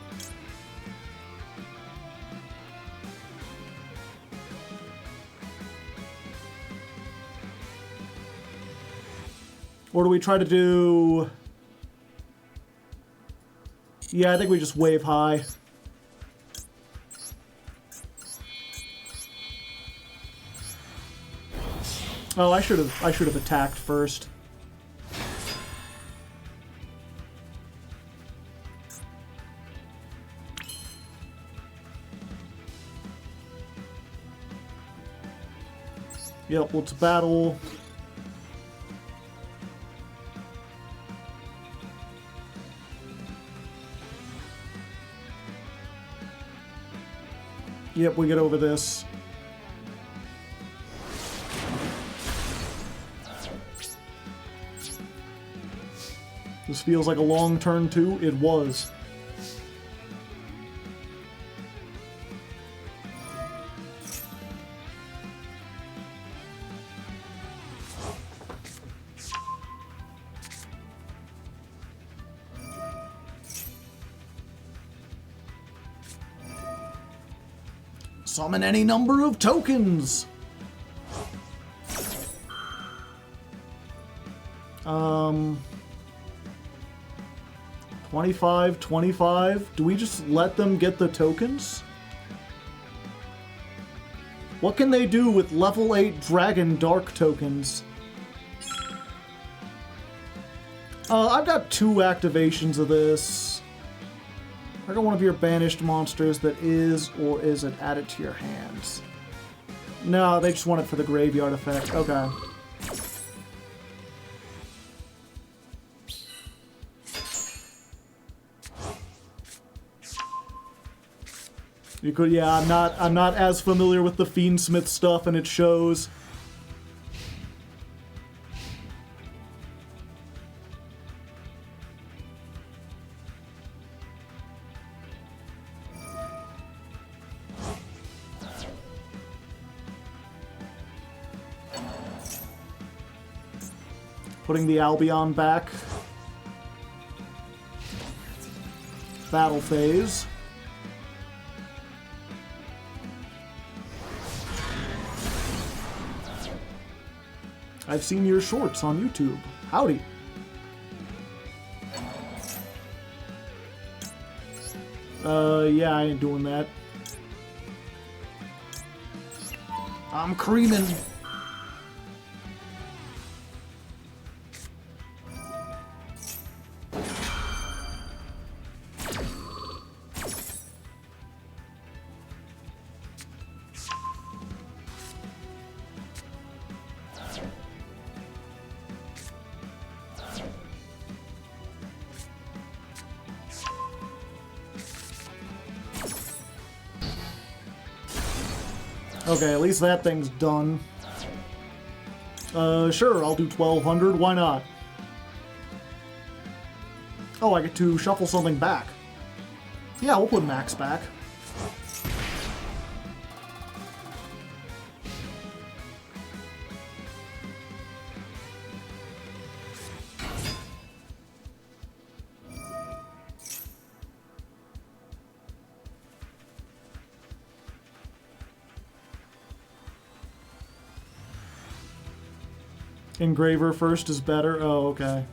Speaker 1: Or do we try to do... Yeah, I think we just Wave High. Oh, I should have attacked first. Yep, let's battle. Yep, we get over this. This feels like a long turn too. It was. Summon any number of tokens. 25, 25. Do we just let them get the tokens? What can they do with level 8 Dragon Dark tokens? I've got 2 activations of this. I got one of your banished monsters that is or isn't added to your hands. No, they just want it for the graveyard effect. Okay. You could, yeah, I'm not as familiar with the Fiendsmith stuff, and it shows. Putting the Albion back. Battle phase. I've seen your shorts on YouTube. Howdy. Yeah, I ain't doing that. I'm creaming. Okay, at least that thing's done. Sure, I'll do 1200, why not? Oh, I get to shuffle something back. Yeah, we'll put Max back. Engraver first is better? Oh, okay.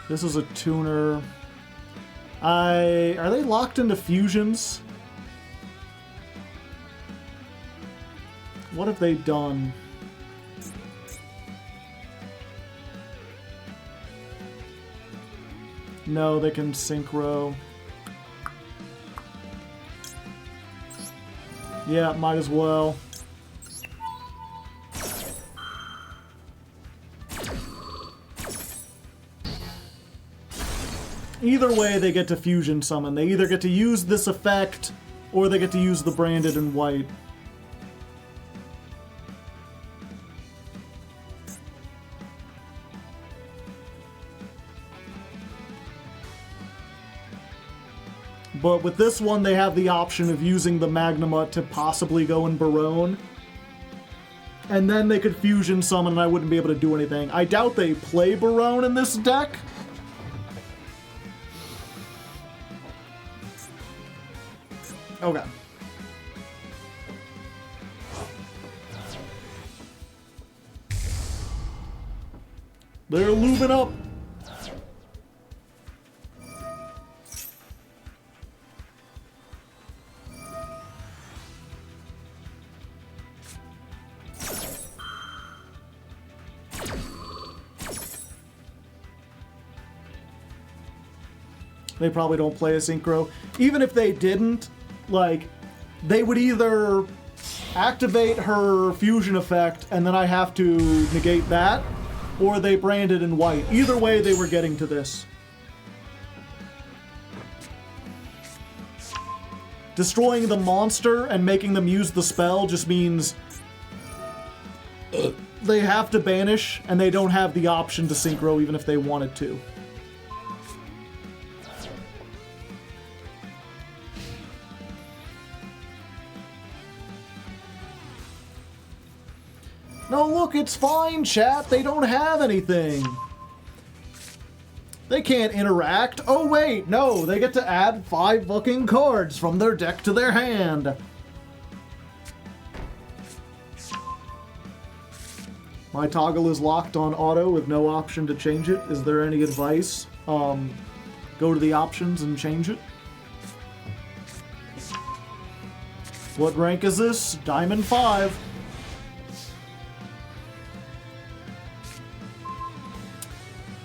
Speaker 1: This is a tuner. Are they locked into fusions? What have they done? No, they can synchro. Yeah, might as well. Either way, they get to fusion summon. They either get to use this effect, or they get to use the branded in white. But with this one, they have the option of using the Magnuma to possibly go in Barone. And then they could fusion summon and I wouldn't be able to do anything. I doubt they play Barone in this deck. Okay. They're lubing up. They probably don't play a synchro. Even if they didn't, like, they would either activate her fusion effect and then I have to negate that, or they brand it in white. Either way, they were getting to this. Destroying the monster and making them use the spell just means they have to banish and they don't have the option to synchro even if they wanted to. No, look, it's fine, chat. They don't have anything. They can't interact. Oh, wait, no. They get to add 5 fucking cards from their deck to their hand. My toggle is locked on auto with no option to change it. Is there any advice? Go to the options and change it. What rank is this? Diamond 5.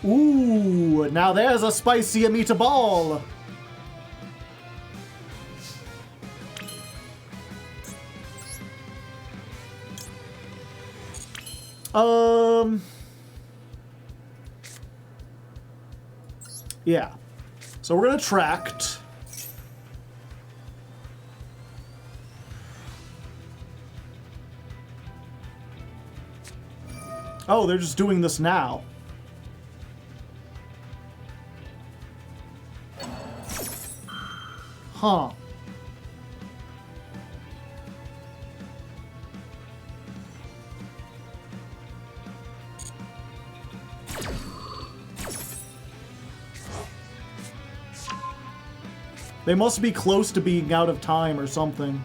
Speaker 1: Ooh, now there's a spicy meatball. Yeah. So we're gonna tract. Oh, they're just doing this now. Huh. They must be close to being out of time or something.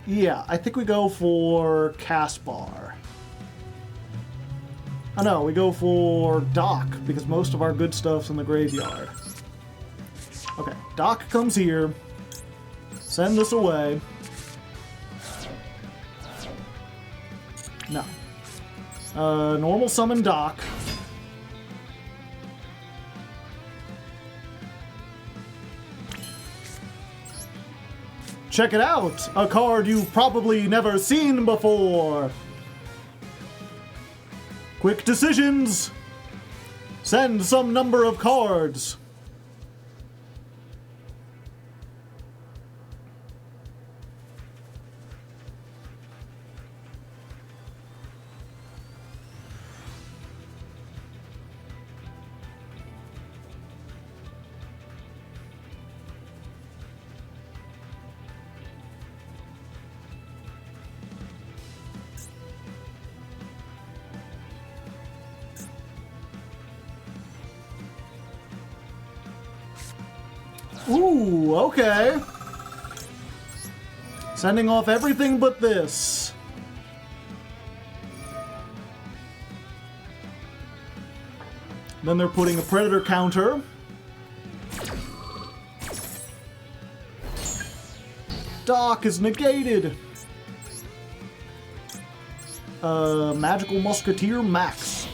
Speaker 1: Yeah, I think we go for Caspar. Oh no, we go for Doc, because most of our good stuff's in the graveyard. Okay, Doc comes here. Send this away. No. Normal summon Doc. Check it out! A card you've probably never seen before! Quick decisions! Send some number of cards. Ooh, okay. Sending off everything but this. Then they're putting a predator counter. Dock is negated. Magical Musketeer Max.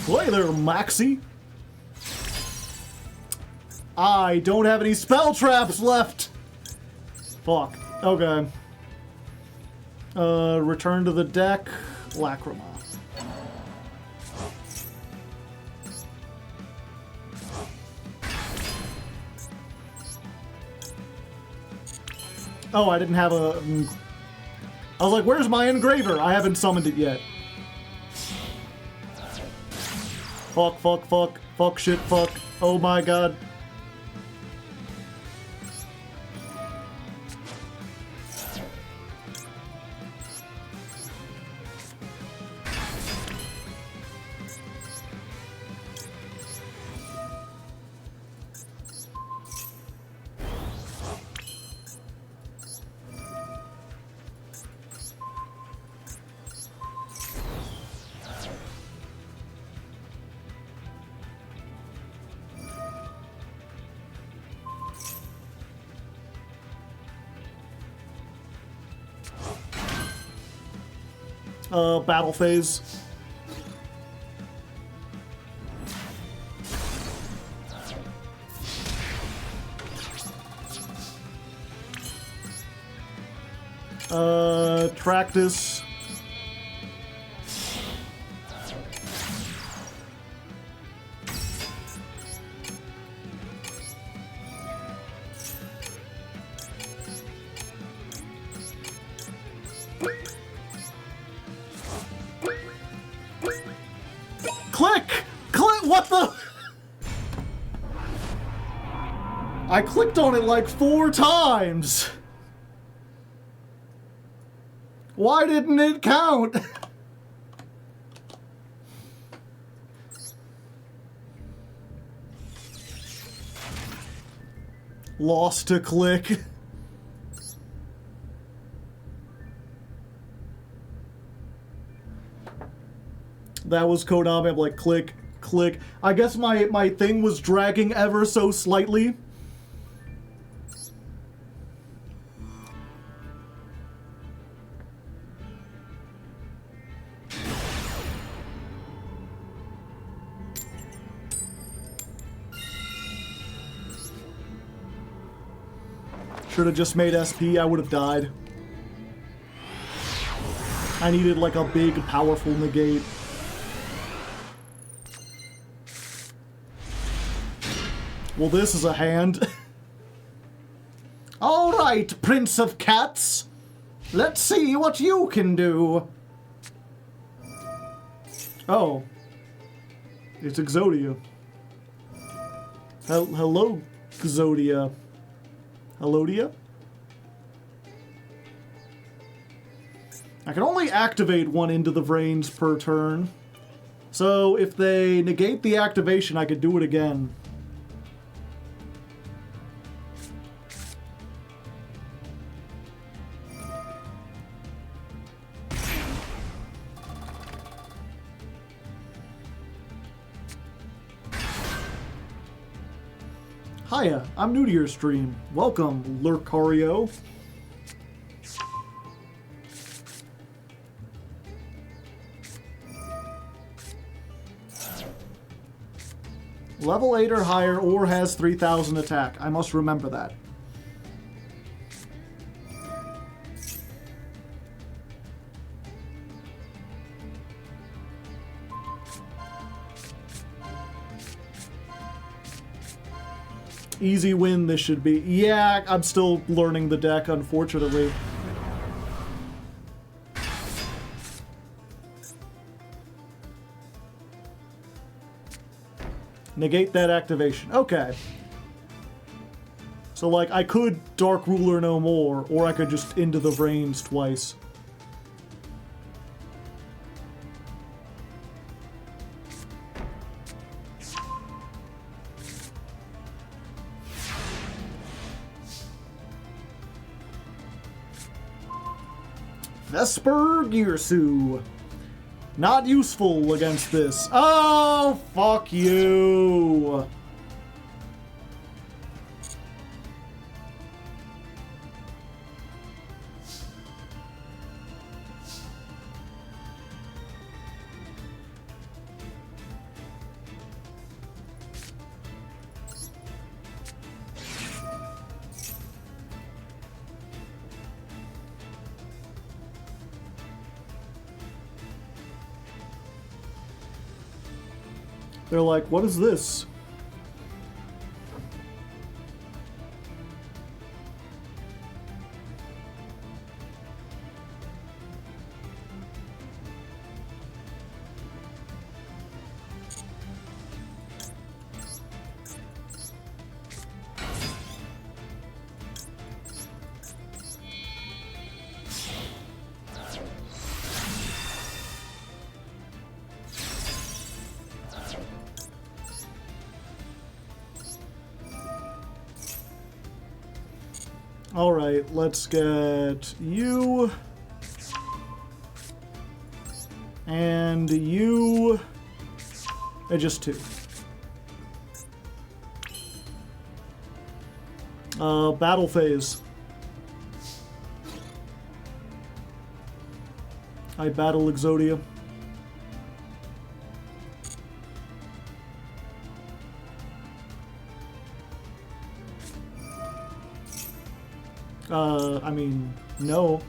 Speaker 1: Play there, Maxie. I don't have any spell traps left! Fuck. Okay. Return to the deck. Lacrima. Oh, I didn't have a... I was like, where's my engraver? I haven't summoned it yet. Fuck, fuck, fuck. Fuck, shit, fuck. Oh my god. Battle phase. Tractus. I clicked on it like 4 times. Why didn't it count? Lost to click. That was Konami. I'm like, click, click. I guess my thing was dragging ever so slightly. Should have just made SP, I would have died. I needed like a big, powerful negate. Well, this is a hand. Alright, Prince of Cats. Let's see what you can do. Oh. It's Exodia. Hello, Exodia. Elodia? I can only activate one Into the Brains per turn. So if they negate the activation, I could do it again. Hiya, I'm new to your stream. Welcome, Lurcario. Level 8 or higher, or has 3,000 attack. I must remember that. Easy win this should be. Yeah, I'm still learning the deck, unfortunately. Negate that activation. Okay. So, like, I could Dark Ruler no more, or I could just Into the Brains twice. Vesper Gearsu. Not useful against this. Oh, fuck you. They're like, what is this? Alright, let's get you. And you. And just two. Battle phase. I battle Exodia. I mean, no.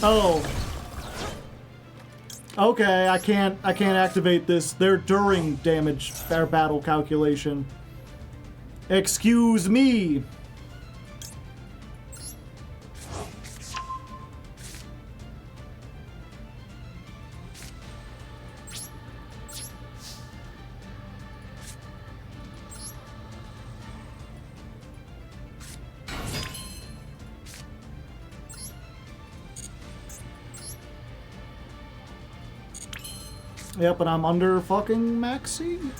Speaker 1: Oh. Okay, I can't activate this. They're during damage or battle calculation. Excuse me. Yep, but I'm under fucking maxi.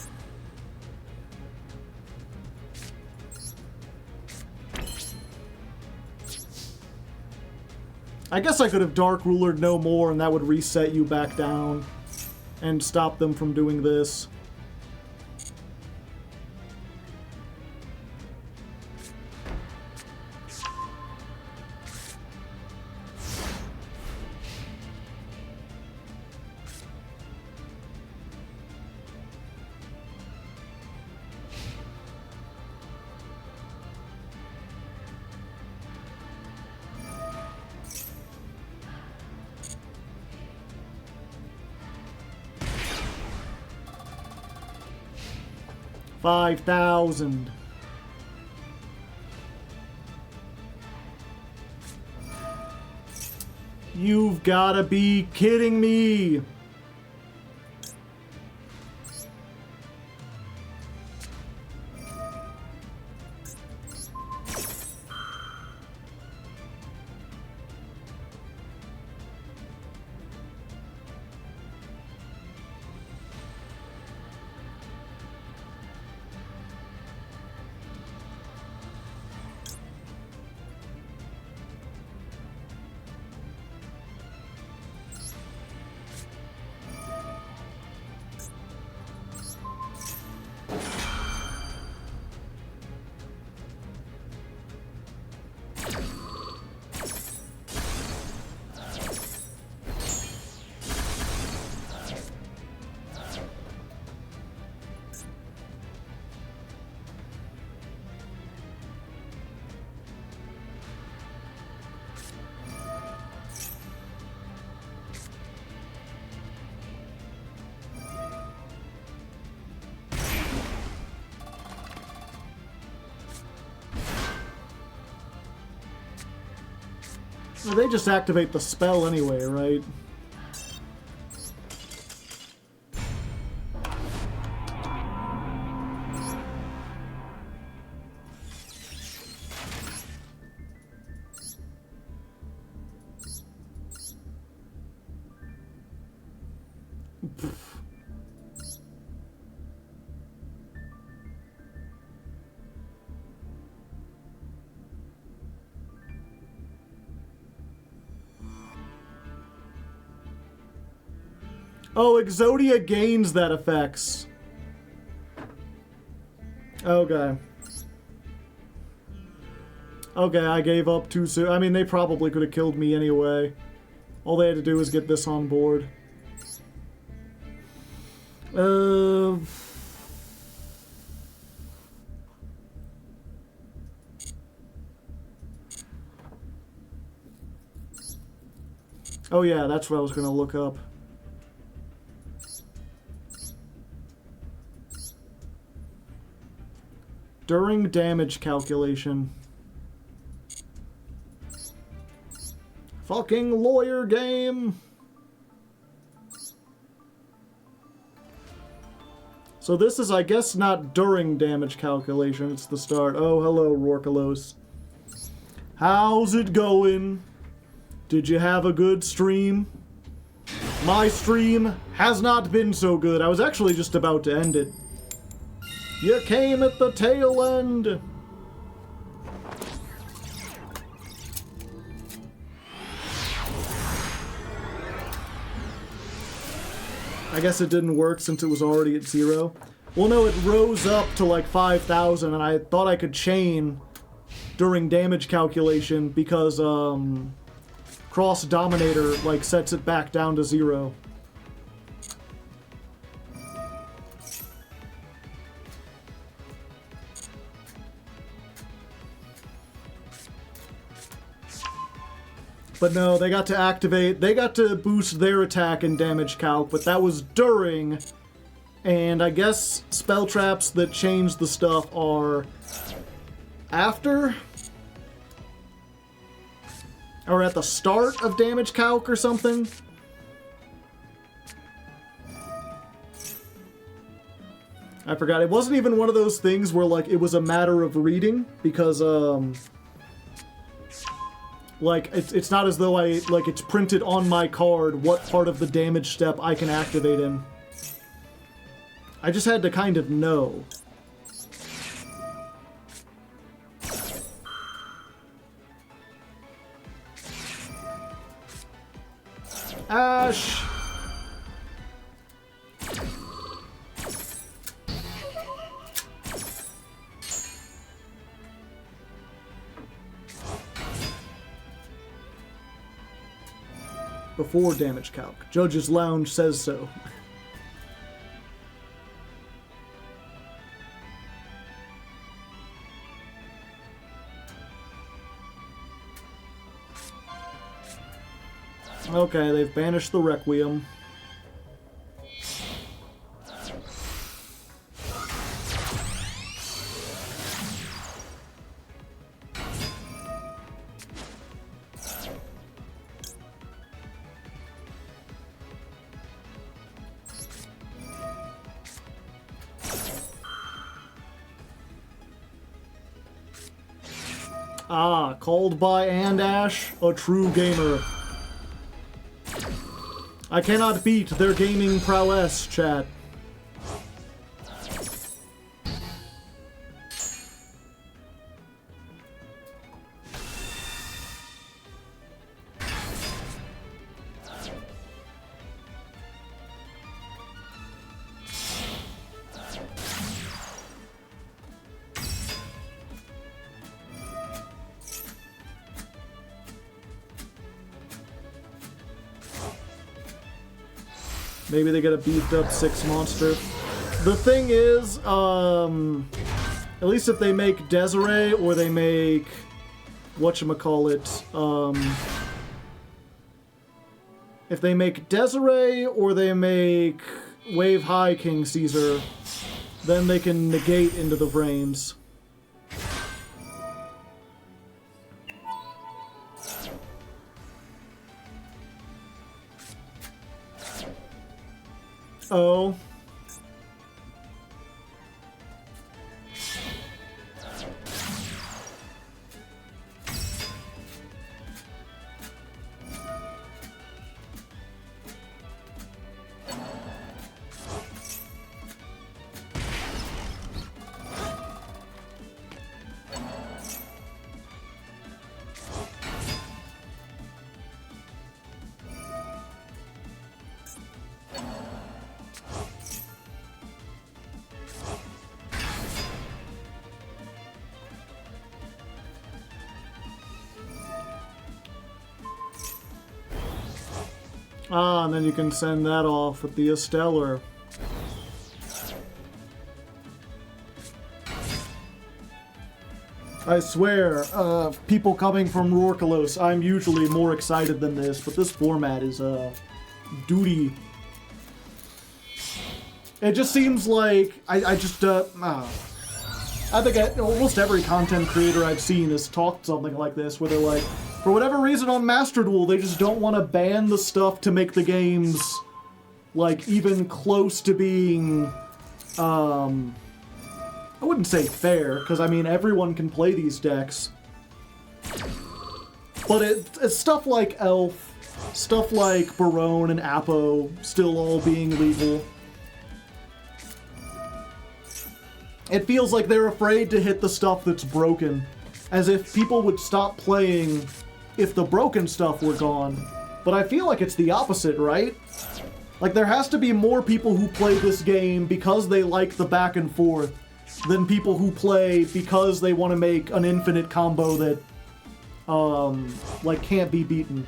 Speaker 1: I guess I could have Dark Rulered no more and that would reset you back down and stop them from doing this. $5,000. You've gotta be kidding me. Well, they just activate the spell anyway, right? Oh, Exodia gains that effects. Okay. Okay, I gave up too soon. I mean, they probably could have killed me anyway. All they had to do was get this on board. Oh yeah, that's what I was gonna look up. During damage calculation. Fucking lawyer game! So this is, I guess, not during damage calculation, it's the start. Oh, hello, Rorkalos. How's it going? Did you have a good stream? My stream has not been so good. I was actually just about to end it. You came at the tail end! I guess it didn't work since it was already at 0. Well, no, it rose up to like 5,000, and I thought I could chain during damage calculation because, Cross Dominator, like, sets it back down to 0. But no, they got to activate, they got to boost their attack and damage calc, but that was during, and I guess spell traps that change the stuff are after? Or at the start of damage calc or something? I forgot. It wasn't even one of those things where, like, it was a matter of reading, because, like, it's not as though it's printed on my card what part of the damage step I can activate in. I just had to kind of know. Ash! Before damage calc. Judge's Lounge says so. Okay, they've banished the Requiem. Ah, called by and Ash, a true gamer. I cannot beat their gaming prowess, chat. Maybe they get a beefed up 6 monster. The thing is, at least if they make Desiree or they make whatchamacallit, if they make Desiree or they make Wave High King Caesar, then they can negate into the brains. Oh. Ah, and then you can send that off with the Stellar. I swear, people coming from Rorkelos, I'm usually more excited than this, but this format is, duty. It just seems like, I think almost every content creator I've seen has talked something like this, where they're like, for whatever reason on Master Duel, they just don't want to ban the stuff to make the games, like, even close to being, I wouldn't say fair, because, I mean, everyone can play these decks. But it's stuff like Elf, stuff like Barone and Apo still all being legal. It feels like they're afraid to hit the stuff that's broken, as if people would stop playing if the broken stuff were gone. But I feel like it's the opposite, right? Like, there has to be more people who play this game because they like the back and forth than people who play because they want to make an infinite combo that, like, can't be beaten.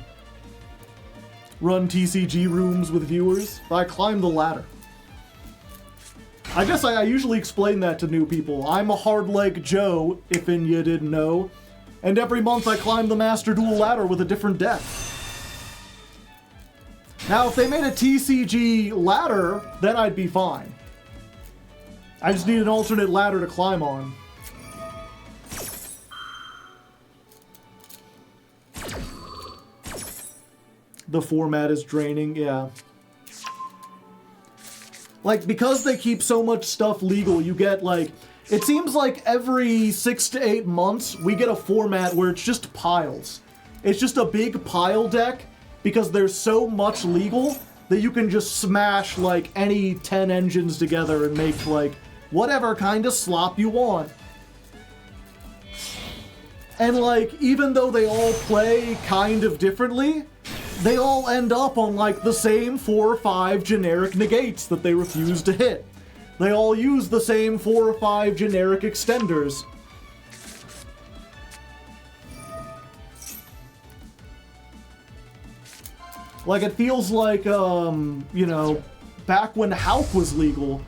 Speaker 1: Run TCG rooms with viewers. I climb the ladder. I guess I usually explain that to new people. I'm a Hardleg Joe, if you didn't know. And every month I climb the Master Duel ladder with a different deck. Now, if they made a TCG ladder, then I'd be fine. I just need an alternate ladder to climb on. The format is draining, yeah. Like, because they keep so much stuff legal, you get, like... It seems like every 6 to 8 months, we get a format where it's just piles. It's just a big pile deck, because there's so much legal that you can just smash, like, any 10 engines together and make, like, whatever kind of slop you want. And, like, even though they all play kind of differently, they all end up on, like, the same 4 or 5 generic negates that they refuse to hit. They all use the same 4 or 5 generic extenders. Like, it feels like, you know, back when Hulk was legal,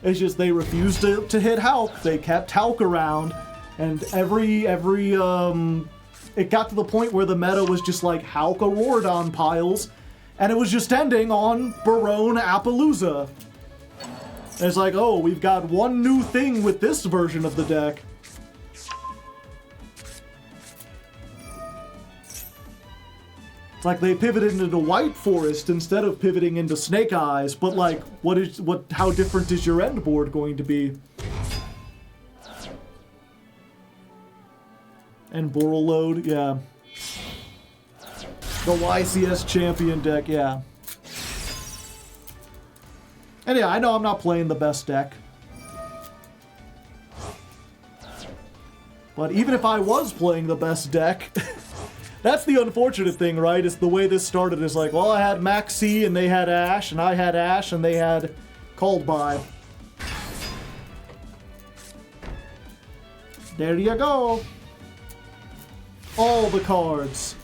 Speaker 1: it's just they refused to hit Hulk. They kept Hulk around, and it got to the point where the meta was just like Hulk Auroradon piles, and it was just ending on Barone Appaloosa. And it's like, oh, we've got one new thing with this version of the deck. It's like they pivoted into White Forest instead of pivoting into Snake Eyes, but like, how different is your end board going to be? And Borreload, yeah. The YCS champion deck, yeah. And yeah, I know I'm not playing the best deck. But even if I was playing the best deck, that's the unfortunate thing, right? Is the way this started is like, well, I had Maxi and they had Ash, and I had Ash and they had Called By. There you go. All the cards.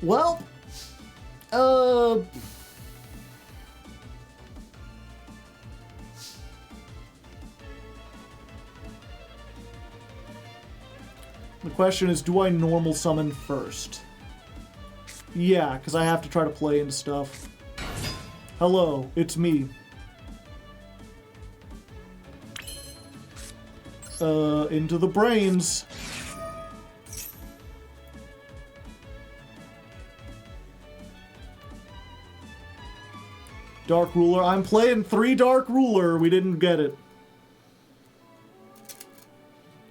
Speaker 1: Well, the question is, do I normal summon first? Yeah, because I have to try to play into stuff. Hello, it's me. Into the brains. Dark Ruler. I'm playing 3 Dark Ruler. We didn't get it.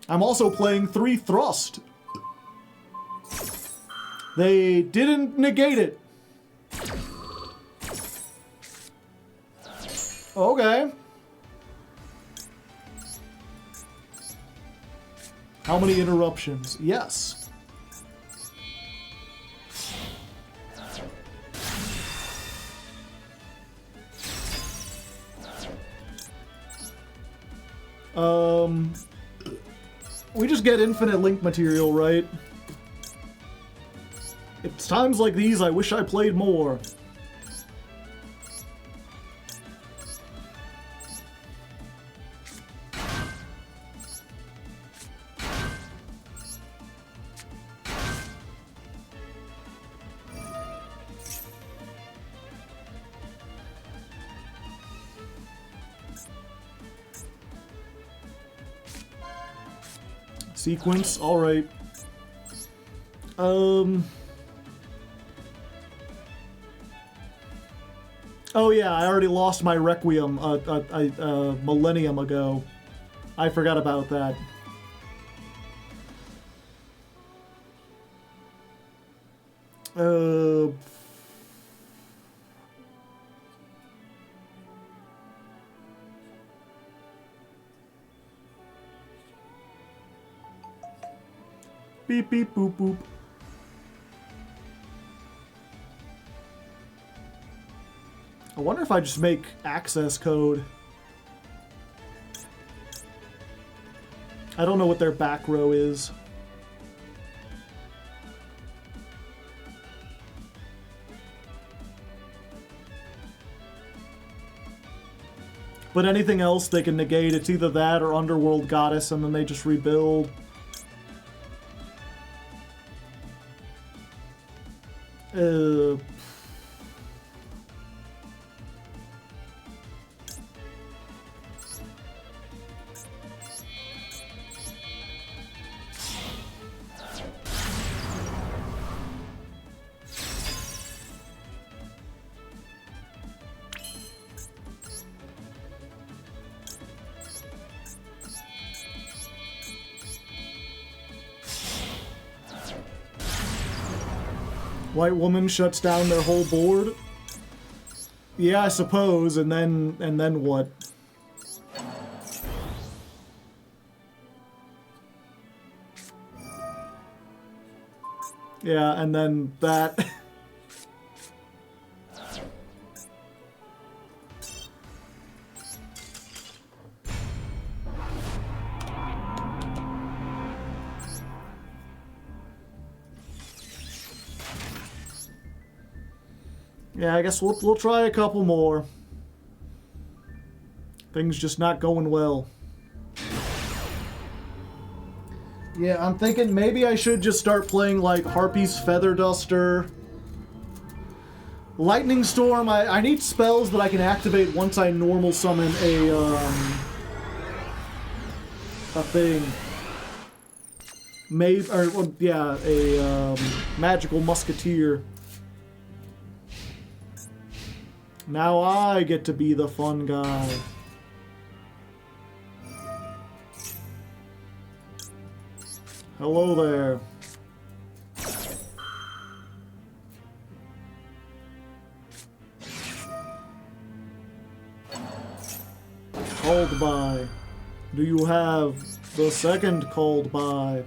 Speaker 1: I'm also playing 3 Thrust. They didn't negate it. Okay. How many interruptions? Yes. We just get infinite link material, right? It's times like these I wish I played more. Sequence, alright. Oh yeah, I already lost my Requiem a millennium ago. I forgot about that. Beep beep boop boop. I wonder if I just make access code. I don't know what their back row is. But anything else they can negate. It's either that or Underworld Goddess, and then they just rebuild. White woman shuts down their whole board. Yeah, I suppose, and then what? Yeah, and then that. Yeah, I guess we'll try a couple more. Things just not going well. Yeah, I'm thinking maybe I should just start playing like Harpy's Feather Duster. Lightning Storm, I need spells that I can activate once I normal summon a thing. Maybe, or, well, yeah, a magical Musketeer. Now I get to be the fun guy. Hello there. Called by. Do you have the second called by?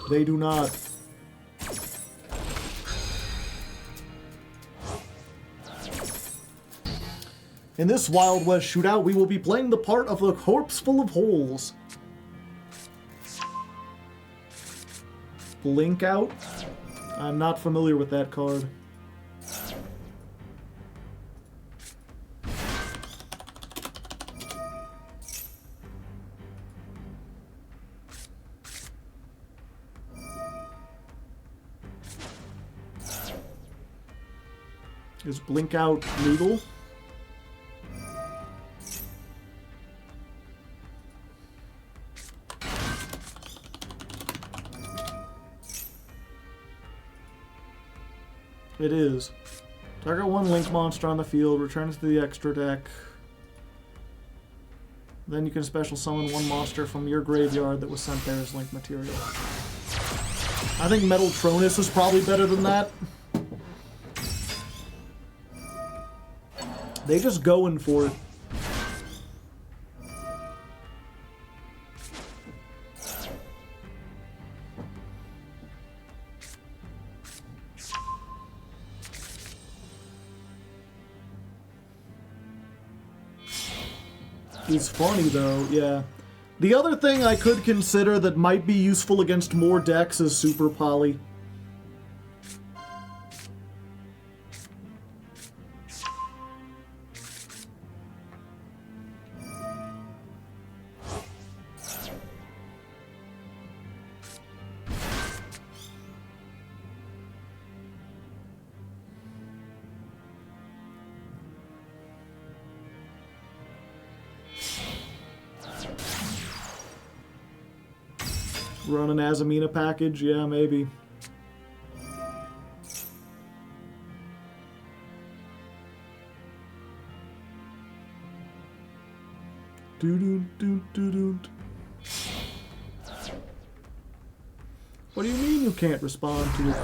Speaker 1: They do not. In this Wild West shootout, we will be playing the part of the corpse full of holes. Blink out? I'm not familiar with that card. Is blink out legal? It is. Target one link monster on the field, return it to the extra deck. Then you can special summon one monster from your graveyard that was sent there as link material. I think Metal Tronus is probably better than that. They just going for it. He's funny though, yeah. The other thing I could consider that might be useful against more decks is Super Poly. Run an Azamina package? Yeah, maybe. What do you mean you can't respond to it?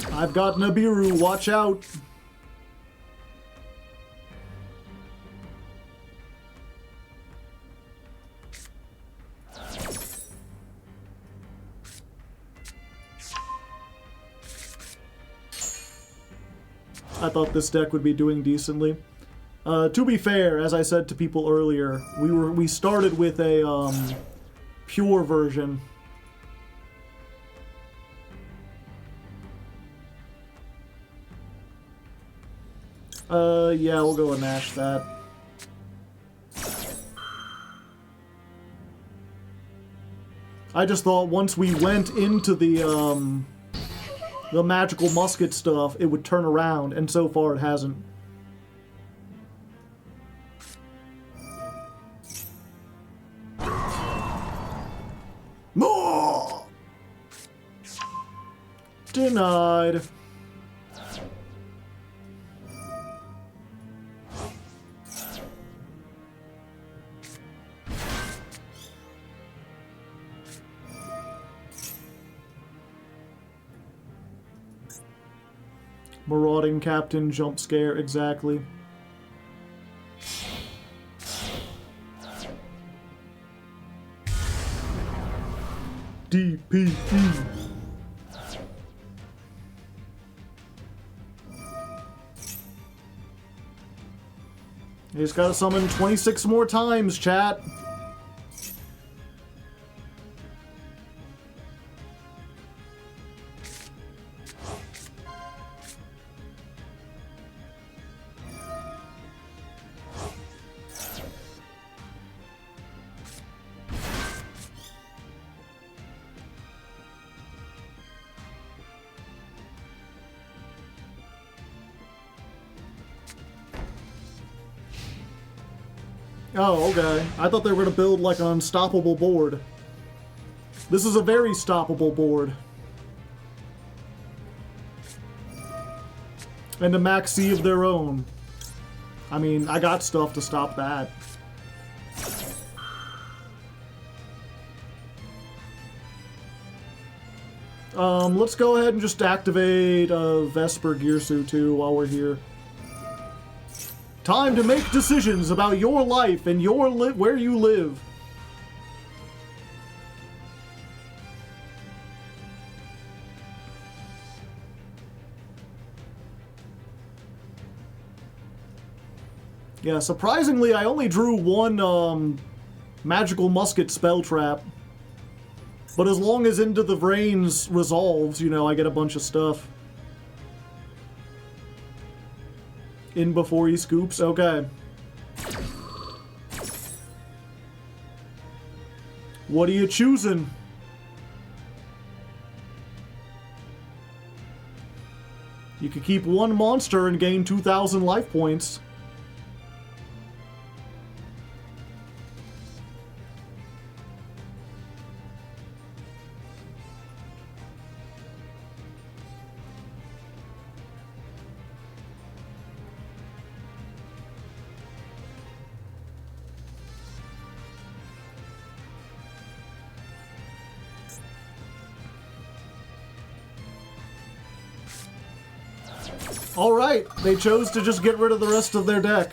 Speaker 1: I've got Nibiru, watch out! I thought this deck would be doing decently. To be fair, as I said to people earlier, we started with a pure version. Yeah, we'll go and Nash that. I just thought once we went into the magical musket stuff, it would turn around, and so far it hasn't. More! Denied. Marauding Captain, jump scare, exactly. DPE. He's got to summon 26 more times, chat. Oh, okay. I thought they were going to build like an unstoppable board. This is a very stoppable board. And a maxi of their own. I mean, I got stuff to stop that. Let's go ahead and just activate Vesper Gearsu too while we're here. Time to make decisions about your life and your where you live. Yeah, surprisingly, I only drew one magical musket spell trap. But as long as Into the Vrains resolves, you know, I get a bunch of stuff. In before he scoops? Okay. What are you choosing? You could keep one monster and gain 2,000 life points. Alright, they chose to just get rid of the rest of their deck.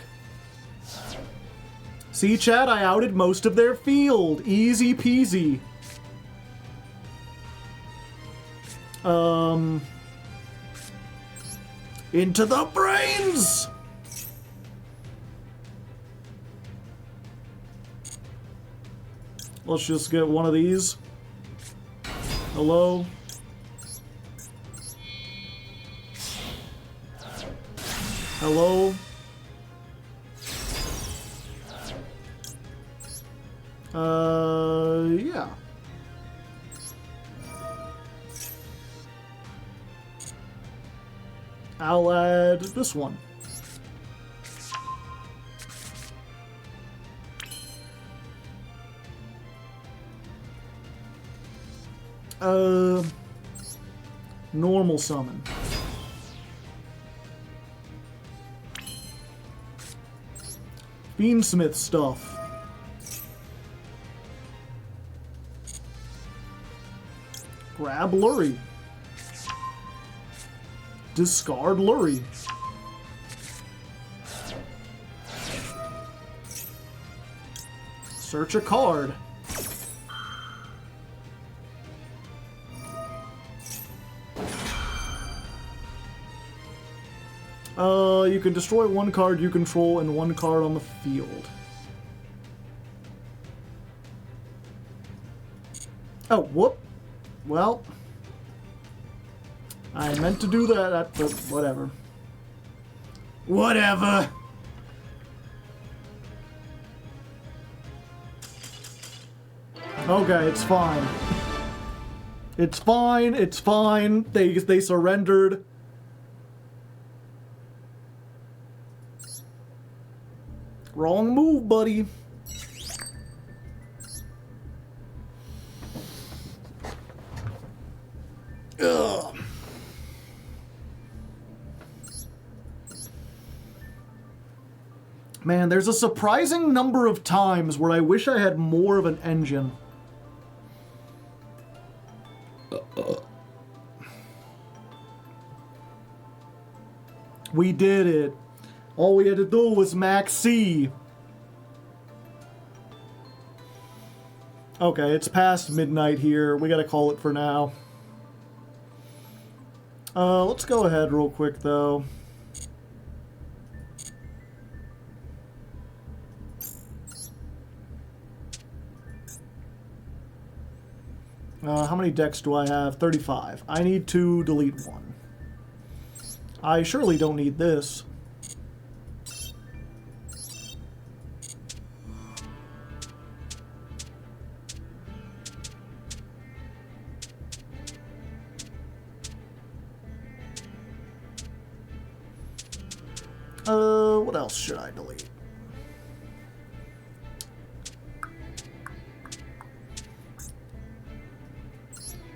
Speaker 1: See, chat, I outed most of their field. Easy peasy. Into the brains! Let's just get one of these. Hello? Hello? Yeah. I'll add this one. Normal summon. Beansmith stuff. Grab Lurie. Discard Lurie. Search a card. You can destroy one card you control and one card on the field. Oh, whoop. Well, I meant to do that, but whatever. Whatever. Okay, it's fine. It's fine, it's fine. They surrendered. Wrong move, buddy. Ugh. Man, there's a surprising number of times where I wish I had more of an engine. We did it. All we had to do was max C. Okay, it's past midnight here. We gotta call it for now. Let's go ahead real quick, though. How many decks do I have? 35. I need to delete one. I surely don't need this. What else should I delete?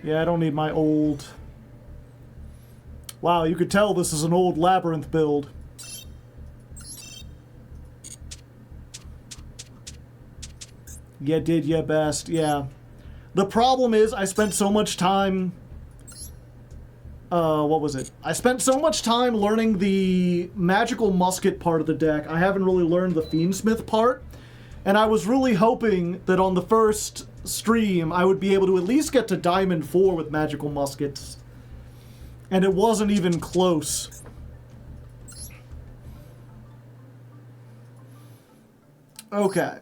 Speaker 1: Yeah, I don't need my old... Wow, you could tell this is an old Labyrinth build. You did your best, yeah. The problem is I spent so much time... what was it? I spent so much time learning the magical musket part of the deck. I haven't really learned the Fiendsmith part. And I was really hoping that on the first stream, I would be able to at least get to Diamond 4 with magical muskets. And it wasn't even close. Okay.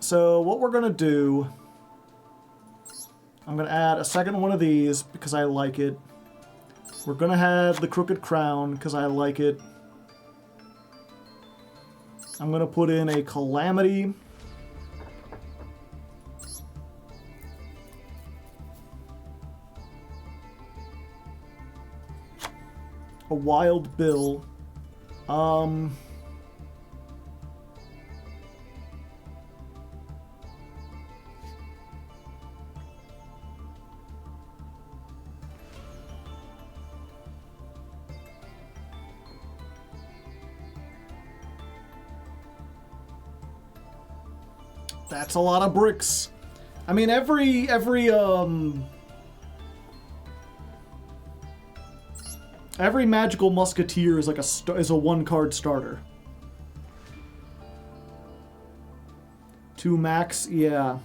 Speaker 1: So what we're gonna do, I'm gonna add a second one of these because I like it. We're gonna have the Crooked Crown because I like it. I'm gonna put in a Calamity. Wild Bill.
Speaker 2: That's a lot of bricks.
Speaker 1: I mean, every magical musketeer is like is a one-card starter. 2 max, yeah.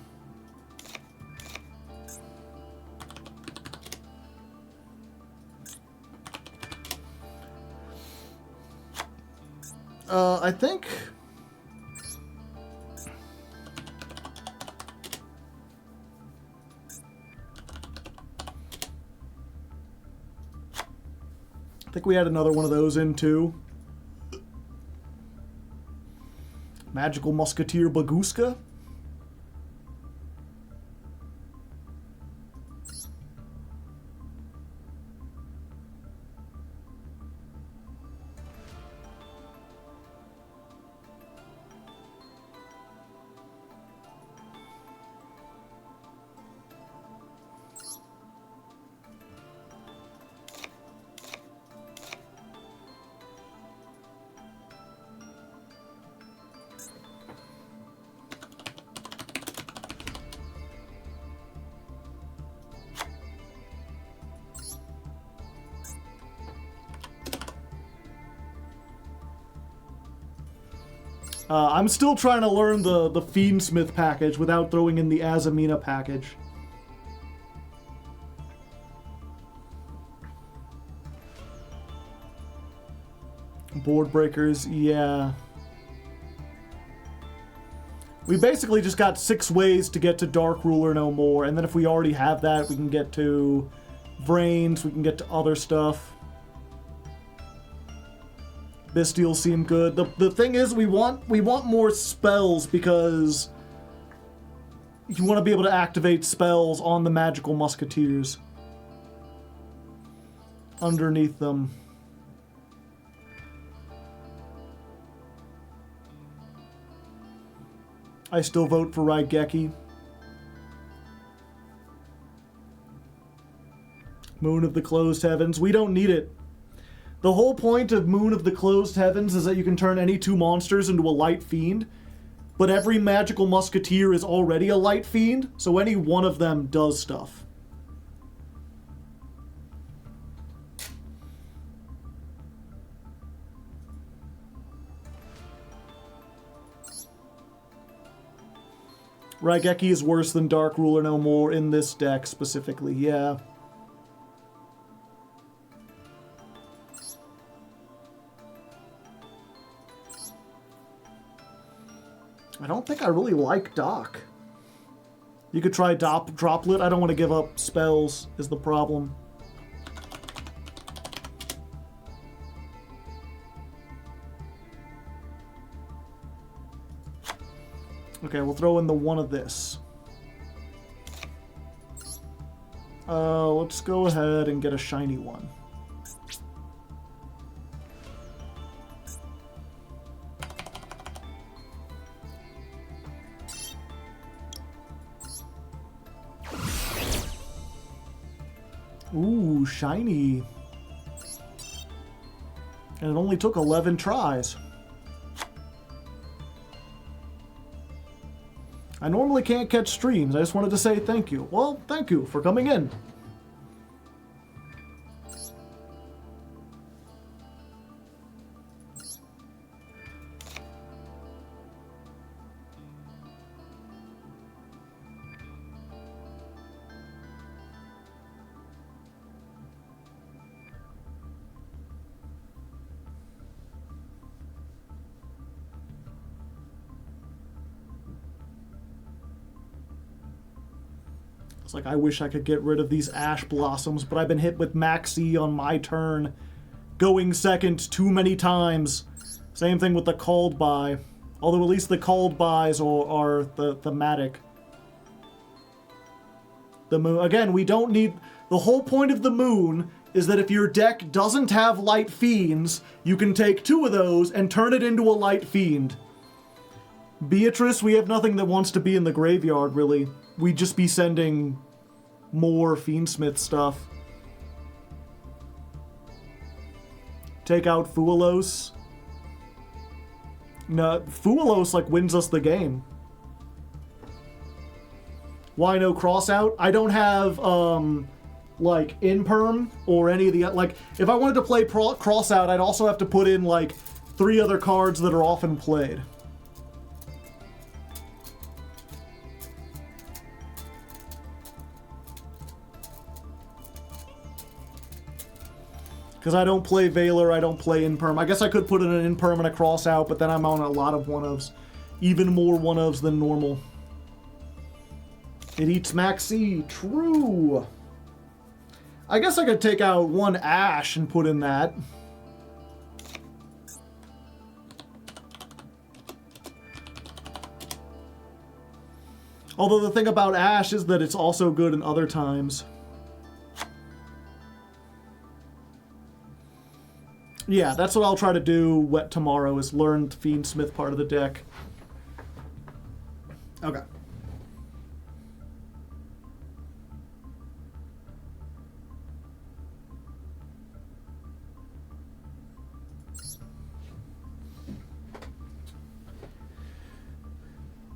Speaker 1: I think. I think we had another one of those in too. Magical Musketeer Baguska. I'm still trying to learn the Fiendsmith package without throwing in the Azamina package. Board breakers, yeah. We basically just got 6 ways to get to Dark Ruler no more, and then if we already have that, we can get to Brains, we can get to other stuff. Bestials seem good. The thing is, we want more spells because you want to be able to activate spells on the magical musketeers underneath them. I still vote for Raigeki. Moon of the Closed Heavens. We don't need it. The whole point of Moon of the Closed Heavens is that you can turn any 2 monsters into a light fiend, but every magical musketeer is already a light fiend, so any one of them does stuff. Raigeki is worse than Dark Ruler no more in this deck specifically, yeah. I don't think I really like Doc. You could try Droplet. I don't want to give up spells, is the problem. Okay, we'll throw in the one of this. Let's go ahead and get a shiny one. Ooh, shiny. And it only took 11 tries. I normally can't catch streams. I just wanted to say thank you. Well, thank you for coming in. Like, I wish I could get rid of these Ash Blossoms, but I've been hit with Maxi on my turn, going second too many times. Same thing with the Called By. Although at least the Called Bys are the thematic. The moon, again, we don't need... The whole point of the moon is that if your deck doesn't have light fiends, you can take 2 of those and turn it into a light fiend. Beatrice, we have nothing that wants to be in the graveyard, really. We'd just be sending more Fiendsmith stuff. Take out Fuelos. No, Fuelos, like, wins us the game. Why no Crossout? I don't have, like, Imperm or any of the, like, if I wanted to play Crossout, I'd also have to put in, like, 3 other cards that are often played. Because I don't play Valor, I don't play Imperm. I guess I could put in an Imperm and a Crossout, but then I'm on a lot of 1-ofs. Even more 1-ofs than normal. It eats Maxi. True. I guess I could take out 1 Ash and put in that. Although the thing about Ash is that it's also good in other times. Yeah, that's what I'll try to do tomorrow, is learn the Fiendsmith part of the deck. Okay.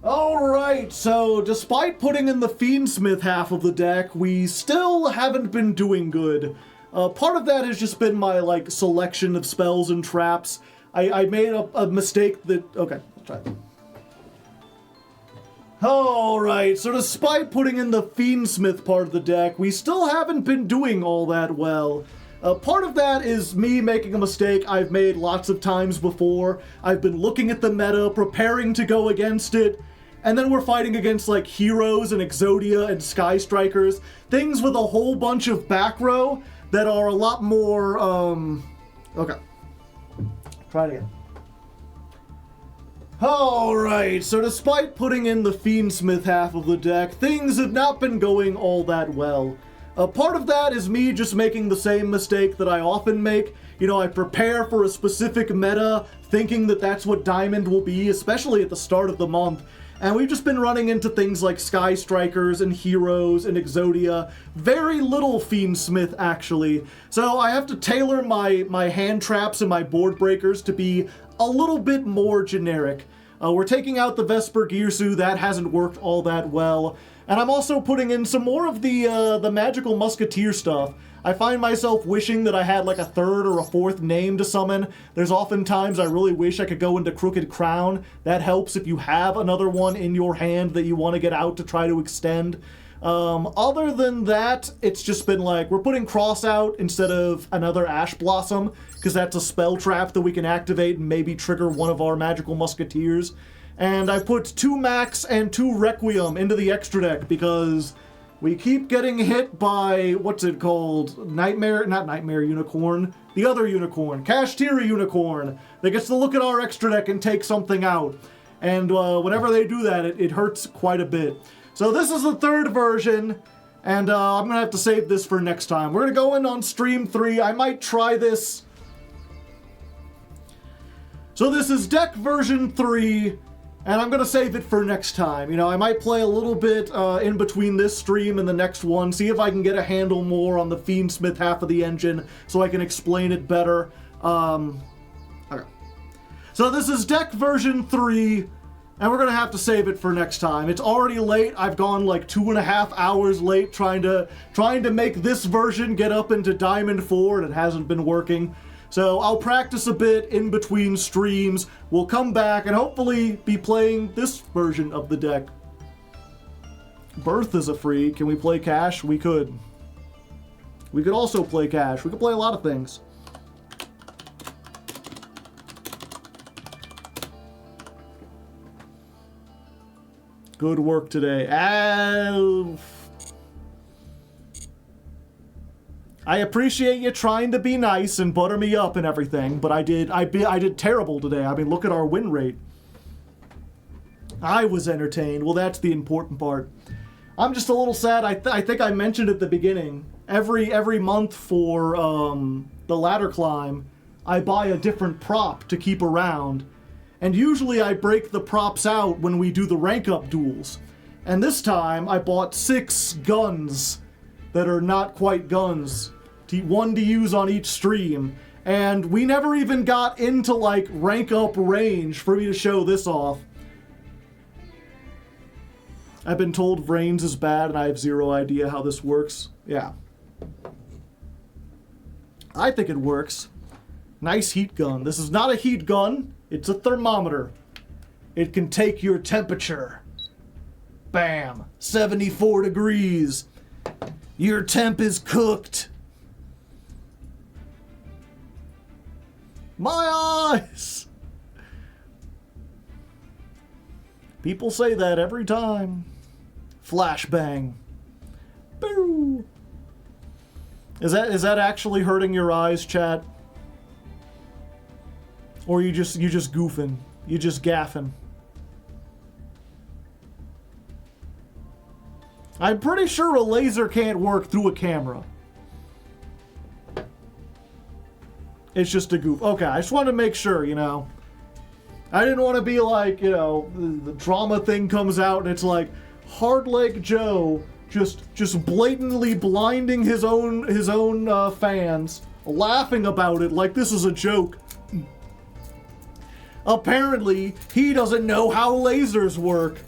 Speaker 1: Alright, so despite putting in the Fiendsmith half of the deck, we still haven't been doing good. Part of that has just been my, like, selection of spells and traps. I made a mistake that... Okay, let's try that. Alright, so despite putting in the Fiendsmith part of the deck, we still haven't been doing all that well. Part of that is me making a mistake I've made lots of times before. I've been looking at the meta, preparing to go against it, and then we're fighting against, like, Heroes and Exodia and Sky Strikers, things with a whole bunch of back row that are a lot more, okay. Try it again. Alright, so despite putting in the Fiendsmith half of the deck, things have not been going all that well. Part of that is me just making the same mistake that I often make. You know, I prepare for a specific meta, thinking that that's what Diamond will be, especially at the start of the month. And we've just been running into things like Sky Strikers and Heroes and Exodia. Very little Fiendsmith, actually. So I have to tailor my hand traps and my board breakers to be a little bit more generic. We're taking out the Vesper Girsu. That hasn't worked all that well. And I'm also putting in some more of the magical Musketeer stuff. I find myself wishing that I had like a 3rd or a 4th name to summon. There's often times I really wish I could go into Crooked Crown. That helps if you have another one in your hand that you want to get out to try to extend. Other than that, it's just been like, we're putting Cross out instead of another Ash Blossom, because that's a spell trap that we can activate and maybe trigger one of our magical Musketeers. And I put 2 Max and 2 Requiem into the extra deck because we keep getting hit by, what's it called? Not Nightmare Unicorn. The other unicorn. Kashtira Unicorn. That gets to look at our extra deck and take something out. And whenever they do that, it hurts quite a bit. So this is the 3rd version. And I'm going to have to save this for next time. We're going to go in on stream 3. I might try this. So this is deck version 3. And I'm going to save it for next time. You know, I might play a little bit in between this stream and the next one, see if I can get a handle more on the Fiendsmith half of the engine so I can explain it better. Okay. So this is deck version 3, and we're going to have to save it for next time. It's already late. I've gone like 2.5 hours late trying to make this version get up into Diamond 4, and it hasn't been working. So I'll practice a bit in between streams. We'll come back and hopefully be playing this version of the deck. Birth is a free. Can we play Cash? We could. We could also play Cash. We could play a lot of things. Good work today. I appreciate you trying to be nice and butter me up and everything, but I did terrible today. I mean, look at our win rate. I was entertained. Well, that's the important part. I'm just a little sad. I think I mentioned at the beginning, every month for the ladder climb, I buy a different prop to keep around. And usually I break the props out when we do the rank up duels. And this time I bought 6 guns that are not quite guns. One to use on each stream. And we never even got into like rank up range for me to show this off. I've been told range is bad and I have zero idea how this works. Yeah. I think it works. Nice heat gun. This is not a heat gun. It's a thermometer. It can take your temperature. Bam. 74 degrees. Your temp is cooked. My eyes! People say that every time. Flashbang. Boo! Is that actually hurting your eyes, chat? Or you just goofing? You just gaffing? I'm pretty sure a laser can't work through a camera. It's just a goof. Okay, I just wanted to make sure, you know. I didn't want to be like, you know, the drama thing comes out and it's like Hardleg Joe just blatantly blinding his own fans, laughing about it like this is a joke. Apparently, he doesn't know how lasers work.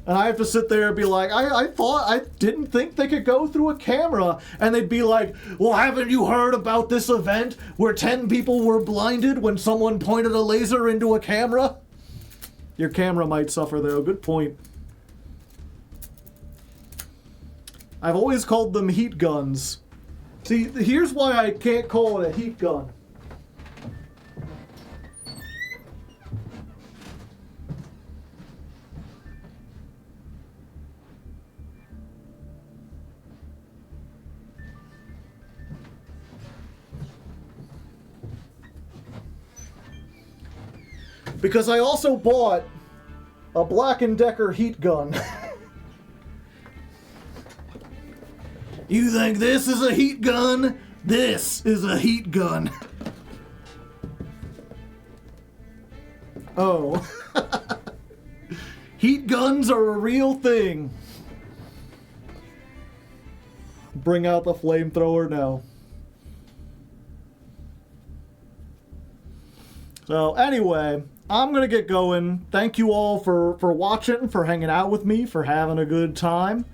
Speaker 1: And I have to sit there and be like, I didn't think they could go through a camera. And they'd be like, well, haven't you heard about this event where 10 people were blinded when someone pointed a laser into a camera? Your camera might suffer though, good point. I've always called them heat guns. See, here's why I can't call it a heat gun. Because I also bought a Black & Decker heat gun. You think this is a heat gun? This is a heat gun. Oh. Heat guns are a real thing. Bring out the flamethrower now. So anyway, I'm gonna get going. Thank you all for watching, for hanging out with me, for having a good time.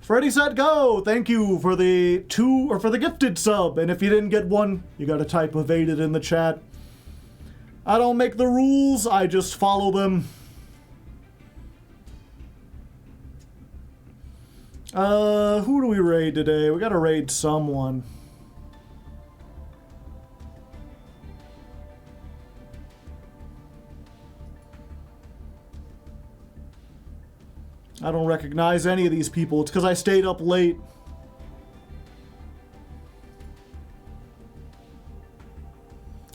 Speaker 1: Freddy said go. Thank you for the gifted sub. And if you didn't get one, you gotta type evaded in the chat. I don't make the rules, I just follow them. Who do we raid today? We gotta raid someone. I don't recognize any of these people. It's because I stayed up late.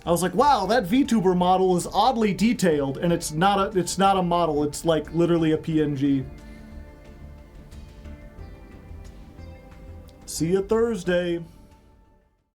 Speaker 1: I was like, wow, that VTuber model is oddly detailed, and it's not a model, it's like literally a PNG. See you Thursday.